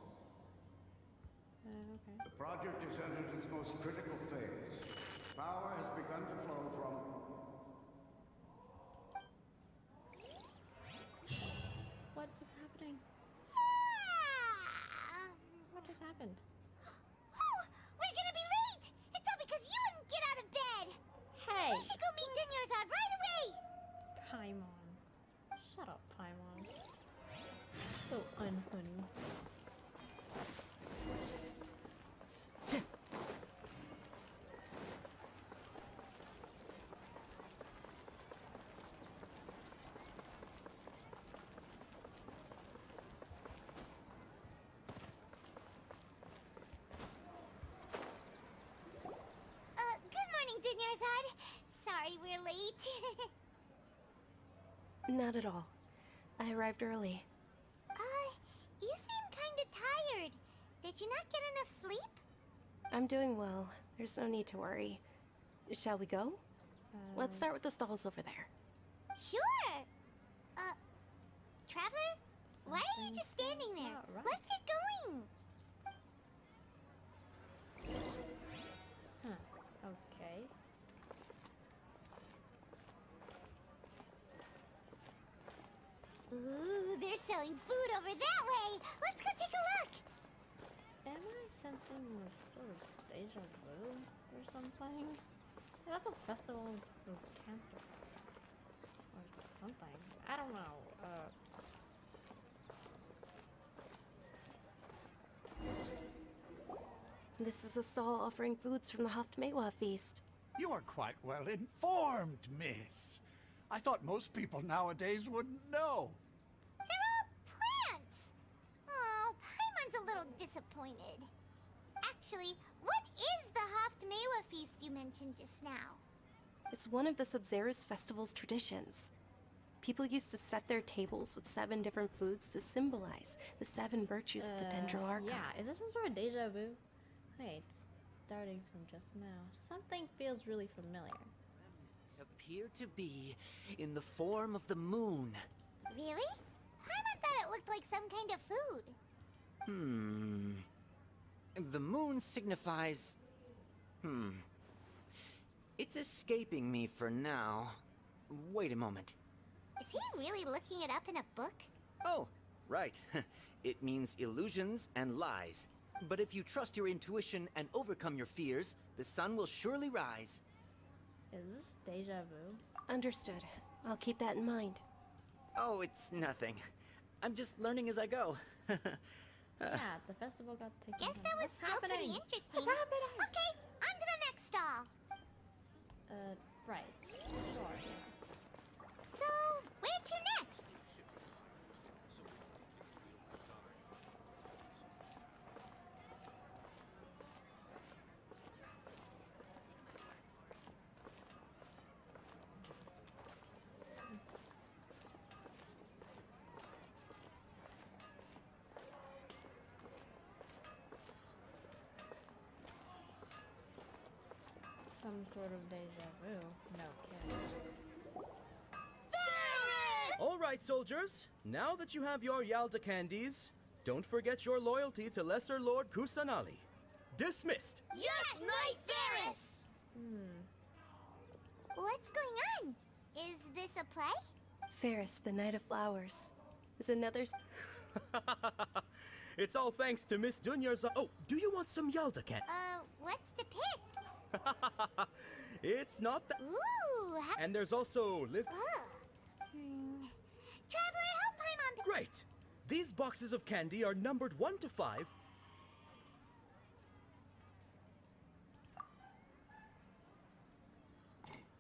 Okay. The project has entered its most critical phase. Power has begun to flow from... happened? Oh, we're gonna be late! It's all because you wouldn't get out of bed! Hey! We should go meet Dunyarzad right away! Paimon. Shut up, Paimon. So unfunny. Good morning, Dunyarzad. Sorry we're late. Not at all. I arrived early. You seem kinda tired. Did you not get enough sleep? I'm doing well. There's no need to worry. Shall we go? Let's start with the stalls over there. Sure! Traveler? Why are you just standing there? Right. Let's get going! Huh. Okay. Ooh, they're selling food over that way! Let's go take a look! Am I sensing this sort of deja vu or something? I thought the festival was cancelled. Or something. I don't know. This is a stall offering foods from the Haftmewa feast. You are quite well informed, miss. I thought most people nowadays wouldn't know. They're all plants! Oh, Paimon's a little disappointed. Actually, what is the Haftmewa feast you mentioned just now? It's one of the Sub-Zero's festival's traditions. People used to set their tables with 7 different foods to symbolize the 7 virtues of the Dendro Archon. Yeah, is this some sort of deja vu? Wait, starting from just now. Something feels really familiar. Appear to be in the form of the moon. Really? Paimon thought it looked like some kind of food. The moon signifies... It's escaping me for now. Wait a moment. Is he really looking it up in a book? Oh, right. It means illusions and lies. But if you trust your intuition and overcome your fears, the sun will surely rise. Is this deja vu? Understood. I'll keep that in mind. Oh, it's nothing. I'm just learning as I go. Yeah, the festival got taken. Guess that was still pretty interesting. What's happening? Okay, on to the next stall. Right. Sure, yeah. So, where to next? Some sort of deja vu. No kidding. Alright, soldiers. Now that you have your Yalda candies, don't forget your loyalty to Lesser Lord Kusanali. Dismissed! Yes, Knight Ferris! What's going on? Is this a play? Ferris, the Knight of Flowers. Is another... It's all thanks to Miss Dunyarzad. Oh, do you want some Yalda candy? What's to pick? It's not that. Ooh, And there's also Liz. Traveler, help Paimon. Great! These boxes of candy are numbered 1 to 5.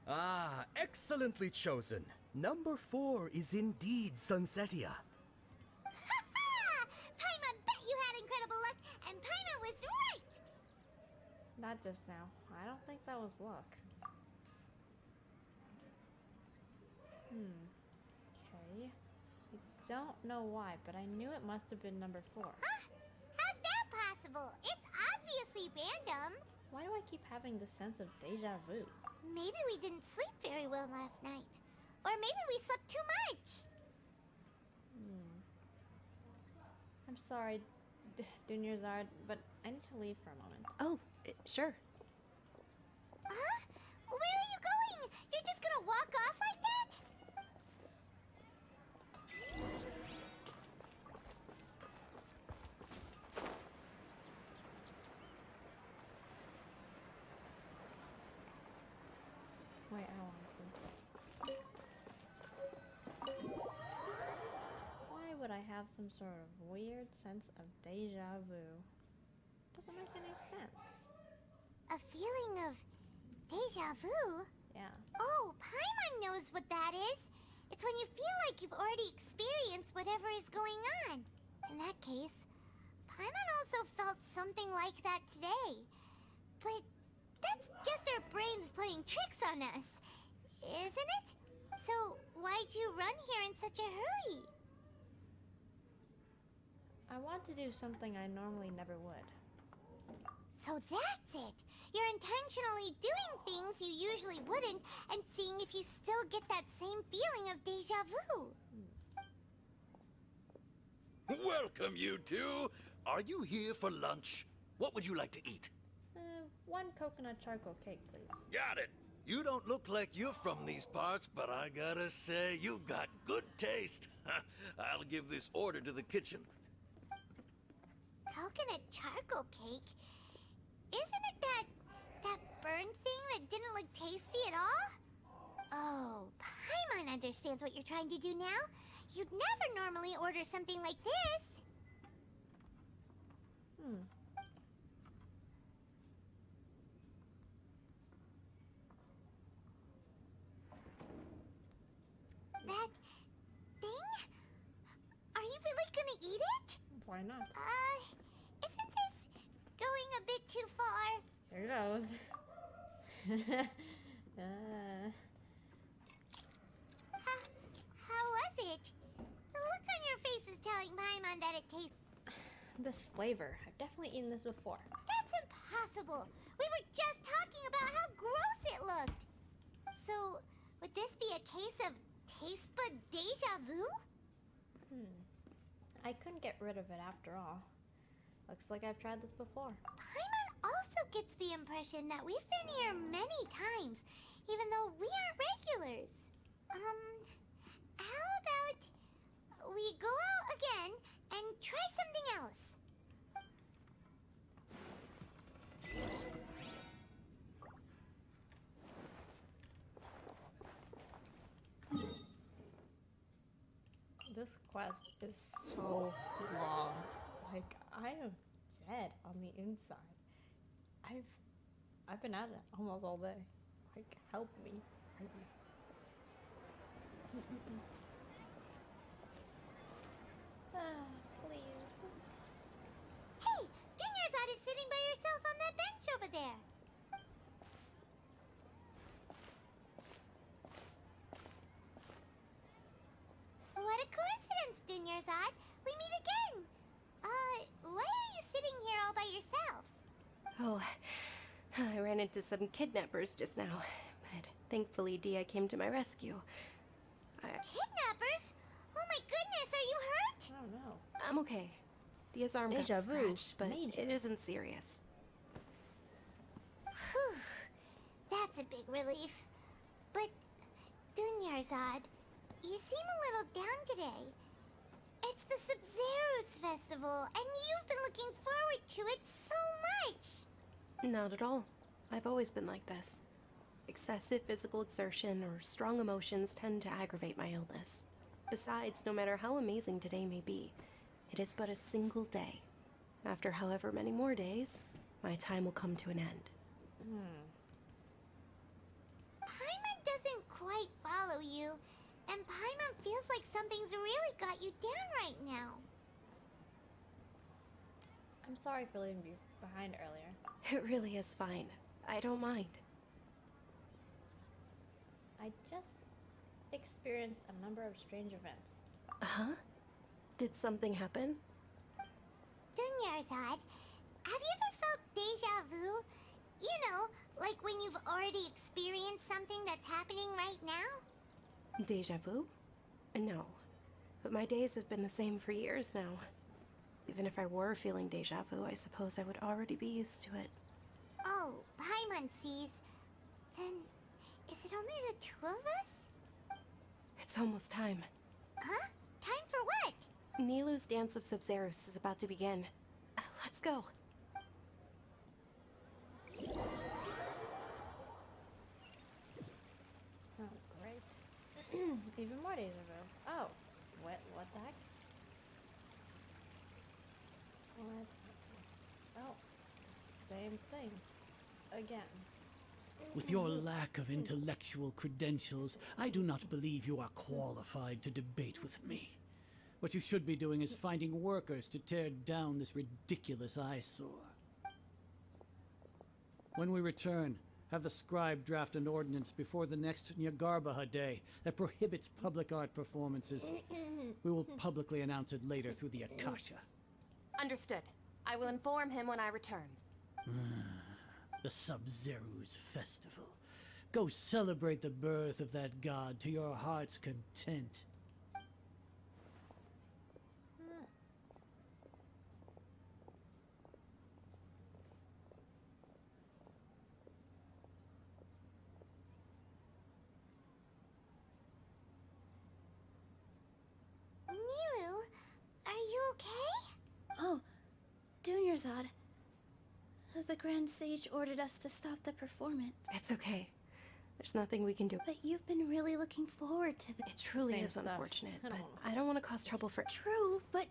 Ah, excellently chosen. Number 4 is indeed Sunsetia. Paimon bet you had incredible luck, and Paimon was right! Not just now. I don't think that was luck. Okay. I don't know why, but I knew it must have been number 4. Huh? How's that possible? It's obviously random. Why do I keep having the sense of deja vu? Maybe we didn't sleep very well last night. Or maybe we slept too much. I'm sorry, Dunyarzad, but I need to leave for a moment. Oh, sure. Huh? Where are you going? You're just gonna walk off like that? have some sort of weird sense of deja vu. Doesn't make any sense. A feeling of deja vu? Yeah. Oh, Paimon knows what that is. It's when you feel like you've already experienced whatever is going on. In that case, Paimon also felt something like that today. But that's just our brains playing tricks on us, isn't it? So why'd you run here in such a hurry? I want to do something I normally never would. So that's it. You're intentionally doing things you usually wouldn't and seeing if you still get that same feeling of deja vu. Welcome, you two. Are you here for lunch? What would you like to eat? One coconut charcoal cake, please. Got it. You don't look like you're from these parts, but I gotta say, you've got good taste. I'll give this order to the kitchen. Coconut charcoal cake? Isn't it that burned thing that didn't look tasty at all? Oh, Paimon understands what you're trying to do now. You'd never normally order something like this. That thing? Are you really gonna eat it? Why not? Isn't this going a bit too far? Here goes. How was it? The look on your face is telling Paimon that it tastes... This flavor. I've definitely eaten this before. That's impossible. We were just talking about how gross it looked. So, would this be a case of taste bud deja vu? I couldn't get rid of it after all. Looks like I've tried this before. Paimon also gets the impression that we've been here many times, even though we aren't regulars. How about we go out again and try something else? This quest is so long. Like, I am dead on the inside. I've been at it almost all day. Like, help me. Please. Hey, Dinyarzad is sitting by herself on that bench over there. What a coincidence, Dinyarzad. We meet again. Why are you sitting here all by yourself? Oh, I ran into some kidnappers just now, but thankfully Dia came to my rescue. Kidnappers? Oh my goodness, are you hurt? I don't know. I'm okay. Dia's arm got Deja vu. scratched, but it isn't serious. Whew. That's a big relief. But, Dinyarzad, you seem a little down today. It's the Sumeru's festival, and you've been looking forward to it so much. Not at all. I've always been like this. Excessive physical exertion or strong emotions tend to aggravate my illness. Besides, no matter how amazing today may be, it is but a single day. After however many more days, my time will come to an end. Paimon doesn't quite follow you, and Paimon feels like something's really got you down right now. I'm sorry for leaving you behind earlier. It really is fine. I don't mind. I just experienced a number of strange events. Huh? Did something happen? Dinyarzad, have you ever felt deja vu? You know, like when you've already experienced something that's happening right now? Deja vu? No. But my days have been the same for years now. Even if I were feeling deja vu, I suppose I would already be used to it. Oh, Paimon sees. Then, is it only the two of us? It's almost time. Huh? Time for what? Nilou's Dance of Subzerus is about to begin. Let's go. Oh, great. Even more deja vu. Oh, what the heck? What? Oh, same thing. Again. With your lack of intellectual credentials, I do not believe you are qualified to debate with me. What you should be doing is finding workers to tear down this ridiculous eyesore. When we return, have the scribe draft an ordinance before the next Nyagarbaha Day that prohibits public art performances. We will publicly announce it later through the Akasha. Understood. I will inform him when I return. The Sub-Zeru's festival. Go celebrate the birth of that god to your heart's content. Milu, are you okay? Oh, Dunyarzad. The Grand Sage ordered us to stop the performance. It's okay. There's nothing we can do. But you've been really looking forward to this. It truly Same is stuff. unfortunate, but I don't want to cause trouble for True, but...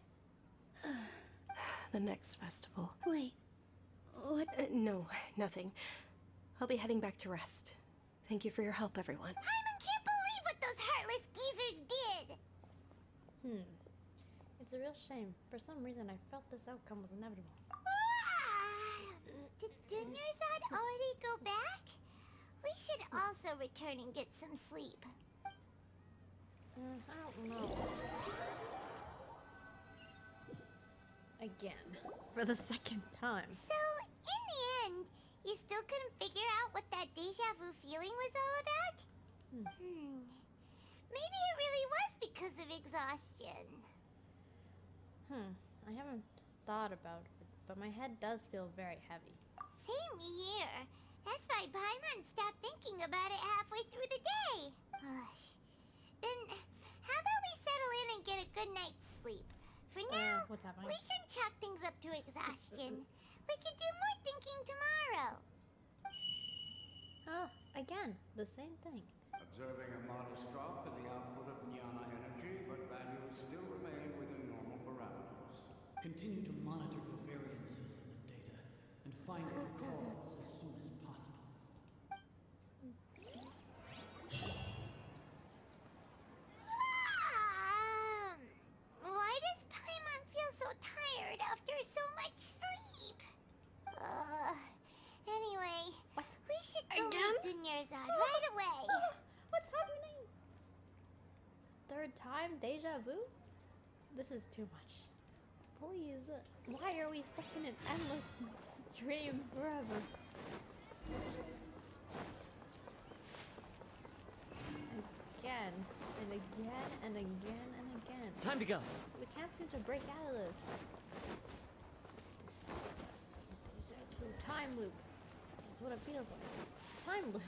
the next festival. Wait, what? No, nothing. I'll be heading back to rest. Thank you for your help, everyone. Paimon can't believe what those heartless geezers did! It's a real shame. For some reason, I felt this outcome was inevitable. Did Dunyarzad already go back? We should also return and get some sleep. I don't know. Again. For the second time. So, in the end, you still couldn't figure out what that deja vu feeling was all about? Maybe it really was because of exhaustion. I haven't thought about it, but my head does feel very heavy. Same here. That's why Paimon stopped thinking about it halfway through the day. Then, how about we settle in and get a good night's sleep? For now, what's happening? we can chalk things up to exhaustion. We can do more thinking tomorrow. Oh, again, the same thing. Observing a modest drop in the output of jnana energy, but values still remain within normal parameters. Continue to monitor the variances in the data and find the cause as soon as possible. Why does Paimon feel so tired after so much sleep? Anyway, we should go meet Dunyarzad right away. What's happening? Third time deja vu? This is too much. Please, why are we stuck in an endless dream forever? Again, and again, and again, and again. Time to go. We can't seem to break out of this. Deja vu. Time loop. That's what it feels like. Time loop.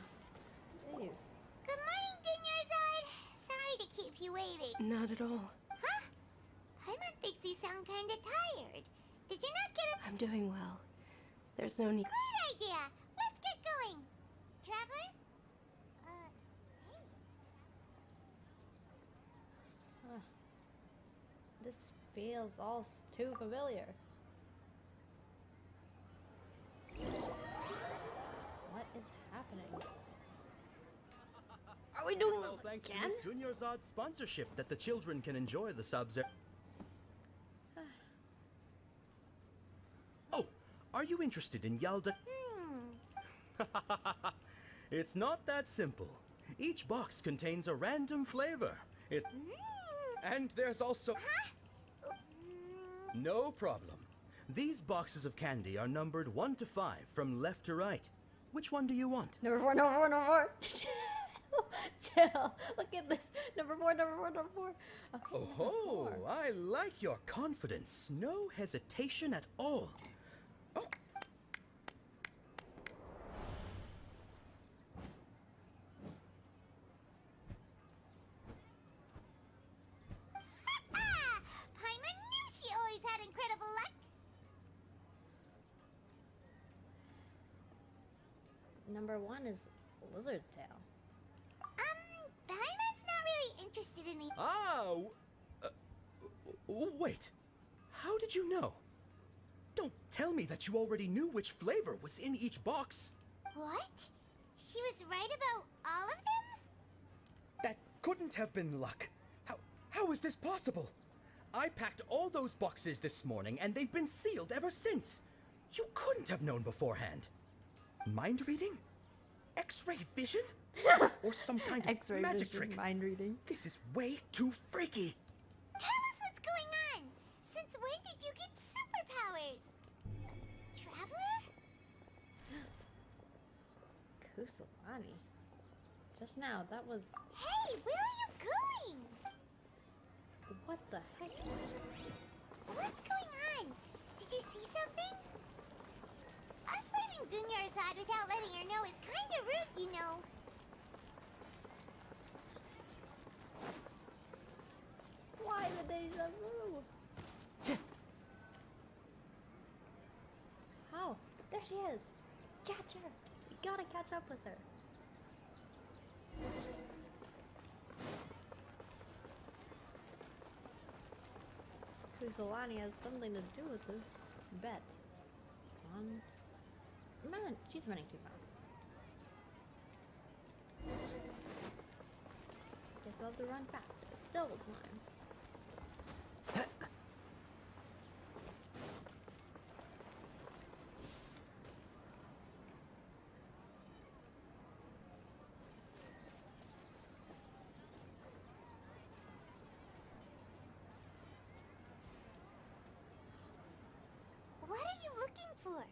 Jeez. Good morning, Dunyarzad. Sorry to keep you waiting. Not at all. Huh? Paimon thinks you sound kinda tired. Did you not get a... I'm doing well. There's no need. Great idea! Let's get going! Traveler? This feels all too familiar. What is happening? Are we doing Well, this thanks again? to Miss Dunyarzad's sponsorship that the children can enjoy the Sub-Zero. Oh, are you interested in Yalda? It's not that simple. Each box contains a random flavor. And there's also... No problem. These boxes of candy are numbered 1 to 5 from left to right. Which one do you want? Number 4, number 4, number 4. Chill. Look at this. Number 4, number 4, number 4. Okay, Oh, I like your confidence. No hesitation at all. Oh. Paimon knew she always had incredible luck. Number 1 is lizard tail. Paimon's not really interested in the... Wait. How did you know? tell me that you already knew which flavor was in each box. What? She was right about all of them? That couldn't have been luck. How is this possible? I packed all those boxes this morning, and they've been sealed ever since. You couldn't have known beforehand. Mind reading? X-ray vision? Or some kind of X-ray magic vision, trick? mind reading. This is way too freaky. Tell us what's going on! Since when did you get superpowers? Traveler? Kusalani. Just now, that was... Hey, where are you going? What the heck? What's going on? Did you see something? Us leaving Dunya's side without letting her know is kind of rude, you know. Why the deja vu? How? There she is! Catch her! We gotta catch up with her. Kusalani has something to do with this bet. On... Man, she's running too fast. Guess we'll have to run faster. Double time. What are you looking for?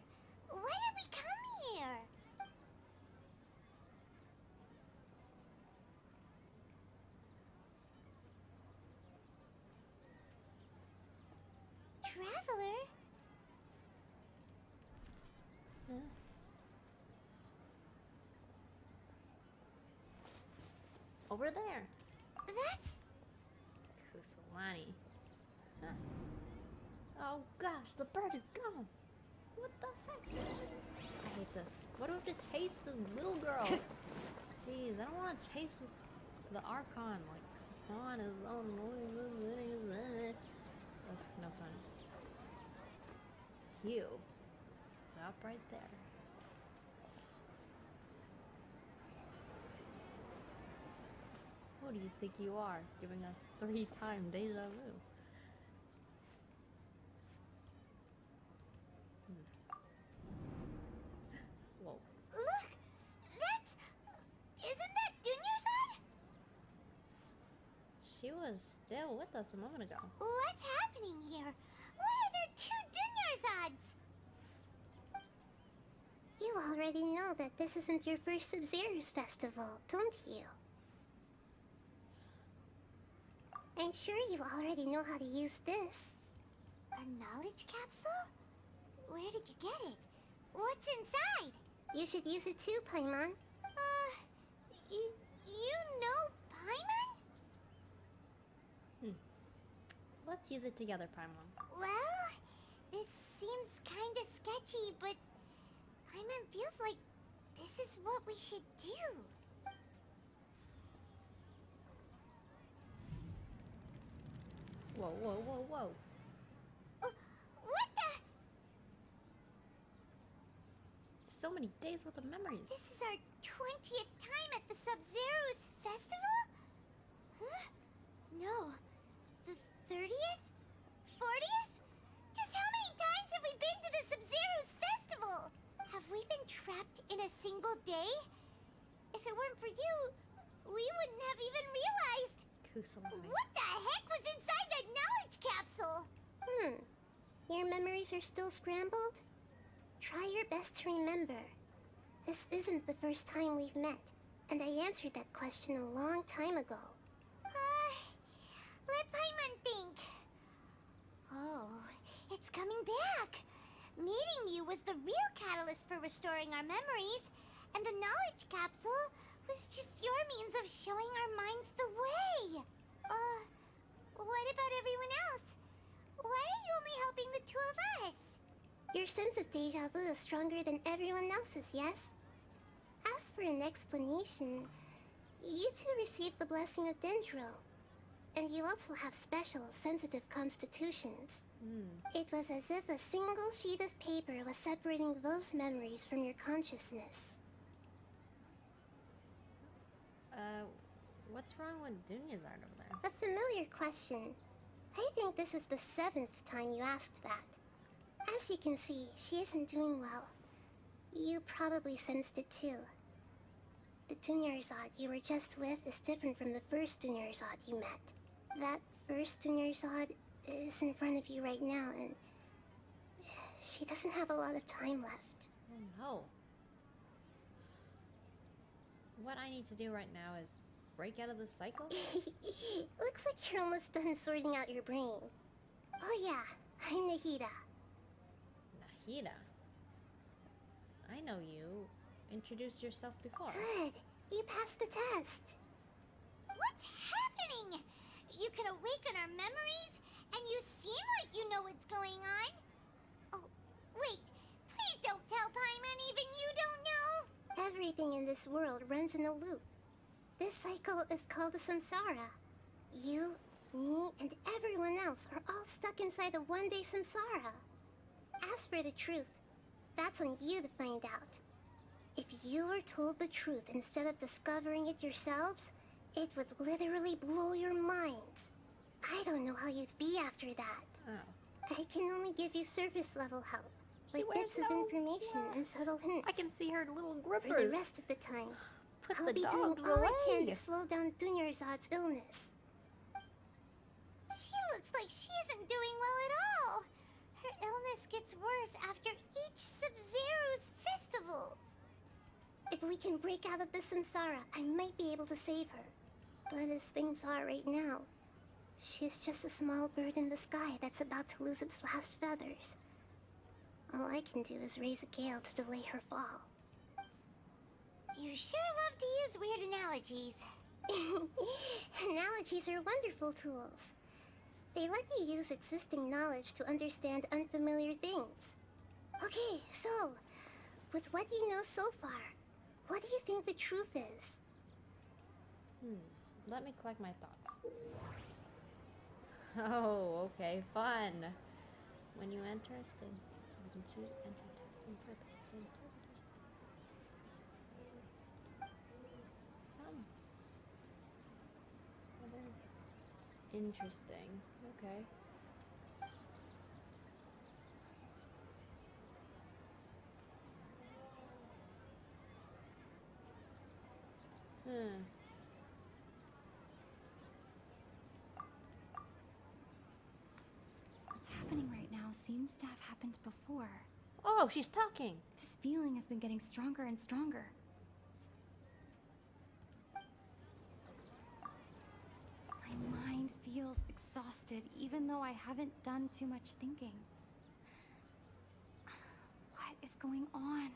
Why did we come here? Traveler? Huh? Over there. That's... Kusalani. Huh. Oh gosh, the bird is gone. What the heck? I hate this. What do we have to chase this little girl? Jeez, I don't want to chase the Archon. Like, come on, his own noise. No fun. Hugh. Stop right there. Who do you think you are, giving us 3-time deja vu? Whoa. Look! That's... Isn't that Dunya's? She was still with us a moment ago. What's happening here? Why are there 2 Dunya's? You already know that this isn't your first Sub-Zero's festival, don't you? I'm sure you already know how to use this. A knowledge capsule? Where did you get it? What's inside? You should use it too, Paimon. You know Paimon? Let's use it together, Paimon. Well, this seems kinda sketchy, but Paimon feels like this is what we should do. Whoa, whoa, whoa, whoa. What the? So many days worth of memories. This is our 20th time at the Sub-Zero's festival? Huh? No. The 30th? 40th? Just how many times have we been to the Sub-Zero's festival? Have we been trapped in a single day? If it weren't for you, we wouldn't have even realized. What the heck was inside that knowledge capsule? Your memories are still scrambled? Try your best to remember. This isn't the first time we've met, and I answered that question a long time ago. Let Paimon think. Oh, it's coming back. Meeting you was the real catalyst for restoring our memories, and the knowledge capsule was just your means of showing our minds the way. What about everyone else? Why are you only helping the 2 of us? Your sense of deja vu is stronger than everyone else's, yes? As for an explanation, you 2 received the blessing of Dendro, and you also have special, sensitive constitutions. It was as if a single sheet of paper was separating those memories from your consciousness. What's wrong with Dunya's art over there? A familiar question. I think this is the 7th time you asked that. As you can see, she isn't doing well. You probably sensed it too. The Dunyarzad you were just with is different from the first Dunyarzad you met. That first Dunyarzad is in front of you right now, and she doesn't have a lot of time left. Oh no. What I need to do right now is break out of this cycle? Looks like you're almost done sorting out your brain. Oh yeah, I'm Nahida. Nahida? I know you. Introduced yourself before. Good. You passed the test. What's happening? You can awaken our memories, and you seem like you know what's going on. Oh, wait. Please don't tell Paimon even you don't know. Everything in this world runs in a loop. This cycle is called the samsara. You, me, and everyone else are all stuck inside a one-day samsara. As for the truth, that's on you to find out. If you were told the truth instead of discovering it yourselves, it would literally blow your minds. I don't know how you'd be after that. Oh. I can only give you surface level help, like bits of information and subtle hints. I can see her little grippers. For the rest of the time, Put I'll the be doing dogs all I can away. to slow down Dunyarzad's illness. She looks like she isn't doing well at all. Her illness gets worse after each Sub-Zero's festival. If we can break out of the samsara, I might be able to save her. But as things are right now, she's just a small bird in the sky that's about to lose its last feathers. All I can do is raise a gale to delay her fall. You sure love to use weird analogies. Analogies are wonderful tools. They let you use existing knowledge to understand unfamiliar things. Okay, so, with what you know so far, what do you think the truth is? Let me collect my thoughts. Oh, okay, fun. When you enter a state, you can choose interpretation. Some other interesting. Okay. What's happening right now seems to have happened before. Oh, she's talking. This feeling has been getting stronger and stronger. My mind feels exhausted, even though I haven't done too much thinking. What is going on?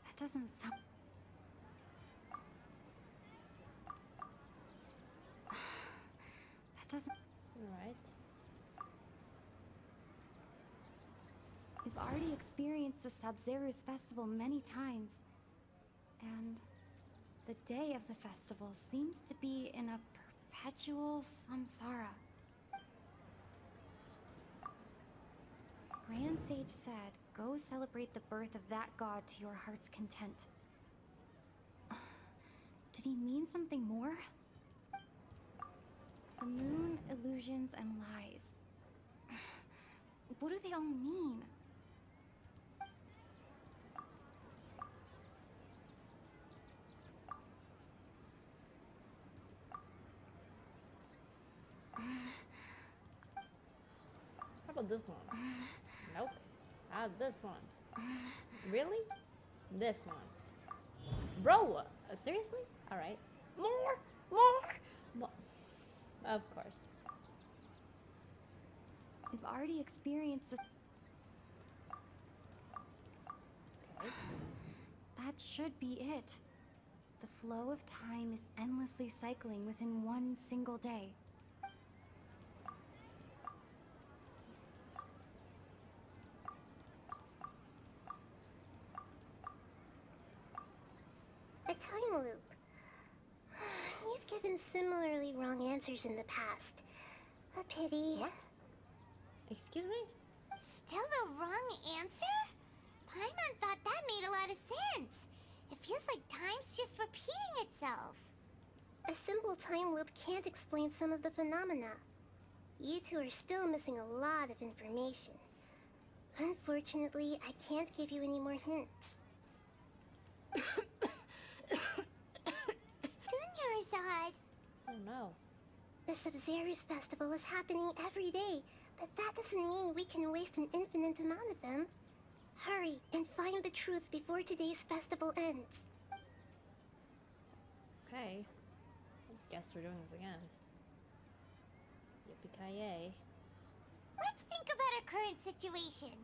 That doesn't sound... That doesn't... Alright. We've already experienced the Sub-Zero's festival many times. And the day of the festival seems to be in a perpetual samsara. Grand Sage said, go celebrate the birth of that god to your heart's content. Did he mean something more? The moon, illusions, and lies. What do they all mean? How about this one? Nope. How's this one? Really? This one. Bro, seriously? Alright. More. Of course. We've already experienced the... Okay. That should be it. The flow of time is endlessly cycling within one single day. loop. You've given similarly wrong answers in the past. A pity. What? Excuse me? Still the wrong answer? Paimon thought that made a lot of sense. It feels like time's just repeating itself. A simple time loop can't explain some of the phenomena. You two are still missing a lot of information. Unfortunately, I can't give you any more hints. Dunyarzad! Oh no. The Sub-Zero's festival is happening every day, but that doesn't mean we can waste an infinite amount of them. Hurry and find the truth before today's festival ends. Okay. I guess we're doing this again. Yippee-ki-yay. Let's think about our current situation.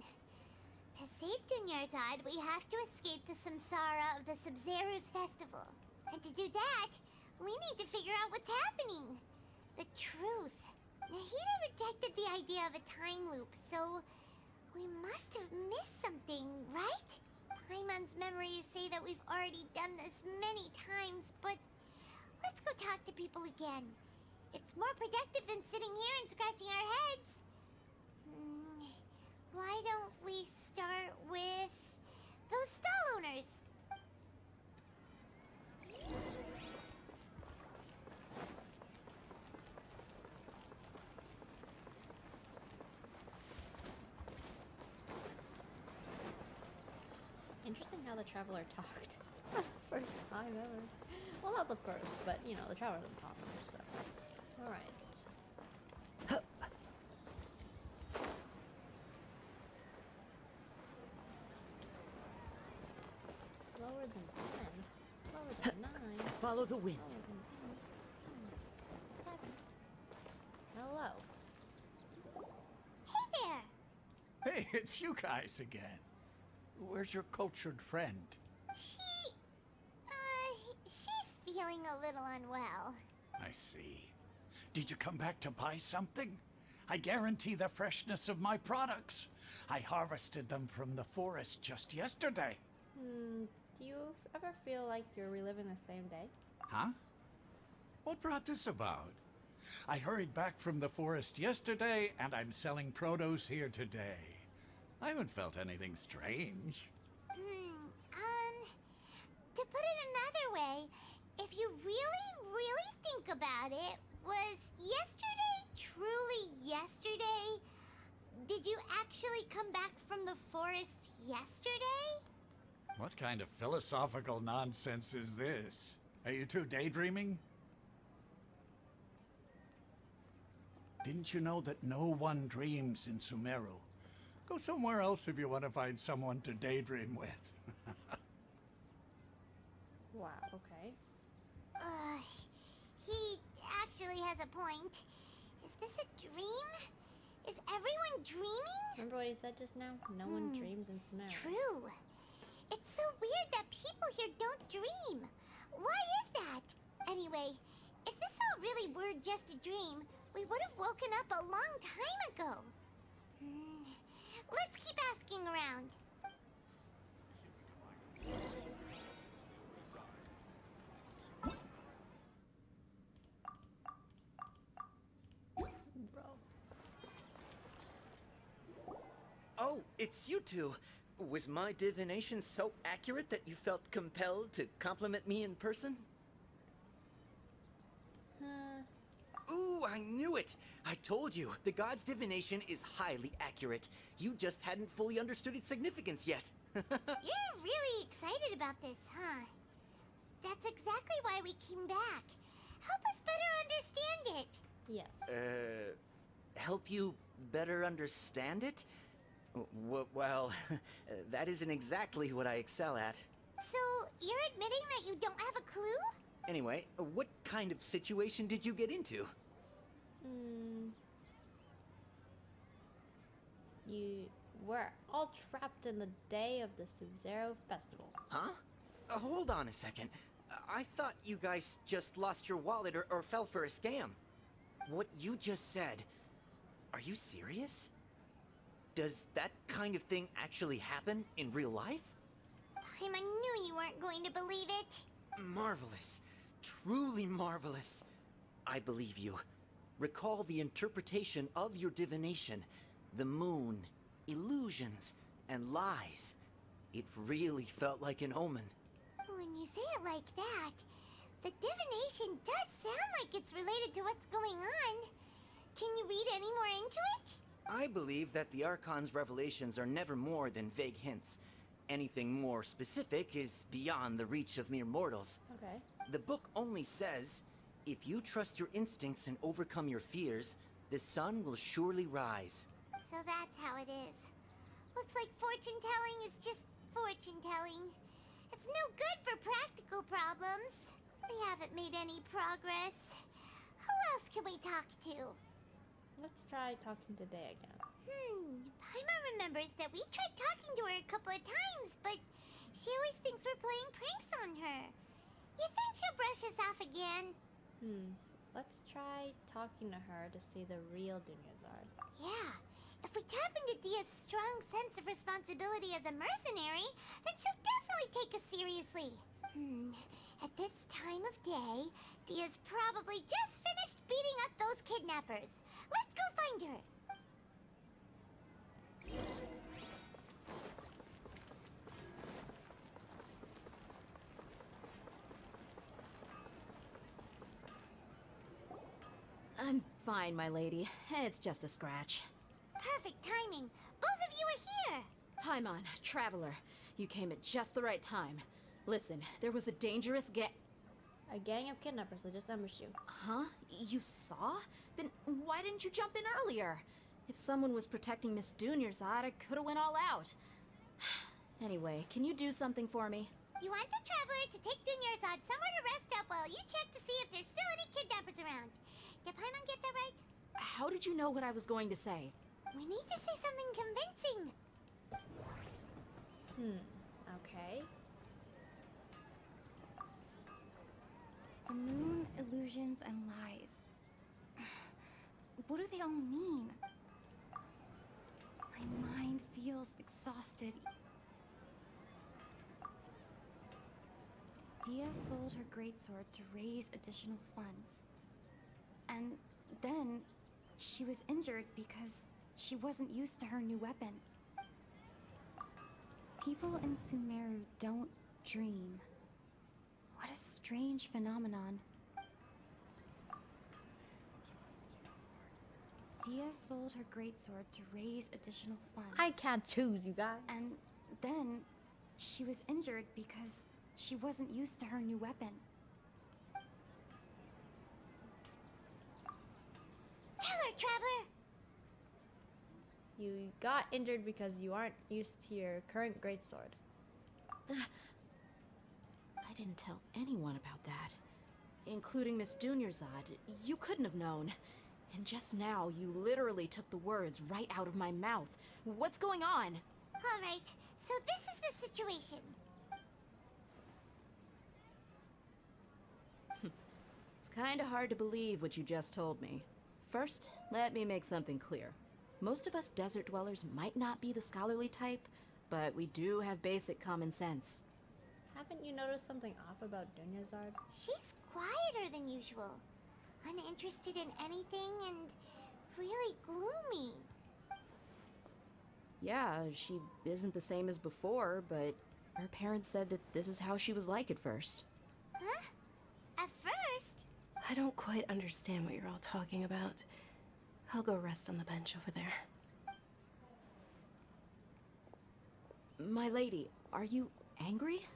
To save Dunyarzad, we have to escape the samsara of the Sub-Zero's festival. And to do that, we need to figure out what's happening. The truth. Nahida rejected the idea of a time loop, so we must have missed something, right? Paimon's memories say that we've already done this many times, but let's go talk to people again. It's more productive than sitting here and scratching our heads. Why don't we start with those stall owners? Interesting how the Traveler talked. First time ever. Well, not the first, but you know, the Traveler doesn't talk much, so. Alright. Lower than 10. Lower than 9. Follow the wind. Lower than 10. 7. Hello. Hey there! Hey, it's you guys again. Where's your cultured friend? She's feeling a little unwell. I see. Did you come back to buy something? I guarantee the freshness of my products. I harvested them from the forest just yesterday. Do you ever feel like you're reliving the same day? Huh? What brought this about? I hurried back from the forest yesterday, and I'm selling produce here today. I haven't felt anything strange. To put it another way, if you really think about it, was yesterday truly yesterday? Did you actually come back from the forest yesterday? What kind of philosophical nonsense is this? Are you two daydreaming? Didn't you know that no one dreams in Sumeru? Go somewhere else if you want to find someone to daydream with. Wow, okay. He actually has a point. Is this a dream? Is everyone dreaming? Remember what he said just now? No one dreams in Sumeru. True. It's so weird that people here don't dream. Why is that? Anyway, if this all really were just a dream, we would have woken up a long time ago. Let's keep asking around. Oh, it's you two. Was my divination so accurate that you felt compelled to compliment me in person? Ooh, I knew it! I told you, the god's divination is highly accurate. You just hadn't fully understood its significance yet. You're really excited about this, huh? That's exactly why we came back. Help us better understand it. Yes. Help you better understand it? Well, that isn't exactly what I excel at. So, you're admitting that you don't have a clue? Anyway, what kind of situation did you get into? You were all trapped in the day of the Sub-Zero festival. Huh? Hold on a second. I thought you guys just lost your wallet or fell for a scam. What you just said, are you serious? Does that kind of thing actually happen in real life? Paimon knew you weren't going to believe it. Marvelous. Truly marvelous. I believe you. Recall the interpretation of your divination. The moon, illusions, and lies. It really felt like an omen. When you say it like that, the divination does sound like it's related to what's going on. Can you read any more into it? I believe that the Archon's revelations are never more than vague hints. Anything more specific is beyond the reach of mere mortals. Okay. The book only says, if you trust your instincts and overcome your fears, the sun will surely rise. So that's how it is. Looks like fortune-telling is just fortune-telling. It's no good for practical problems. We haven't made any progress. Who else can we talk to? Let's try talking to Day again. Paimon remembers that we tried talking to her a couple of times, but she always thinks we're playing pranks on her. You think she'll brush us off again? Let's try talking to her to see the real Dunyazard. Yeah. If we tap into Dia's strong sense of responsibility as a mercenary, then she'll definitely take us seriously. At this time of day, Dia's probably just finished beating up those kidnappers. Let's go find her. I'm fine, my lady. It's just a scratch. Perfect timing. Both of you are here. Paimon, Traveler, you came at just the right time. Listen, there was a dangerous A gang of kidnappers that just ambushed you. Huh? You saw? Then why didn't you jump in earlier? If someone was protecting Miss Dunyazard, I could have went all out. Anyway, can you do something for me? You want the Traveler to take Dunyazard somewhere to rest up while you check to see if there's still any kidnappers around. Did Paimon get that right? How did you know what I was going to say? We need to say something convincing. Okay. The moon, illusions, and lies. What do they all mean? My mind feels exhausted. Dia sold her greatsword to raise additional funds. And then she was injured because she wasn't used to her new weapon. People in Sumeru don't dream. What a strange phenomenon. Dia sold her greatsword to raise additional funds. I can't choose, you guys. And then she was injured because she wasn't used to her new weapon. Tell her, Traveler! You got injured because you aren't used to your current greatsword. I didn't tell anyone about that. Including Miss Dunyazard. You couldn't have known. And just now, you literally took the words right out of my mouth. What's going on? All right, so this is the situation. It's kinda hard to believe what you just told me. First, let me make something clear. Most of us desert dwellers might not be the scholarly type, but we do have basic common sense. Haven't you noticed something off about Dunyazard? She's quieter than usual. Uninterested in anything and really gloomy. Yeah, she isn't the same as before, but her parents said that this is how she was like at first. Huh? At first? I don't quite understand what you're all talking about. I'll go rest on the bench over there. My lady, are you angry?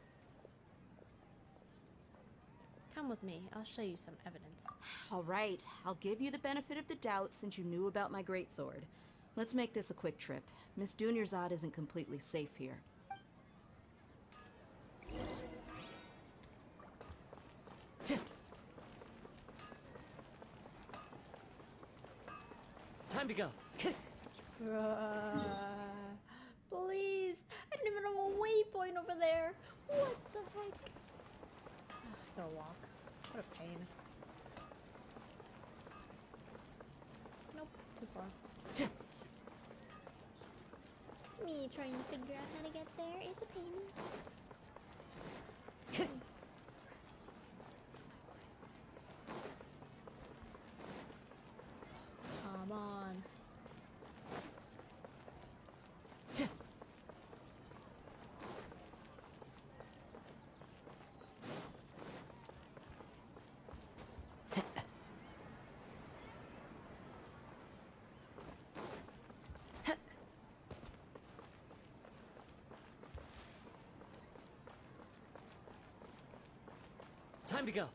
Come with me. I'll show you some evidence. All right, I'll give you the benefit of the doubt since you knew about my greatsword. Let's make this a quick trip. Miss Dunyazard isn't completely safe here. Time to go. Please! I don't even have a waypoint over there! What the heck? Gotta walk. What a pain. Nope, too far. Me trying to figure out how to get there is a pain. Time to go.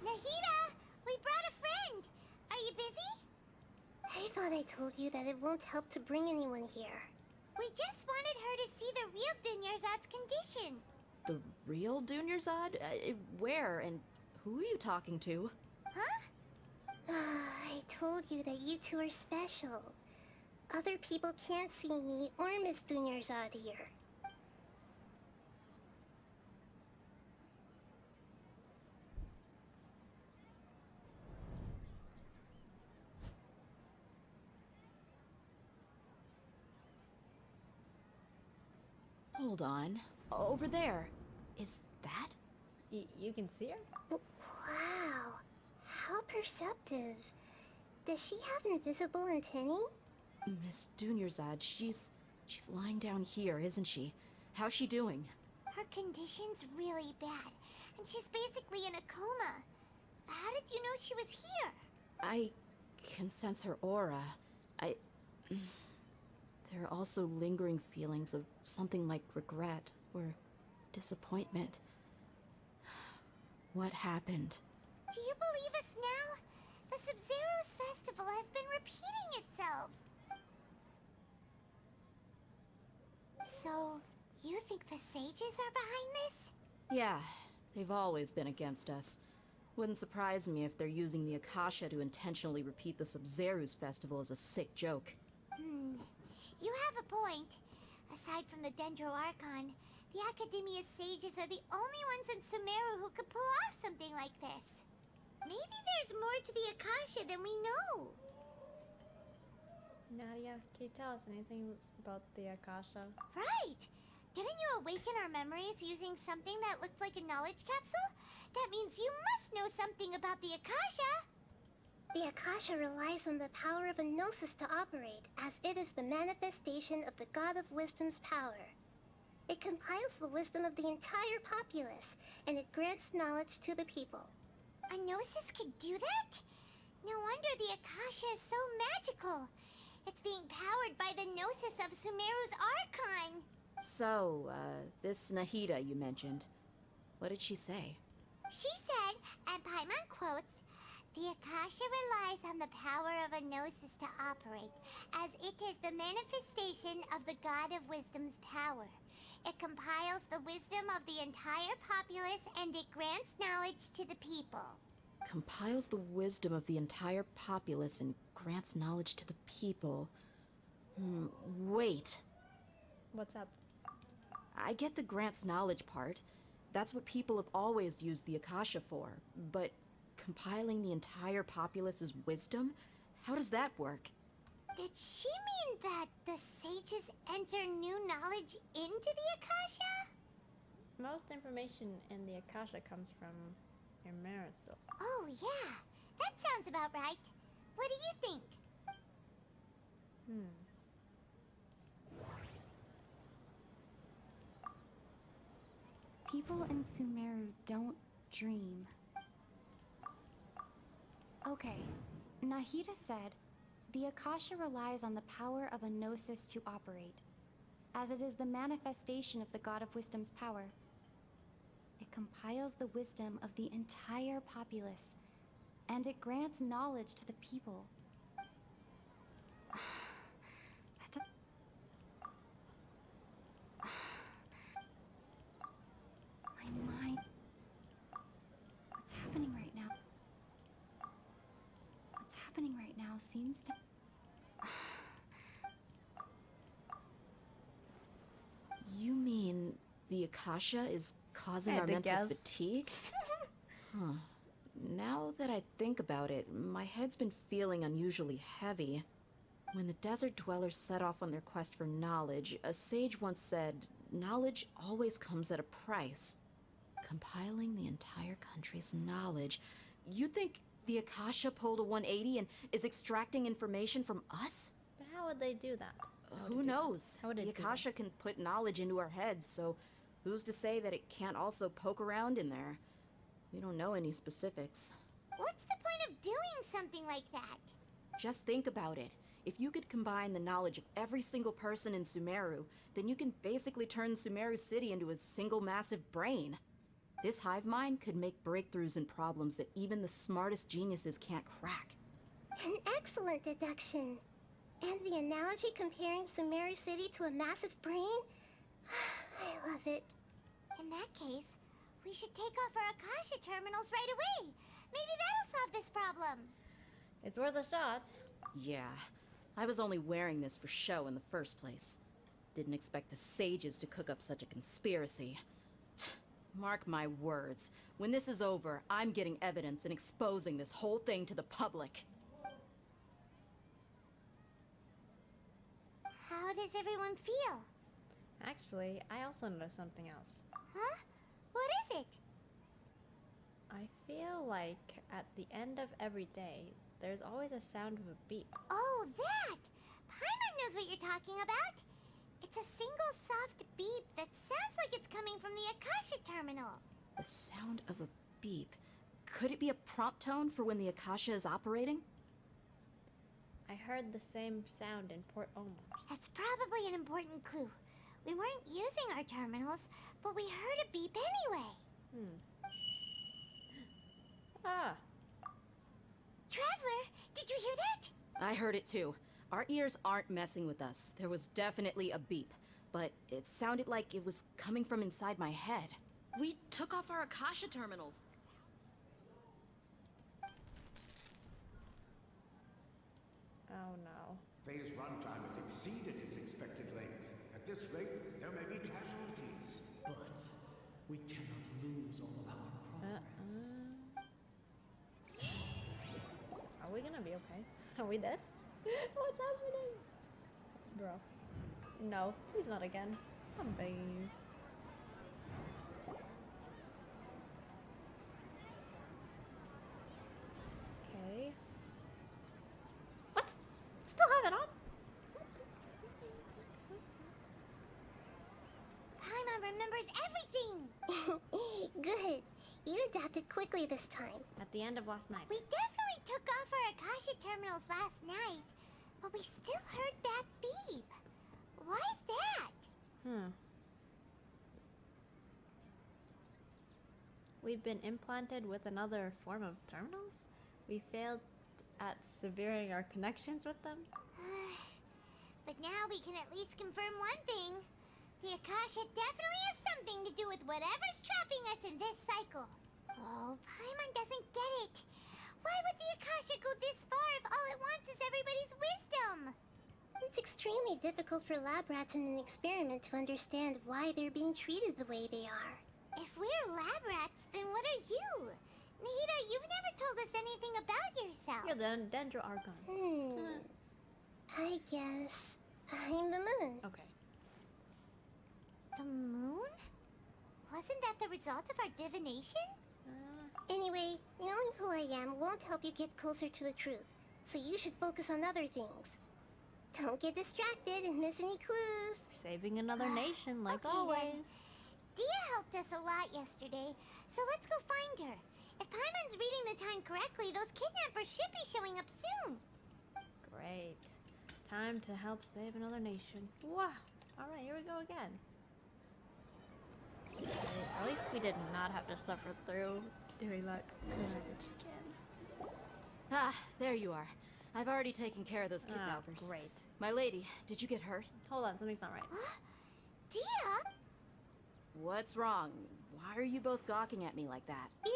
Nahida, we brought a friend. Are you busy? I thought I told you that it won't help to bring anyone here. We just wanted her to see the real Dunyarzad's condition. The real Dunyarzad? Where and who are you talking to? Huh? I told you that you two are special. Other people can't see me or Miss Dunyarzad here. Hold on. Over there. Is that? You can see her? Wow. How perceptive. Does she have invisible antennae? Miss Dunyarzad, she's lying down here, isn't she? How's she doing? Her condition's really bad, and she's basically in a coma. How did you know she was here? I can sense her aura. There are also lingering feelings of something like regret or disappointment. What happened? Do you believe us now? The Sub-Zero's festival has been repeating itself. So, you think the sages are behind this? Yeah, they've always been against us. Wouldn't surprise me if they're using the Akasha to intentionally repeat the Sub-Zero's festival as a sick joke. You have a point. Aside from the Dendro Archon, the Academia's sages are the only ones in Sumeru who could pull off something like this. Maybe there's more to the Akasha than we know. Nadia, can you tell us anything about the Akasha? Right! Didn't you awaken our memories using something that looked like a knowledge capsule? That means you must know something about the Akasha! The Akasha relies on the power of a gnosis to operate, as it is the manifestation of the God of Wisdom's power. It compiles the wisdom of the entire populace, and it grants knowledge to the people. A gnosis could do that? No wonder the Akasha is so magical. It's being powered by the gnosis of Sumeru's Archon. So, this Nahida you mentioned, what did she say? She said, and Paimon quotes, "The Akasha relies on the power of a gnosis to operate, as it is the manifestation of the God of Wisdom's power. It compiles the wisdom of the entire populace and it grants knowledge to the people." Compiles the wisdom of the entire populace and grants knowledge to the people. Wait. What's up? I get the grants knowledge part. That's what people have always used the Akasha for. But compiling the entire populace's wisdom? How does that work? Did she mean that the sages enter new knowledge into the Akasha? Most information in the Akasha comes from Marisol. Oh, yeah. That sounds about right. What do you think? People in Sumeru don't dream. Okay, Nahida said, the Akasha relies on the power of a gnosis to operate, as it is the manifestation of the God of Wisdom's power. It compiles the wisdom of the entire populace, and it grants knowledge to the people. My mind... What's happening right now? What's happening right now seems to... You mean the Akasha is causing our mental fatigue? Huh. Now that I think about it, my head's been feeling unusually heavy. When the desert dwellers set off on their quest for knowledge, a sage once said, knowledge always comes at a price. Compiling the entire country's knowledge. You think the Akasha pulled a 180 and is extracting information from us? But how would they do that? Who knows? How would it the Akasha can put knowledge into our heads, so who's to say that it can't also poke around in there? We don't know any specifics. What's the point point of doing something like that? Just think about it. If you could combine the knowledge of every single person in Sumeru, then you can basically turn Sumeru City into a single massive brain. This hive mind could make breakthroughs in problems that even the smartest geniuses can't crack. An excellent deduction. And the analogy comparing Sumeru City to a massive brain? I love it. In that case, we should take off our Akasha terminals right away. Maybe that'll solve this problem. It's worth a shot. Yeah, I was only wearing this for show in the first place. Didn't expect the sages to cook up such a conspiracy. Mark my words, when this is over, I'm getting evidence and exposing this whole thing to the public. How does everyone feel? Actually, I also noticed something else. Huh? What is it? I feel like at the end of every day, there's always a sound of a beep. Oh, that! Paimon knows what you're talking about. It's a single soft beep that sounds like it's coming from the Akasha terminal. The sound of a beep. Could it be a prompt tone for when the Akasha is operating? I heard the same sound in Port Omos. That's probably an important clue. We weren't using our terminals, but we heard a beep anyway. Ah. Traveler, did you hear that? I heard it too. Our ears aren't messing with us. There was definitely a beep, but it sounded like it was coming from inside my head. We took off our Akasha terminals. Oh no. Phase runtime has exceeded its expected length. At this rate, there may be casualties. But we cannot lose all of our progress. Are we gonna be okay? Are we dead? What's happening? Bro. No, please not again. I'm begging you. Okay. What? Still have it on? Paimon remembers everything! Good. You adapted quickly this time. At the end of last night. We definitely took off our Akasha terminals last night, but we still heard that beep. Why is that? We've been implanted with another form of terminals? We failed at severing our connections with them? But now we can at least confirm one thing. The Akasha definitely has something to do with whatever's trapping us in this cycle. Oh, Paimon doesn't get it. Why would the Akasha go this far if all it wants is everybody's wisdom? It's extremely difficult for lab rats in an experiment to understand why they're being treated the way they are. If we're lab rats, then what are you? Nahida, you've never told us anything about yourself. You're the Dendro Archon. I guess I'm the moon. Okay. The moon? Wasn't that the result of our divination? Anyway, knowing who I am won't help you get closer to the truth, so you should focus on other things. Don't get distracted and miss any clues. Saving another nation, like Okay, always. Dia helped us a lot yesterday, so let's go find her. If Paimon's reading the time correctly, those kidnappers should be showing up soon. Great. Time to help save another nation. Wow. Alright, here we go again. At least we did not have to suffer through doing that again. Ah, there you are. I've already taken care of those kidnappers. Oh, great. My lady, did you get hurt? Hold on, something's not right. Dia? What's wrong? Why are you both gawking at me like that? You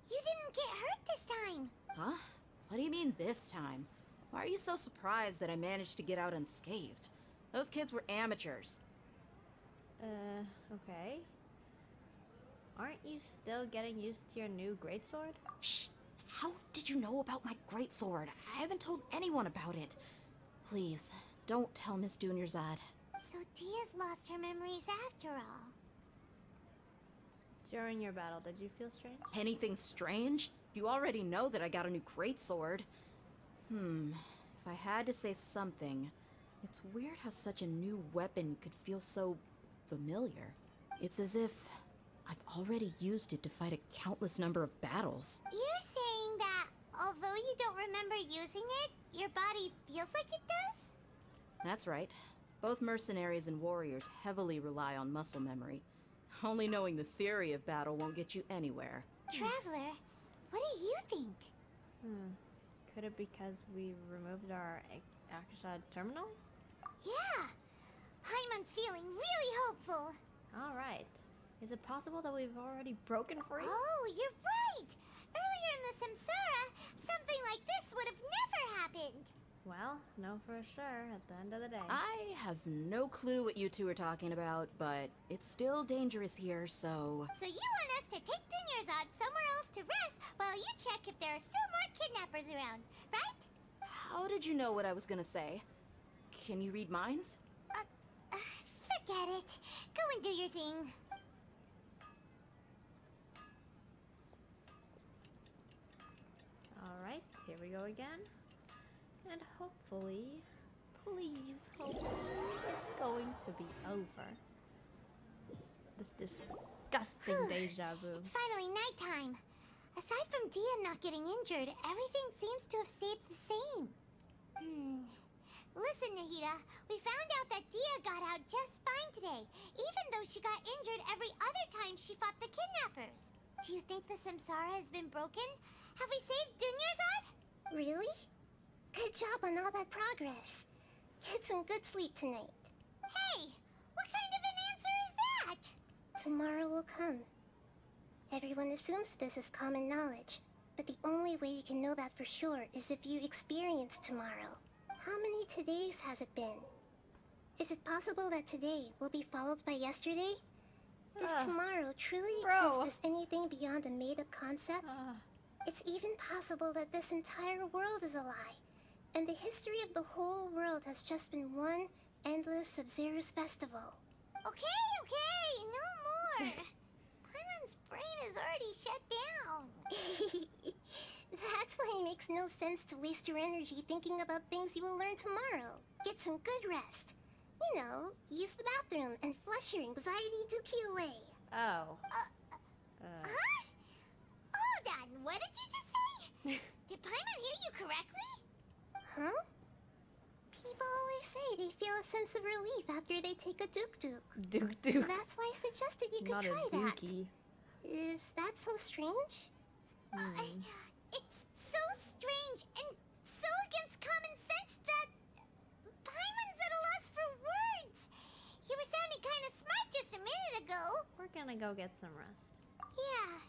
didn't get hurt this time. Huh? What do you mean this time? Why are you so surprised that I managed to get out unscathed? Those kids were amateurs. Okay. Aren't you still getting used to your new greatsword? Shh! How did you know about my greatsword? I haven't told anyone about it. Please, don't tell Miss Dunyarzad. So Dia's lost her memories after all. During your battle, did you feel strange? Anything strange? You already know that I got a new greatsword. If I had to say something, it's weird how such a new weapon could feel so familiar. It's as if I've already used it to fight a countless number of battles. You're saying that although you don't remember using it, your body feels like it does? That's right. Both mercenaries and warriors heavily rely on muscle memory. Only knowing the theory of battle won't get you anywhere. Traveler, what do you think? Could it be because we removed our Akasha terminals? Yeah. Paimon's feeling really hopeful. Alright. Is it possible that we've already broken free? Oh, you're right! Earlier in the Samsara, something like this would have never happened. Well, no for sure at the end of the day. I have no clue what you two are talking about, but it's still dangerous here, so... So you want us to take Dunyarzad somewhere else to rest while you check if there are still more kidnappers around, right? How did you know what I was gonna say? Can you read minds? Forget it. Go and do your thing. Alright, here we go again. And hopefully, please, hopefully, it's going to be over. This disgusting deja vu. It's finally nighttime. Aside from Dia not getting injured, everything seems to have stayed the same. Listen, Nahida, we found out that Dia got out just fine today, even though she got injured every other time she fought the kidnappers. Do you think the Samsara has been broken? Have we saved Dunyarzad? Really? Good job on all that progress. Get some good sleep tonight. Hey, what kind of an answer is that? Tomorrow will come. Everyone assumes this is common knowledge, but the only way you can know that for sure is if you experience tomorrow. How many todays has it been? Is it possible that today will be followed by yesterday? Does tomorrow truly exist as anything beyond a made-up concept? It's even possible that this entire world is a lie, and the history of the whole world has just been one endless Sub-Zero's festival. Okay, no more. Paimon's brain is already shut down. That's why it makes no sense to waste your energy thinking about things you will learn tomorrow. Get some good rest. You know, use the bathroom and flush your anxiety dookie away. Oh. Huh? Hold on, what did you just say? Did Paimon hear you correctly? Huh? People always say they feel a sense of relief after they take a duk-duk. Duk-duk. That's why I suggested you could Not try a dookie. that. Is that so strange? It's so strange and so against common sense that Paimon's at a loss for words. You were sounding kind of smart just a minute ago. We're gonna go get some rest. Yeah.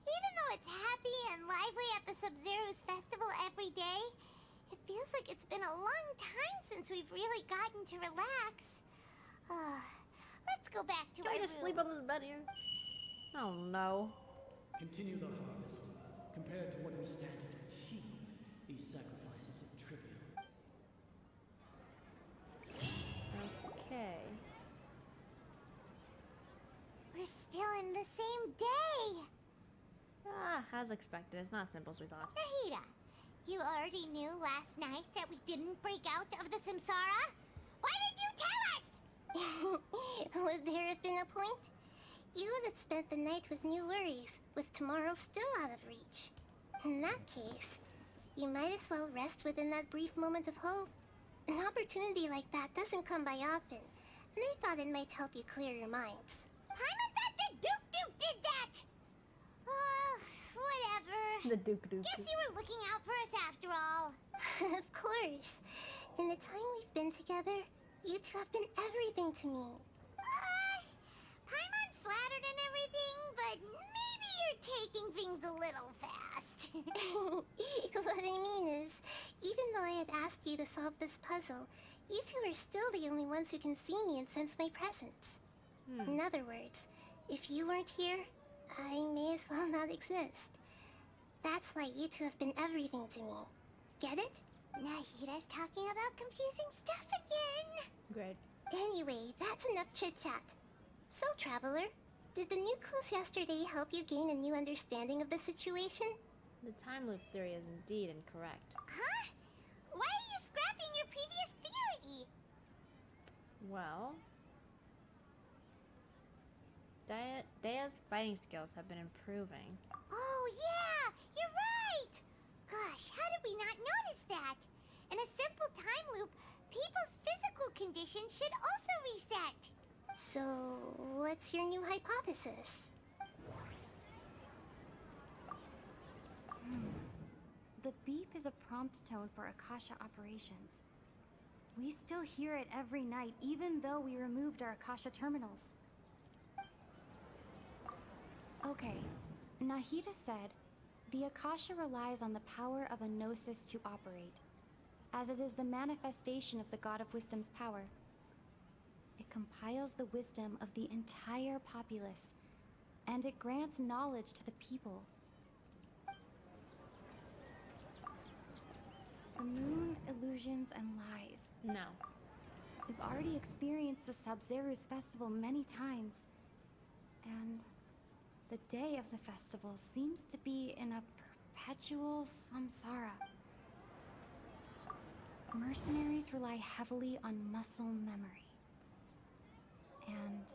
Even though it's happy and lively at the Sub-Zero's festival every day, it feels like it's been a long time since we've really gotten to relax. Let's go back to Can our I just room. sleep on this bed here? Oh no. Continue the harvest. Compared to what we stand to achieve, these sacrifices are trivial. Okay. We're still in the same day. As expected. It's not as simple as we thought. Nahida, you already knew last night that we didn't break out of the Samsara? Why did you tell us? Would there have been a point? You would have spent the night with new worries, with tomorrow still out of reach. In that case, you might as well rest within that brief moment of hope. An opportunity like that doesn't come by often, and I thought it might help you clear your minds. Paimon thought the Duke did that! Whatever. The Duke. Guess you were looking out for us after all. Of course. In the time we've been together, you two have been everything to me. Paimon's flattered and everything, but maybe you're taking things a little fast. What I mean is, even though I had asked you to solve this puzzle, you two are still the only ones who can see me and sense my presence. In other words, if you weren't here, I may as well not exist. That's why you two have been everything to me. Get it? Nahida's talking about confusing stuff again. Great. Anyway, that's enough chit-chat. So, Traveler, did the new clues yesterday help you gain a new understanding of the situation? The time loop theory is indeed incorrect. Huh? Why are you scrapping your previous theory? Well, Daya's fighting skills have been improving. Oh yeah, you're right! Gosh, how did we not notice that? In a simple time loop, people's physical conditions should also reset. So, what's your new hypothesis? The beep is a prompt tone for Akasha operations. We still hear it every night, even though we removed our Akasha terminals. Okay, Nahida said, the Akasha relies on the power of a gnosis to operate, as it is the manifestation of the God of Wisdom's power. It compiles the wisdom of the entire populace, and it grants knowledge to the people. The moon, illusions, and lies. No. We've already experienced the Sub-Zeru's festival many times, and the day of the festival seems to be in a perpetual samsara. Mercenaries rely heavily on muscle memory. And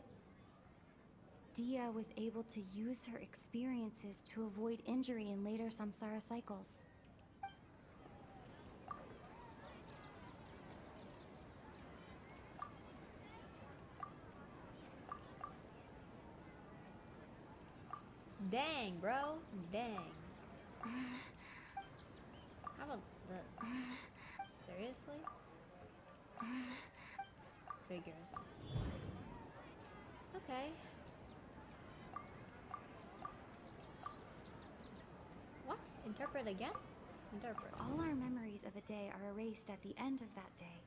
Dia was able to use her experiences to avoid injury in later samsara cycles. Dang, bro. Dang. How about this? Seriously? Figures. Okay. What? Interpret again? Interpret. If all our memories of a day are erased at the end of that day,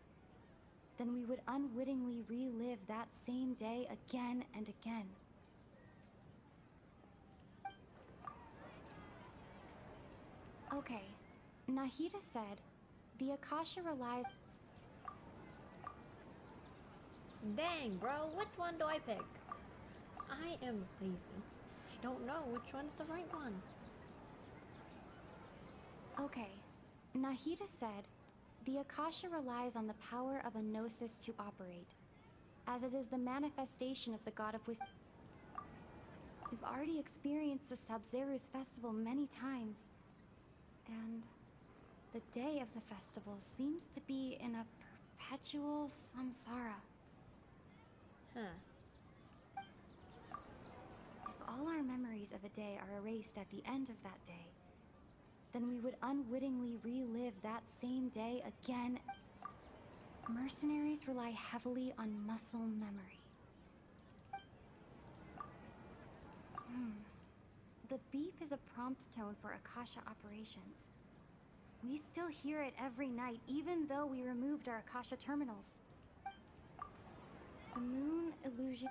then we would unwittingly relive that same day again and again. Okay, Nahida said, the Akasha relies... Dang, bro, which one do I pick? I am lazy. I don't know which one's the right one. Okay, Nahida said, the Akasha relies on the power of a gnosis to operate, as it is the manifestation of the God of Wisdom. We've already experienced the Sub-Zeru's festival many times, and the day of the festival seems to be in a perpetual samsara. Huh. If all our memories of a day are erased at the end of that day, then we would unwittingly relive that same day again. Mercenaries rely heavily on muscle memory. The beep is a prompt tone for Akasha operations. We still hear it every night, even though we removed our Akasha terminals. The moon, illusion...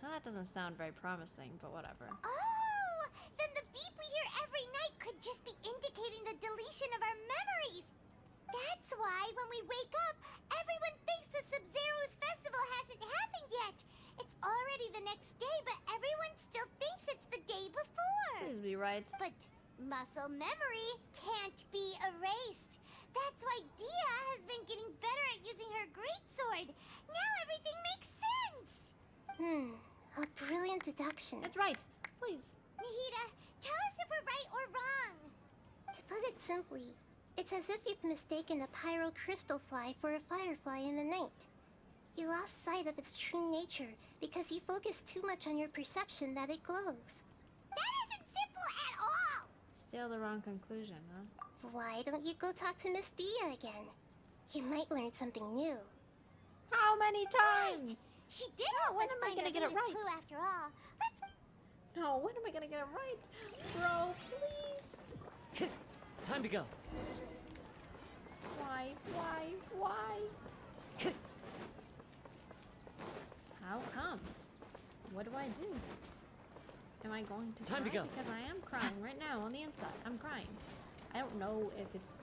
That doesn't sound very promising, but whatever. Oh! Then the beep we hear every night could just be indicating the deletion of our memories. That's why when we wake up, everyone thinks the Sub-Zeru's festival hasn't happened yet. It's already the next day, but everyone still thinks it's the day before. Please be right. But muscle memory can't be erased. That's why Dia has been getting better at using her greatsword. Now everything makes sense. A brilliant deduction. That's right. Please. Nahida, tell us if we're right or wrong. To put it simply, it's as if you've mistaken a pyro crystal fly for a firefly in the night. You lost sight of its true nature because you focused too much on your perception that it glows. That isn't simple at all! Still the wrong conclusion, huh? Why don't you go talk to Miss Dia again? You might learn something new. How many times? Right. She did help when us am I find gonna our get it latest right? clue after all. Let's... No, when am I gonna get it right? Bro, please. Time to go. Why? How come? What do I do? Am I going to Time cry? to go. Because I am crying right now on the inside. I'm crying. I don't know if it's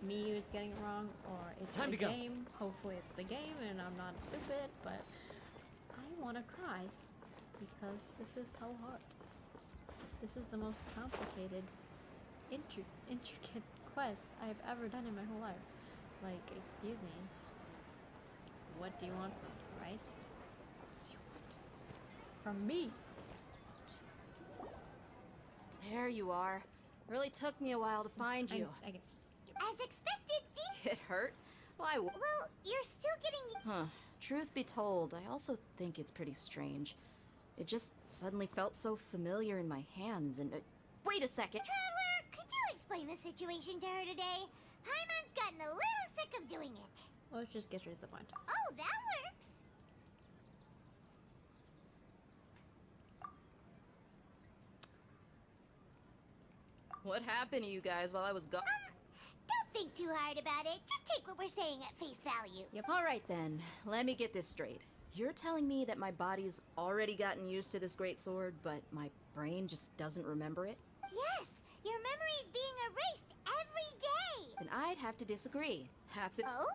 me who's getting it wrong or it's Time the to go. game. Hopefully it's the game and I'm not stupid, but I want to cry because this is so hard. This is the most complicated, intricate quest I've ever done in my whole life. Like, excuse me. What do you want from me, right? What do you want from me? There you are. Really took me a while to find you. I guess. As expected, Get hurt? Why? Well, you're still getting... Huh. Truth be told, I also think it's pretty strange. It just suddenly felt so familiar in my hands and... wait a second! Traveler, could you explain the situation to her today? Paimon's gotten a little sick of doing it. Let's just get straight to the point. Oh, that works. What happened to you guys while I was gone? Don't think too hard about it. Just take what we're saying at face value. Yep. Alright then, let me get this straight. You're telling me that my body's already gotten used to this great sword, but my brain just doesn't remember it? Yes, your memory's being erased every day. Then I'd have to disagree. That's it. Oh?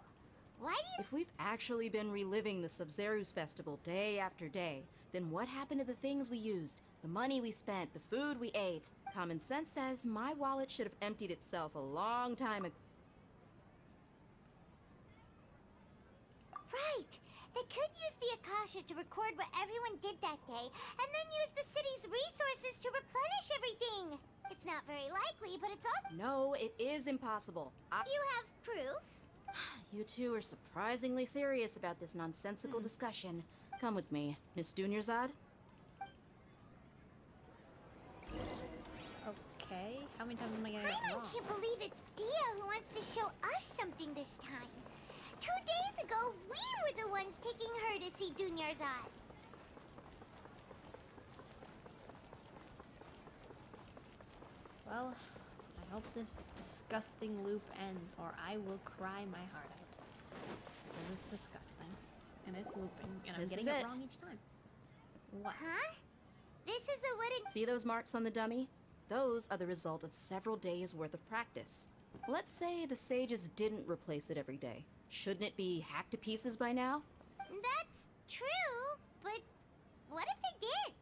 Why do you... If we've actually been reliving the Sub-Zeru's festival day after day, then what happened to the things we used? The money we spent, the food we ate? Common sense says my wallet should have emptied itself a long time ago. Right. They could use the Akasha to record what everyone did that day, and then use the city's resources to replenish everything. It's not very likely, but it's also... No, it is impossible. You have proof? You two are surprisingly serious about this nonsensical discussion. Come with me, Miss Dunyarzad. Okay, how many times am I gonna get it wrong? I can't believe it's Dia who wants to show us something this time. 2 days ago, we were the ones taking her to see Dunyarzad. Well, I hope this disgusting loop ends, or I will cry my heart out. Because it's disgusting, and it's looping, and I'm getting it wrong each time. What? Huh? This is the wooden... See those marks on the dummy? Those are the result of several days' worth of practice. Let's say the sages didn't replace it every day. Shouldn't it be hacked to pieces by now? That's true, but what if they did?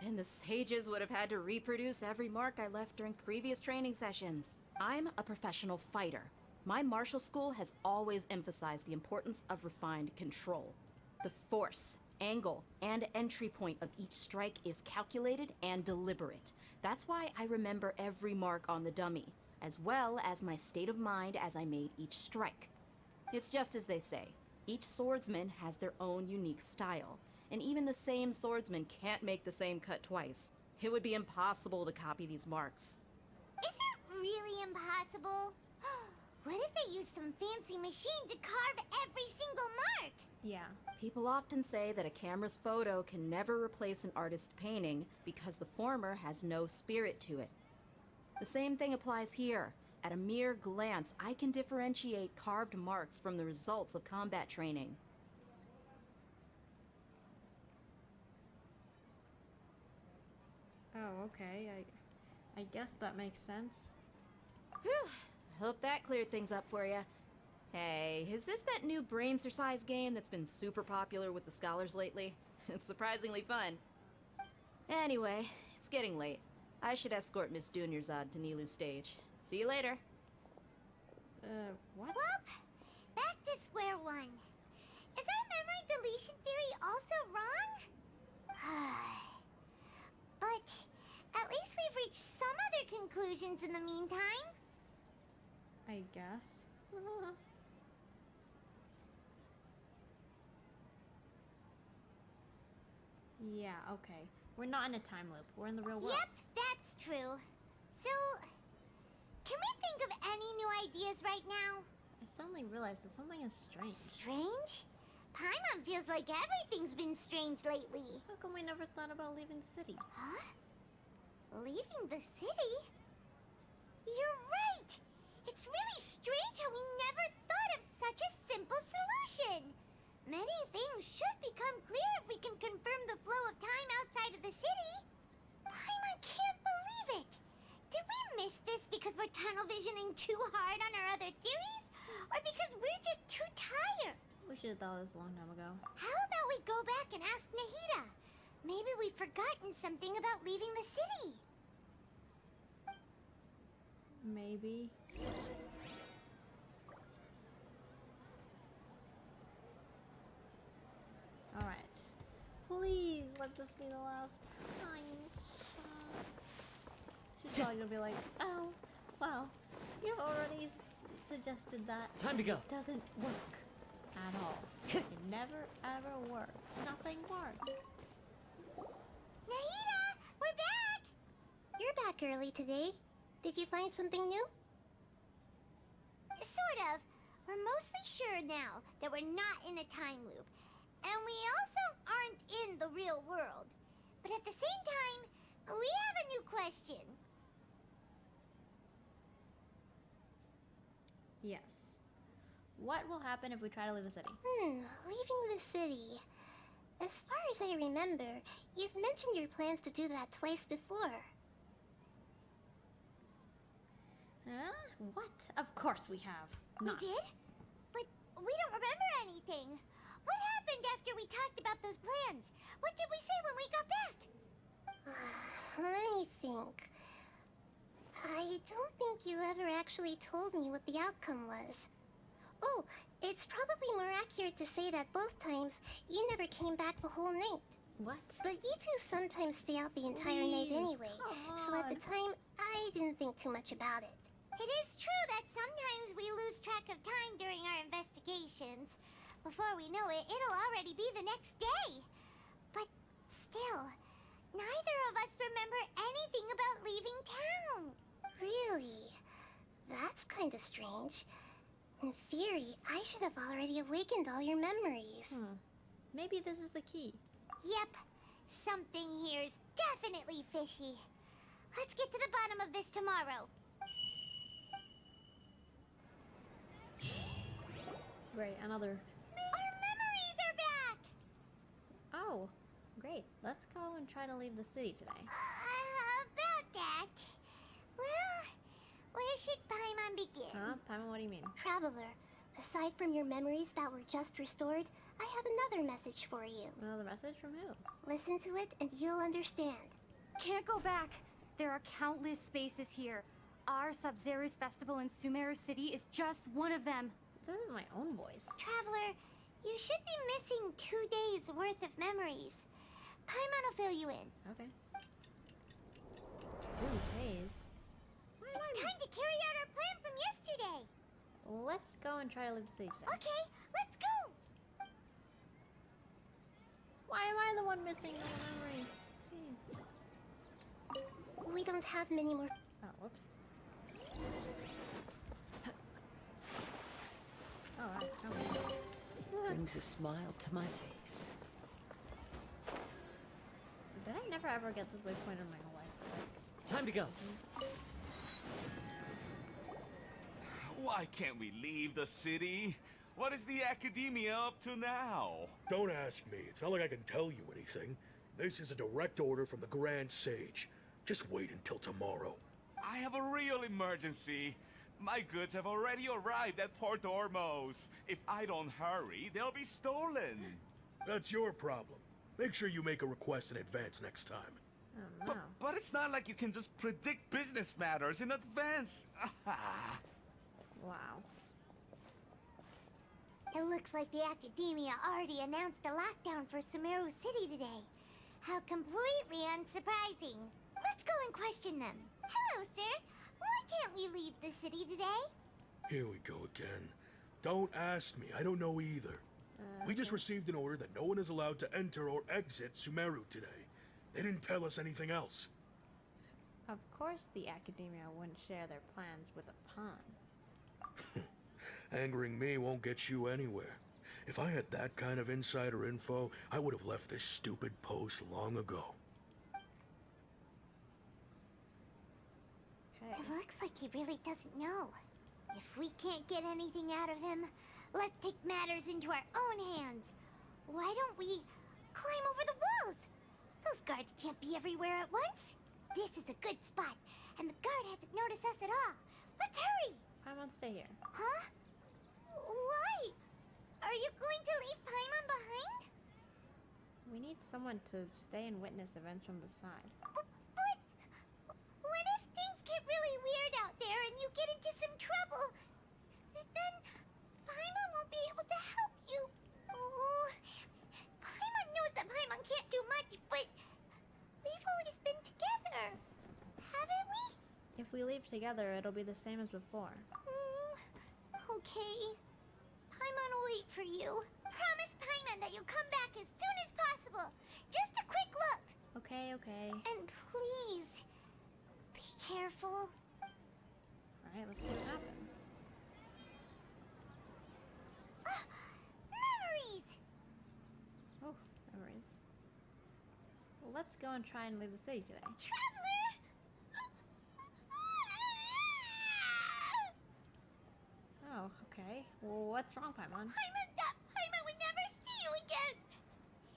Then the sages would have had to reproduce every mark I left during previous training sessions. I'm a professional fighter. My martial school has always emphasized the importance of refined control. The force, angle, and entry point of each strike is calculated and deliberate. That's why I remember every mark on the dummy, as well as my state of mind as I made each strike. It's just as they say, each swordsman has their own unique style, and even the same swordsman can't make the same cut twice. It would be impossible to copy these marks. Is it really impossible? What if they use some fancy machine to carve every single mark? Yeah. People often say that a camera's photo can never replace an artist's painting because the former has no spirit to it. The same thing applies here. At a mere glance, I can differentiate carved marks from the results of combat training. Oh, okay. I guess that makes sense. Whew. Hope that cleared things up for you. Hey, is this that new brain exercise game that's been super popular with the scholars lately? It's surprisingly fun. Anyway, it's getting late. I should escort Miss Dunyarzad to Nilu's stage. See you later. What? Well, back to square one. Is our memory deletion theory also wrong? But at least we've reached some other conclusions in the meantime. I guess. Yeah, okay. We're not in a time loop. We're in the real world. Yep, that's true. So, can we think of any new ideas right now? I suddenly realized that something is strange. Strange? Paimon feels like everything's been strange lately. How come we never thought about leaving the city? Huh? Leaving the city? You're right! It's really strange how we never thought of such a simple solution! Many things should become clear if we can confirm the flow of time outside of the city. Paimon can't believe it! Did we miss this because we're tunnel visioning too hard on our other theories? Or because we're just too tired? We should have thought of this a long time ago. How about we go back and ask Nahida? Maybe we've forgotten something about leaving the city. Maybe. Please let this be the last time. She's probably gonna be like, oh, well, you've already suggested that. Time to go. It doesn't work at all. It never ever works. Nothing works. Nahida, we're back! You're back early today. Did you find something new? Sort of. We're mostly sure now that we're not in a time loop. And we also aren't in the real world. But at the same time, we have a new question. Yes. What will happen if we try to leave the city? Leaving the city. As far as I remember, you've mentioned your plans to do that twice before. Huh? What? Of course we have. Not. We did? But we don't remember anything. What happened after we talked about those plans? What did we say when we got back? Let me think. I don't think you ever actually told me what the outcome was. Oh, it's probably more accurate to say that both times you never came back the whole night. What? But you two sometimes stay out the entire night anyway, so at the time, I didn't think too much about it. It is true that sometimes we lose track of time during our investigations. Before we know it, it'll already be the next day. But still, neither of us remember anything about leaving town. Really? That's kinda strange. In theory, I should have already awakened all your memories. Maybe this is the key. Yep. Something here is definitely fishy. Let's get to the bottom of this tomorrow. Great, another. Our memories are back! Oh, great. Let's go and try to leave the city today. About that. Well, where should Paimon begin? Huh? Paimon, what do you mean? Traveler, aside from your memories that were just restored, I have another message for you. Another message from who? Listen to it and you'll understand. Can't go back. There are countless spaces here. Our Sub-Zero's festival in Sumeru City is just one of them. This is my own voice. Traveler, you should be missing 2 days worth of memories. Paimon will fill you in. Okay. 2 days? It's time to carry out our plan from yesterday. Let's go and try to leave the city today. Okay, let's go. Why am I the one missing all the memories? Jeez. We don't have many more. Oh, whoops. Oh, that's coming. Brings a smile to my face. Did I never ever get this waypoint in my whole life? Time to go. Why can't we leave the city? What is the academia up to now? Don't ask me. It's not like I can tell you anything. This is a direct order from the Grand Sage. Just wait until tomorrow. I have a real emergency. My goods have already arrived at Port Ormos. If I don't hurry, they'll be stolen. That's your problem. Make sure you make a request in advance next time. Oh, no. But it's not like you can just predict business matters in advance. Wow. It looks like the Academia already announced a lockdown for Sumeru City today. How completely unsurprising. Let's go and question them. Hello, sir. Why can't we leave the city today? Here we go again. Don't ask me. I don't know either. We just received an order that no one is allowed to enter or exit Sumeru today. They didn't tell us anything else. Of course the Academia wouldn't share their plans with a pawn. Angering me won't get you anywhere. If I had that kind of insider info, I would have left this stupid post long ago. Okay. It looks like he really doesn't know. If we can't get anything out of him, let's take matters into our own hands. Why don't we climb over the walls? Those guards can't be everywhere at once. This is a good spot, and the guard hasn't noticed us at all. Let's hurry! Paimon, stay here. Huh? Why? Are you going to leave Paimon behind? We need someone to stay and witness events from the side. But what if things get really weird out there and you get into some trouble? Then Paimon won't be able to help you. Oh, Paimon knows that Paimon can't do much, but we've always been together, haven't we? If we leave together, it'll be the same as before. Okay. Paimon will wait for you. Promise Paimon that you'll come back as soon as possible. Just a quick look. Okay, okay. And please, be careful. Alright, let's see what happens. Memories! Oh, memories. Well, let's go and try and leave the city today. Traveler! Oh, okay. Well, what's wrong, Paimon? Paimon would never see you again.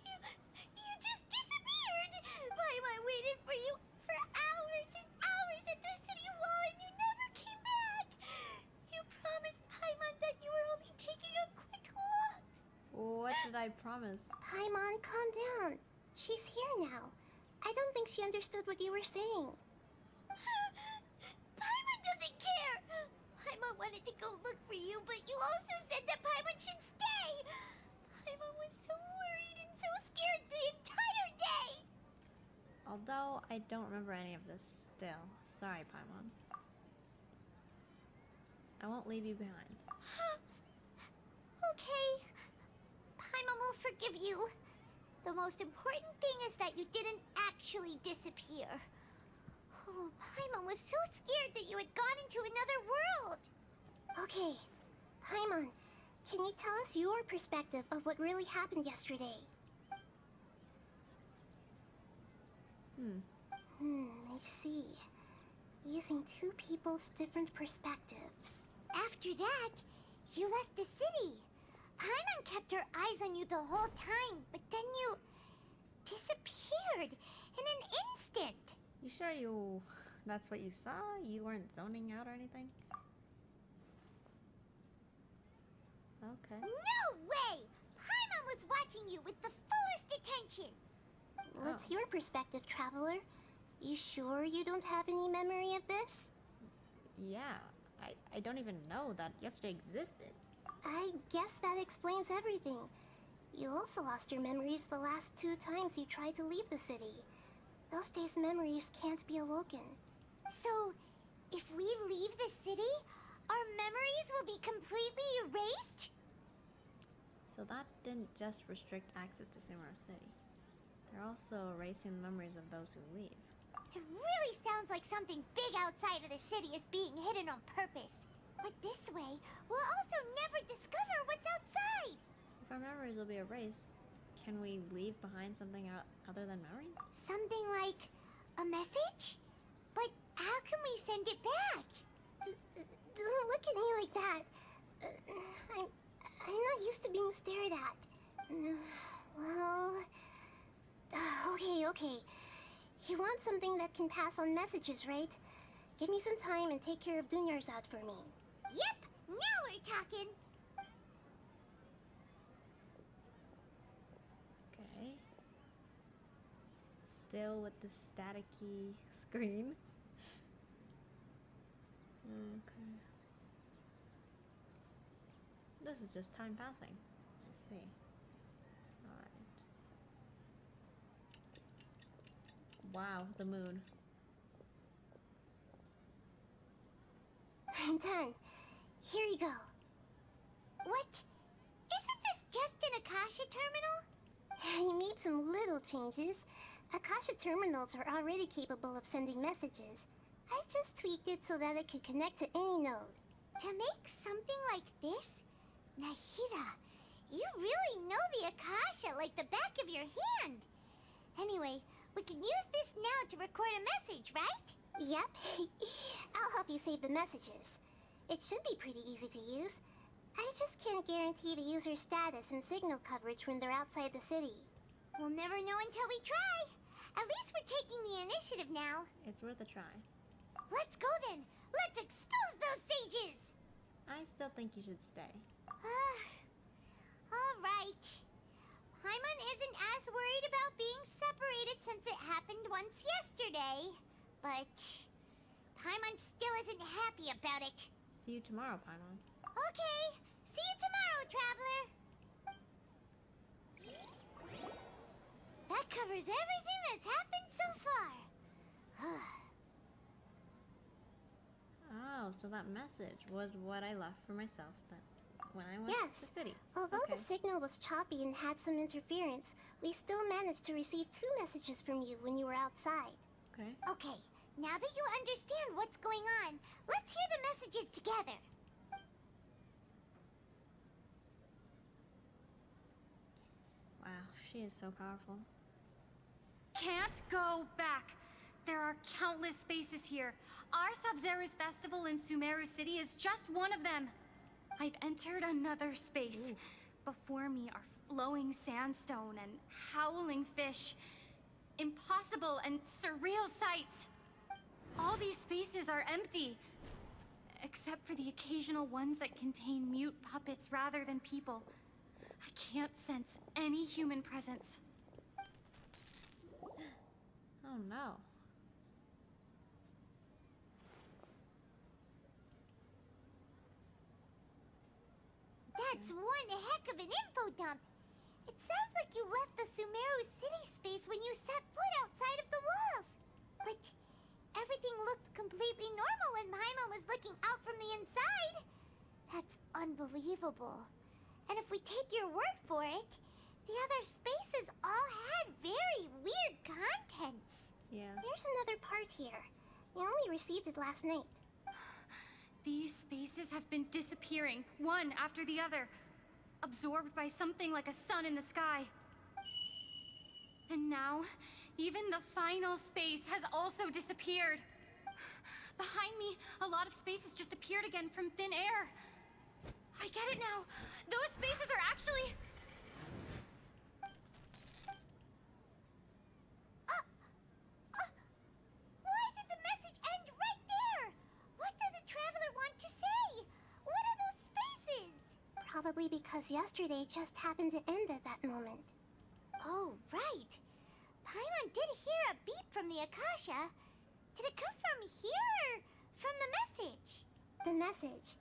You just disappeared. Paimon waited for you for hours and hours at the city wall and you never came back. You promised Paimon that you were only taking a quick look. What did I promise? Paimon, calm down. She's here now. I don't think she understood what you were saying. Paimon doesn't care. Paimon wanted to go look for you, but you also said that Paimon should stay. Paimon was so worried and so scared the entire day. Although I don't remember any of this still. Sorry, Paimon. I won't leave you behind. Okay. Paimon will forgive you. The most important thing is that you didn't actually disappear. Oh, Paimon was so scared that you had gone into another world. Okay, Paimon, can you tell us your perspective of what really happened yesterday? I see. Using two people's different perspectives. After that, you left the city. Paimon kept her eyes on you the whole time, but then you disappeared in an instant. You sure that's what you saw? You weren't zoning out or anything? Okay. No way! Paimon was watching you with the fullest attention. What's your perspective, Traveler? You sure you don't have any memory of this? Yeah, I don't even know that yesterday existed. I guess that explains everything. You also lost your memories the last 2 times you tried to leave the city. Those days' memories can't be awoken. So, if we leave the city, our memories will be completely erased? So that didn't just restrict access to Sumeru City. They're also erasing the memories of those who leave. It really sounds like something big outside of the city is being hidden on purpose. But this way, we'll also never discover what's outside. If our memories will be erased, can we leave behind something other than memories? Something like a message? But how can we send it back? Don't look at me like that. I'm not used to being stared at. Well... Okay. You want something that can pass on messages, right? Give me some time and take care of Dunyar's out for me. Yep, now we're talking. Okay. Still with the staticky screen. Okay. This is just time passing. I see. Alright. Wow, the moon. I'm done. Here you go. What? Isn't this just an Akasha terminal? I made some little changes. Akasha terminals are already capable of sending messages. I just tweaked it so that it could connect to any node. To make something like this? Nahida, you really know the Akasha like the back of your hand. Anyway, we can use this now to record a message, right? Yep. I'll help you save the messages. It should be pretty easy to use. I just can't guarantee the user's status and signal coverage when they're outside the city. We'll never know until we try. At least we're taking the initiative now. It's worth a try. Let's go then. Let's expose those sages. I still think you should stay. All right. Paimon isn't as worried about being separated since it happened once yesterday. But Paimon still isn't happy about it. See you tomorrow, Paimon. Okay. See you tomorrow, Traveler. That covers everything that's happened so far. Oh, so that message was what I left for myself that when I went to the city. Although the signal was choppy and had some interference, we still managed to receive 2 messages from you when you were outside. Okay. Okay, now that you understand what's going on, let's hear the messages together. Wow, she is so powerful. Can't go back. There are countless spaces here. Our Sub-Zero's festival in Sumeru City is just one of them. I've entered another space. Ooh. Before me are flowing sandstone and howling fish. Impossible and surreal sights. All these spaces are empty, except for the occasional ones that contain mute puppets rather than people. I can't sense any human presence. Oh no. That's one heck of an info dump. It sounds like you left the Sumeru city space when you set foot outside of the walls. But everything looked completely normal when Paimon was looking out from the inside. That's unbelievable. And if we take your word for it, the other spaces all had very weird contents. Yeah. There's another part here. We only received it last night. These spaces have been disappearing, one after the other, absorbed by something like a sun in the sky. And now, even the final space has also disappeared. Behind me, a lot of spaces just appeared again from thin air. I get it now. Those spaces are actually... Why did the message end right there? What did the traveler want to say? What are those spaces? Probably because yesterday just happened to end at that moment. Oh, right. Paimon did hear a beep from the Akasha. Did it come from here or from the message? The message.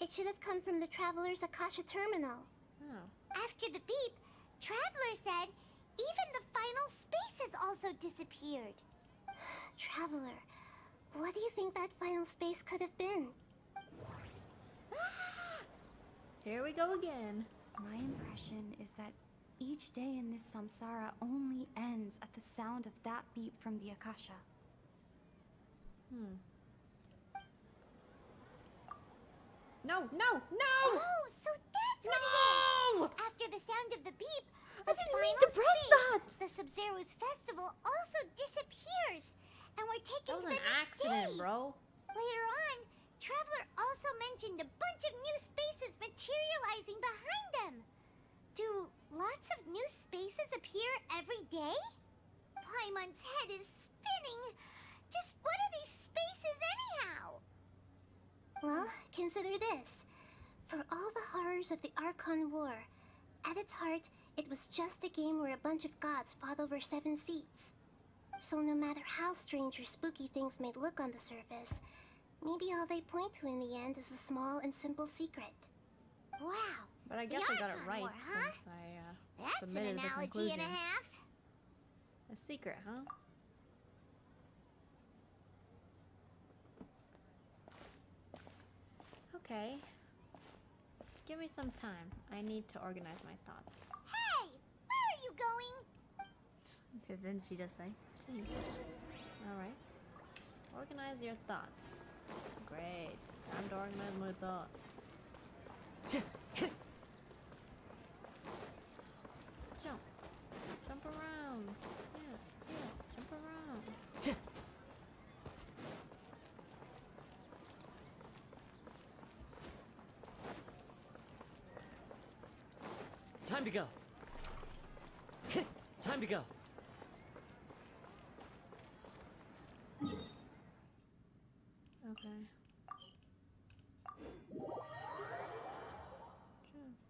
It should have come from the Traveler's Akasha terminal. Oh. After the beep, Traveler said even the final spaces also disappeared. Traveler, what do you think that final space could have been? Here we go again. My impression is that each day in this samsara only ends at the sound of that beep from the Akasha. No, no, no! Oh, so that's what it is! After the sound of the beep, the didn't final mean to press space, that! the Sub-Zero's festival, also disappears. And we're taken That was to the an next accident, day. bro. Later on, Traveler also mentioned a bunch of new spaces materializing behind them. Do lots of new spaces appear every day? Paimon's head is spinning. Just what are these spaces anyhow? Well, consider this. For all the horrors of the Archon War, at its heart, it was just a game where a bunch of gods fought over 7 seats. So no matter how strange or spooky things may look on the surface, maybe all they point to in the end is a small and simple secret. Wow. But I guess I got it right War, huh? since I That's submitted an the analogy conclusion. and a half. A secret, huh? Okay. Give me some time. I need to organize my thoughts. Hey, where are you going? Because didn't she just say? Jeez. Alright. Organize your thoughts. Great. Time to organize my thoughts. Jump. Jump around. Yeah, yeah. Jump around. Time to go. Time to go. Okay.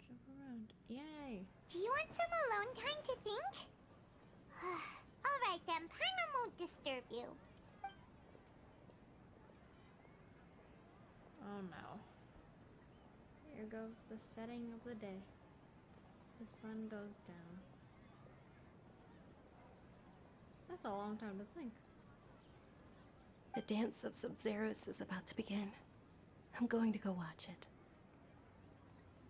Jump around. Yay. Do you want some alone time to think? Alright then, Paimon won't disturb you. Oh no. Here goes the setting of the day. The sun goes down. That's a long time to think. The dance of Sub-Zeros is about to begin. I'm going to go watch it.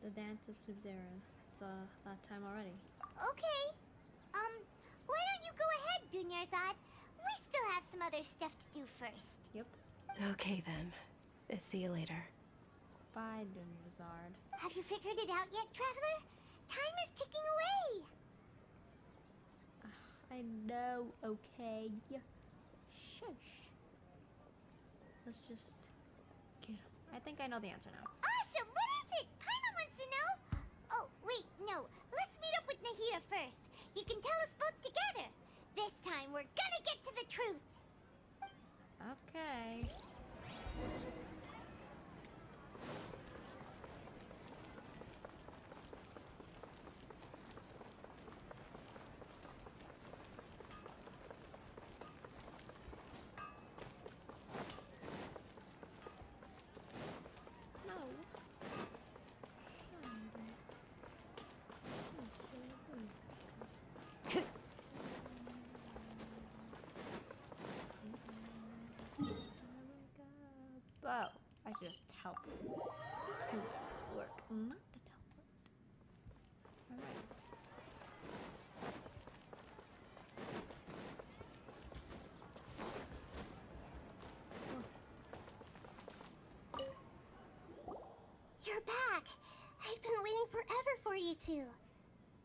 The dance of Sub-Zero. It's that time already. Okay. Why don't you go ahead, Dunyarzad? We still have some other stuff to do first. Yep. Okay then. See you later. Bye, Dunyarzad. Have you figured it out yet, Traveler? Time is ticking away. I know, okay. Shush. Let's just get... I think I know the answer now. Awesome! What is it? Paimon wants to know. Oh, wait, no. Let's meet up with Nahida first. You can tell us both together. This time, we're gonna get to the truth. Okay. Oh, I should just help you to work, not to teleport. Alright. You're back. I've been waiting forever for you two.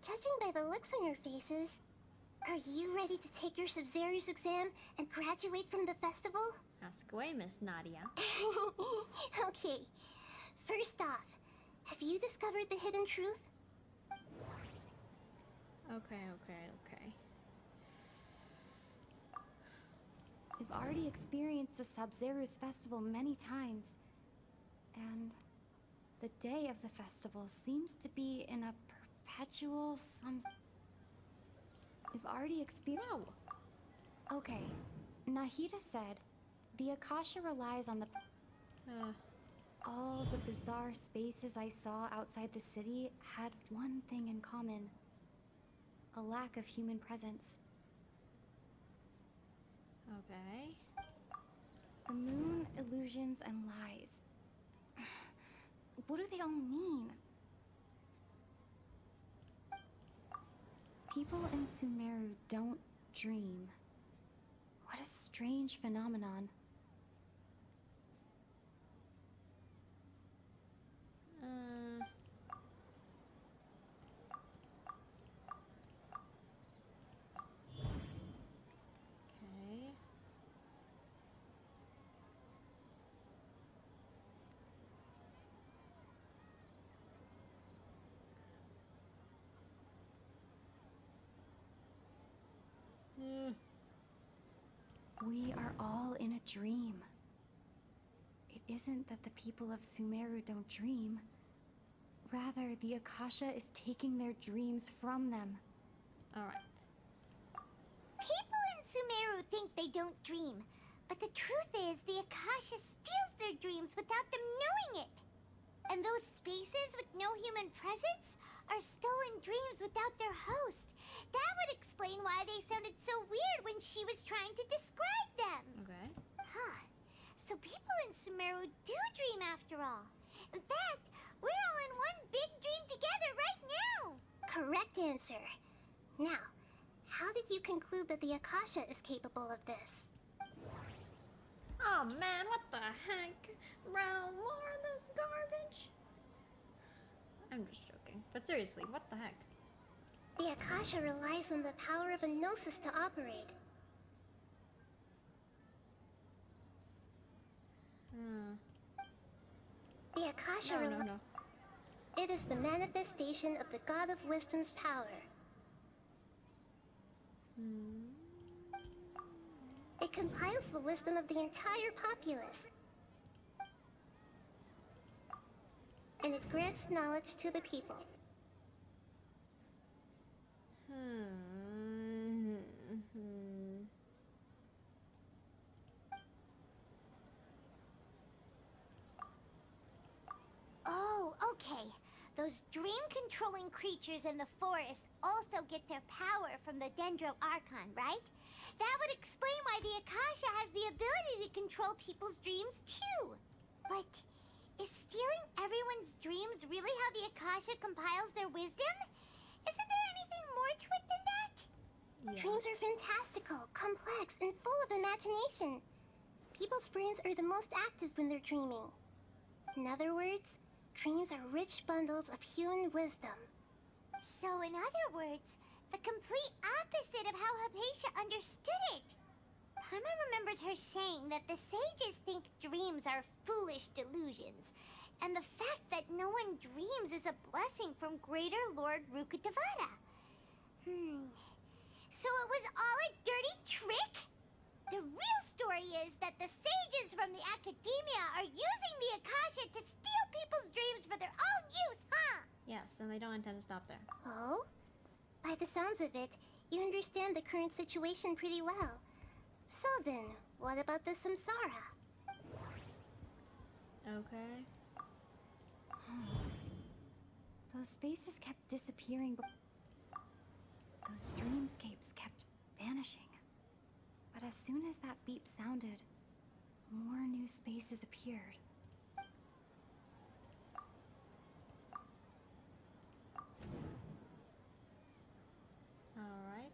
Judging by the looks on your faces, are you ready to take your Sub-Zero's exam and graduate from the festival? Ask away, Miss Nadia. Okay. First off, have you discovered the hidden truth? Okay. We've already experienced the Sub-Zero's festival many times. And the day of the festival seems to be in a perpetual We've already experienced... No! Okay. Nahida said, the Akasha relies on the... All the bizarre spaces I saw outside the city had one thing in common. A lack of human presence. Okay. The moon, illusions, and lies. What do they all mean? People in Sumeru don't dream. What a strange phenomenon. Okay. We are all in a dream. It isn't that the people of Sumeru don't dream. Rather, the Akasha is taking their dreams from them. Alright. People in Sumeru think they don't dream, but the truth is the Akasha steals their dreams without them knowing it. And those spaces with no human presence are stolen dreams without their host. That would explain why they sounded so weird when she was trying to describe them. Okay. Huh. So people in Sumeru do dream after all. In fact, we're all in one big dream together right now. Correct answer. Now, how did you conclude that the Akasha is capable of this? Oh man, what the heck? Bro, more of this garbage? I'm just joking. But seriously, what the heck? The Akasha relies on the power of a gnosis to operate. The Akasha No. It is the manifestation of the God of Wisdom's power. It compiles the wisdom of the entire populace. And it grants knowledge to the people. Oh, okay. Those dream-controlling creatures in the forest also get their power from the Dendro Archon, right? That would explain why the Akasha has the ability to control people's dreams, too. But is stealing everyone's dreams really how the Akasha compiles their wisdom? Isn't there anything more to it than that? Yeah. Dreams are fantastical, complex, and full of imagination. People's brains are the most active when they're dreaming. In other words, dreams are rich bundles of human wisdom. So in other words, the complete opposite of how Hypatia understood it. Paimon remembers her saying that the sages think dreams are foolish delusions, and the fact that no one dreams is a blessing from Greater Lord Rukkhadevata. So it was all a dirty trick? The real story is that the sages from the academia are using the Akasha to steal people's dreams for their own use, huh? Yes, and they don't intend to stop there. Oh? By the sounds of it, you understand the current situation pretty well. So then, what about the samsara? Okay. Those spaces kept disappearing, but those dreamscapes kept vanishing. But as soon as that beep sounded, more new spaces appeared. Alright.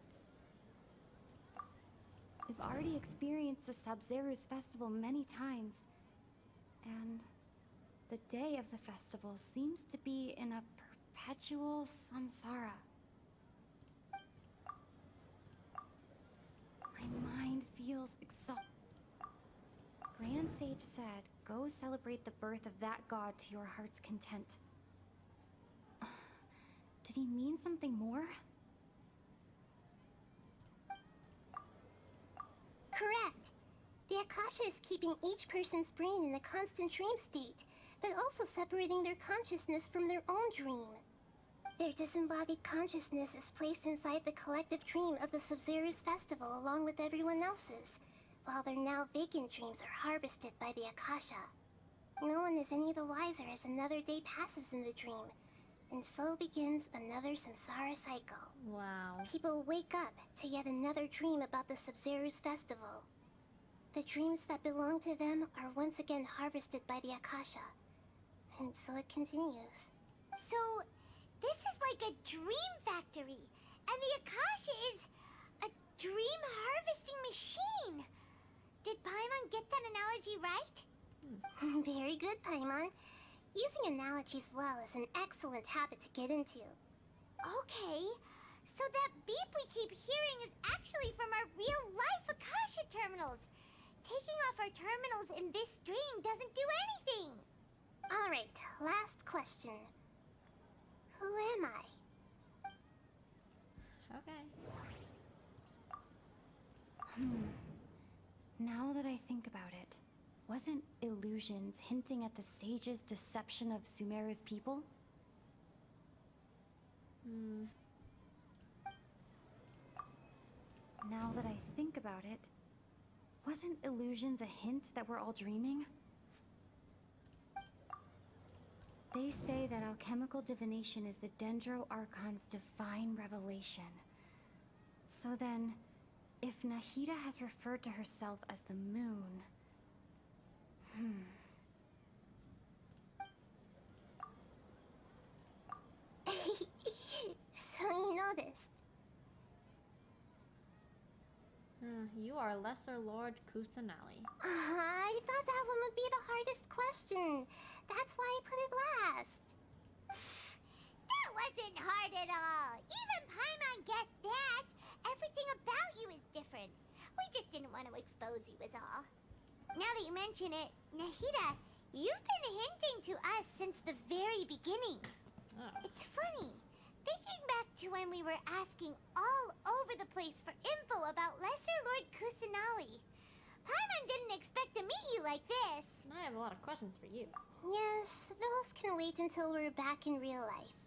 We've already experienced the Sub-Zeru's festival many times, and the day of the festival seems to be in a perpetual samsara. My mind feels exhausted. Grand Sage said, go celebrate the birth of that god to your heart's content. Did he mean something more? Correct. The Akasha is keeping each person's brain in a constant dream state, but also separating their consciousness from their own dream. Their disembodied consciousness is placed inside the collective dream of the Sub-Zeru's festival along with everyone else's, while their now vacant dreams are harvested by the Akasha. No one is any the wiser as another day passes in the dream, and so begins another samsara cycle. Wow. People wake up to yet another dream about the Sub-Zeru's festival. The dreams that belong to them are once again harvested by the Akasha, and so it continues. So, this is like a dream factory, and the Akasha is a dream harvesting machine. Did Paimon get that analogy right? Very good, Paimon. Using analogies well is an excellent habit to get into. Okay, so that beep we keep hearing is actually from our real-life Akasha terminals. Taking off our terminals in this dream doesn't do anything. All right, last question. Who am I? Okay. Now that I think about it, wasn't illusions hinting at the sage's deception of Sumeru's people? Now that I think about it, wasn't illusions a hint that we're all dreaming? They say that alchemical divination is the Dendro Archon's divine revelation. So then, if Nahida has referred to herself as the moon... So you noticed. You are Lesser Lord Kusanali. I thought that one would be the hardest question. That's why I put it last. That wasn't hard at all. Even Paimon guessed that. Everything about you is different. We just didn't want to expose you is all. Now that you mention it, Nahida, you've been hinting to us since the very beginning. It's funny. Thinking back to when we were asking all over the place for info about Lesser Lord Kusanali. Paimon didn't expect to meet you like this. I have a lot of questions for you. Yes, those can wait until we're back in real life.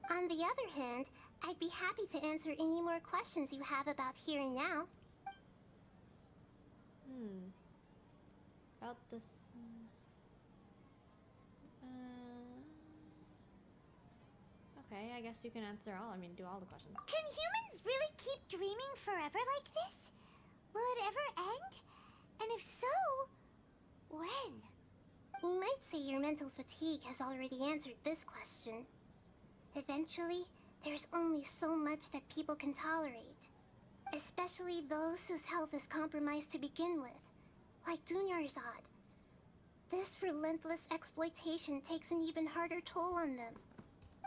On the other hand, I'd be happy to answer any more questions you have about here and now. About this... Okay, I guess you can answer all. I mean, do all the questions. Can humans really keep dreaming forever like this? Will it ever end? And if so, when? You might say your mental fatigue has already answered this question. Eventually, there's only so much that people can tolerate. Especially those whose health is compromised to begin with, like Dunyarzad. This relentless exploitation takes an even harder toll on them.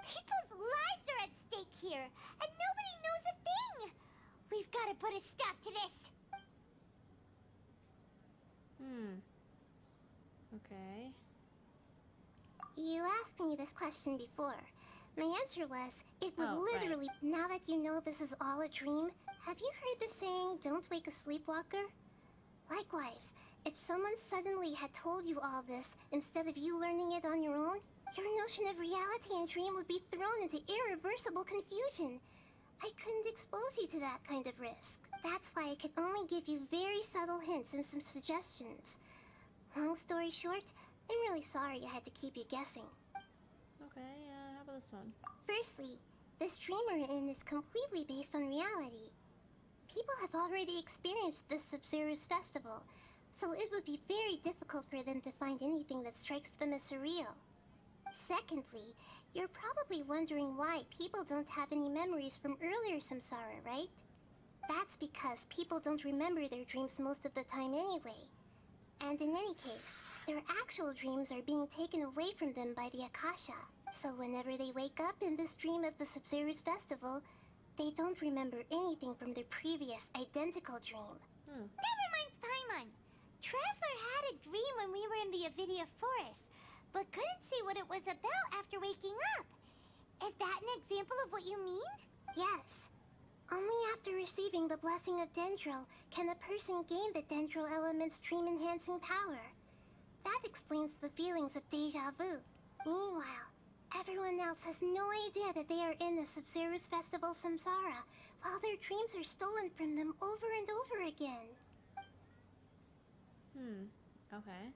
People's lives are at stake here, and nobody knows a thing! We've got to put a stop to this! Okay. You asked me this question before. My answer was, it would literally... Right. Now that you know this is all a dream, have you heard the saying, don't wake a sleepwalker? Likewise, if someone suddenly had told you all this, instead of you learning it on your own, your notion of reality and dream would be thrown into irreversible confusion. I couldn't expose you to that kind of risk. That's why I could only give you very subtle hints and some suggestions. Long story short, I'm really sorry I had to keep you guessing. Okay, how about this one? Firstly, this dream we're in is completely based on reality. People have already experienced this Sumeru's festival, so it would be very difficult for them to find anything that strikes them as surreal. Secondly, you're probably wondering why people don't have any memories from earlier samsara, right? That's because people don't remember their dreams most of the time anyway. And in any case, their actual dreams are being taken away from them by the Akasha. So whenever they wake up in this dream of the Sumeru's festival, they don't remember anything from their previous identical dream. That reminds Paimon. Traveler had a dream when we were in the Avidia Forest, but couldn't see what it was about after waking up. Is that an example of what you mean? Yes. Only after receiving the blessing of Dendril can a person gain the Dendril element's dream-enhancing power. That explains the feelings of deja vu. Meanwhile, everyone else has no idea that they are in the Sumeru's festival samsara, while their dreams are stolen from them over and over again. Okay.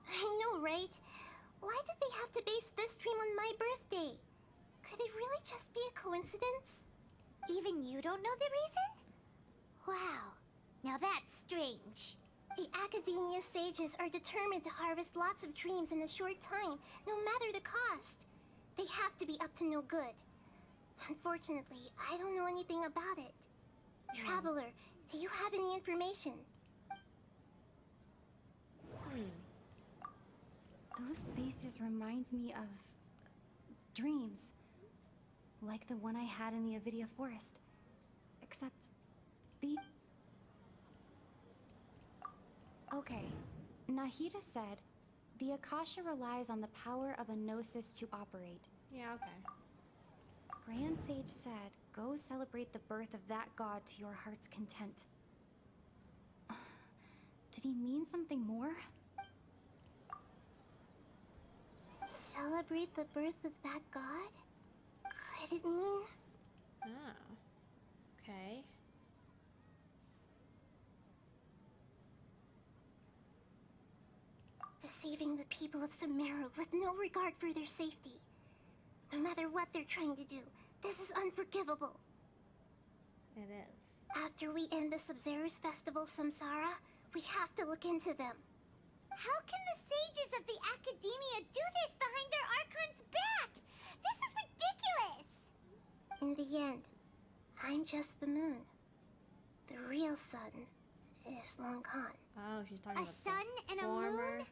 I know, right? Why did they have to base this dream on my birthday? Could it really just be a coincidence? Even you don't know the reason? Wow, now that's strange. The Academia sages are determined to harvest lots of dreams in a short time, no matter the cost. They have to be up to no good. Unfortunately, I don't know anything about it. Traveler, do you have any information? Those spaces remind me of dreams. Like the one I had in the Avidia Forest. Except the... Okay, Nahida said, the Akasha relies on the power of a gnosis to operate. Yeah, okay. Grand Sage said, go celebrate the birth of that god to your heart's content. Did he mean something more? Celebrate the birth of that god? Could it mean... Oh. Okay. Deceiving the people of Sumeru with no regard for their safety. No matter what they're trying to do, this is unforgivable. It is. After we end the Sumeru's festival samsara, we have to look into them. How can the sages of the Academia do this behind their Archon's back? This is ridiculous! In the end, I'm just the moon. The real sun is long gone. Oh, she's talking A about sun and a moon?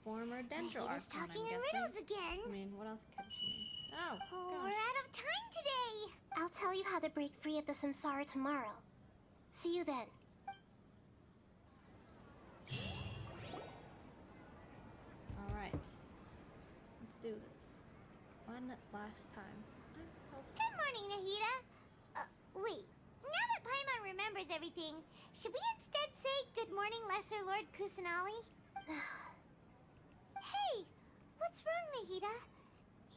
Former Dendril Archon, talking I'm in guessing. riddles again. I mean, what else could she mean? Oh, We're out of time today. I'll tell you how to break free of the samsara tomorrow. See you then. Alright. Let's do this. One last time. Good morning, Nahida. Wait. Now that Paimon remembers everything, should we instead say good morning, Lesser Lord Kusanali? Hey! What's wrong, Nahida?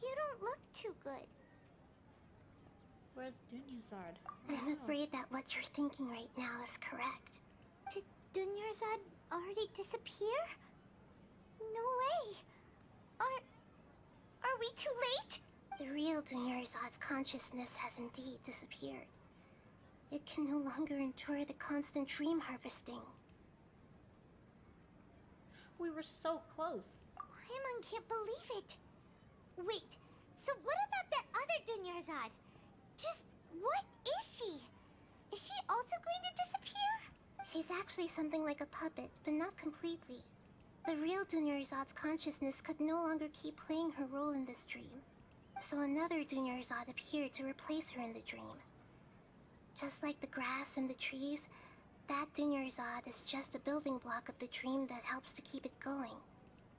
You don't look too good. Where's Dunyarzad? I'm afraid that what you're thinking right now is correct. Did Dunyarzad already disappear? No way! Are Are we too late? The real Dunyarzad's consciousness has indeed disappeared. It can no longer endure the constant dream harvesting. We were so close. Paimon can't believe it. Wait, so what about that other Dunyarzad? Just what is she? Is she also going to disappear? She's actually something like a puppet, but not completely. The real Dunyarzad's consciousness could no longer keep playing her role in this dream. So another Dunyarzad appeared to replace her in the dream. Just like the grass and the trees, that Dunyarzad is just a building block of the dream that helps to keep it going.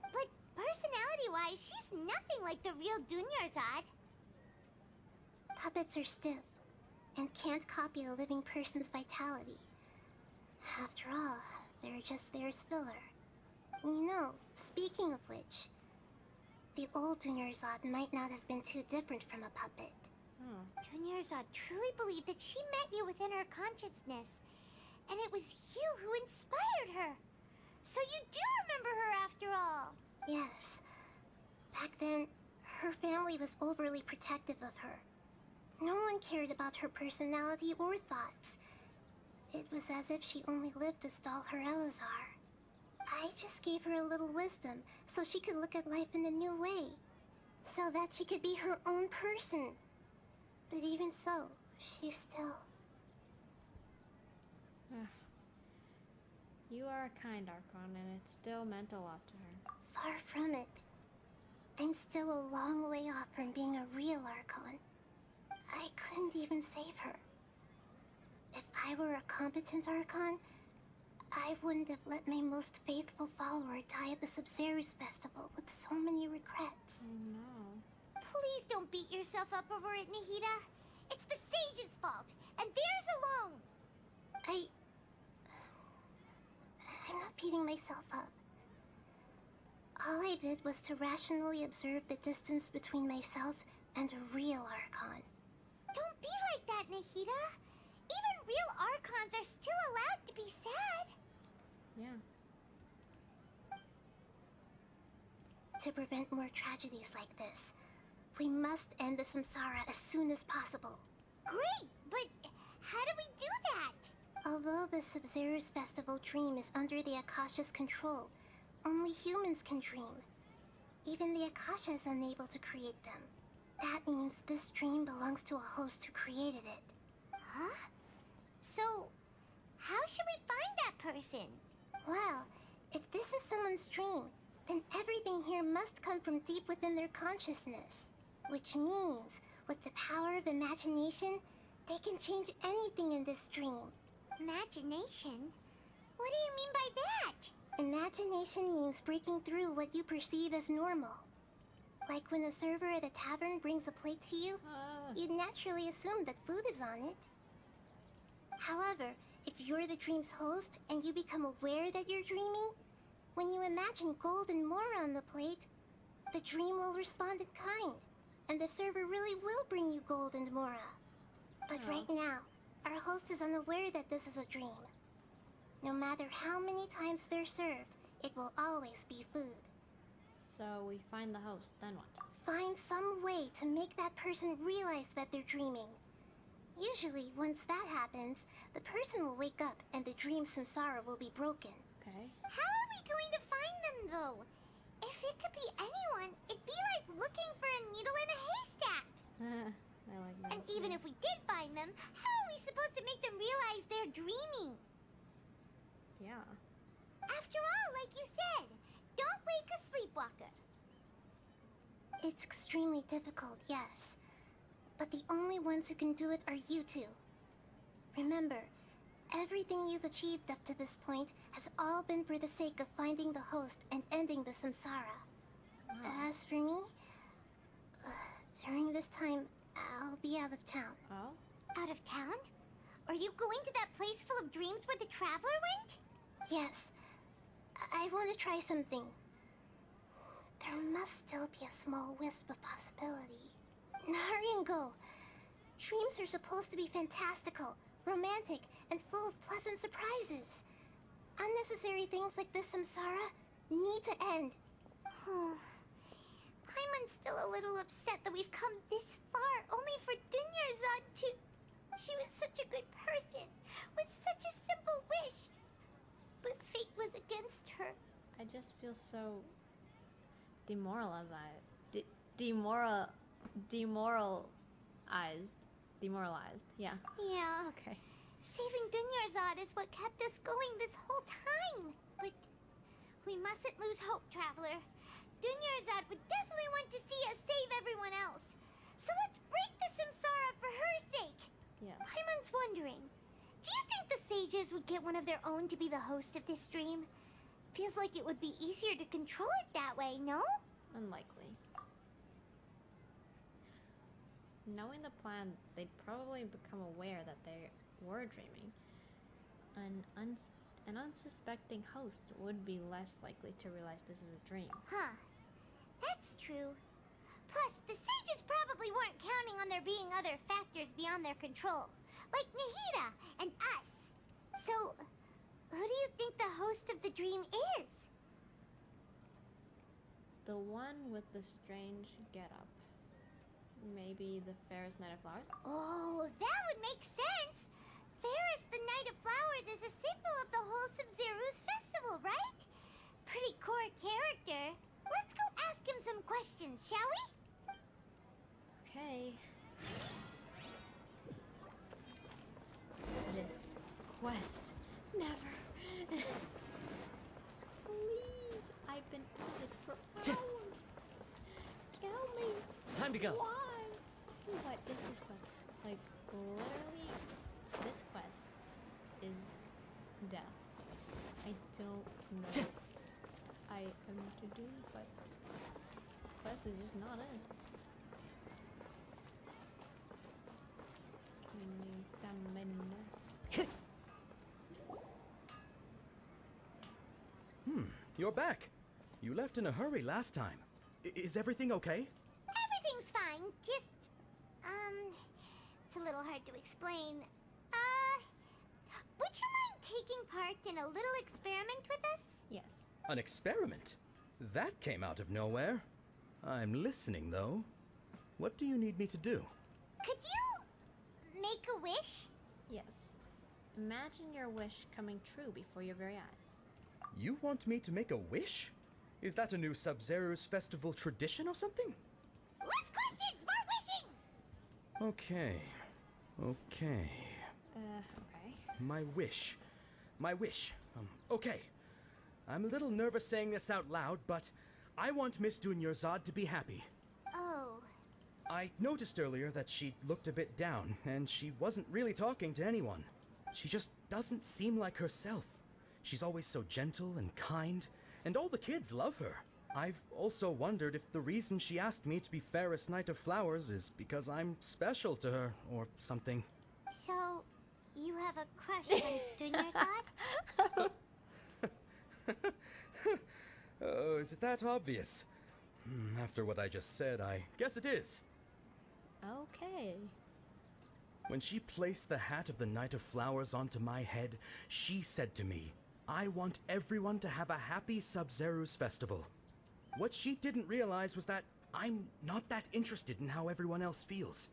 But personality-wise, she's nothing like the real Dunyarzad. Puppets are stiff and can't copy a living person's vitality. After all, they're just there as filler. You know, speaking of which, the old Dunyarzad might not have been too different from a puppet. Dunyarzad truly believed that she met you within her consciousness, and it was you who inspired her. So you do remember her after all. Yes. Back then, her family was overly protective of her. No one cared about her personality or thoughts. It was as if she only lived to stall her Elazar. I just gave her a little wisdom so she could look at life in a new way. So that she could be her own person. But even so, she still... You are a kind Archon, and it still meant a lot to her. Far from it. I'm still a long way off from being a real Archon. I couldn't even save her. If I were a competent Archon, I wouldn't have let my most faithful follower die at the Sumeru's festival with so many regrets. No. Please don't beat yourself up over it, Nahida. It's the sage's fault, and theirs alone. I'm not beating myself up. All I did was to rationally observe the distance between myself and a real Archon. Don't be like that, Nahida. Even real Archons are still allowed to be sad. Yeah. To prevent more tragedies like this, we must end the samsara as soon as possible. Great, but how do we do that? Although the Sumeru's festival dream is under the Akasha's control, only humans can dream. Even the Akasha is unable to create them. That means this dream belongs to a host who created it. Huh? So, how should we find that person? Well, if this is someone's dream, then everything here must come from deep within their consciousness. Which means, with the power of imagination, they can change anything in this dream. Imagination? What do you mean by that? Imagination means breaking through what you perceive as normal. Like when a server at a tavern brings a plate to you, you'd naturally assume that food is on it. However, if you're the dream's host and you become aware that you're dreaming, when you imagine gold and more on the plate, the dream will respond in kind, and the server really will bring you gold and mora. But right now, our host is unaware that this is a dream. No matter how many times they're served, it will always be food. So we find the host, then what? Find some way to make that person realize that they're dreaming. Usually, once that happens, the person will wake up and the dream samsara will be broken. Okay. How are we going to find them, though? If it could be anyone, it'd be like looking for a needle in a haystack. I like that. And even if we did find them, how are we supposed to make them realize they're dreaming? Yeah. After all, like you said, don't wake a sleepwalker. It's extremely difficult, yes. But the only ones who can do it are you two. Remember, everything you've achieved up to this point has all been for the sake of finding the host and ending the samsara. As for me, during this time, I'll be out of town. Oh? Out of town? Are you going to that place full of dreams where the traveler went? Yes. I want to try something. There must still be a small wisp of possibility. Hurry and go. Dreams are supposed to be fantastical, romantic, and full of pleasant surprises. Unnecessary things like this samsara need to end. Paimon's still a little upset that we've come this far, only for Dunyarzad to... She was such a good person, with such a simple wish. But fate was against her. I just feel so demoralized. Demoralized, yeah. Yeah. Okay. Saving Dunyarzad is what kept us going this whole time. But we mustn't lose hope, Traveler. Dunyarzad would definitely want to see us save everyone else. So let's break the samsara for her sake. Yes. Paimon's wondering, do you think the sages would get one of their own to be the host of this dream? Feels like it would be easier to control it that way, no? Unlikely. Knowing the plan, they'd probably become aware that they were dreaming. An unsuspecting host would be less likely to realize this is a dream. Huh. That's true. Plus, the sages probably weren't counting on there being other factors beyond their control, like Nahida and us. So, who do you think the host of the dream is? The one with the strange getup. Maybe the Fairest Night of Flowers? Oh, that would make sense! Fairest the Night of Flowers is a symbol of the whole Sumeru's festival, right? Pretty core character. Let's go ask him some questions, shall we? Okay. This quest. Never. Please. I've been at it for hours. Tell me. Time to go. Why? What is this quest? Like, literally, this quest is death. I don't know what I am to do, but the quest is just not it. Give me stamina. You're back. You left in a hurry last time. Is everything okay? Everything's fine. Just, it's a little hard to explain. Would you mind taking part in a little experiment with us? Yes. An experiment? That came out of nowhere. I'm listening, though. What do you need me to do? Could you make a wish? Yes. Imagine your wish coming true before your very eyes. You want me to make a wish? Is that a new Sub-Zero's festival tradition or something? Less questions, more wishing! Okay. Okay. Okay. My wish. Okay. I'm a little nervous saying this out loud, but I want Miss Dunyarzad to be happy. Oh. I noticed earlier that she looked a bit down, and she wasn't really talking to anyone. She just doesn't seem like herself. She's always so gentle and kind, and all the kids love her. I've also wondered if the reason she asked me to be Fairest Night of Flowers is because I'm special to her, or something. So, you have a crush on Dunyarzad? Oh, is it that obvious? After what I just said, I guess it is. Okay. When she placed the hat of the Night of Flowers onto my head, she said to me, I want everyone to have a happy Sub-Zero's festival. What she didn't realize was that I'm not that interested in how everyone else feels.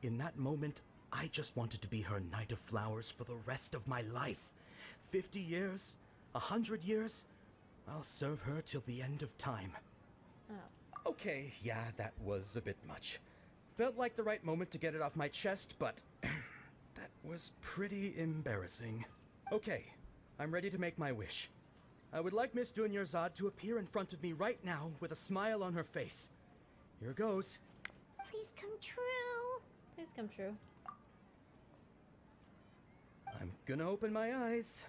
In that moment, I just wanted to be her Night of Flowers for the rest of my life. 50 years? 100 years? I'll serve her till the end of time. Oh. Okay, yeah, that was a bit much. Felt like the right moment to get it off my chest, but that was pretty embarrassing. Okay, I'm ready to make my wish. I would like Miss Dunyarzad to appear in front of me right now with a smile on her face. Here goes. Please come true. Please come true. I'm gonna open my eyes.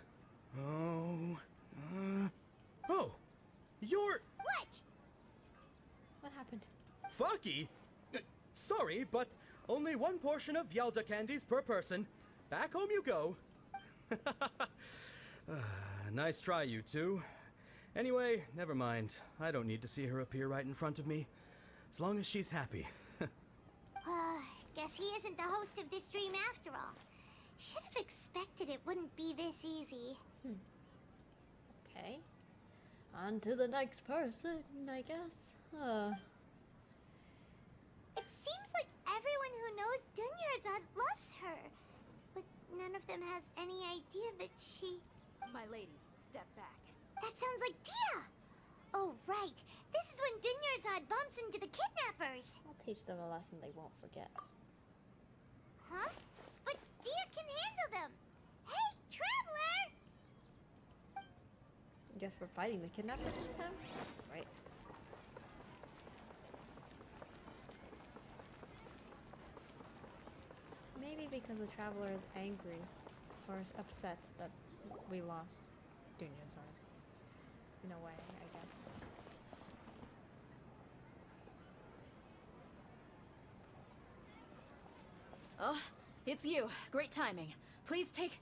Oh, you're... What? What happened? Fucky? Sorry, but only one portion of Yalda candies per person. Back home you go. Nice try, you two. Anyway, never mind. I don't need to see her appear right in front of me. As long as she's happy. Guess he isn't the host of this dream after all. Should have expected it wouldn't be this easy. Okay. On to the next person, I guess. who knows Dunyarzad loves her. But none of them has any idea that she... My lady, step back. That sounds like Dia! Oh, right. This is when Dunyarzad bumps into the kidnappers. I'll teach them a lesson they won't forget. Huh? But Dia can handle them. Hey, Traveler! Guess we're fighting the kidnappers this time? Right. Maybe because the Traveler is angry or upset that we lost Dunyarzad. In a way, I guess. Oh, it's you. Great timing. Please take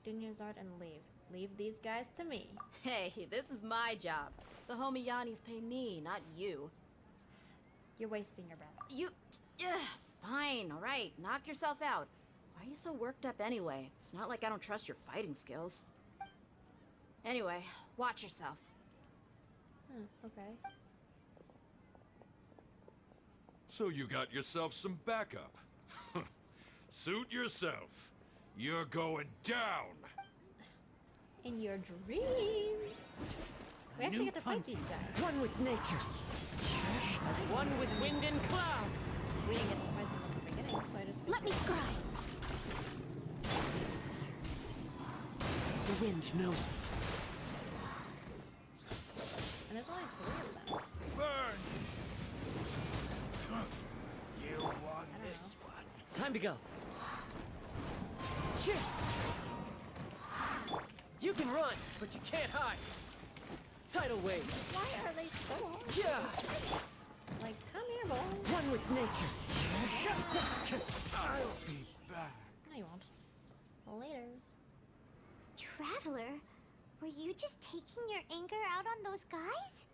Dunyarzad and leave. Leave these guys to me. Hey, this is my job. The Homiyanis pay me, not you. You're wasting your breath. You... Fine, alright. Knock yourself out. Why are you so worked up anyway? It's not like I don't trust your fighting skills. Anyway, watch yourself. Okay. So you got yourself some backup. Suit yourself. You're going down. In your dreams. We actually get to fight these guys. One with nature. As one with wind and cloud. We didn't get to fight them at the beginning, so I just... Let me scry. The wind knows me. And there's only 3 of them. Burn! You won this one. Time to go. Chip! You can run, but you can't hide. Tidal wave. Why are they so hard? Yeah. Like, come here, boy. One with nature. I'll be back. No, you won't. Laters. Traveler, were you just taking your anger out on those guys?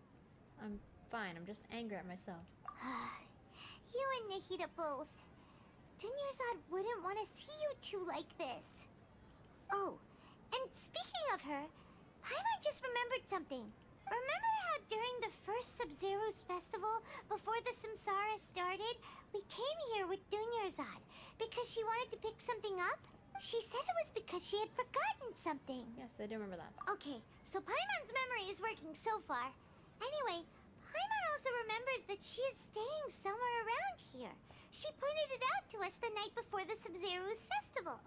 I'm fine. I'm just angry at myself. You and Nahida both. Dunyarzad wouldn't want to see you two like this. Oh, and speaking of her, Paimon just remembered something. Remember how during the first Sub-Zero's festival, before the Samsara started, we came here with Dunyarzad because she wanted to pick something up? She said it was because she had forgotten something. Yes, I do remember that. Okay, so Paimon's memory is working so far. Anyway, Paimon also remembers that she is staying somewhere around here. She pointed it out to us the night before the Sub-Zero's festival.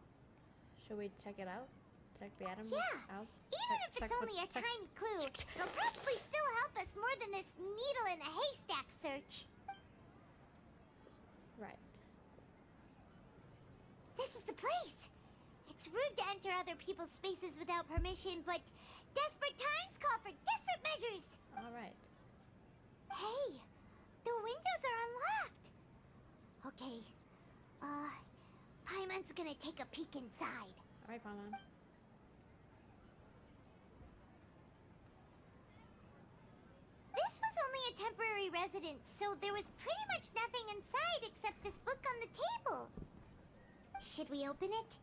Should we check it out? Check the item out? Even if it's only a tiny clue, it'll probably still help us more than this needle in a haystack search. Right. This is the place. It's rude to enter other people's spaces without permission, but desperate times call for desperate measures. All right. Hey, the windows are unlocked. Okay, Paimon's gonna take a peek inside. All right, Paimon. This was only a temporary residence, so there was pretty much nothing inside except this book on the table. Should we open it?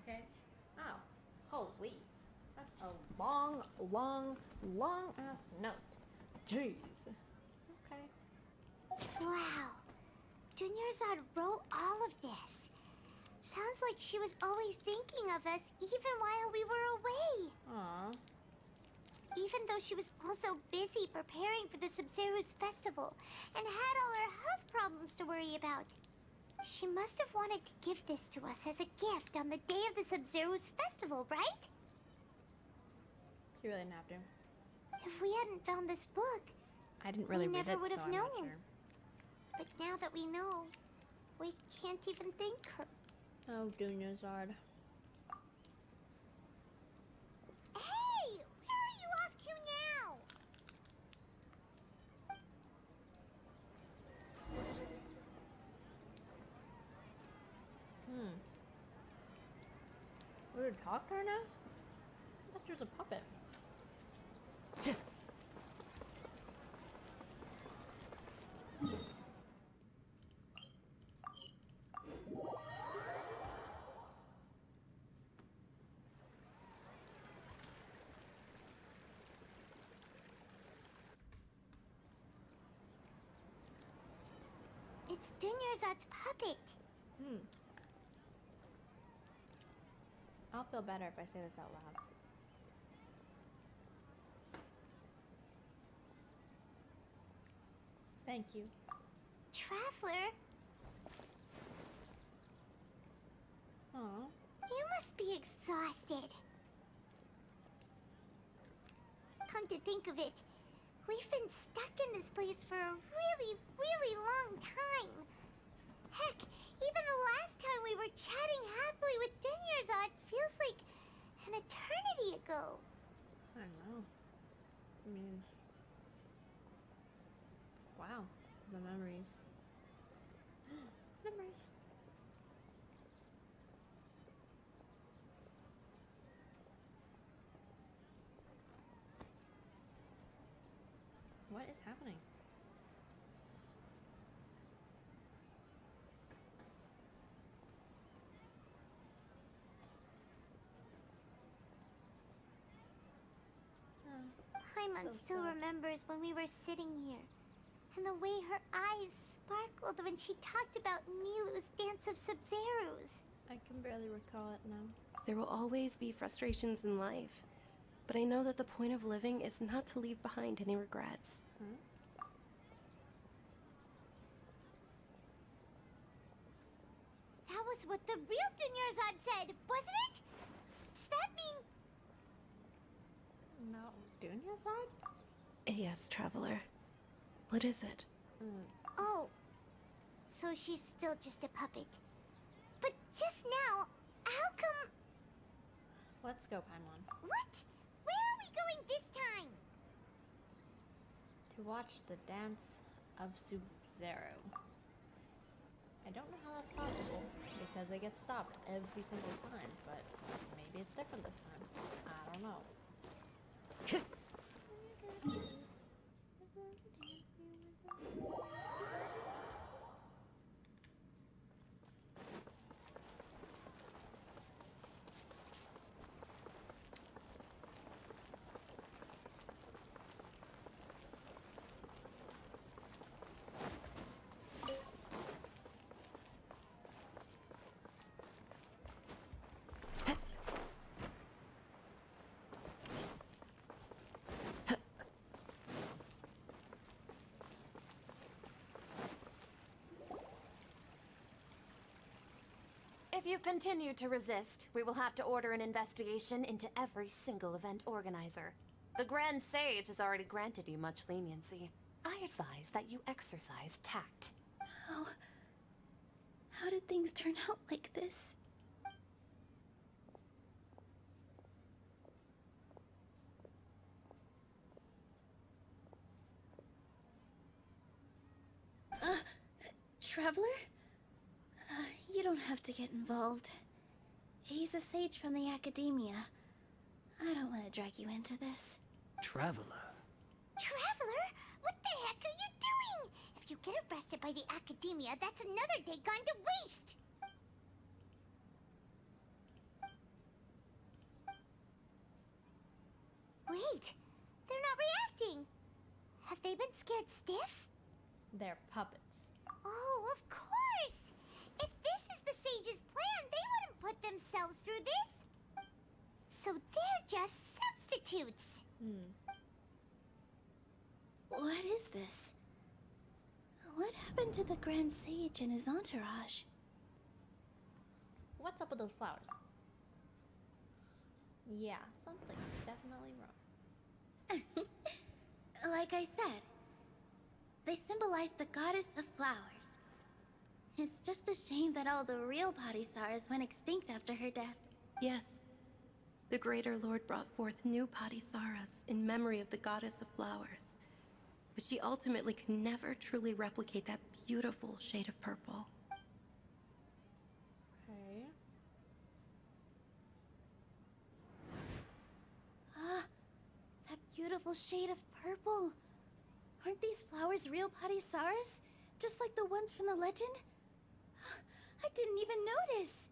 Okay. Oh, holy. That's a long ass note. Jeez. Okay. Wow. Dunyarzad wrote all of this. Sounds like she was always thinking of us even while we were away. Aww. Even though she was also busy preparing for the Sub-Zero's festival and had all her health problems to worry about. She must have wanted to give this to us as a gift on the day of the Sub-Zero's festival, right? She really didn't have to. If we hadn't found this book, I didn't really read it, never would have so I'm not known. sure. But now that we know, we can't even thank her. Oh, Dunyarzad. Hey! Where are you off to now? We would talk to her now? I thought she was a puppet. Dunyarzad's puppet. I'll feel better if I say this out loud. Thank you. Traveler? Aw. You must be exhausted. Come to think of it, we've been stuck in this place for a really, really long time. Heck, even the last time we were chatting happily with Dunyarzad feels like an eternity ago. I don't know. I mean, wow, the memories. Memories. What is happening? Paimon still remembers when we were sitting here, and the way her eyes sparkled when she talked about Milu's dance of Sub-Zerus. I can barely recall it now. There will always be frustrations in life, but I know that the point of living is not to leave behind any regrets. That was what the real Dunyarzad said, wasn't it? Does that mean... No, Dunyarzad? Yes, Traveler. What is it? Oh, so she's still just a puppet. But just now, how come... Let's go, Paimon. What? Where are we going this time? To watch the dance of Sub-Zero. I don't know how that's possible, because it gets stopped every single time, but maybe it's different this time. I don't know. If you continue to resist, we will have to order an investigation into every single event organizer. The Grand Sage has already granted you much leniency. I advise that you exercise tact. How did things turn out like this? Traveler? You don't have to get involved. He's a sage from the Academia. I don't want to drag you into this. Traveler? Traveler? What the heck are you doing? If you get arrested by the Academia, that's another day gone to waste! Wait, they're not reacting. Have they been scared stiff? They're puppets. Oh, of course! If this is the Sage's plan, they wouldn't put themselves through this. So they're just substitutes. What is this? What happened to the Grand Sage and his entourage? What's up with those flowers? Yeah, something's definitely wrong. Like I said, they symbolize the goddess of flowers. It's just a shame that all the real Padisaras went extinct after her death. Yes. The Greater Lord brought forth new Padisaras in memory of the goddess of flowers. But she ultimately could never truly replicate that beautiful shade of purple. Okay. That beautiful shade of purple. Aren't these flowers real Padisaras? Just like the ones from the legend? I didn't even notice.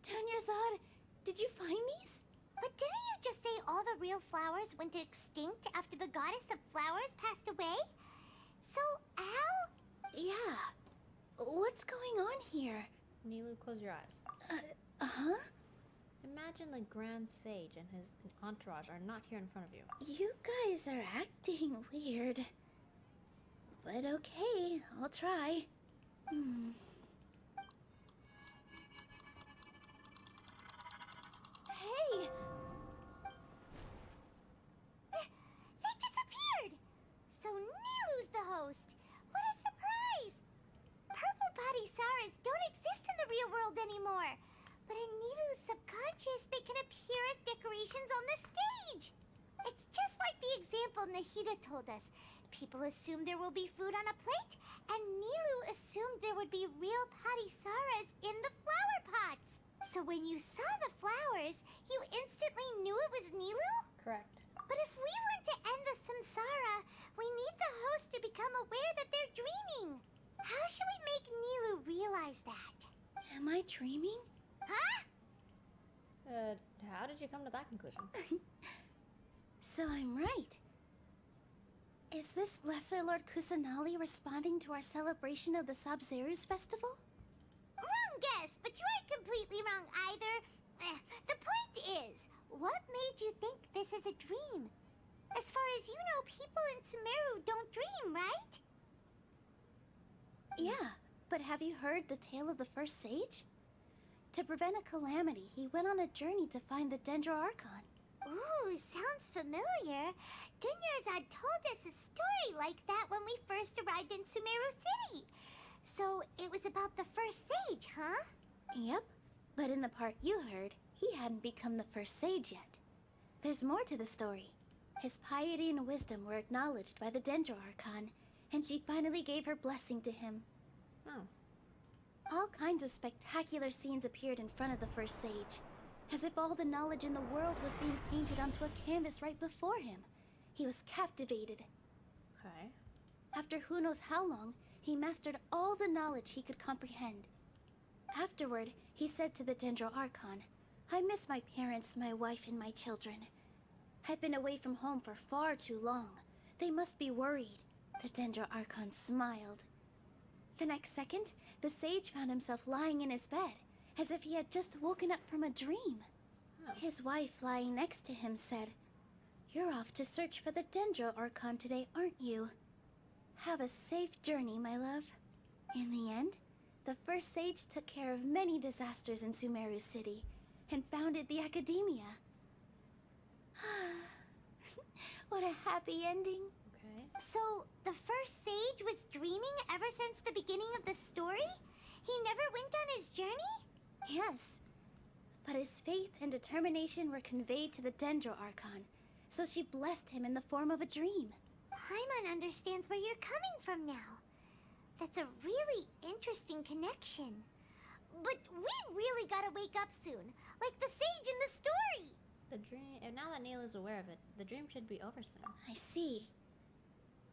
Dunyarzad, did you find these? But didn't you just say all the real flowers went extinct after the goddess of flowers passed away? So, how? Yeah. What's going on here? Nilu, close your eyes. Huh? Imagine the Grand Sage and his entourage are not here in front of you. You guys are acting weird. But okay, I'll try. Hey! They disappeared! So Nilu's the host. What a surprise! Purple body Saras don't exist in the real world anymore. But in Nilu's subconscious, they can appear as decorations on the stage. It's just like the example Nahida told us. People assumed there will be food on a plate, and Nilu assumed there would be real Patty Saras in the flower pots. So when you saw the flowers, you instantly knew it was Nilu? Correct. But if we want to end the samsara, we need the host to become aware that they're dreaming. How should we make Nilu realize that? Am I dreaming? Huh? How did you come to that conclusion? So I'm right. Is this Lesser Lord Kusanali responding to our celebration of the Sabzeruz festival? Wrong guess, but you aren't completely wrong either. The point is, what made you think this is a dream? As far as you know, people in Sumeru don't dream, right? Yeah, but have you heard the tale of the first sage? To prevent a calamity, he went on a journey to find the Dendro Archon. Ooh, sounds familiar. Dunyarzad told us a story like that when we first arrived in Sumeru City. So it was about the first sage, huh? Yep, but in the part you heard, he hadn't become the first sage yet. There's more to the story. His piety and wisdom were acknowledged by the Dendro Archon, and she finally gave her blessing to him. Oh. All kinds of spectacular scenes appeared in front of the first sage, as if all the knowledge in the world was being painted onto a canvas right before him. He was captivated. Okay. After who knows how long, he mastered all the knowledge he could comprehend. Afterward, he said to the Dendro Archon, "I miss my parents, my wife, and my children. I've been away from home for far too long. They must be worried." The Dendro Archon smiled. The next second, the sage found himself lying in his bed, as if he had just woken up from a dream. His wife, lying next to him, said, "You're off to search for the Dendro Archon today, aren't you? Have a safe journey, my love." In the end, the first sage took care of many disasters in Sumeru City, and founded the Academia. What a happy ending. Okay. So, the first sage was dreaming ever since the beginning of the story? He never went on his journey? Yes. But his faith and determination were conveyed to the Dendro Archon, so she blessed him in the form of a dream. Paimon understands where you're coming from now. That's a really interesting connection. But we really gotta wake up soon, like the sage in the story. The dream, and now that Nilu's aware of it, the dream should be over soon. I see.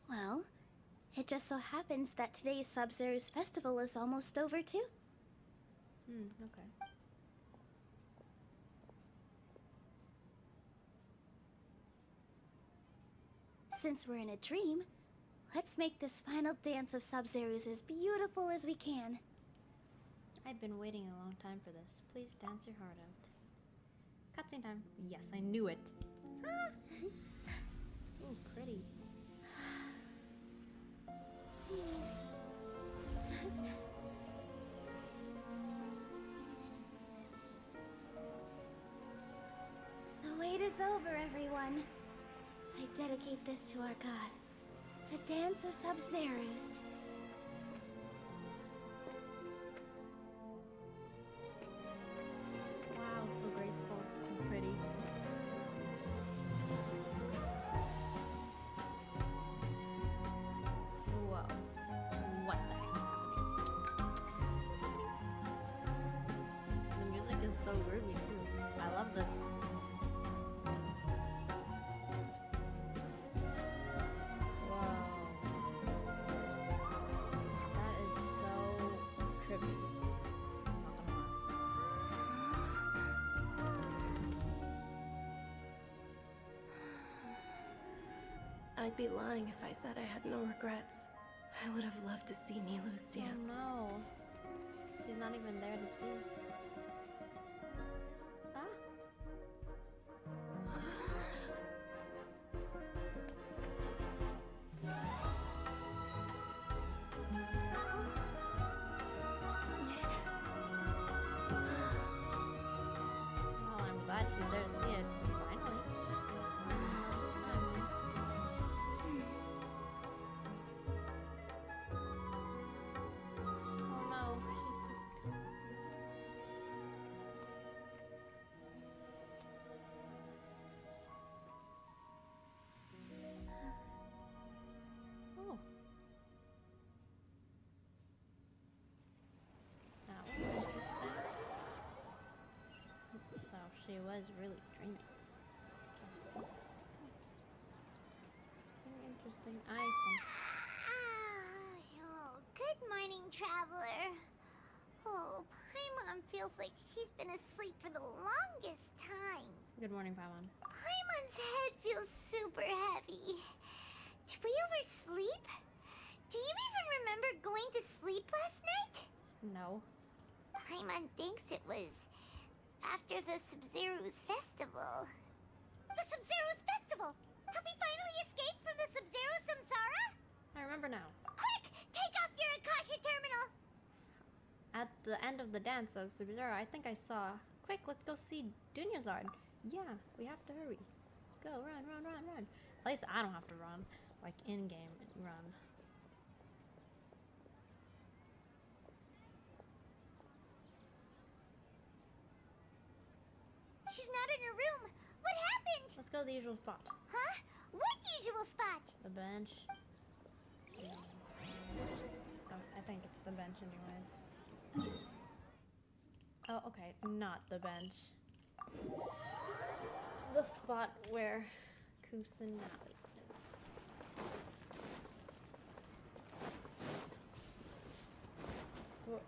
Well, it just so happens that today's Sabzeruz festival is almost over too. Okay. Since we're in a dream, let's make this final dance of Sabzeruz as beautiful as we can. I've been waiting a long time for this. Please dance your heart out. Cutscene time. Yes, I knew it. Ooh, pretty. The wait is over, everyone. I dedicate this to our god, the dance of Sabzeruz. Wow, so graceful, so pretty. Whoa. What the heck is happening? The music is so groovy too. I love this. I'd be lying if I said I had no regrets. I would have loved to see Nilu's dance. Oh no. She's not even there to see it. Ah. Well, I'm glad she's there to see it. Finally. Oh no, she's just... Oh. That was interesting. So she was really dreaming. Interesting, I think. Oh, good morning, traveler. Oh, Paimon feels like she's been asleep for the longest time. Good morning, Paimon. Paimon's head feels super heavy. Did we oversleep? Do you even remember going to sleep last night? No. Paimon thinks it was after the Sumeru's festival. The Sumeru's festival! Have we finally escaped from the Sub-Zero samsara? I remember now. Quick! Take off your Akasha terminal! At the end of the dance of Sub-Zero, I think I saw... Quick, let's go see Dunyazard. Yeah, we have to hurry. Go, run, run, run, run. At least I don't have to run. Like, in-game run. She's not in her room. What happened? Let's go to the usual spot. Huh? What usual spot? The bench. Oh, I think it's the bench anyways. Oh, okay, not the bench. The spot where Kusanali is. What?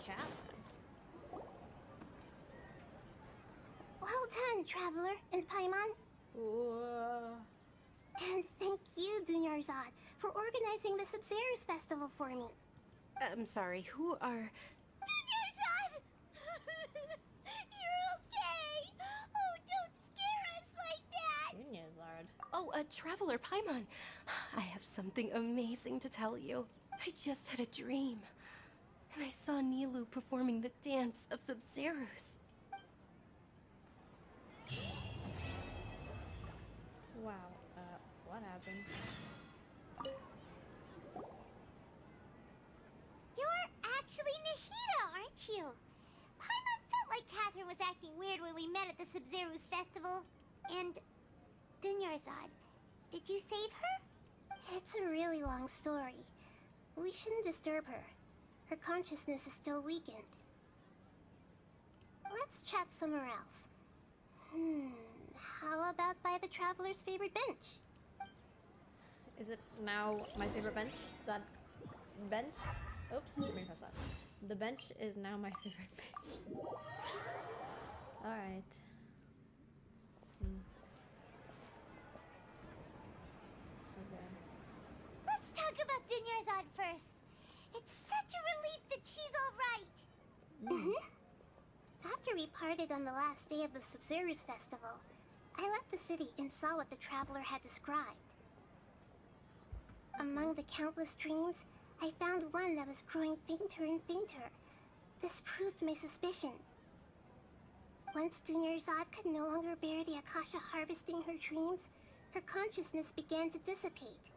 Cabin? Well done, traveler and Paimon. Whoa. And thank you, Dunyarzad, for organizing the Sub-Zero's festival for me. I'm sorry, who are... Dunyarzad! You're okay! Oh, don't scare us like that! Dunyazard. Oh, Traveler Paimon. I have something amazing to tell you. I just had a dream. And I saw Nilu performing the dance of Sub-Zero's. Wow, what happened? You're actually Nahida, aren't you? Paimon felt like Catherine was acting weird when we met at the Sub-Zero's festival. And... Dunyarzad, did you save her? It's a really long story. We shouldn't disturb her. Her consciousness is still weakened. Let's chat somewhere else. How about by the Traveler's favorite bench? Is it now my favorite bench? That bench? Oops, let me press that. The bench is now my favorite bench. Alright. Okay. Let's talk about Dunyarzad first. It's such a relief that she's alright. After we parted on the last day of the Sub-Zero's festival, I left the city and saw what the Traveler had described. Among the countless dreams, I found one that was growing fainter and fainter. This proved my suspicion. Once Dunyarzad could no longer bear the Akasha harvesting her dreams, her consciousness began to dissipate.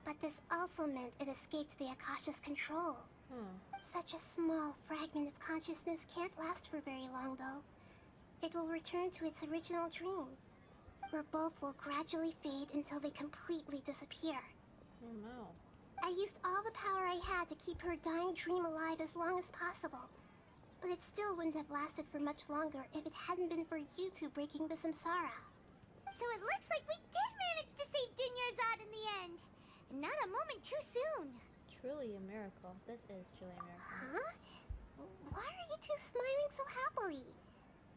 But this also meant it escaped the Akasha's control. Such a small fragment of consciousness can't last for very long, though. It will return to its original dream, where both will gradually fade until they completely disappear. Oh no. I used all the power I had to keep her dying dream alive as long as possible. But it still wouldn't have lasted for much longer if it hadn't been for you two breaking the samsara. So it looks like we did manage to save Dunyarzad in the end. And not a moment too soon. Truly a miracle. This is truly a miracle. Huh? Why are you two smiling so happily?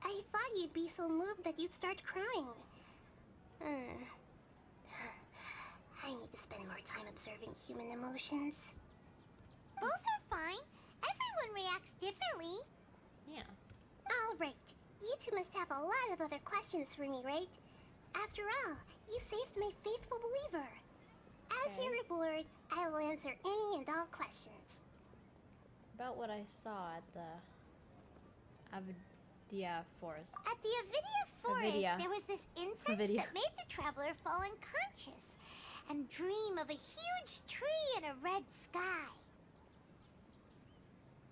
I thought you'd be so moved that you'd start crying. I need to spend more time observing human emotions. Both are fine. Everyone reacts differently. Yeah. All right. You two must have a lot of other questions for me, right? After all, you saved my faithful believer. As your reward, I will answer any and all questions. About what I saw at the Avidia Forest. At the Avidia Forest, there was this incense that made the traveler fall unconscious and dream of a huge tree and a red sky.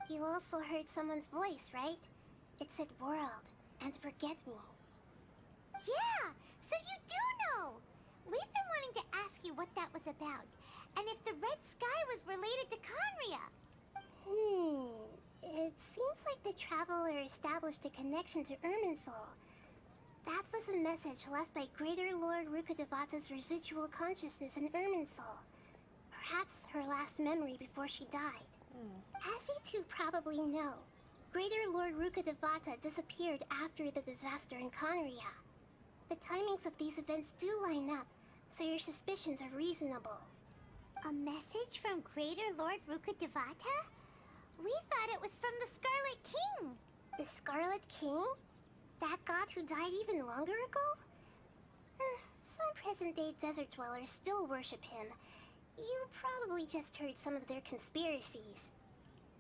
You also heard someone's voice, right? It said world and forget me. Yeah, so you do know. We've been wanting to ask you what that was about, and if the red sky was related to Conria. It seems like the traveler established a connection to Irminsul. That was a message left by Greater Lord Rukkhadevata's residual consciousness in Irminsul. Perhaps her last memory before she died. As you two probably know, Greater Lord Rukkhadevata disappeared after the disaster in Conria. The timings of these events do line up, so your suspicions are reasonable. A message from Greater Lord Rukkhadevata? We thought it was from the Scarlet King. The Scarlet King? That god who died even longer ago? Some present-day desert dwellers still worship him. You probably just heard some of their conspiracies.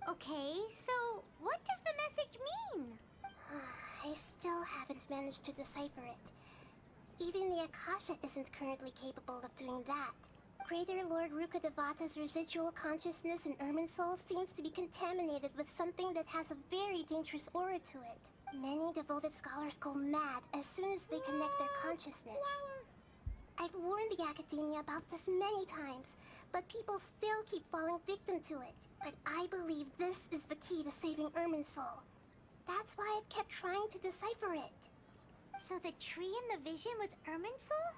Okay, so what does the message mean? I still haven't managed to decipher it. Even the Akasha isn't currently capable of doing that. Greater Lord Rukkhadevata's residual consciousness in Irminsul seems to be contaminated with something that has a very dangerous aura to it. Many devoted scholars go mad as soon as they connect their consciousness. I've warned the Academia about this many times, but people still keep falling victim to it. But I believe this is the key to saving Irminsul. That's why I've kept trying to decipher it. So the tree in the vision was Irminsul?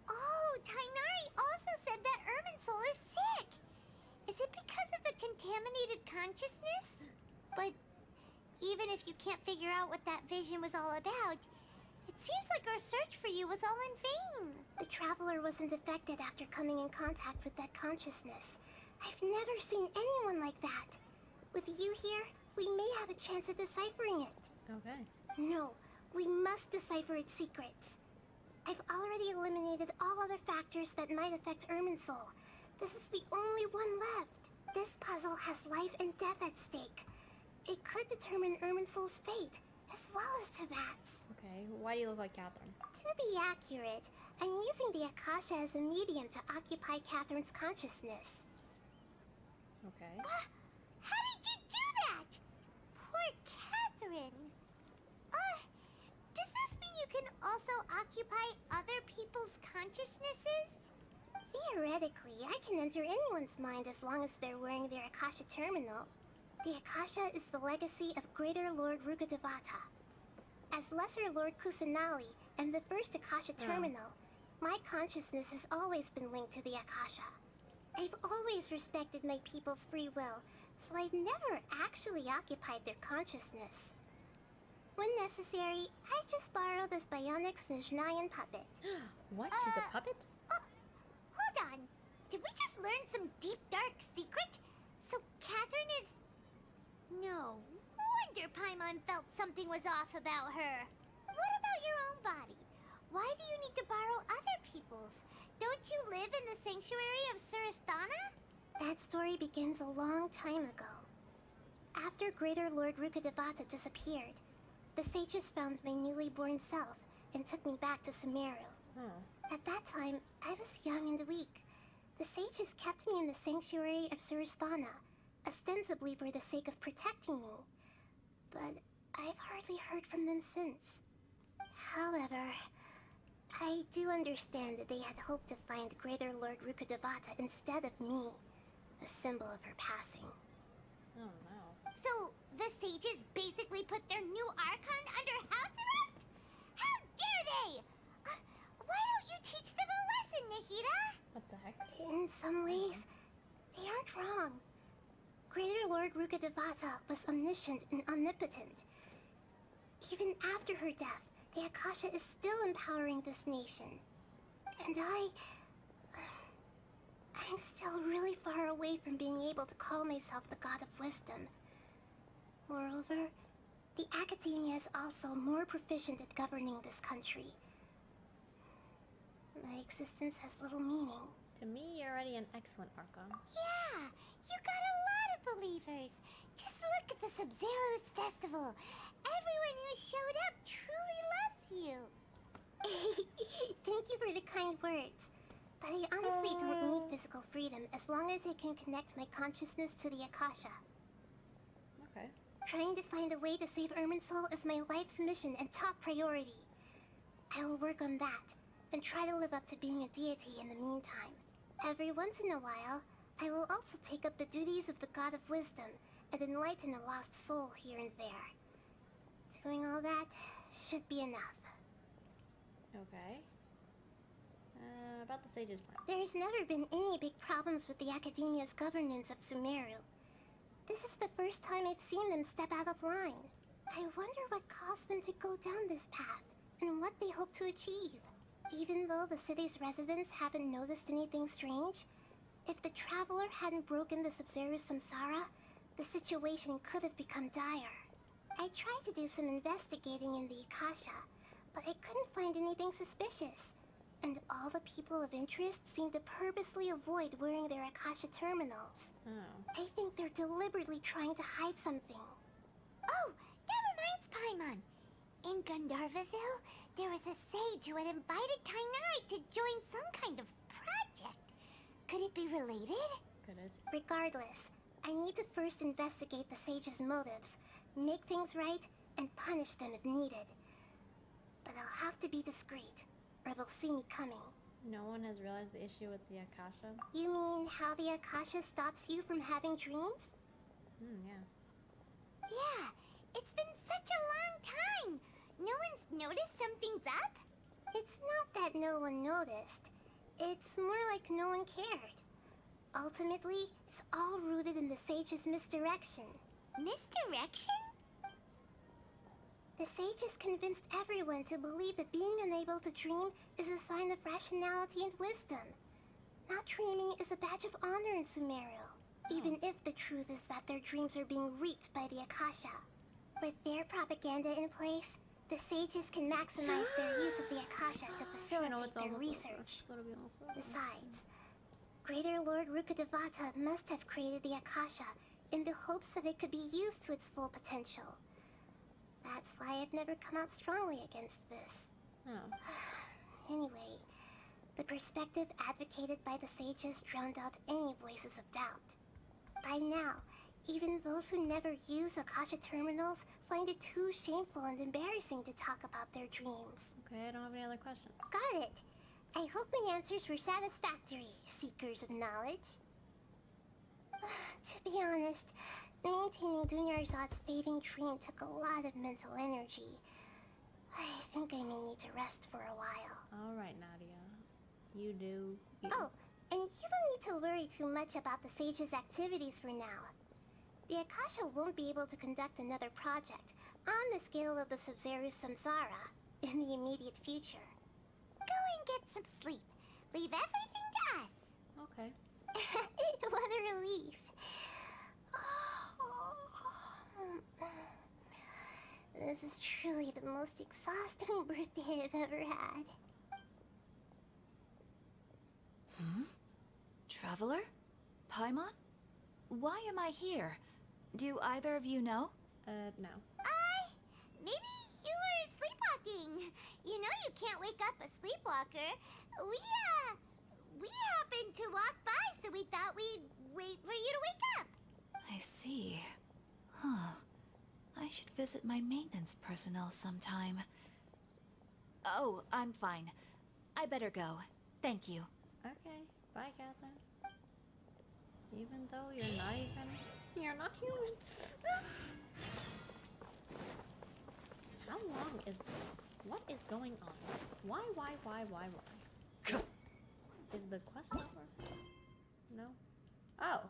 Oh, Tainari also said that Irminsul is sick. Is it because of the contaminated consciousness? But even if you can't figure out what that vision was all about, it seems like our search for you was all in vain. The traveler wasn't affected after coming in contact with that consciousness. I've never seen anyone like that. With you here, we may have a chance at deciphering it. Okay. No, we must decipher its secrets. I've already eliminated all other factors that might affect Irminsul. This is the only one left. This puzzle has life and death at stake. It could determine Irminsul's fate, as well as Tevat's. Okay, why do you look like Catherine? To be accurate, I'm using the Akasha as a medium to occupy Catherine's consciousness. Okay. How did you do that? Poor Catherine. Does this mean you can also occupy other people's consciousnesses? Theoretically, I can enter anyone's mind as long as they're wearing their Akasha terminal. The Akasha is the legacy of Greater Lord Rukkhadevata. As Lesser Lord Kusanali and the first Akasha terminal, my consciousness has always been linked to the Akasha. I've always respected my people's free will, so I've never actually occupied their consciousness. When necessary, I just borrow this bionic Snezhnayan puppet. What? She's a puppet? Hold on. Did we just learn some deep, dark secret? So Catherine is... No wonder Paimon felt something was off about her. What about your own body? Why do you need to borrow other people's? Don't you live in the sanctuary of Surasthana? That story begins a long time ago. After Greater Lord Rukkhadevata disappeared, the sages found my newly born self and took me back to Sumeru. At that time, I was young and weak. The sages kept me in the sanctuary of Surasthana, ostensibly for the sake of protecting me. But I've hardly heard from them since. However, I do understand that they had hoped to find Greater Lord Rukkhadevata instead of me, a symbol of her passing. Oh, no. So, the sages basically put their new Archon under house arrest? How dare they! Why don't you teach them a lesson, Nahida? What the heck? In some ways, they aren't wrong. Greater Lord Rukkhadevata was omniscient and omnipotent. Even after her death, the Akasha is still empowering this nation. And I'm still really far away from being able to call myself the God of Wisdom. Moreover, the Academia is also more proficient at governing this country. My existence has little meaning. To me, you're already an excellent Archon. Yeah, you got a lot of believers. Just look at the Sub-Zero's festival. Everyone who showed up truly loves you. Thank you for the kind words. But I honestly don't need physical freedom as long as I can connect my consciousness to the Akasha. Okay. Trying to find a way to save Irminsul is my life's mission and top priority. I will work on that, and try to live up to being a deity in the meantime. Every once in a while, I will also take up the duties of the God of Wisdom and enlighten a lost soul here and there. Doing all that should be enough. Okay. About the Sage's plan. There's never been any big problems with the Academia's governance of Sumeru. This is the first time I've seen them step out of line. I wonder what caused them to go down this path, and what they hope to achieve. Even though the city's residents haven't noticed anything strange, if the Traveler hadn't broken the Sub-Zero samsara, the situation could have become dire. I tried to do some investigating in the Akasha, but I couldn't find anything suspicious. And all the people of interest seem to purposely avoid wearing their Akasha terminals. I think they're deliberately trying to hide something. Oh, that reminds Paimon. In Gandharvaville, there was a sage who had invited Tainari to join some kind of project. Could it be related? Could it? Regardless, I need to first investigate the sage's motives, make things right, and punish them if needed. But I'll have to be discreet, or they'll see me coming. No one has realized the issue with the Akasha? You mean how the Akasha stops you from having dreams? Yeah. Yeah, it's been such a long time. No one's noticed something's up? It's not that no one noticed. It's more like no one cared. Ultimately, it's all rooted in the sage's misdirection. Misdirection? The sages convinced everyone to believe that being unable to dream is a sign of rationality and wisdom. Not dreaming is a badge of honor in Sumeru, even if the truth is that their dreams are being reaped by the Akasha. With their propaganda in place, the sages can maximize their use of the Akasha to facilitate their research. Besides, Greater Lord Rukkhadevata must have created the Akasha in the hopes that it could be used to its full potential. That's why I've never come out strongly against this. Anyway, the perspective advocated by the sages drowned out any voices of doubt. By now, even those who never use Akasha terminals find it too shameful and embarrassing to talk about their dreams. Okay, I don't have any other questions. Got it. I hope my answers were satisfactory, seekers of knowledge. To be honest, maintaining Dunyarzad's fading dream took a lot of mental energy. I think I may need to rest for a while. Alright, Nadia. You do. Oh, and you don't need to worry too much about the sage's activities for now. The Akasha won't be able to conduct another project on the scale of the Sub-Zero samsara in the immediate future. Go and get some sleep. Leave everything to us. Okay. What a relief. This is truly the most exhausting birthday I've ever had. Traveler? Paimon? Why am I here? Do either of you know? No. Maybe you were sleepwalking. You know you can't wake up a sleepwalker. We happened to walk by, so we thought we'd wait for you to wake up. I see. Huh. I should visit my maintenance personnel sometime. Oh, I'm fine. I better go. Thank you. Okay. Bye, Catherine. Even though you're not human. How long is this? What is going on? Why? Is the quest over? No? Oh.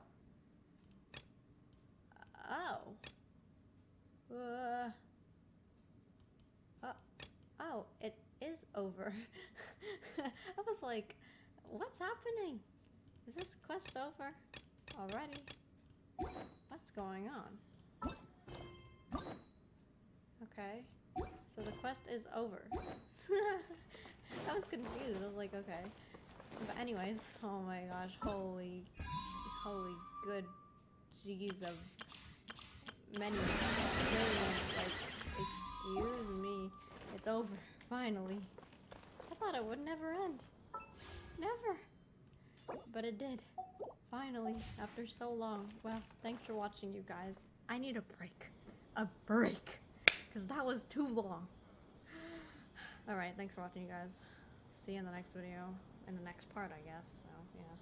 Oh, it is over. I was like, what's happening? Is this quest over already? What's going on? Okay. So the quest is over. I was confused. I was like, okay. But anyways, oh my gosh, holy good jeez of many millions, like, excuse me. It's over, finally. I thought it would never end. Never. But it did. Finally, after so long. Well, thanks for watching, you guys. I need a break. A break. Because that was too long. Alright, thanks for watching, you guys. See you in the next video. In the next part, I guess. So, yeah.